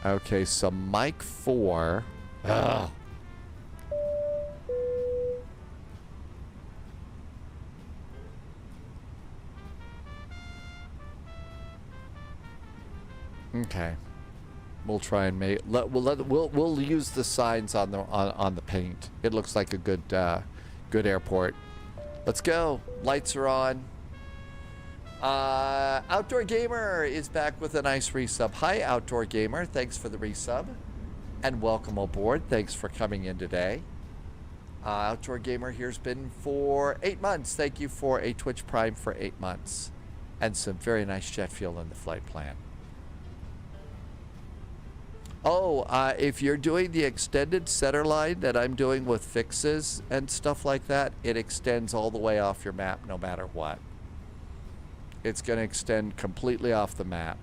Okay, so Mike 4. Ugh. Okay. We'll try and make. We'll use the signs on the paint. It looks like a good airport. Let's go. Lights are on. Outdoor Gamer is back with a nice resub. Hi, Outdoor Gamer. Thanks for the resub, and welcome aboard. Thanks for coming in today. Outdoor Gamer here's been for 8 months. Thank you for a Twitch Prime for 8 months, and some very nice jet fuel in the flight plan. Oh, if you're doing the extended center line that I'm doing with fixes and stuff like that, it extends all the way off your map no matter what. It's going to extend completely off the map.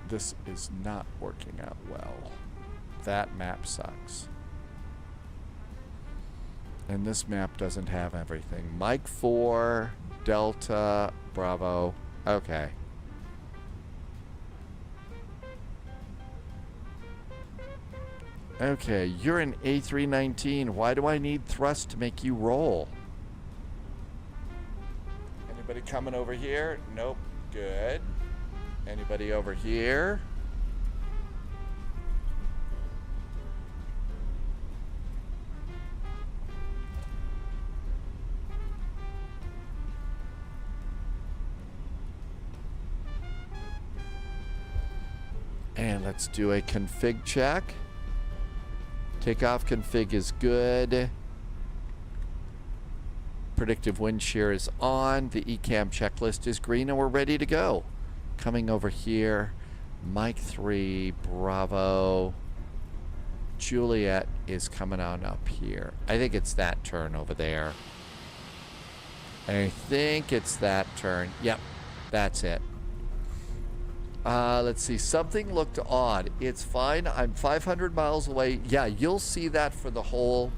This is not working out well. That map sucks. And this map doesn't have everything. Mike 4, Delta, Bravo. Okay. Okay, you're an A319. Why do I need thrust to make you roll? Anybody coming over here? Nope. Good. Anybody over here? And let's do a config check. Takeoff config is good. Predictive wind shear is on. The ECAM checklist is green, and we're ready to go. Coming over here, Mike 3, Bravo. Juliet is coming on up here. I think it's that turn over there. I think it's that turn. Yep, that's it. Let's see. Something looked odd. It's fine. I'm 500 miles away. Yeah, you'll see that for the whole...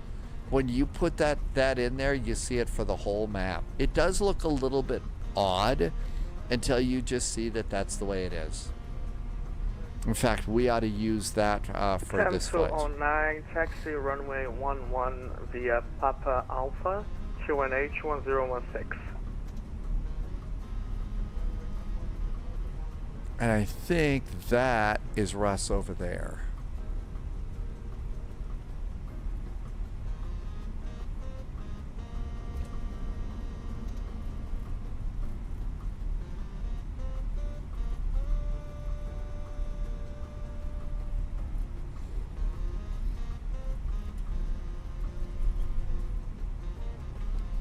When you put that in there, you see it for the whole map. It does look a little bit odd until you just see that that's the way it is. In fact, we ought to use that for this flight. 1009, taxi runway 11 via Papa Alpha, QNH 1016. And I think that is Russ over there.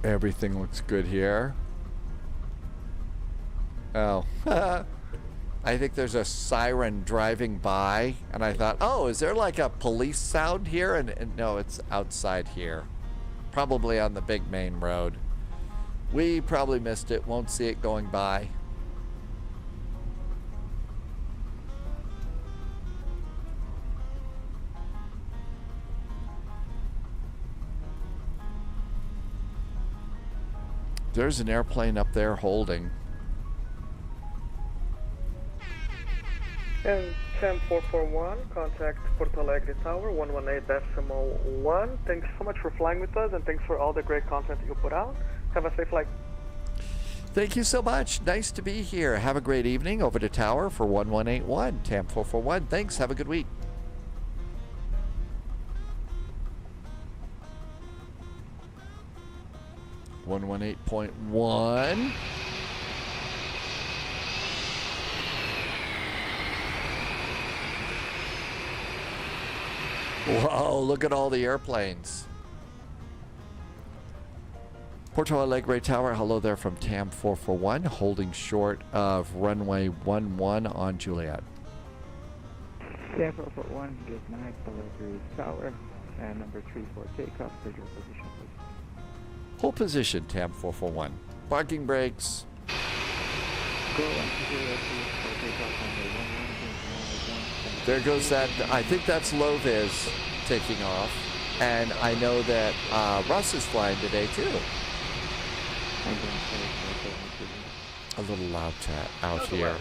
Everything looks good here. Oh. I think there's a siren driving by, and I thought, oh, is there like a police sound here? And no, it's outside here. Probably on the big main road. We probably missed it, won't see it going by. There's an airplane up there holding. And 10441, contact Porto Alegre Tower, 118.1. Thanks so much for flying with us, and thanks for all the great content that you put out. Have a safe flight. Thank you so much. Nice to be here. Have a great evening. Over to Tower for 1181, TAM 441. Thanks. Have a good week. .1. Whoa, look at all the airplanes. Porto Alegre Tower, hello there from TAM 441, holding short of runway 11 on Juliet. TAM 441, good night, Alegre Tower, and number 34 takeoff, visual position, please. Hold position, TAM 441. Parking brakes. There goes that. I think that's low vis taking off. And I know that Russ is flying today too. A little loud chat out here.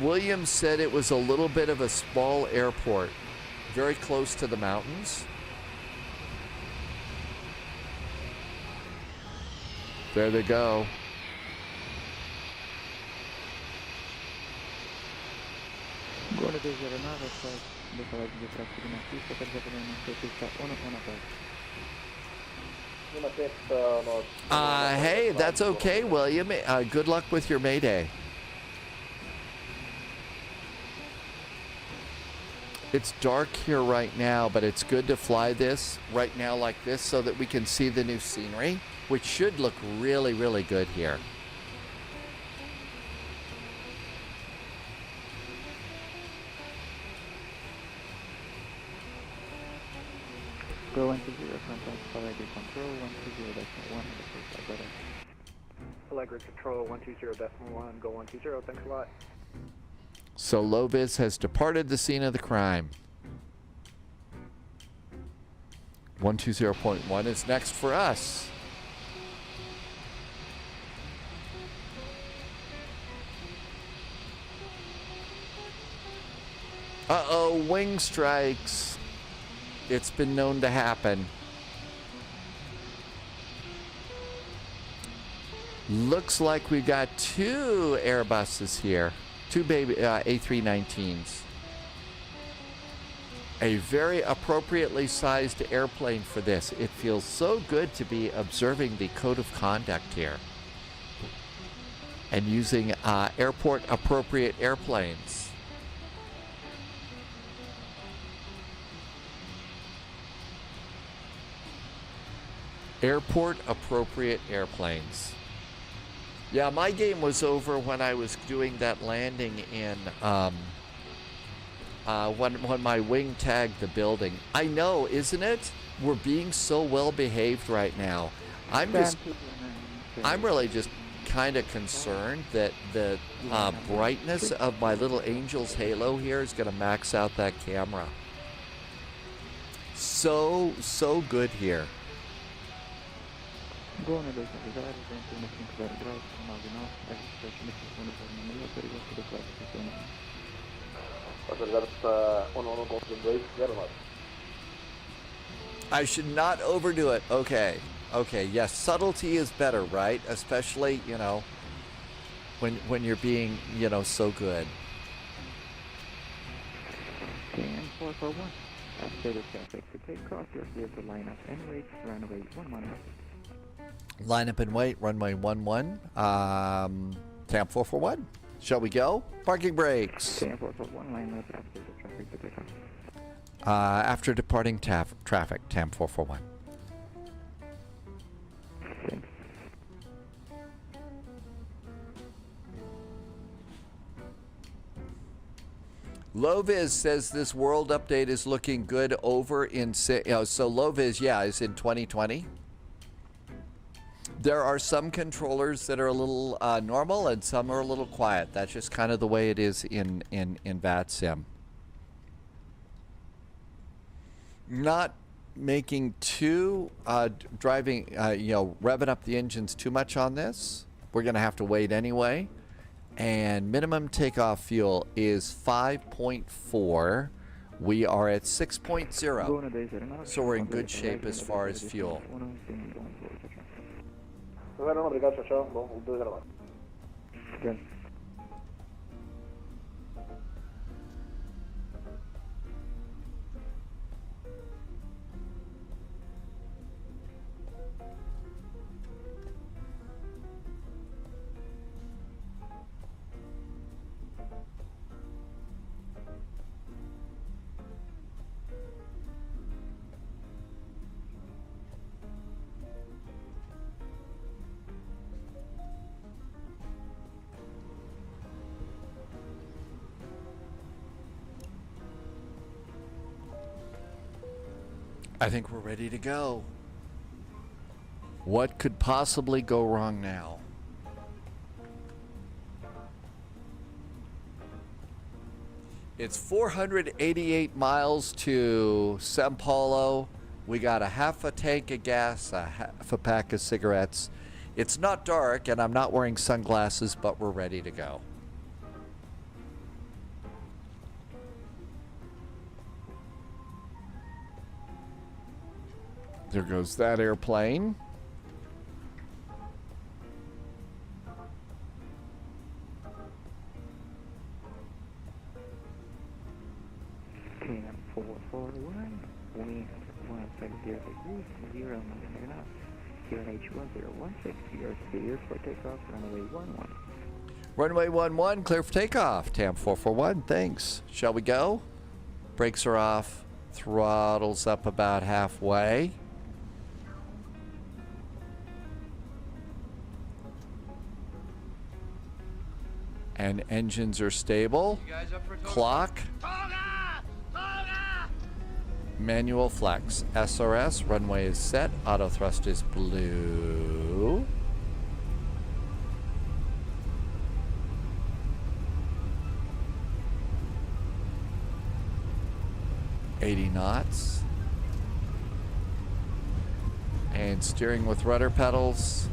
Williams said it was a little bit of a small airport, very close to the mountains. There they go. Hey, that's okay, William. Good luck with your Mayday. It's dark here right now, but it's good to fly this right now like this so that we can see the new scenery, which should look really, really good here. Go 120, contact Alegre Control, 120.1. Alegre Control, 120.1, go 120, thanks a lot. So Lovis has departed the scene of the crime. 120.1 is next for us. Uh-oh, wing strikes. It's been known to happen. Looks like we've got 2 Airbuses here. 2 baby A319s. A very appropriately sized airplane for this. It feels so good to be observing the code of conduct here. And using airport appropriate airplanes. Airport appropriate airplanes. Yeah, my game was over when I was doing that landing in when my wing tagged the building. I know, isn't it? We're being so well behaved right now. I'm really just kind of concerned that the brightness of my little Angel's halo here is going to max out that camera. So good here. I should not overdo it. Okay, yes, subtlety is better, right? Especially, you know, when you're being, you know, so good. KM441. Status traffic for takeoff. You're clear to line up and wait. Runway 11. Line up and wait. Runway 11. Tamp 441. Shall we go? Parking brakes. KM 441. Line up after the traffic to takeoff. After departing traffic. Tamp 441. Thanks. Loviz says this world update is looking good over in... so Loviz, yeah, is in 2020. There are some controllers that are a little normal and some are a little quiet. That's just kind of the way it is in VATSIM. Not making too... driving, revving up the engines too much on this. We're going to have to wait anyway. And minimum takeoff fuel is 5.4. We are at 6.0. So we're in good shape as far as fuel. Good. I think we're ready to go. What could possibly go wrong now? It's 488 miles to Sao Paulo. We got a half a tank of gas, a half a pack of cigarettes. It's not dark and I'm not wearing sunglasses, but we're ready to go. There goes that airplane. KM 441. Wind 150 degrees. 0 miles an hour. QNH 1016. You're clear for takeoff. Runway 11. Runway 11, clear for takeoff. TAM 441, thanks. Shall we go? Brakes are off. Throttle's up about halfway. And engines are stable. Clock. Manual flex. SRS. Runway is set. Auto thrust is blue. $80 knots. And steering with rudder pedals.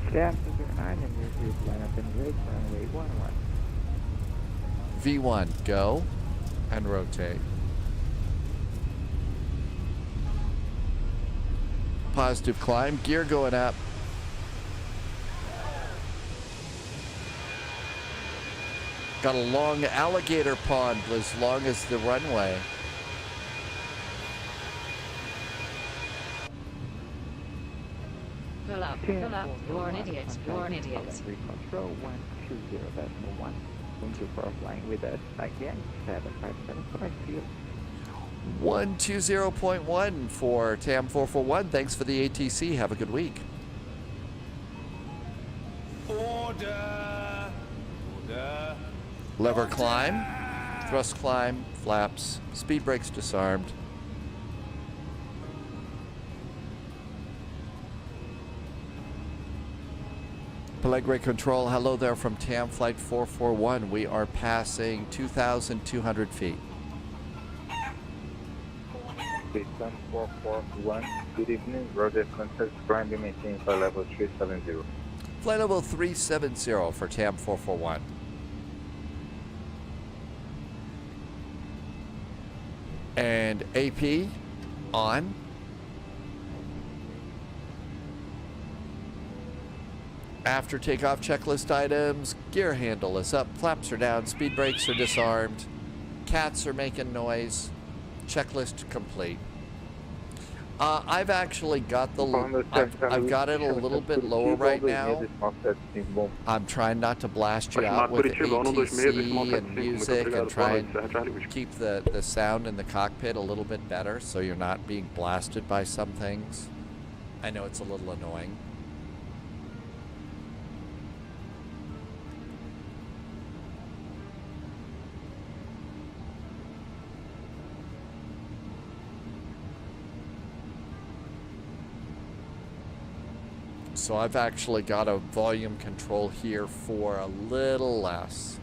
Stamp 09 and your line up and wait. Runway 11. V1, go. and rotate. Positive climb, gear going up. Got a long alligator pond as long as the runway. Pull up, you're an idiot, you're an idiot. Control 120.1. Thank you for flying with us. Again, 7575 field. 120.1 for TAM 441. Thanks for the ATC. Have a good week. Order! Order! Lever climb, thrust climb, flaps, speed brakes disarmed. Pelegre Control, hello there from TAM Flight 441. We are passing 2,200 feet. System 441, good evening. Roger, contact grounding maintain flight level 370. Flight level 370 for TAM 441. And AP on. After takeoff checklist items, gear handle is up, flaps are down, speed brakes are disarmed, cats are making noise, checklist complete. I've actually got the, I've got it a little bit lower right now. I'm trying not to blast you out with ATC and music and try and keep the sound in the cockpit a little bit better so you're not being blasted by some things. I know it's a little annoying. So I've actually got a volume control here for a little less.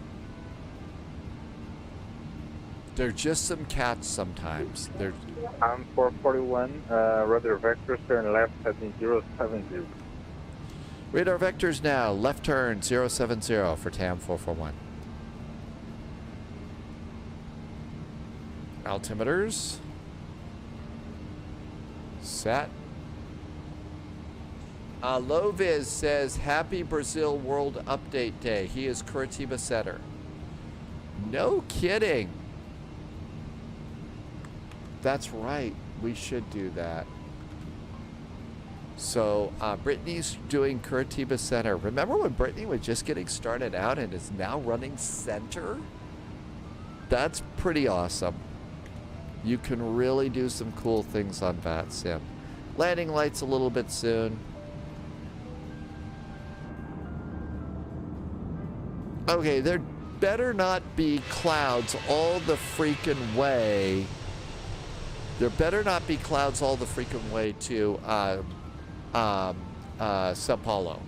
There's just some cats sometimes. They're 441, radar vectors turn left heading 070. Radar vectors now, left turn 070 for TAM 441. Altimeters. Set. Loviz says, Happy Brazil World Update Day. He is Curitiba setter. No kidding. That's right. We should do that. So, Brittany's doing Curitiba center. Remember when Brittany was just getting started out and is now running center? That's pretty awesome. You can really do some cool things on VATSIM. Landing lights a little bit soon. Okay, there better not be clouds all the freaking way. There better not be clouds all the freaking way to Sao Paulo.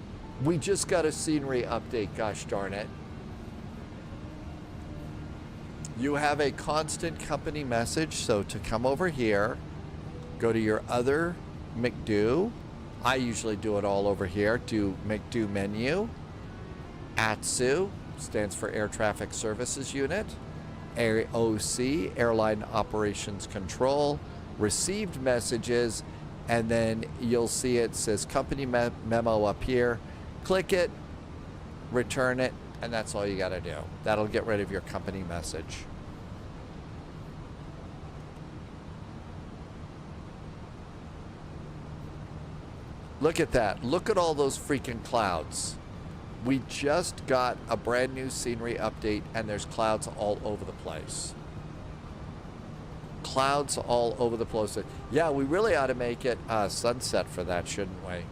We just got a scenery update, gosh darn it. You have a constant company message, so to come over here, go to your other McDo. I usually do it all over here. Do McDo menu. ATSU stands for Air Traffic Services Unit. AOC, Airline Operations Control. Received messages, and then you'll see it says company memo up here. Click it, return it, and that's all you got to do. That'll get rid of your company message. Look at that. Look at all those freaking clouds. We just got a brand new scenery update, and there's clouds all over the place. Clouds all over the place. Yeah, we really ought to make it sunset for that, shouldn't we?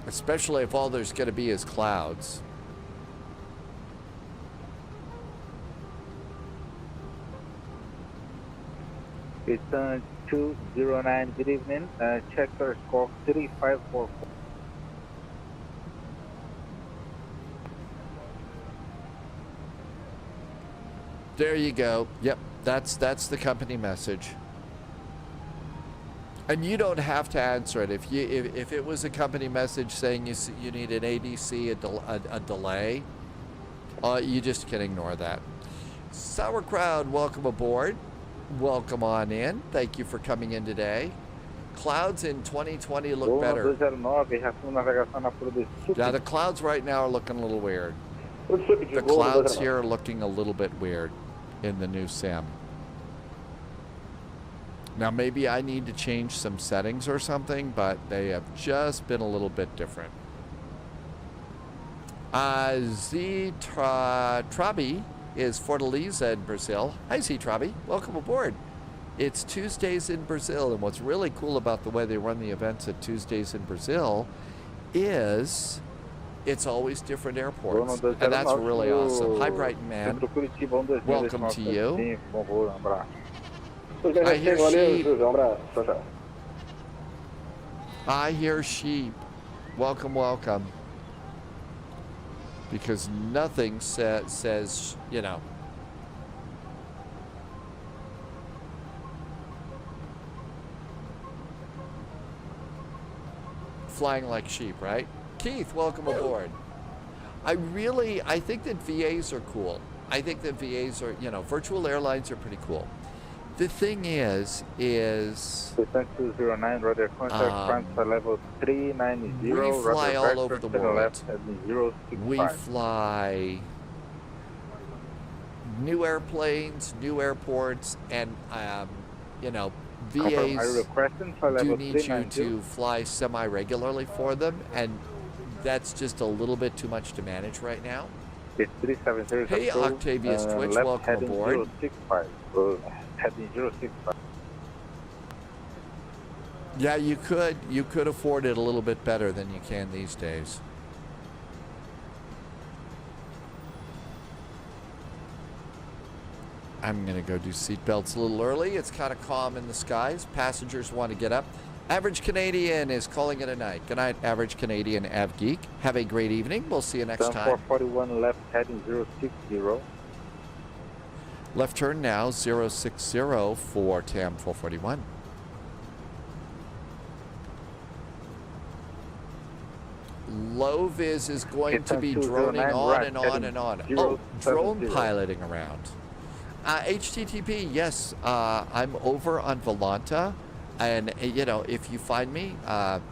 Especially if all there's going to be is clouds. It's 209, good evening. Check our score 3544. There you go. Yep, that's the company message. And you don't have to answer it. If it was a company message saying you need an ADC, a delay, you just can ignore that. Sauerkraut, welcome aboard. Welcome on in. Thank you for coming in today. Clouds in 2020 look better. Yeah, the clouds right now are looking a little weird. The clouds here are looking a little bit weird in the new sim. Now, maybe I need to change some settings or something, but they have just been a little bit different. Trabi is Fortaleza in Brazil. Hi, Trabi. Welcome aboard. It's Tuesdays in Brazil, and what's really cool about the way they run the events at Tuesdays in Brazil is it's always different airports, and that's really awesome. Hi, Brighton Man. Welcome to you. I hear sheep. I hear sheep. Welcome, welcome. Because nothing says, you know. Flying like sheep, right? Keith, welcome aboard. I think that VAs are cool. I think that VAs are, you know, virtual airlines are pretty cool. The thing is 209, radar contact, transfer level 390. We fly all over the world. Left, we fly new airplanes, new airports, and you know, VAs do need you to fly semi-regularly for them, and that's just a little bit too much to manage right now. It's 370. Hey, Octavius Twitch, welcome aboard. 065. Heading 065. Yeah, you could afford it a little bit better than you can these days. I'm gonna go do seatbelts a little early. It's kind of calm in the skies. Passengers want to get up. Average Canadian is calling it a night. Good night, Average Canadian Av Geek. Have a great evening. We'll see you next time. 441 left, heading 060. Left turn now, 060 for TAM 441. Low vis is going to be droning on and on and on. Oh, drone piloting around. HTTP, yes, I'm over on Volanta. And, you know, if you find me,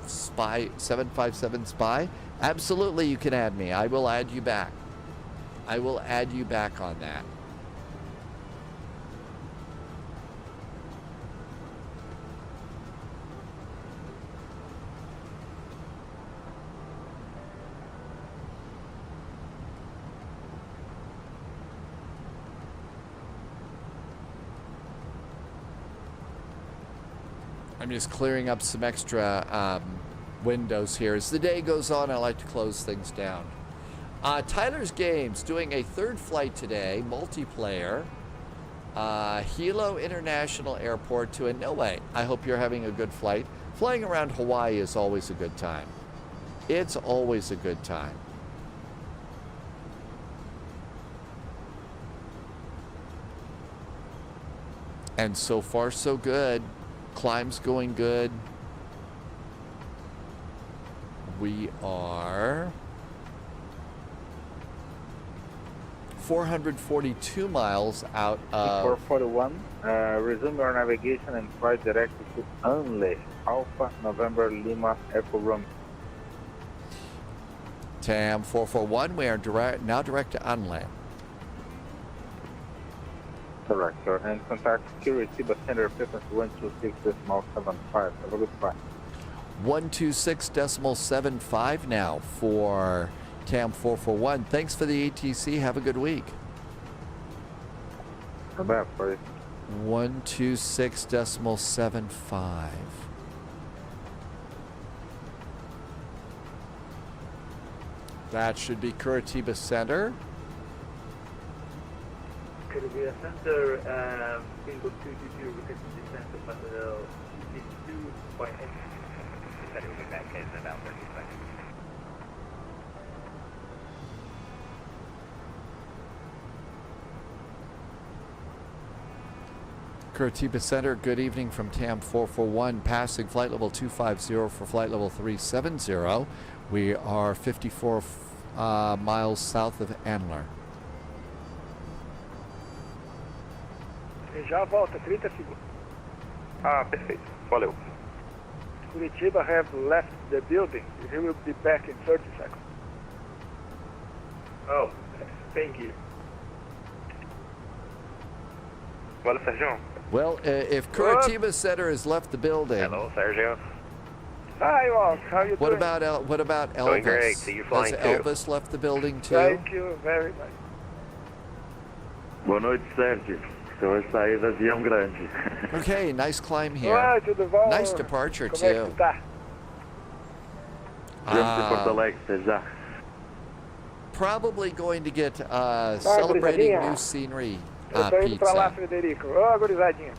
Spy 757 Spy, absolutely you can add me. I will add you back. I will add you back on that. I'm just clearing up some extra windows here. As the day goes on, I like to close things down. Tyler's Games doing a third flight today, multiplayer. Hilo International Airport to Inouye. I hope you're having a good flight. Flying around Hawaii is always a good time. It's always a good time. And so far, so good. Climb's going good. We are 442 miles out of 441. Resume your navigation and fly directly to Unley, Alpha November Lima Echo Room. TAM 441. We are now direct to Unley. Correct, sir. And contact security, but center frequency 126.75. Have a good flight. 126.75 now for TAM 441. Thanks for the ATC. Have a good week. Come back, please. 126.75. That should be Curitiba Center. Curitiba Center, Bingo 222, Curitiba Center, Pasadena, 2.8. That will be back in about 30 seconds. Curitiba Center, good evening from TAM 441, passing flight level 250 for flight level 370. We are 54 miles south of Antler. Já volta, 30 segundos. Perfeito. Valeu. Curitiba have left the building. He will be back in 30 seconds. Oh, thank you. Well, Sergio. Well, if Curitiba Center has left the building. Hello, Sergio. Hi, Walt. How are you What doing? about Elvis? Doing great. So you're flying Has too. Elvis left the building too? Thank you very much. Boa noite, Sérgio. Estou a sair do avião grande. Okay, nice climb here. Olá, tudo bom? Nice departure Como é que too. tá? Viemos de Porto Alegre, até já. Probably going to get celebrating gurizadinha. new scenery Eu tô indo pra lá, pizza. Frederico. Ô, gurizadinha.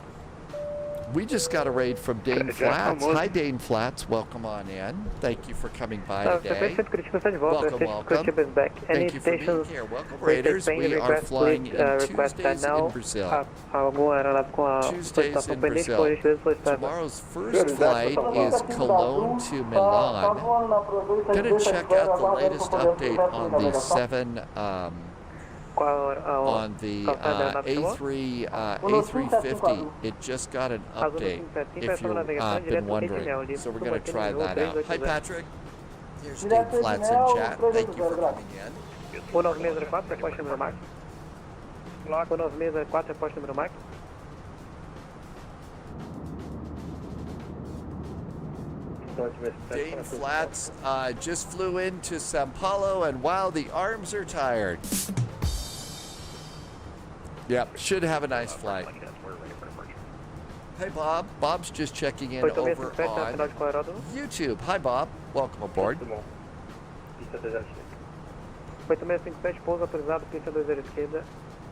We just got a raid from Dane Já Flats. famoso. Hi, Dane Flats. Welcome on in. Thank you for coming by today. Frequência Curitiba está de volta. Welcome, Station welcome. Curitiba is back. Any Thank you for being stations here. Welcome, with Raiders. Spain We are request, flying please, in request Tuesdays now. in Brazil. Alguma aeronave com a Tuesdays in pendente, Brazil. por gentileza, Tomorrow's first flight is Cologne to Milan. Gonna check out the latest update on the on the A350. It just got an update, if you've been wondering. So we're going to try that out. Hi, Patrick. Here's Dave Flats in chat. Thank you for coming in. 1904, repórter número Max. 1904, repórter número Max. Dane Flats just flew into Sao Paulo, and wow, the arms are tired. Yep, should have a nice flight. Hey, Bob. Bob's just checking in over on YouTube. Hi, Bob. Welcome aboard. 8657, pouso autorizado, pista 20 esquerda.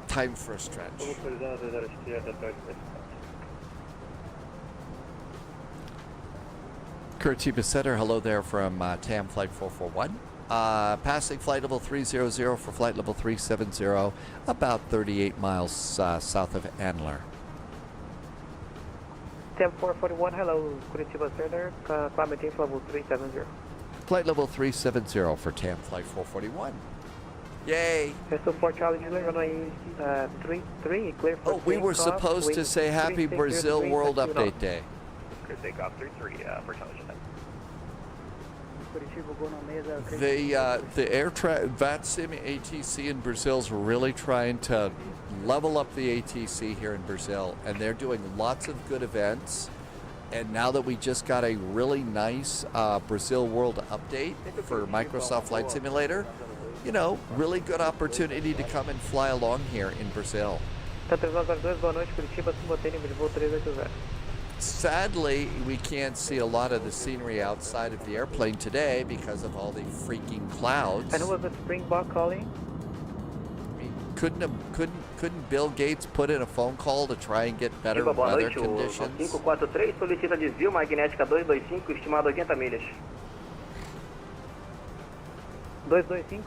Time for a stretch. Autorizado 20 esquerda, Curitiba Center, hello there from TAM Flight 441. Passing flight level 300 for flight level 370, about 38 miles south of Antler. TAM 441, hello, Curitiba Center, climate change level 370. Flight level 370 for TAM Flight 441. Yay! So for Charlie Juliet, runway 33, clear for we were takeoff, supposed to wind say Happy 360 Brazil degrees, World 2 knots. Update Day. Clear takeoff 33 for Charlie Juliet. The VATSIM ATC in Brazil is really trying to level up the ATC here in Brazil, and they're doing lots of good events. And now that we just got a really nice Brazil World Update for Microsoft Flight Simulator, you know, really good opportunity to come and fly along here in Brazil. Sadly, we can't see a lot of the scenery outside of the airplane today because of all the freaking clouds. And who was the Springbok calling? I mean, couldn't Bill Gates put in a phone call to try and get better weather conditions? 543 solicita desvio magnética 225, estimado 80 milhas. 225?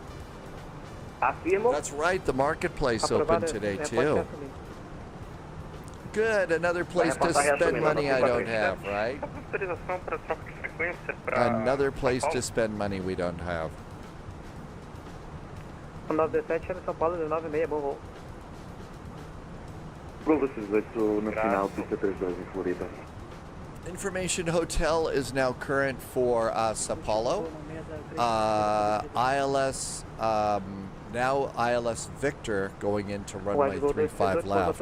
Afirmo. That's right, the marketplace opened today too. Good, another place to spend money I don't have, right? Another place to spend money we don't have. 917 São Paulo, 9:30, bom voo. Gol 18 no final, pista 32 em Florida. Information Hotel is now current for Sao Paulo. ILS, now ILS Victor going into runway 35 left.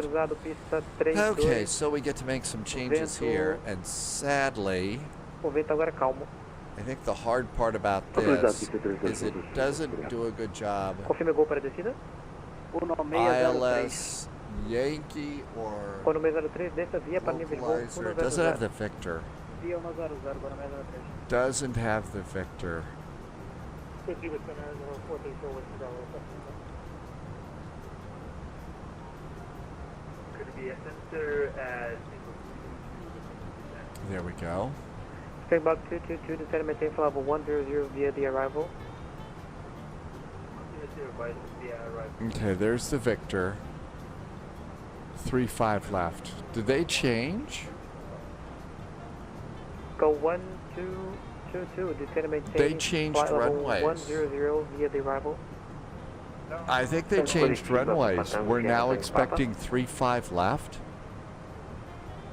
Okay, so we get to make some changes here, and sadly, I think the hard part about this is it doesn't do a good job. ILS Yankee or localizer doesn't have the Victor. Doesn't have the Victor. Could be a sensor as There we go. Springbok 222, descend and maintain flight level 100 via the arrival. Okay, there's the Victor. 35 left. Did they change? Go 1222. Descend maintain. They changed flight level runways. 100 via the arrival. I think they changed runways. We're now expecting 35 left.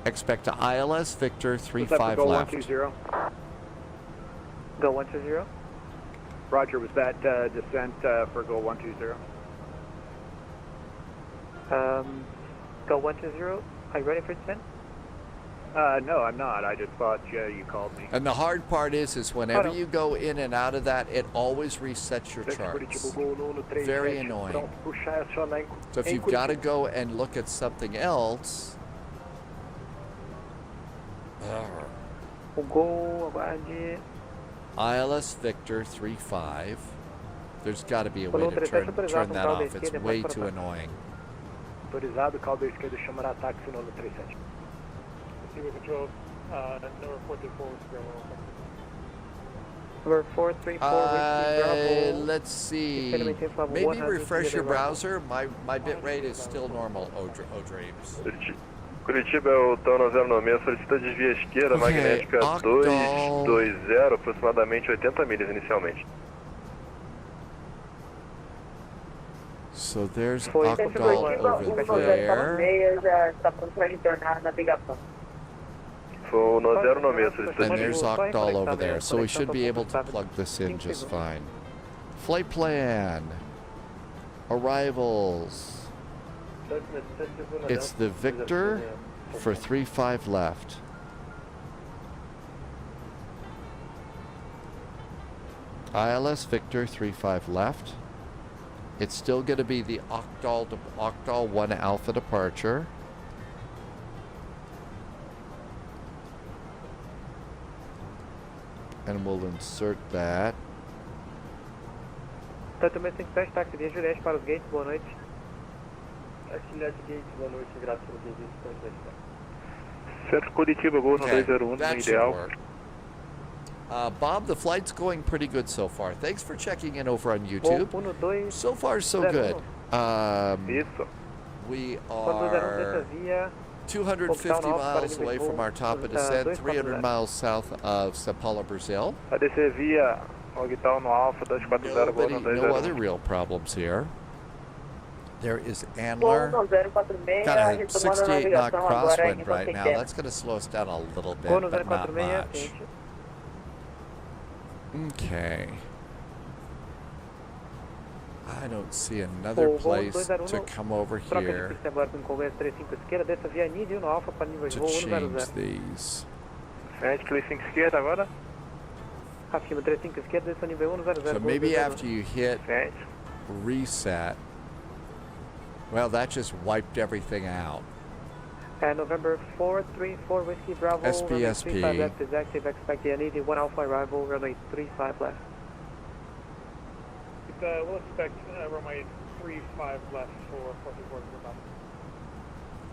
Expect to ILS Victor 35 go left. 120. Go 120. Roger, was that descent for go 120? Go 120. Are you ready for descent? No, I'm not. I just thought you called me. And the hard part is whenever you go in and out of that, it always resets your charts. Very annoying. So if you've got to go and look at something else, ILS Victor 35. There's got to be a way to turn that off. It's way too annoying. Autorizado, caldo esquerdo chamará táxi no 37. Receiver control, number 434 Number 434 let's see. Maybe refresh your browser. My bit rate is still normal, O-Dreams. Curitiba é o Tono 096, solicita desvia esquerda, magnética 220, aproximadamente 80 milhas inicialmente. So there's Octal over there. Está pronto para retornar à navegação. So no 096, solicita And there's Octal over there, so we should be able to plug this in just fine. Flight plan. Arrivals. It's the Victor for 35 left. ILS Victor 35 left. It's still going to be the Octal 1 Alpha departure. And we'll insert that. Tratamento 57, táxi de Jureste para os gates, boa noite. Auxiliar de gates, boa noite, graças pelo serviço. Centro Curitiba, Gol no 201, no ideal. Bob, the flight's going pretty good so far. Thanks for checking in over on YouTube. So far, so good. We are 250 miles away from our top of descent, 300 miles south of Sao Paulo, Brazil. No other real problems here. There is Andler. Got a 68 knot crosswind right now. That's going to slow us down a little bit, but not much. Okay. I don't see another place to come over here to change these. So maybe after you hit reset, well, that just wiped everything out. November 434 Whiskey Bravo. SBSP. 35 left is active. Expect the NED 1 Alpha arrival. Runway 35 left. We'll expect runway 35 left for 44 Bravo.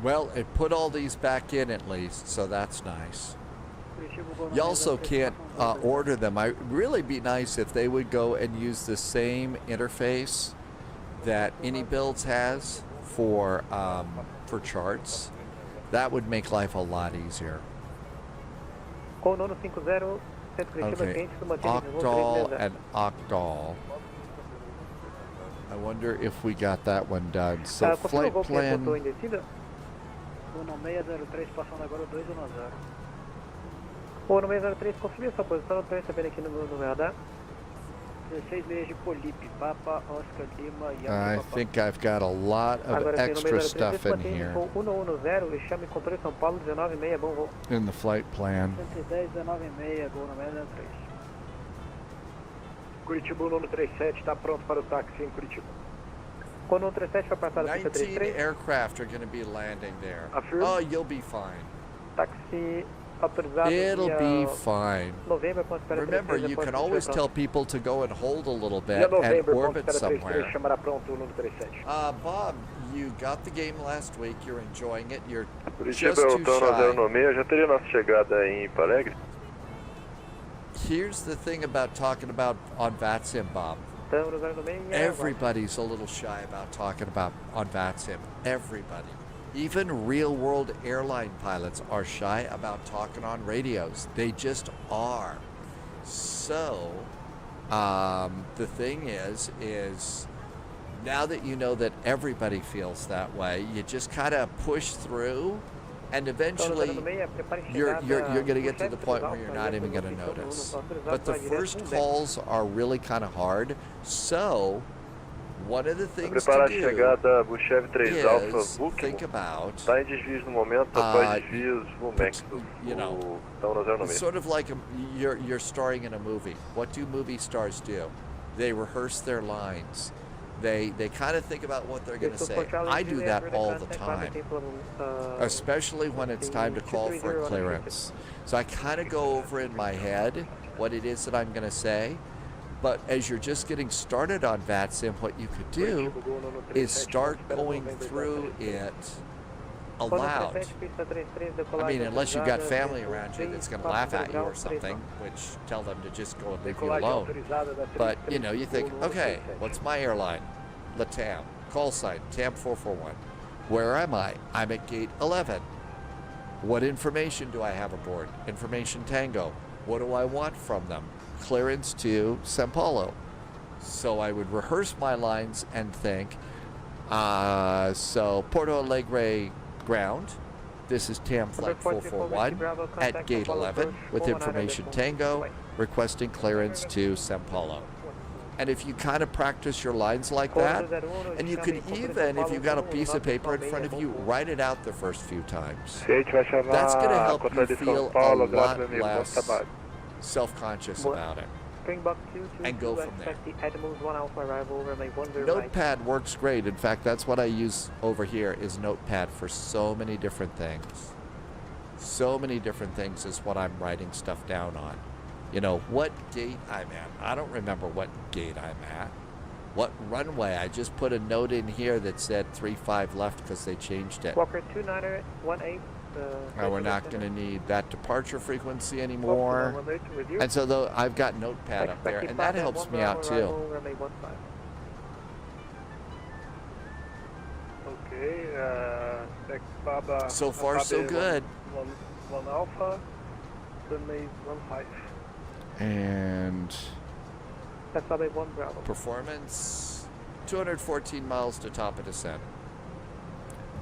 Well, it put all these back in at least, so that's nice. You also can't order them. It would really be nice if they would go and use the same interface that AnyBuilds has for charts. That would make life a lot easier. Okay, Octal and Octal. I wonder if we got that one done. So flight plan. 1603 confirme sua posição, não estou recebendo aqui no meu radar. 16 meias de Polipe, Papa, Oscar Lima, I think I've got a lot of extra stuff in here. 110 e chame controle São Paulo 19,6, bom voo. In the flight plan. 110, 19,6, gol no 603. Curitiba 137 está pronto para o táxi em Curitiba. Quando 137 vai passar a 19 aircraft are going to be landing there. Oh, you'll be fine. Táxi autorizado. It'll be fine. Remember, you can always tell people to go and hold a little bit and orbit somewhere. Bob, you got the game last week. You're enjoying it. You're just too shy. Já teria nossa chegada em Palegre. Here's the thing about talking about on VATSIM, Bob. Everybody's a little shy about talking about on VATSIM. Everybody. Even real-world airline pilots are shy about talking on radios. They just are. So, the thing is now that you know that everybody feels that way, you just kind of push through, and eventually you're going to get to the point where you're not even going to notice. But the first calls are really kind of hard. So, one of the things to do is think about, Está em desvios no momento, após desvios, Vumex, you know, estão no 09. it's sort of like you're starring in a movie. What do movie stars do? They rehearse their lines. They kind of think about what they're going to say. I do that all the time, especially when it's time to call for a clearance. So I kind of go over in my head what it is that I'm going to say. But as you're just getting started on VATSIM, what you could do is start going through it aloud. I mean, unless you've got family around you that's going to laugh at you or something, which tell them to just go and leave you alone. But, you know, you think, okay, what's my airline? LATAM. Call sign, TAM 441. Where am I? I'm at gate 11. What information do I have aboard? Information Tango. What do I want from them? Clearance to Sao Paulo. So I would rehearse my lines and think, so Porto Alegre ground, this is TAM flight 441 at gate 11 with information Tango requesting clearance to Sao Paulo. And if you kind of practice your lines like that, and you could even, if you've got a piece of paper in front of you, write it out the first few times. That's going to help you feel a lot less self-conscious about it, and go from there. Notepad works great. In fact, that's what I use over here is Notepad for so many different things. So many different things is what I'm writing stuff down on. You know, what gate I'm at. I don't remember what gate I'm at. What runway. I just put a note in here that said 35 left because they changed it. Walker 2918. We're not going to need that departure frequency anymore. And so though I've got Notepad up there, and that helps me out too. Okay, so far so good. One Alpha, runway 15. And one Bravo. Performance 214 miles to top of descent.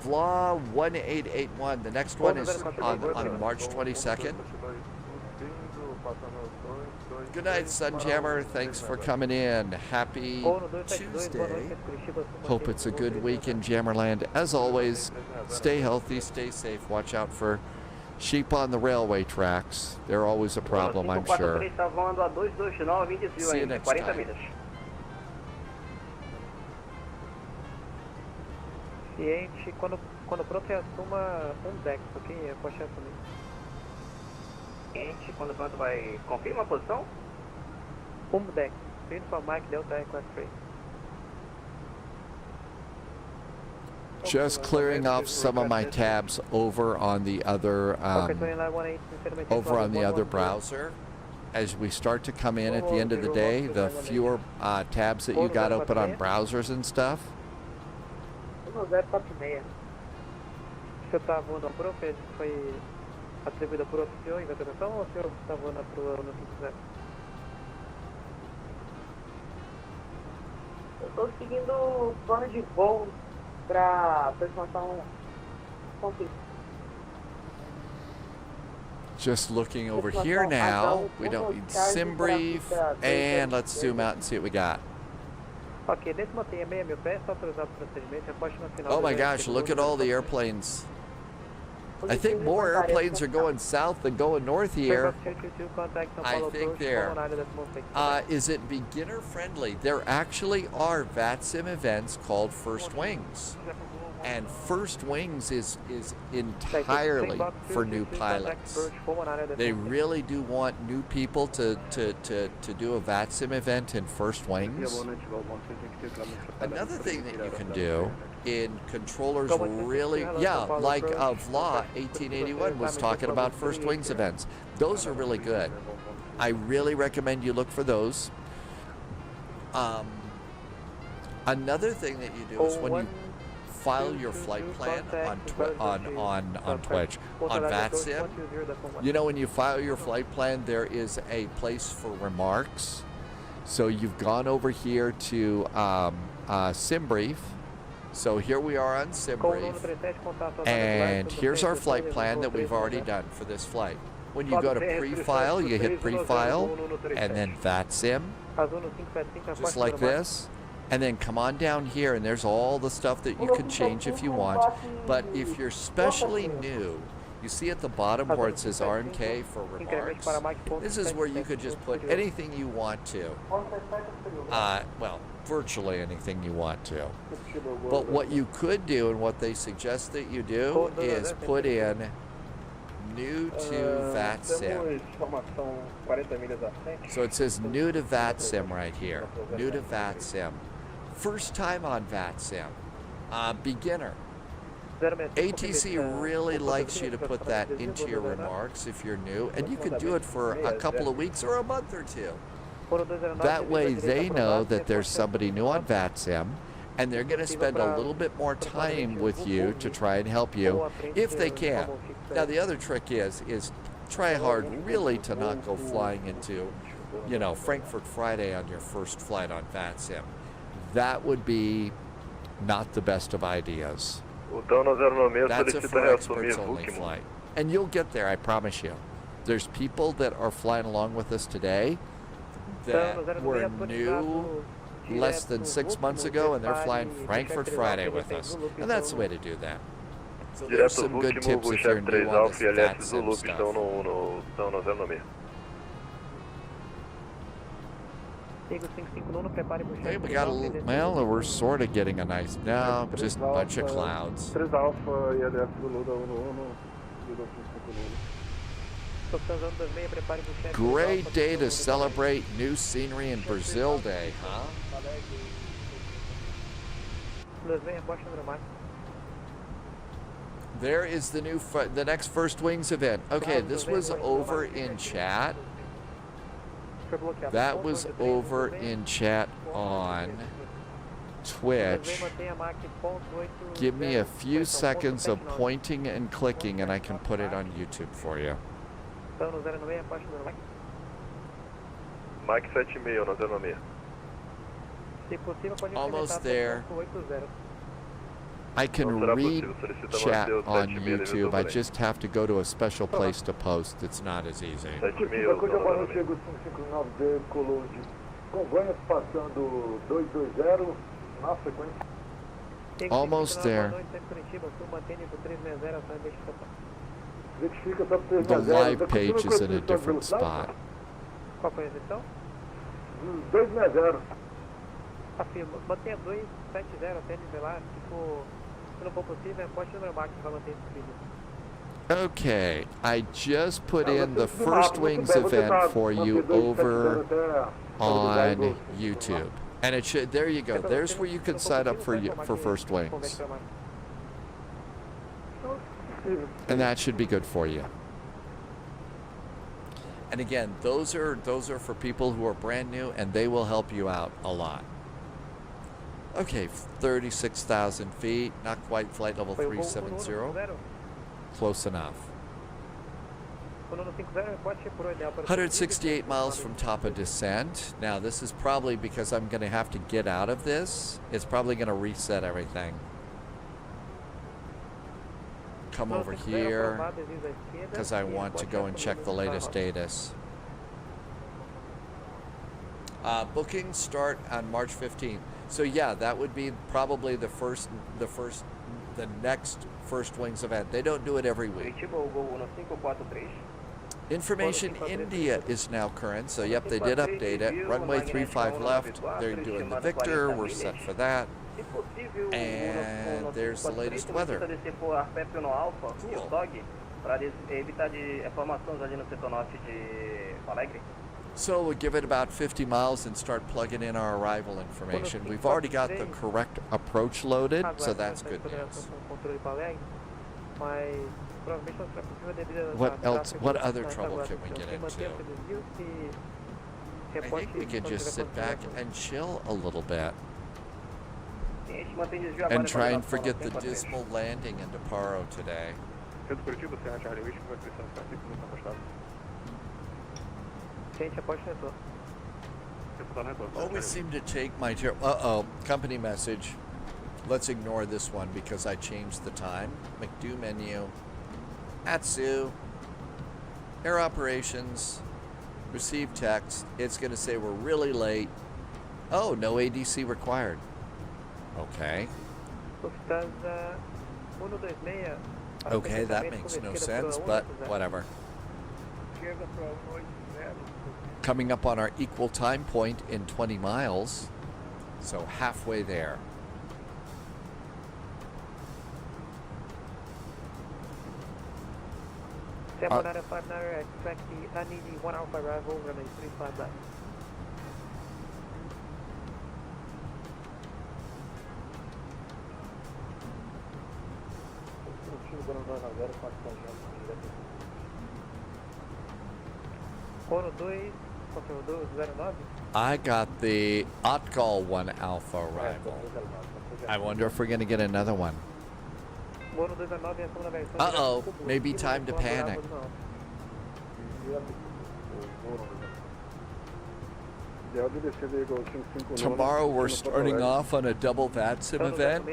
VLA 1881. The next one is on March 22nd. Good night, Sunjammer. Thanks for coming in. Happy Tuesday. Hope it's a good week in Jammerland. As always, stay healthy, stay safe. Watch out for sheep on the railway tracks. They're always a problem, I'm sure. See you next time. Ciente, quando pronto assuma deck, ok? Pode achar também. Ciente, quando pronto vai... Confirma a posição? Deck. Vindo para Mike Delta Aircraft 3. Just clearing off some of my tabs over on the other browser. As we start to come in at the end of the day, the fewer tabs that you got open on browsers and stuff. 046. O senhor está voando a prof, foi atribuída por outro senhor em ventilação, ou o senhor está voando para o 150? Eu estou seguindo o plano de voo para apresentação conflito. Just looking over here now, we don't need sim brief, and let's zoom out and see what we got. Ok, nesse mantenha 6.000 pés, só autorizado o procedimento, aposte no final. Oh my gosh, look at all the airplanes. I think more airplanes are going south than going north here. I think there. Is it beginner friendly? There actually are VATSIM events called First Wings. And First Wings is entirely for new pilots. They really do want new people to do a VATSIM event in First Wings. Another thing that you can do in controllers really, like VLA 1881 was talking about First Wings events. Those are really good. I really recommend you look for those. Another thing that you do is when you file your flight plan on Twitch, on VATSIM, you know, when you file your flight plan, there is a place for remarks. So you've gone over here to SimBrief. So here we are on SimBrief, and here's our flight plan that we've already done for this flight. When you go to pre-file, you hit pre-file, and then VATSIM, just like this. And then come on down here, and there's all the stuff that you can change if you want. But if you're specially new, you see at the bottom where it says RMK for remarks. This is where you could just put anything you want to. Well, virtually anything you want to. But what you could do, and what they suggest that you do, is put in new to VATSIM. So it says new to VATSIM right here. New to VATSIM. First time on VATSIM. Beginner. ATC really likes you to put that into your remarks if you're new, and you can do it for a couple of weeks or a month or two. That way they know that there's somebody new on VATSIM, and they're going to spend a little bit more time with you to try and help you if they can. Now the other trick is try hard really to not go flying into, you know, Frankfurt Friday on your first flight on VATSIM. That would be not the best of ideas. That's a for experts only flight. And you'll get there, I promise you. There's people that are flying along with us today that were new less than 6 months ago, and they're flying Frankfurt Friday with us. And that's the way to do that. So there's some good tips if you're new on this VATSIM stuff. Hey, we got a little, well, we're sort of getting a nice, no, just a bunch of clouds. Great day to celebrate new scenery in Brazil Day, huh? There is the new, the next First Wings event. Okay, this was over in chat. That was over in chat on Twitch. Give me a few seconds of pointing and clicking, and I can put it on YouTube for you. Mike 76, 96. Almost there. I can read chat on YouTube. I just have to go to a special place to post. It's not as easy. Almost there. The live page is in a different spot. Okay, I just put in the First Wings event for you over on YouTube. And it should, there you go. There's where you can sign up for First Wings. And that should be good for you. And again, those are for people who are brand new, and they will help you out a lot. Okay, 36,000 feet, not quite flight level 370. Close enough. 168 miles from top of descent. Now this is probably because I'm going to have to get out of this. It's probably going to reset everything. Come over here because I want to go and check the latest status. Bookings start on March 15th. So yeah, that would be probably the next First Wings event. They don't do it every week. Information India is now current, so yep, they did update it. Runway 35 left, they're doing the Victor, we're set for that. And there's the latest weather. So we'll give it about 50 miles and start plugging in our arrival information. We've already got the correct approach loaded, so that's good news. What else? What other trouble can we get into? I think we can just sit back and chill a little bit. And try and forget the dismal landing into Paro today. Centro Curitiba, Serra Charlie Wish, vai precisar ficar 5 minutos afastado. Gente, após retorno. Always seem to take my turn. Uh-oh, company message. Let's ignore this one because I changed the time. McDo menu. Atsu. Air operations. Receive text. It's going to say we're really late. Oh, no ADC required. Okay. Okay, that makes no sense, but whatever. Coming up on our equal time point in 20 miles. So halfway there. Tempo 959, expect the NED 1 Alpha arrival, runway 35 left. Oro 2, confirmador 09. I got the Otgal 1 Alpha arrival. I wonder if we're going to get another one. Uh-oh, maybe time to panic. Tomorrow we're starting off on a double VATSIM event,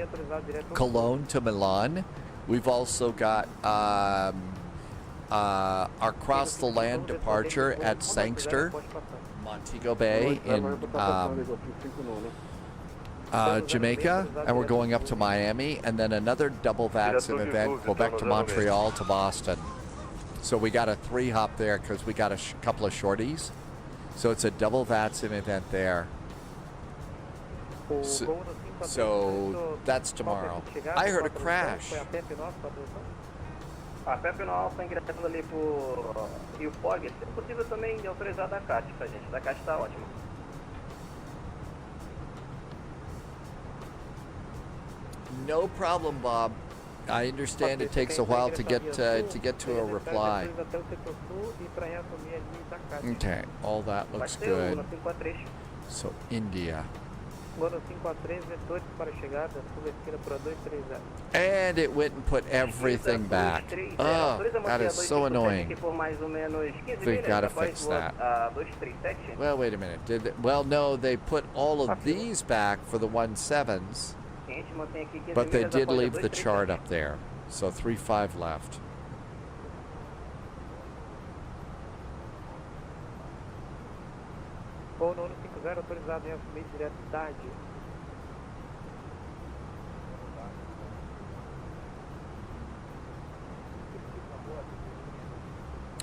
Cologne to Milan. We've also got our cross the land departure at Sangster, Montego Bay in Jamaica, and we're going up to Miami, and then another double VATSIM event, Quebec to Montreal to Boston. So we got a 3-hop there because we got a couple of shorties. So it's a double VATSIM event there. So that's tomorrow. I heard a crash. A FS24 Alpha ingressando ali por Rio Fog, se possível também autorizar da CAT pra gente, da CAT tá ótimo. No problem, Bob. I understand it takes a while to get to a reply. Okay, all that looks good. So India. And it went and put everything back. Oh, that is so annoying. We've got to fix that. Well, wait a minute. Well, no, they put all of these back for the 17s. But they did leave the chart up there. So 3-5 left.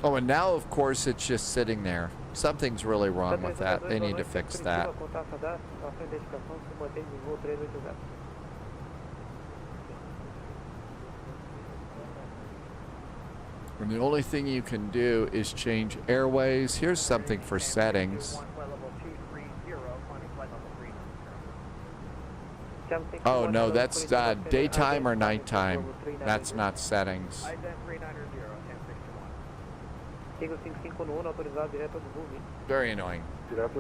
Oh, and now, of course, it's just sitting there. Something's really wrong with that. They need to fix that. And the only thing you can do is change airways. Here's something for settings. Oh, no, that's daytime or nighttime. That's not settings. Very annoying. Expect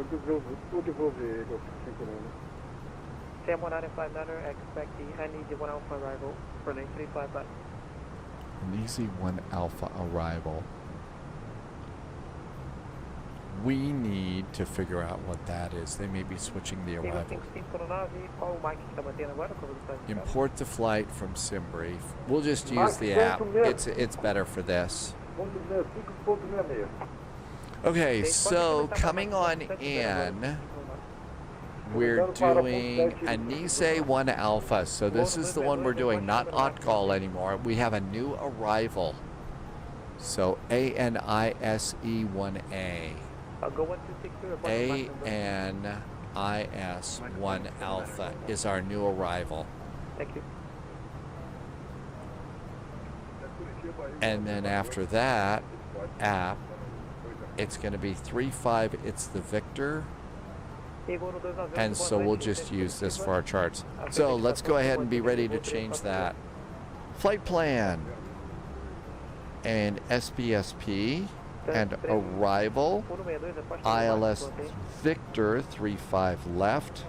the NED 1 Alpha arrival, running 35 left. An easy 1 Alpha arrival. We need to figure out what that is. They may be switching the arrival. Import the flight from SimBrief. We'll just use the app. It's better for this. Okay, so coming on in, we're doing a Nisei 1 Alpha. So this is the one we're doing, not Otgal anymore. We have a new arrival. So ANISE 1A. ANIS 1 Alpha is our new arrival. Thank you. And then after that app, it's going to be 3-5. It's the Victor. And so we'll just use this for our charts. So let's go ahead and be ready to change that. Flight plan and SBSP and arrival. ILS Victor 3-5 left.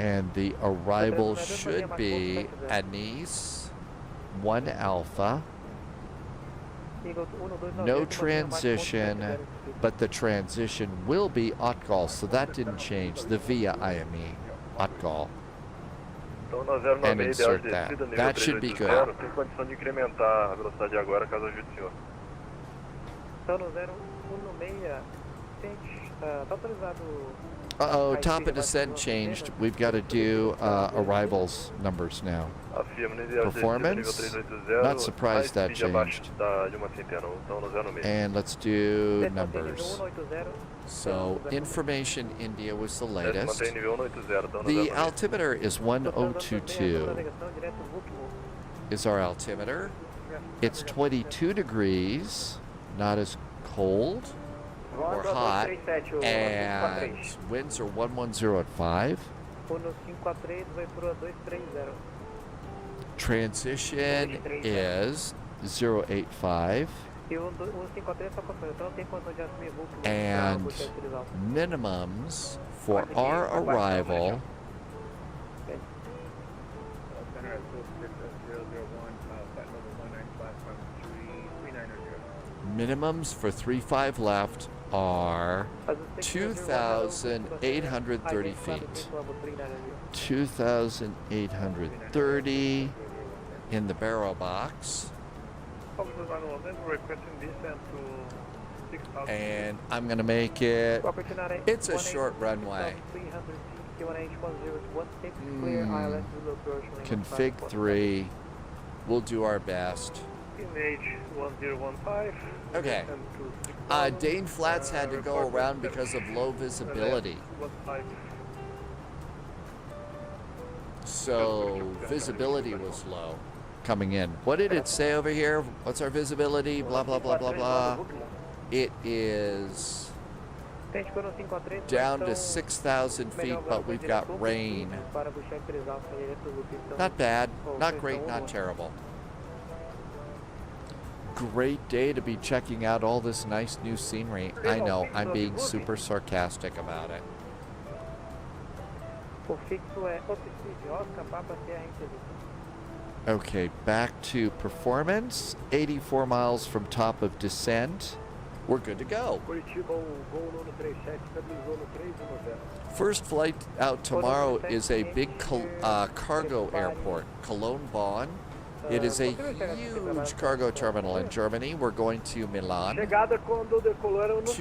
And the arrival should be Anis 1 Alpha. No transition, but the transition will be Otgol, so that didn't change. The via IME, Otgol. And insert that. That should be good. Tem condição de incrementar a velocidade agora, caso ajude o senhor. Tono 016, tá autorizado. Uh-oh, top of descent changed. We've got to do arrivals numbers now. Performance? Not surprised that changed. And let's do numbers. So, information India was the latest. The altimeter is 1022. Is our altimeter. It's 22 degrees, not as cold or hot, and winds are 110 at 5. Transition is 085. And minimums for our arrival minimums for 35 left are 2,830 feet. 2,830 in the barrel box. And I'm going to make it, it's a short runway. Config 3, we'll do our best. Okay. Dane Flats had to go around because of low visibility. So visibility was low coming in. What did it say over here? What's our visibility? Blah, blah, blah, blah, blah. It is down to 6,000 feet, but we've got rain. Not bad. Not great, not terrible. Great day to be checking out all this nice new scenery. I know, I'm being super sarcastic about it. Okay, back to performance. 84 miles from top of descent. We're good to go. First flight out tomorrow is a big cargo airport, Cologne-Bonn. It is a huge cargo terminal in Germany. We're going to Milan. 2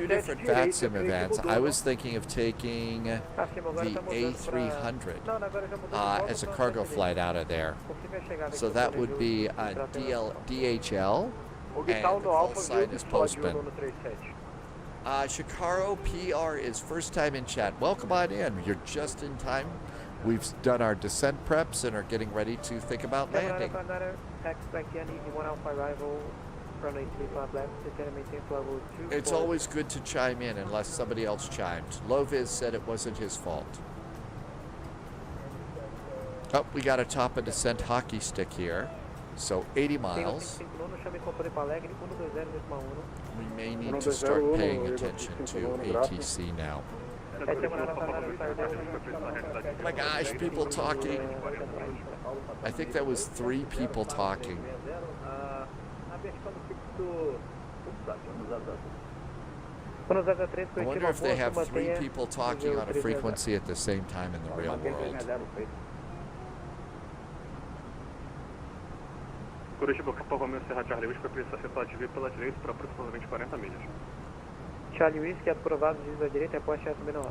different VATSIM events. I was thinking of taking the A319 as a cargo flight out of there. So that would be DHL, and the call sign is Postman. Shikaro PR is first time in chat. Welcome on in. You're just in time. We've done our descent preps and are getting ready to think about landing. It's always good to chime in unless somebody else chimed. Loviz said it wasn't his fault. Oh, we got a top of descent hockey stick here. So 80 miles. We may need to start paying attention to ATC now. Oh my gosh, people talking. I think that was 3 people talking. I wonder if they have 3 people talking on a frequency at the same time in the real world.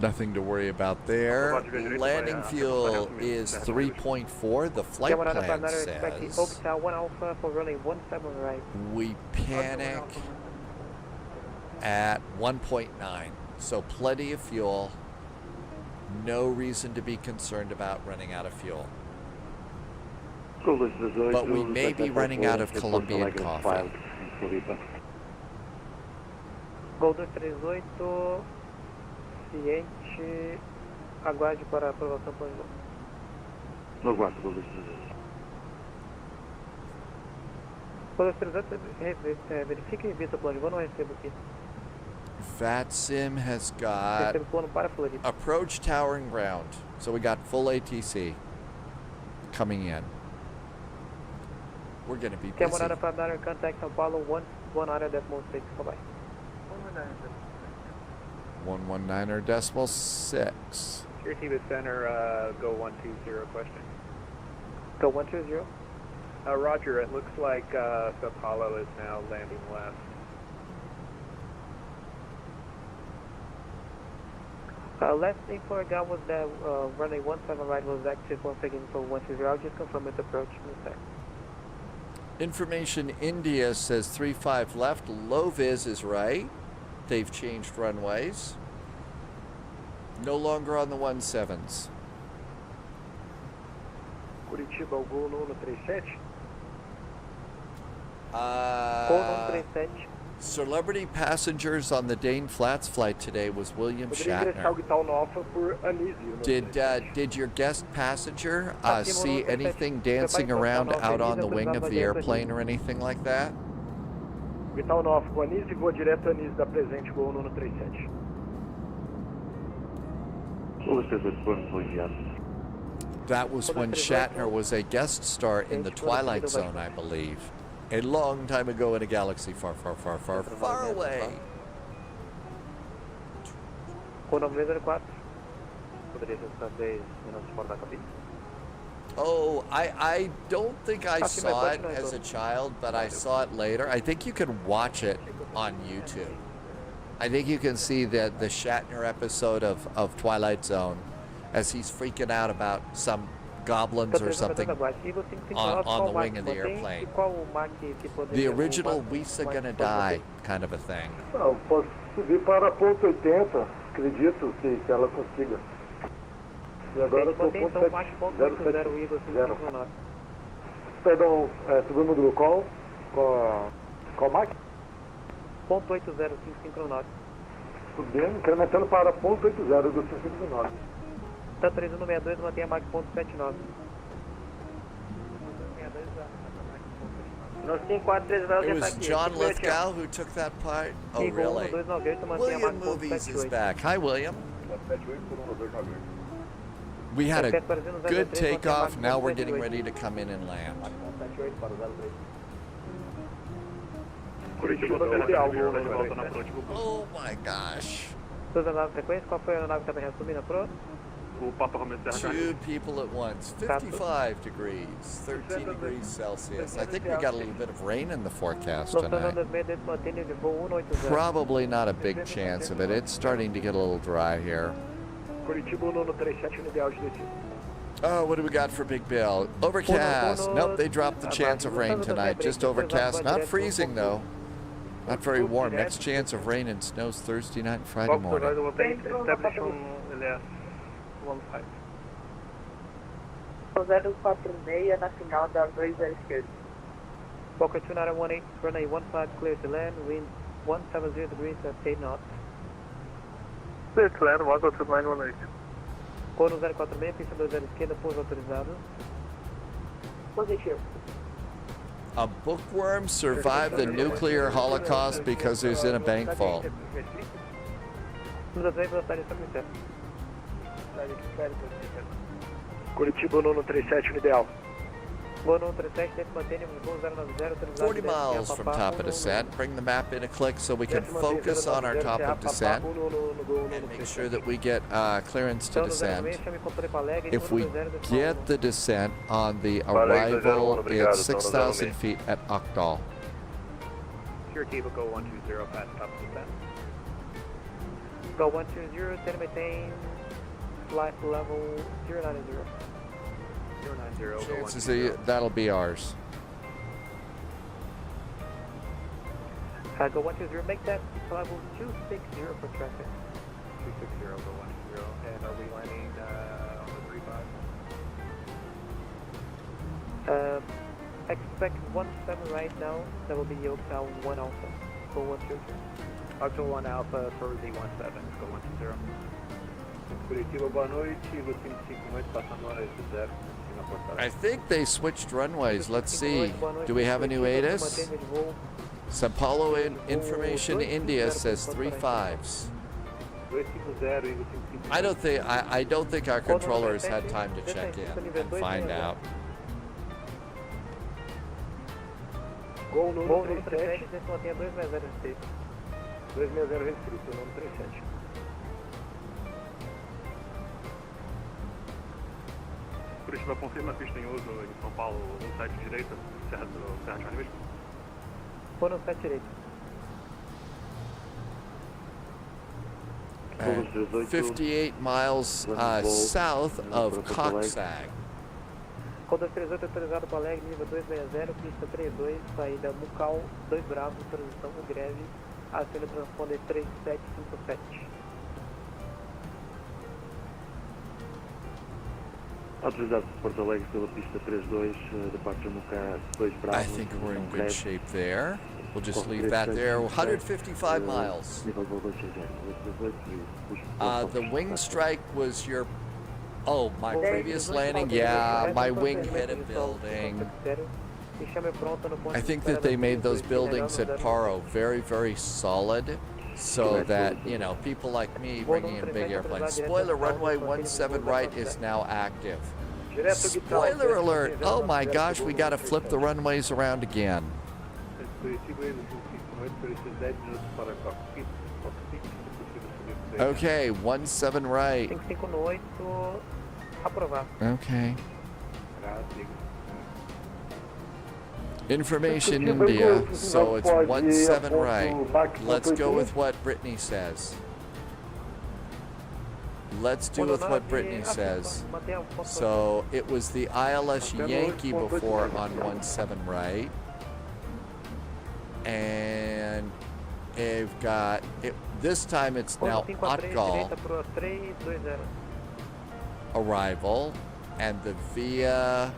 Nothing to worry about there. Landing fuel is 3.4. The flight plan says we panic at 1.9. So plenty of fuel. No reason to be concerned about running out of fuel. But we may be running out of Colombian coffee. Gol 238, ciente, aguarde para aprovação plano de voo. No aguardo, Gol 238. Gol 238, verifique e envia seu plano de voo, não recebo aqui. VATSIM has got approach tower and ground. So we got full ATC coming in. We're going to be busy. Camarada Fabnado, contact Sao Paulo 119.6. Bye-bye. 119.6. Security with center, go 120, question. Go 120. Roger, it looks like Sao Paulo is now landing left. Last info I got was that runway 17 right was active once again for 120. I'll just confirm its approach in a sec. Information India says 35 left. Low vis is right. They've changed runways. No longer on the 17s. Curitiba, o voo 137. Celebrity passengers on the Dane Flats flight today was William Shatner. Did your guest passenger see anything dancing around out on the wing of the airplane or anything like that? Vital Nova, com Anísio, vou direto Anísio da presente, voo 137. That was when Shatner was a guest star in The Twilight Zone, I believe. A long time ago in a galaxy far, far, far, far, far away. Oh, I don't think I saw it as a child, but I saw it later. I think you can watch it on YouTube. I think you can see the Shatner episode of Twilight Zone as he's freaking out about some goblins or something on the wing of the airplane. The original We's Gonna Die kind of a thing. Não, posso subir para ponto 80, acredito que ela consiga. E agora eu estou ponto 070. Perdão, segundo do qual Mac? Ponto 80, 559. Subindo, incrementando para ponto 80 do 559. Tá 3162, mantenha a Mac ponto 79. It was John Lithgow who took that part? Oh, really? William Movies is back. Hi, William. We had a good takeoff. Now we're getting ready to come in and land. Oh, my gosh. Two people at once, 55 degrees, 13 degrees Celsius. I think we got a little bit of rain in the forecast tonight. Probably not a big chance of it. It's starting to get a little dry here. Oh, what do we got for Big Bill? Overcast. Nope, they dropped the chance of rain tonight. Just overcast. Not freezing, though. Not very warm. Next chance of rain and snows Thursday night and Friday morning. Foco 046 na final da 20 esquerda. Foco 2918, runway 15 clear to land, wind 170 degrees at 8 knots. Clear to land, Wago 2918. Coro 046, pista 20 esquerda, pouso autorizado. Positivo. A bookworm survived the nuclear holocaust because he was in a bank vault. Curitiba 137 no ideal. 40 miles from top of descent. Bring the map in a click so we can focus on our top of descent and make sure that we get clearance to descend. If we get the descent on the arrival, it's 6,000 feet at Okdal. Curitiba, go 120 past top of descent. Go 120, 10 maintain, flight level 090. 090, go 120. That'll be ours. Go 120, make that level 260 for traffic. 260, go 120. And are we landing on the 35? Expect 17 right now. That will be Yokohama 1 Alpha. Go 120. Octo 1 Alpha for the 17, go 120. Curitiba, boa noite, 25 noite, passando hora 0. I think they switched runways. Let's see. Do we have a new ATIS? Sao Paulo Information India says 3 5s. 250, Eagle 55. I don't think our controllers had time to check in and find out. Gol no 37, você mantenha 260 restrito. 260 restrito, no 37. Curitiba confirma pista em uso em São Paulo, 17 direita, Serra Charlie mesmo? Foi no 7 direito. 58 miles south of Coxsag. Code 238 autorizado para Alegre, nível 260, pista 32, saída Mucal, 2 Bravos, transição com greve, aceno transponder 3757. Autorizado por Porto Alegre pela pista 32, departure Mucal, 2 Bravos. I think we're in good shape there. We'll just leave that there. 155 miles. The wing strike was your... Oh, my previous landing? Yeah, my wing hit a building. I think that they made those buildings at Paro very, very solid so that, you know, people like me bringing in big airplanes. Spoiler, runway 17 right is now active. Spoiler alert! Oh my gosh, we got to flip the runways around again. Okay, 17 right. Okay. Information India, so it's 17 right. Let's go with what Brittany says. Let's do with what Brittany says. So it was the ILS Yankee before on 17 right. And they've got it, this time it's now Otgal arrival, and the VIA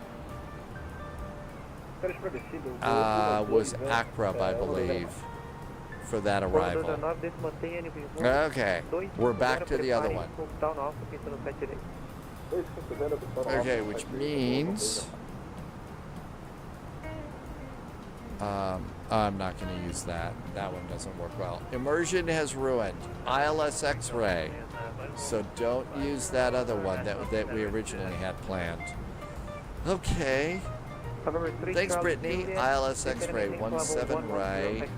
was Akrab, I believe, for that arrival. Okay, we're back to the other one. Okay, which means I'm not going to use that. That one doesn't work well. Immersion has ruined. ILS X-ray. So don't use that other one that we originally had planned. Okay. Thanks, Brittany. ILS X-ray 17 right.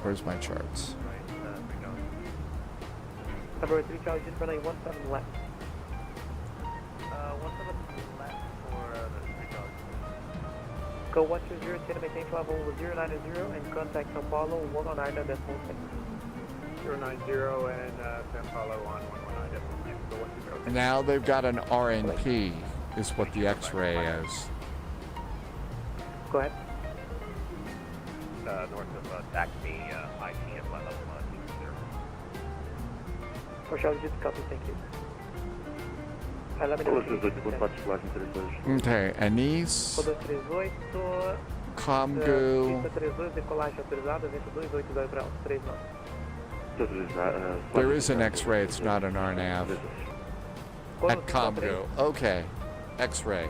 Where's my charts? February 3 Charlie, just runway 17 left. 17 left for the 3 Charlie. Go 120, to maintain level 090 and contact Sao Paulo 119.6. 090 and San Paulo on 119.6. Go 120. Now they've got an RNP, is what the X-ray is. Go ahead. North of taxi, ITM level 20. For Charlie, just copy, thank you. Okay, Anis, Comgu. There is an X-ray, it's not an RNAV. At Comgu. Okay, X-ray.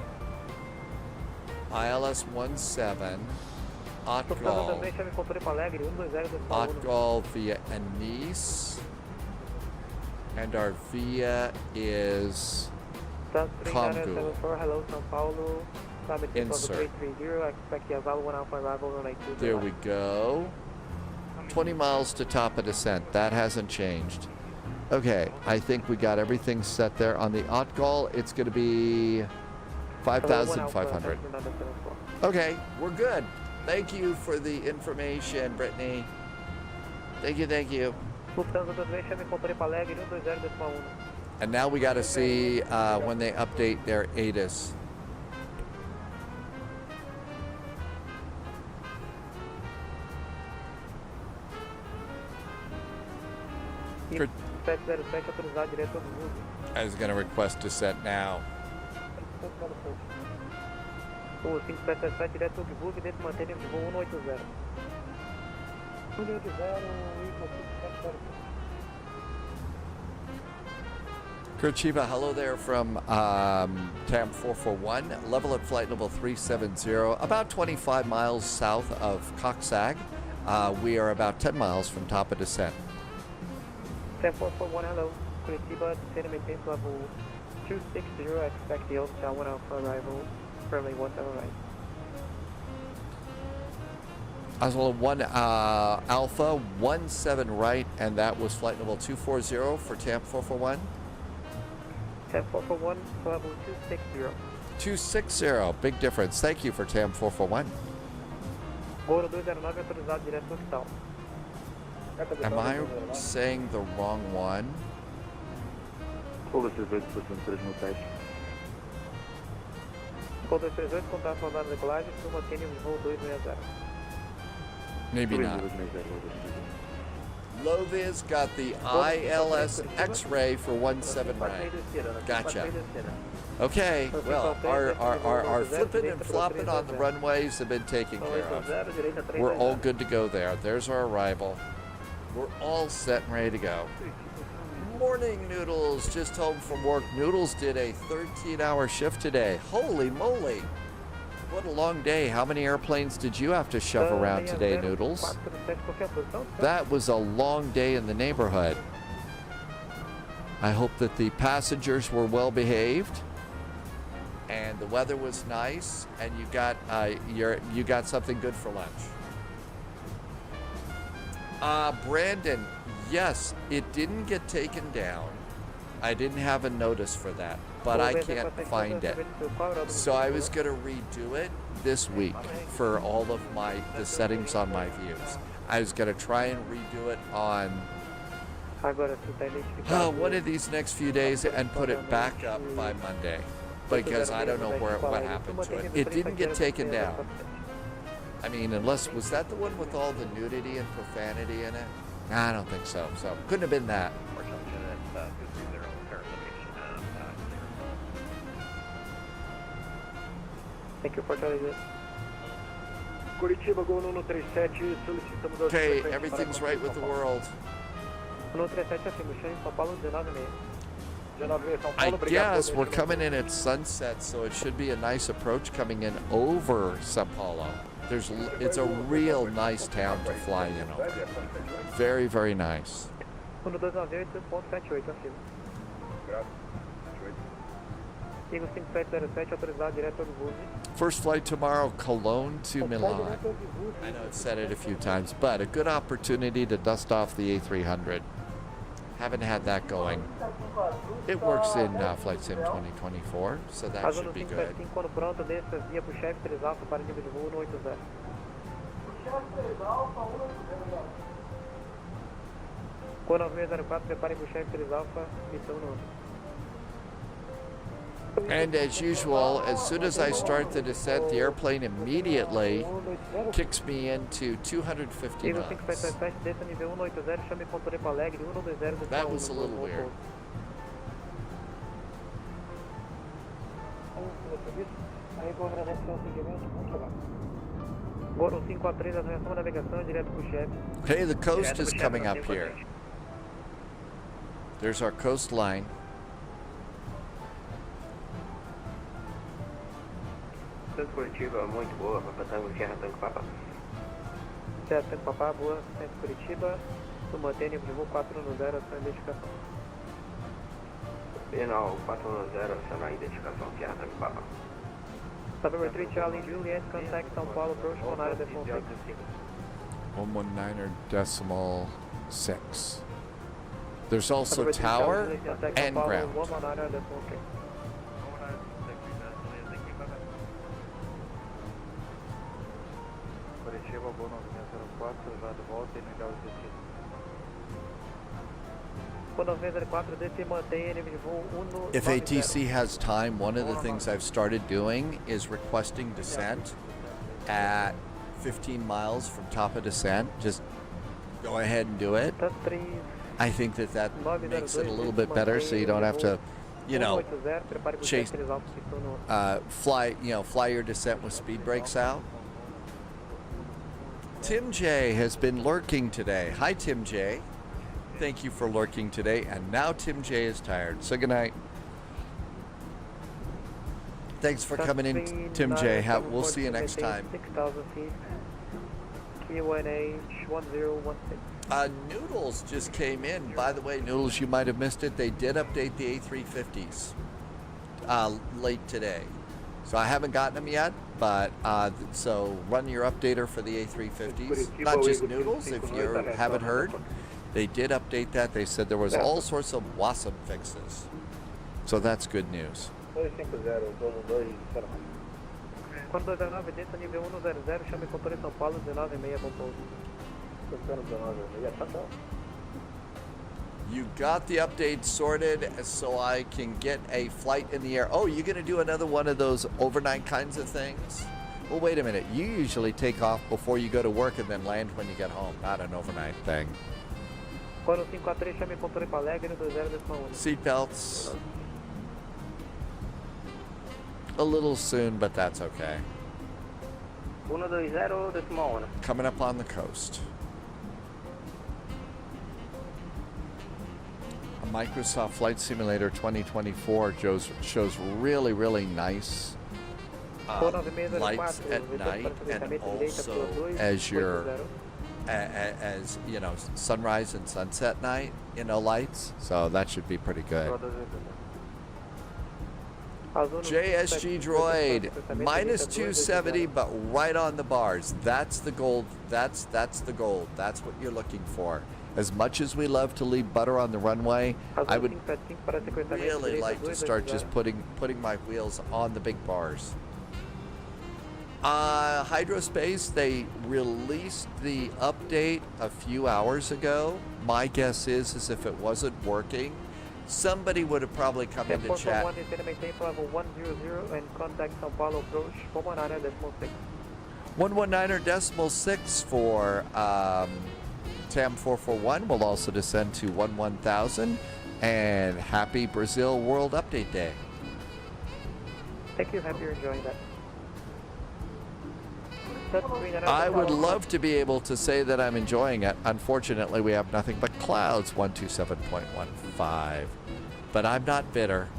ILS 17, Otgal. Otgal via Anis. And our VIA is Comgu. Insert. There we go. 20 miles to top of descent. That hasn't changed. Okay, I think we got everything set there. On the Otgal, it's going to be 5,500. Okay, we're good. Thank you for the information, Brittany. Thank you, thank you. And now we got to see when they update their ATIS. I was going to request to set now. Curitiba, hello there from TAM 441, level at flight level 370, about 25 miles south of Coxsag. We are about 10 miles from top of descent. TAM 441, hello. Curitiba, descend and maintain level 260, expect the Tower 1 Alpha arrival, firmly 17 right. Oswald 1 Alpha, 17 right, and that was flight level 240 for TAM 441. TAM 441, level 260. 260, big difference. Thank you for TAM 441. Goro 209, autorizado direto no hospital. Am I saying the wrong one? Gol 238, posição 3 no teste. Gol 238, contato com a decolagem, mantém o voo 260. Maybe not. Loviz got the ILS X-ray for 17 right. Gotcha. Okay, well, our flipping and flopping on the runways have been taken care of. We're all good to go there. There's our arrival. We're all set and ready to go. Morning, Noodles. Just home from work. Noodles did a 13-hour shift today. Holy moly. What a long day. How many airplanes did you have to shove around today, Noodles? That was a long day in the neighborhood. I hope that the passengers were well behaved and the weather was nice and you got something good for lunch. Brandon, yes, it didn't get taken down. I didn't have a notice for that, but I can't find it. So I was going to redo it this week for all of the settings on my views. I was going to try and redo it on one of these next few days and put it back up by Monday, because I don't know what happened to it. It didn't get taken down. I mean, was that the one with all the nudity and profanity in it? I don't think so. So couldn't have been that. Thank you for telling us. Curitiba, Gol 137, solicitamos... Okay, everything's right with the world. 137 afirmação, São Paulo 19,5. I guess we're coming in at sunset, so it should be a nice approach coming in over Sao Paulo. It's a real nice town to fly in over. Very, very nice. 1298.78 acima. Eagle 5707, autorizado direto ao voo. First flight tomorrow, Cologne to Milan. I know I've said it a few times, but a good opportunity to dust off the A300. Haven't had that going. It works in Flight Sim 2024, so that should be good. Quando pronto, desça via pro chefe 3 Alfa para nível de voo 180. Quando 9604, prepare pro chefe 3 Alfa, missão no. And as usual, as soon as I start the descent, the airplane immediately kicks me into 250 knots. That was a little weird. Hey, the coast is coming up here. There's our coastline. Tanto Curitiba, muito boa, Papatango, Sierra Tango Papa. Sierra Tango Papa, boa, Centro Curitiba, tu mantém nível de voo 410, sua identificação. Final 410, sua identificação, Sierra Tango Papa. November 3, Charlie Juliet, contact São Paulo, approach 119.6. There's also tower and ground. Curitiba, Gol 904, já de volta e no grau de destino. If ATC has time, one of the things I've started doing is requesting descent at 15 miles from top of descent. Just go ahead and do it. I think that makes it a little bit better, so you don't have to, chase, fly your descent with speed brakes out. Tim J has been lurking today. Hi, Tim J. Thank you for lurking today. And now Tim J is tired. So good night. Thanks for coming in, Tim J. We'll see you next time. 6,000 feet. Q1H 1016. Noodles just came in. By the way, Noodles, you might have missed it. They did update the A350s late today. So I haven't gotten them yet, but so run your updater for the A350s. Not just Noodles, if you haven't heard. They did update that. They said there was all sorts of WASM fixes. So that's good news. 419, dentro nível 100, chame controle São Paulo, 19,6 com pouso. You got the update sorted so I can get a flight in the air. Oh, you're going to do another one of those overnight kinds of things? Well, wait a minute. You usually take off before you go to work and then land when you get home, not an overnight thing. Seatbelts. A little soon, but that's okay. 120.1. Coming up on the coast. A Microsoft Flight Simulator 2024 shows really, really nice lights at night, and also as you know, sunrise and sunset night, you know, lights. So that should be pretty good. JSG Droid, minus 270, but right on the bars. That's the gold. That's the gold. That's what you're looking for. As much as we love to leave butter on the runway, I would really like to start just putting my wheels on the big bars. Hydrospace, they released the update a few hours ago. My guess is if it wasn't working, somebody would have probably come in to chat. 119.6 for TAM 441 will also descend to 11,000. And happy Brazil World Update Day. Thank you. Happy you're enjoying that. I would love to be able to say that I'm enjoying it. Unfortunately, we have nothing but clouds, 127.15. But I'm not bitter.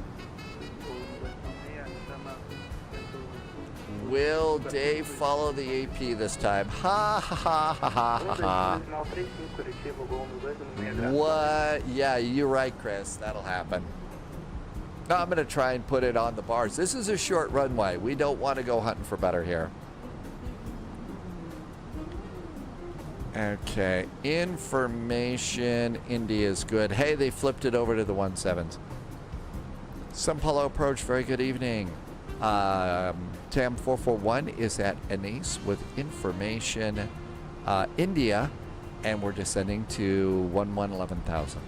Will Dave follow the AP this time? Ha ha ha ha ha ha. What? Yeah, you're right, Chris. That'll happen. No, I'm going to try and put it on the bars. This is a short runway. We don't want to go hunting for butter here. Okay, information, India is good. Hey, they flipped it over to the 17s. São Paulo approach, very good evening. TAM 441 is at Anise with information, India, and we're descending to 11,000.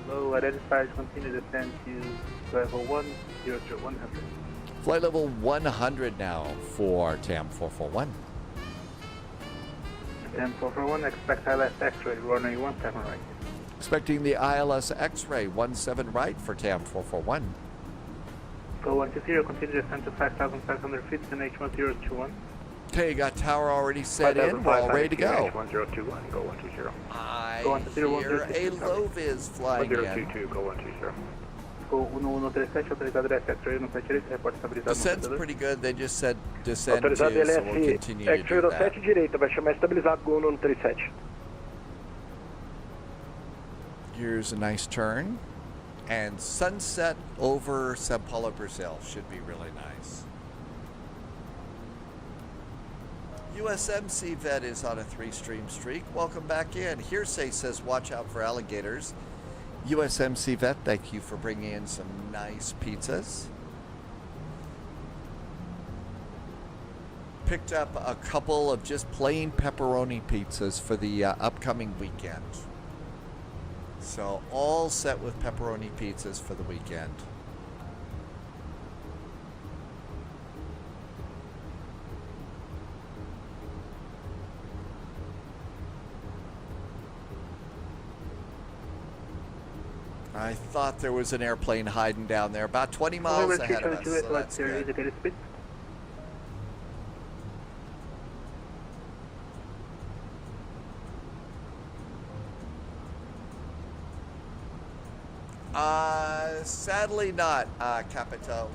Hello, identified, continue to descend to level 100. Flight level 100 now for TAM 441. TAM 441, expect ILS X-ray, runway 17 right. Expecting the ILS X-ray 17 right for TAM 441. Go 120, continue descend to 5,500 feet in H1021. Okay, got tower already set in. We're all ready to go. H1021, go 120. I hear a low vis flying in. 1022, go 120. Go 1137, autorizado LS X-ray 173, report estabilizado. Descent's pretty good. They just said descend too, so we'll continue to do that. X-ray direita, vai chamar estabilizado go 1137. Here's a nice turn. And sunset over Sao Paulo, Brazil should be really nice. USMC Vet is on a 3-stream streak. Welcome back in. Hearsay says watch out for alligators. USMC Vet, thank you for bringing in some nice pizzas. Picked up a couple of just plain pepperoni pizzas for the upcoming weekend. So all set with pepperoni pizzas for the weekend. I thought there was an airplane hiding down there, about 20 miles ahead of us. So that's good. Sadly not, Capito.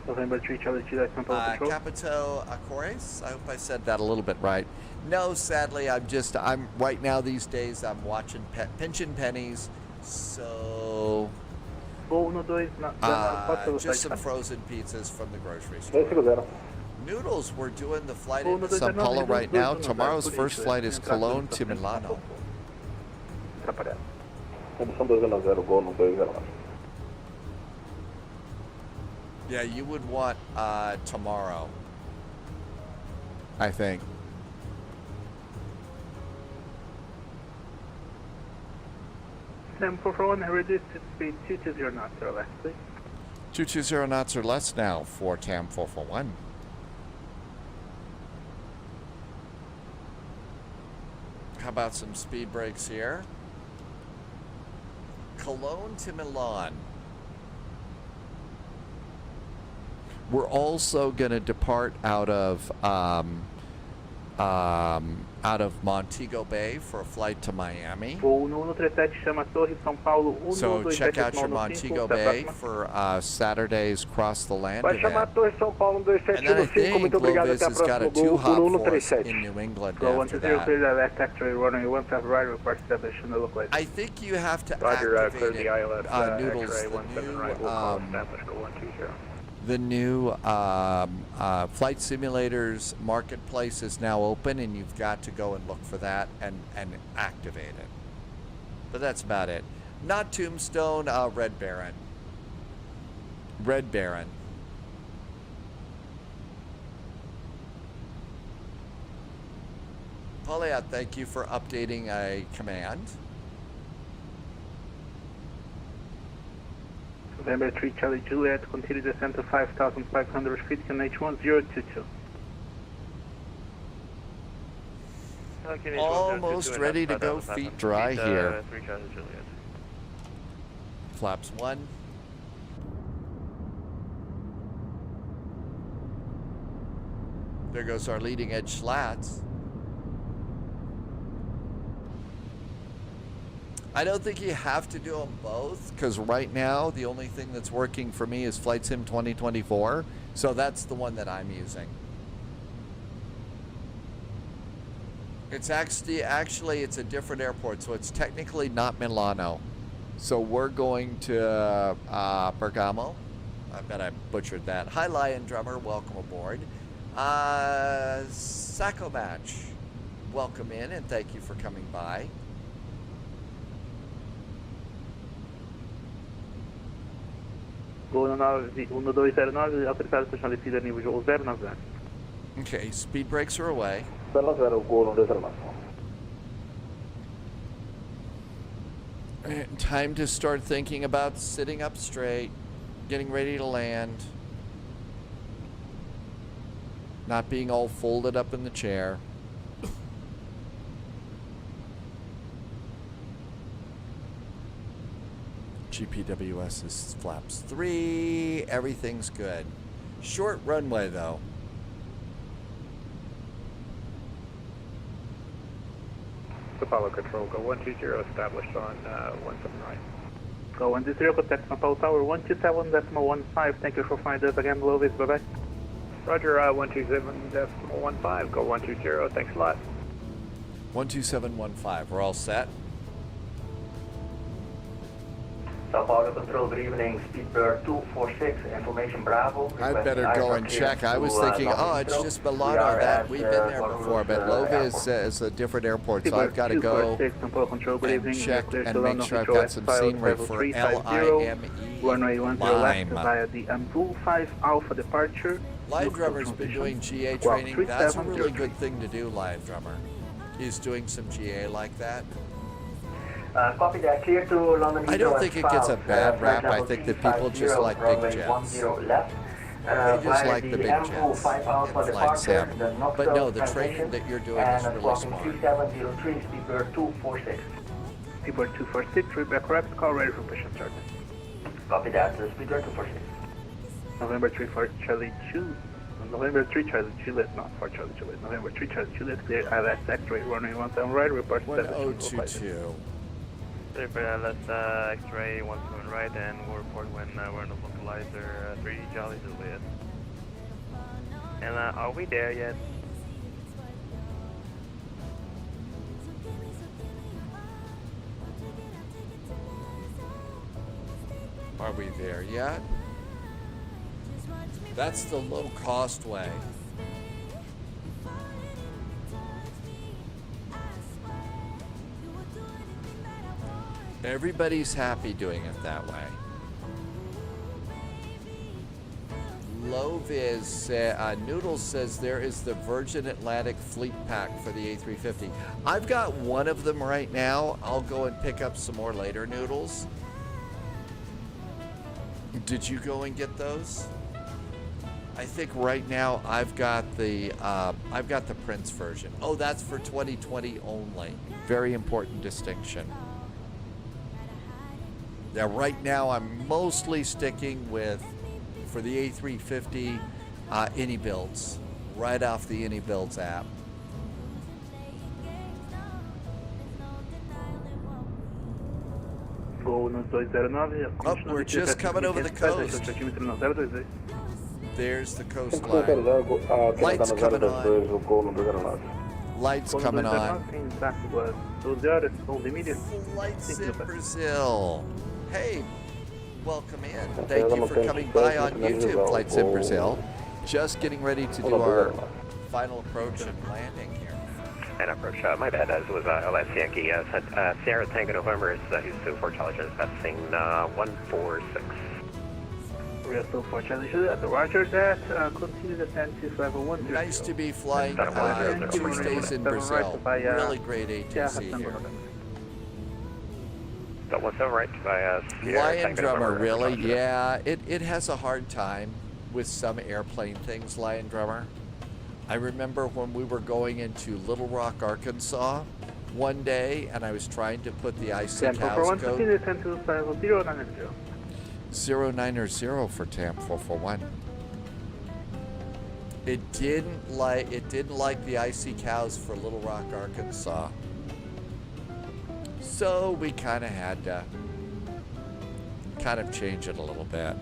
November 3, Charlie Juliet, Control. Capito Acores. I hope I said that a little bit right. No, sadly, I'm right now these days, I'm watching pinching pennies. So, just some frozen pizzas from the grocery store. Noodles, we're doing the flight into Sao Paulo right now. Tomorrow's first flight is Cologne to Milano. Yeah, you would want tomorrow, I think. Sam 441, reduced to speed 220 knots or less, please. 220 knots or less now for TAM 441. How about some speed brakes here? Cologne to Milan. We're also going to depart out of Montego Bay for a flight to Miami. So check out your Montego Bay for Saturday's Cross the Land event. And then I think Lovis has got a 2 hop for us in New England after that. I think you have to activate it, Noodles, the new Flight Simulators marketplace is now open, and you've got to go and look for that and activate it. But that's about it. Not Tombstone, Red Baron. Red Baron. Paulia, thank you for updating a command. November 3, Charlie Juliet, continue descent to 5,500 feet, H1022. Almost ready to go, feet dry here. 3 Charlie Juliet. Flaps 1. There goes our leading edge slats. I don't think you have to do them both, because right now the only thing that's working for me is Flight Sim 2024, so that's the one that I'm using. It's actually it's a different airport, so it's technically not Milano. So we're going to Bergamo. I bet I butchered that. Hi, Lion Drummer, welcome aboard. Sacco Match, welcome in and thank you for coming by. Okay, speed brakes are away. And time to start thinking about sitting up straight, getting ready to land, not being all folded up in the chair. GPWS is flaps 3. Everything's good. Short runway though. Apollo Control, go 120, established on 179. Go 120, contact Sao Paulo Tower 127.15. Thank you for flying us again, Lovis. Bye bye. Roger, 127.15. Go 120. Thanks a lot. 12715. We're all set. Sao Paulo Control, good evening. Speedbird 246, information Bravo. I'd better go and check. I was thinking, oh, it's just Milano. That we've been there before, but Lovis is a different airport, so I've got to go and check and make sure I've got some scenery for LIME. Runway 10 left via the M25 Alpha departure. Live Drummer's been doing GA training. That's a really good thing to do, Live Drummer. He's doing some GA like that. Copy that. Clear to London. I don't think it gets a bad rap. I think that people just like big jets. They just like the big jets and flying Sam. But no, the training that you're doing is really smart. 3703, Speedbird 246. Speedbird 246, reback wraps, call ready for push and start. Copy that. Speedbird 246. November 3 for Charlie Juliet. November 3 Charlie Juliet, not for Charlie Juliet. November 3 Charlie Juliet, clear ILS X-ray, runway 17 right, report 1022. Let's X-ray 17 right, and we'll report when we're in the localizer 3 Jolly Juliet. And are we there yet? Are we there yet? That's the low cost way. Everybody's happy doing it that way. Loviz, Noodles says there is the Virgin Atlantic Fleet Pack for the A350. I've got one of them right now. I'll go and pick up some more later, Noodles. Did you go and get those? I think right now I've got the Prince version. Oh, that's for 2020 only. Very important distinction. Now, right now I'm mostly sticking with, for the A350, AnyBuilds, right off the AnyBuilds app. Oh, we're just coming over the coast. There's the coastline. Lights coming on. Lights coming on. Flights in Brazil. Hey, welcome in. Thank you for coming by on YouTube, Flights in Brazil. Just getting ready to do our final approach and landing here. And approach, my bad, as was LS Yankee. Sierra Tango November is Houston 4 Charlie, passing 146. We're still 4 Charlie, roger that. Continue the descent to level 1. Nice to be flying Tuesdays in Brazil. Really great ATC here. 17 right by Lion Drummer, really? Yeah, it has a hard time with some airplane things, Lion Drummer. I remember when we were going into Little Rock, Arkansas one day, and I was trying to put the IC cows code 090 for TAMP 441. It didn't like the IC cows for Little Rock, Arkansas. So we kind of had to change it a little bit.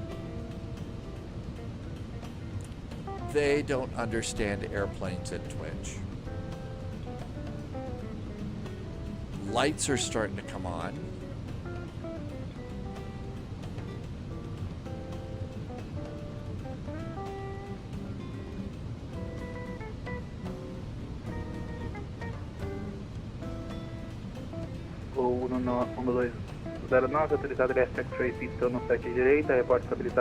They don't understand airplanes at Twitch. Lights are starting to come on.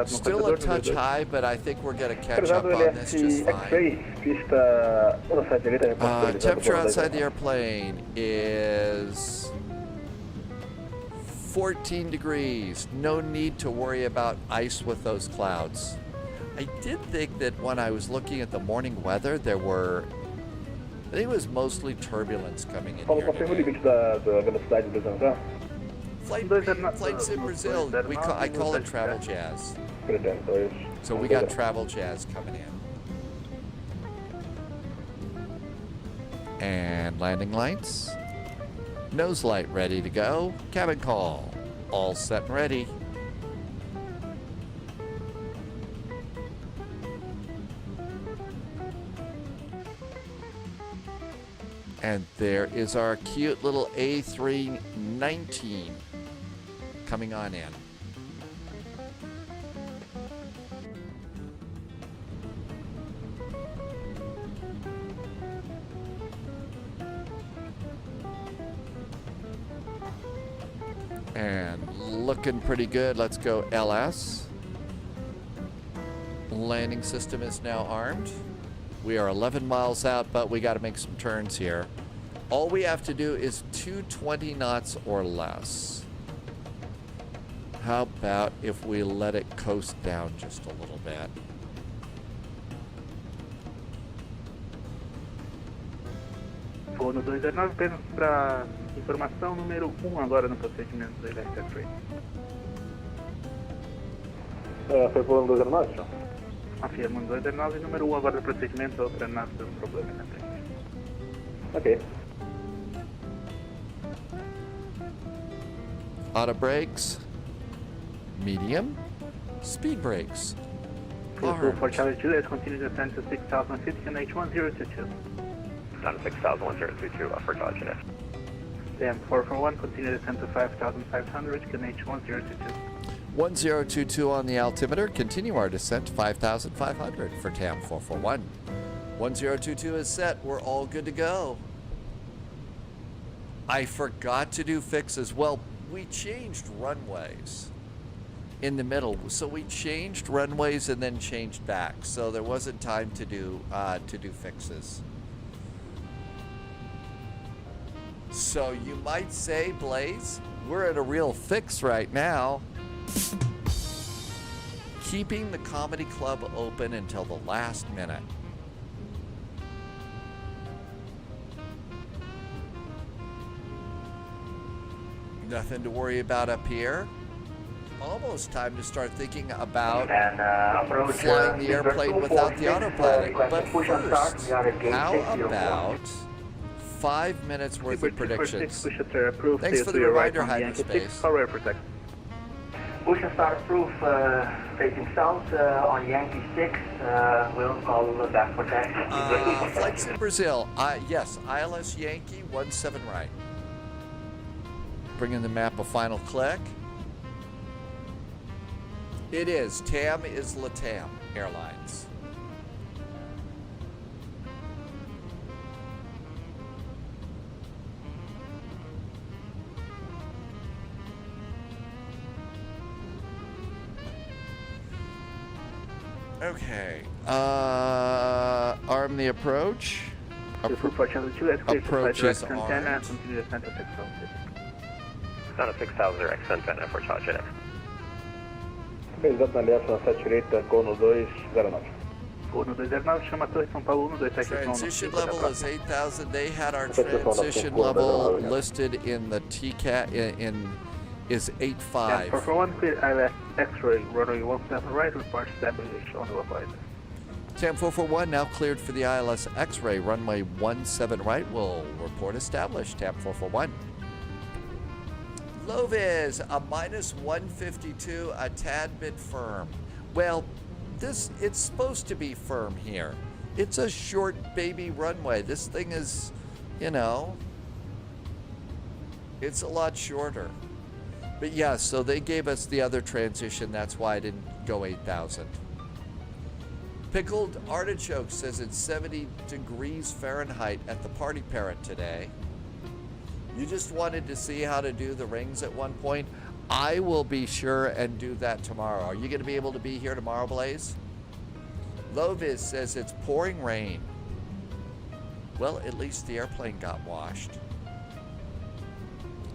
Still a touch high, but I think we're going to catch up on this just fine. Temperature outside the airplane is 14 degrees. No need to worry about ice with those clouds. I did think that when I was looking at the morning weather, there were, I think it was mostly turbulence coming in here today. Flights in Brazil, I call it travel jazz. So we got travel jazz coming in. And landing lights. Nose light ready to go. Cabin call. All set and ready. And there is our cute little A319 coming on in. And looking pretty good. Let's go LS. Landing system is now armed. We are 11 miles out, but we got to make some turns here. All we have to do is 220 knots or less. How about if we let it coast down just a little bit? Forno 209 apenas para informação número 1 agora no procedimento do Electric Train. Foi Forno 209, senhor? Afirmo 209, número 1 agora no procedimento, outra nave tem problema na frente. Ok. Auto brakes. Medium. Speed brakes. For Charlie Juliet, continue to descend to 6050 and H1022. Down to 601022 for Charlie Juliet. Then 441, continue to descend to 5500 and H1022. 1022 on the altimeter. Continue our descent to 5,500 for TAM 441. 1022 is set. We're all good to go. I forgot to do fixes. Well, we changed runways in the middle. So we changed runways and then changed back. So there wasn't time to do fixes. So you might say, Blaze, we're at a real fix right now. Keeping the comedy club open until the last minute. Nothing to worry about up here. Almost time to start thinking about flying the airplane without the autopilot. But first, how about 5 minutes worth of predictions? Thanks for the reminder, Hyperspace. We can start proof facing south on Yankee 6. We'll call back for taxi. Flights in Brazil. Yes, ILS Yankee 17 right. Bringing the map a final click. It is. TAM is LATAM Airlines. Okay. Arm the approach. Approach is armed. Down to 6000 X antenna for Charlie Juliet. Exato na ameaça 7 direita, Cono 209. Cono 209, chama a Torre São Paulo 127. Transition level is 8,000. They had our transition level listed in the TCAT is 8.5. For 1 clear ILS X-ray, runway 17 right, report stabilization on the left. TAM 441 now cleared for the ILS X-ray, runway 17 right. Will report established. TAM 441. Loviz, a -152, a tad bit firm. Well, it's supposed to be firm here. It's a short baby runway. This thing is, it's a lot shorter. But yeah, so they gave us the other transition. That's why I didn't go 8,000. Pickled Artichoke says it's 70 degrees Fahrenheit at the Party Parrot today. You just wanted to see how to do the rings at one point. I will be sure and do that tomorrow. Are you going to be able to be here tomorrow, Blaze? Loviz says it's pouring rain. Well, at least the airplane got washed.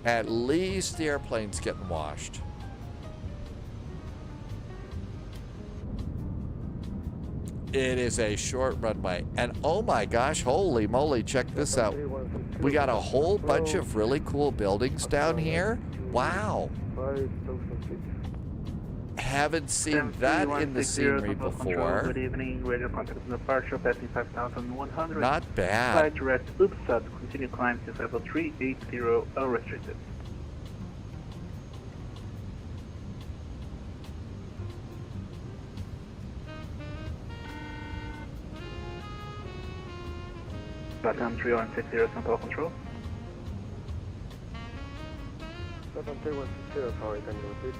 At least the airplane's getting washed. It is a short runway. And oh my gosh, holy moly, check this out. We got a whole bunch of really cool buildings down here. Wow. Haven't seen that in the scenery before. Good evening, radio contact departure, passing 5,100. Not bad. Flight direct UPSAT, continue climb to level 380 unrestricted. Latam 3160, São Paulo control. 73160, sorry, can you repeat?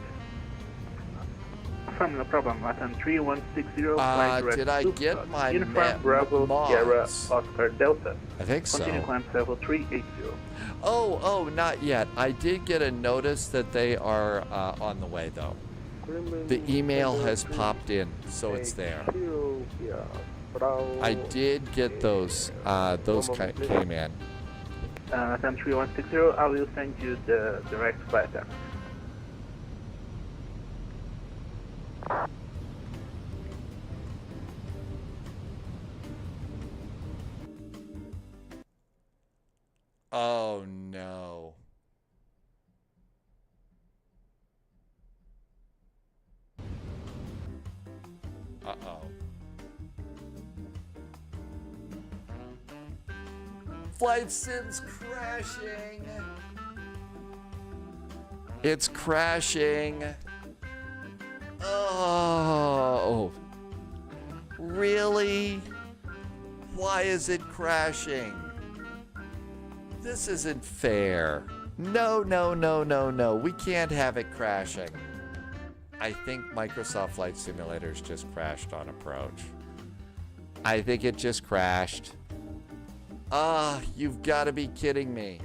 No problem. Latam 3160, flight direct did I get my Uniform Bravo Sierra Oscar Delta. I think so. Continue climb to level 380. Oh, not yet. I did get a notice that they are on the way, though. The email has popped in, so it's there. I did get those. Those came in. Latam 3160, I will send you the direct flight app. Oh no. Uh-oh. Flight sim's crashing. It's crashing. Oh. Really? Why is it crashing? This isn't fair. No, no, no, no, no. We can't have it crashing. I think Microsoft Flight Simulator's just crashed on approach. I think it just crashed. You've got to be kidding me.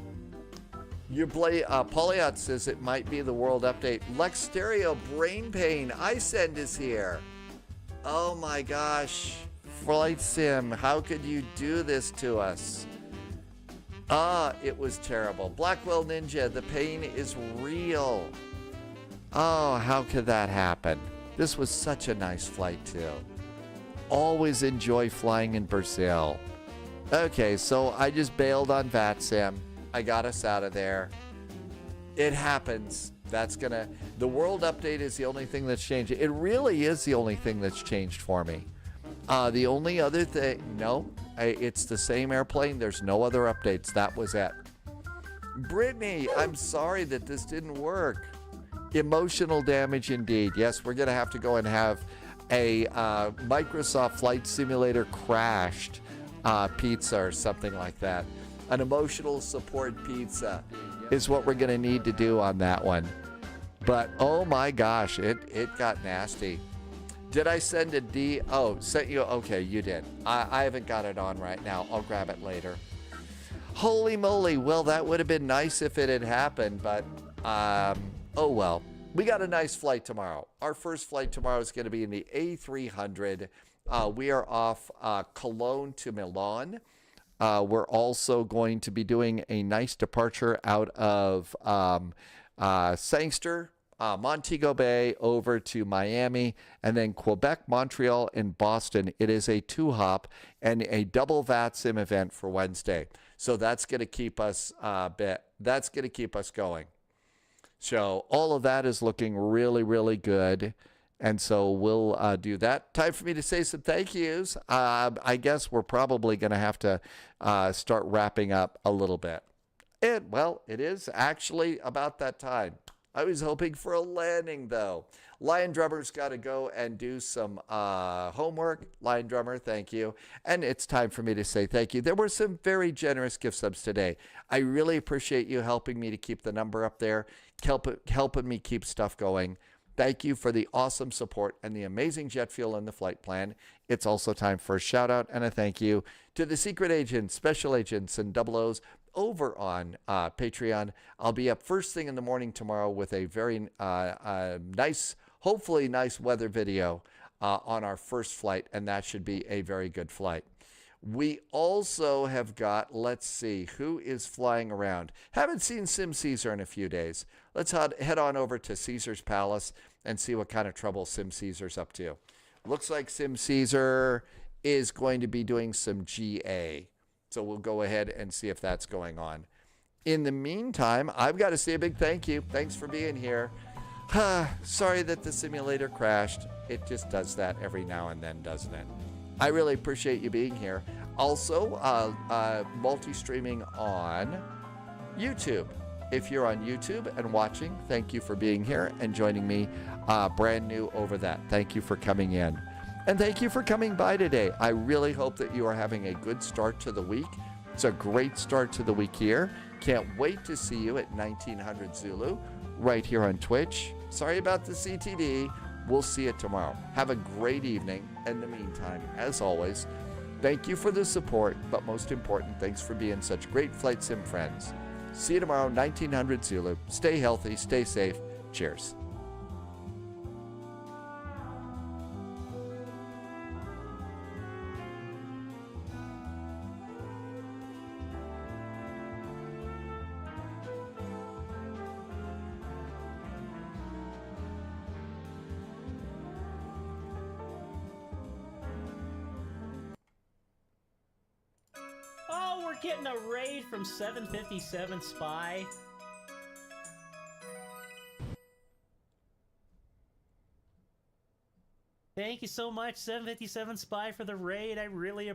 Polyot says it might be the world update. Lex Stereo Brain Pain. iSend is here. Oh my gosh. Flight Sim, how could you do this to us? It was terrible. Blackwell Ninja, the pain is real. Oh, how could that happen? This was such a nice flight too. Always enjoy flying in Brazil. Okay, so I just bailed on VATSIM. I got us out of there. It happens. The world update is the only thing that's changed. It really is the only thing that's changed for me. The only other thing, it's the same airplane. There's no other updates. That was it. Brittany, I'm sorry that this didn't work. Emotional damage indeed. Yes, we're going to have to go and have a Microsoft Flight Simulator crashed pizza or something like that. An emotional support pizza is what we're going to need to do on that one. But oh my gosh, it got nasty. Did I send a D? Oh, sent you? Okay, you did. I haven't got it on right now. I'll grab it later. Holy moly. Well, that would have been nice if it had happened, but oh well. We got a nice flight tomorrow. Our first flight tomorrow is going to be in the A300. We are off Cologne to Milan. We're also going to be doing a nice departure out of Sangster, Montego Bay over to Miami, and then Quebec, Montreal, and Boston. It is a 2-hop and a double VATSIM event for Wednesday. So that's going to keep us that's going to keep us going. So all of that is looking really, really good. And so we'll do that. Time for me to say some thank yous. I guess we're probably going to have to start wrapping up a little bit. Well, it is actually about that time. I was hoping for a landing, though. Lion Drummer's got to go and do some homework. Lion Drummer, thank you. And it's time for me to say thank you. There were some very generous gift subs today. I really appreciate you helping me to keep the number up there, helping me keep stuff going. Thank you for the awesome support and the amazing jet fuel in the flight plan. It's also time for a shout out and a thank you to the secret agents, special agents, and double O's over on Patreon. I'll be up first thing in the morning tomorrow with a very nice, hopefully nice weather video on our first flight, and that should be a very good flight. We also have got, let's see, who is flying around? Haven't seen Sim Caesar in a few days. Let's head on over to Caesar's Palace and see what kind of trouble Sim Caesar's up to. Looks like Sim Caesar is going to be doing some GA. So we'll go ahead and see if that's going on. In the meantime, I've got to say a big thank you. Thanks for being here. Sorry that the simulator crashed. It just does that every now and then, doesn't it? I really appreciate you being here. Also, multi-streaming on YouTube. If you're on YouTube and watching, thank you for being here and joining me brand new over that. Thank you for coming in. And thank you for coming by today. I really hope that you are having a good start to the week. It's a great start to the week here. Can't wait to see you at 1900 Zulu right here on Twitch. Sorry about the CTD. We'll see you tomorrow. Have a great evening. In the meantime, as always, thank you for the support, but most important, thanks for being such great Flight Sim friends. See you tomorrow, 1900 Zulu. Stay healthy, stay safe. Cheers. Getting a raid from 757 Spy. Thank you so much, 757 Spy, for the raid. I really appreciate it.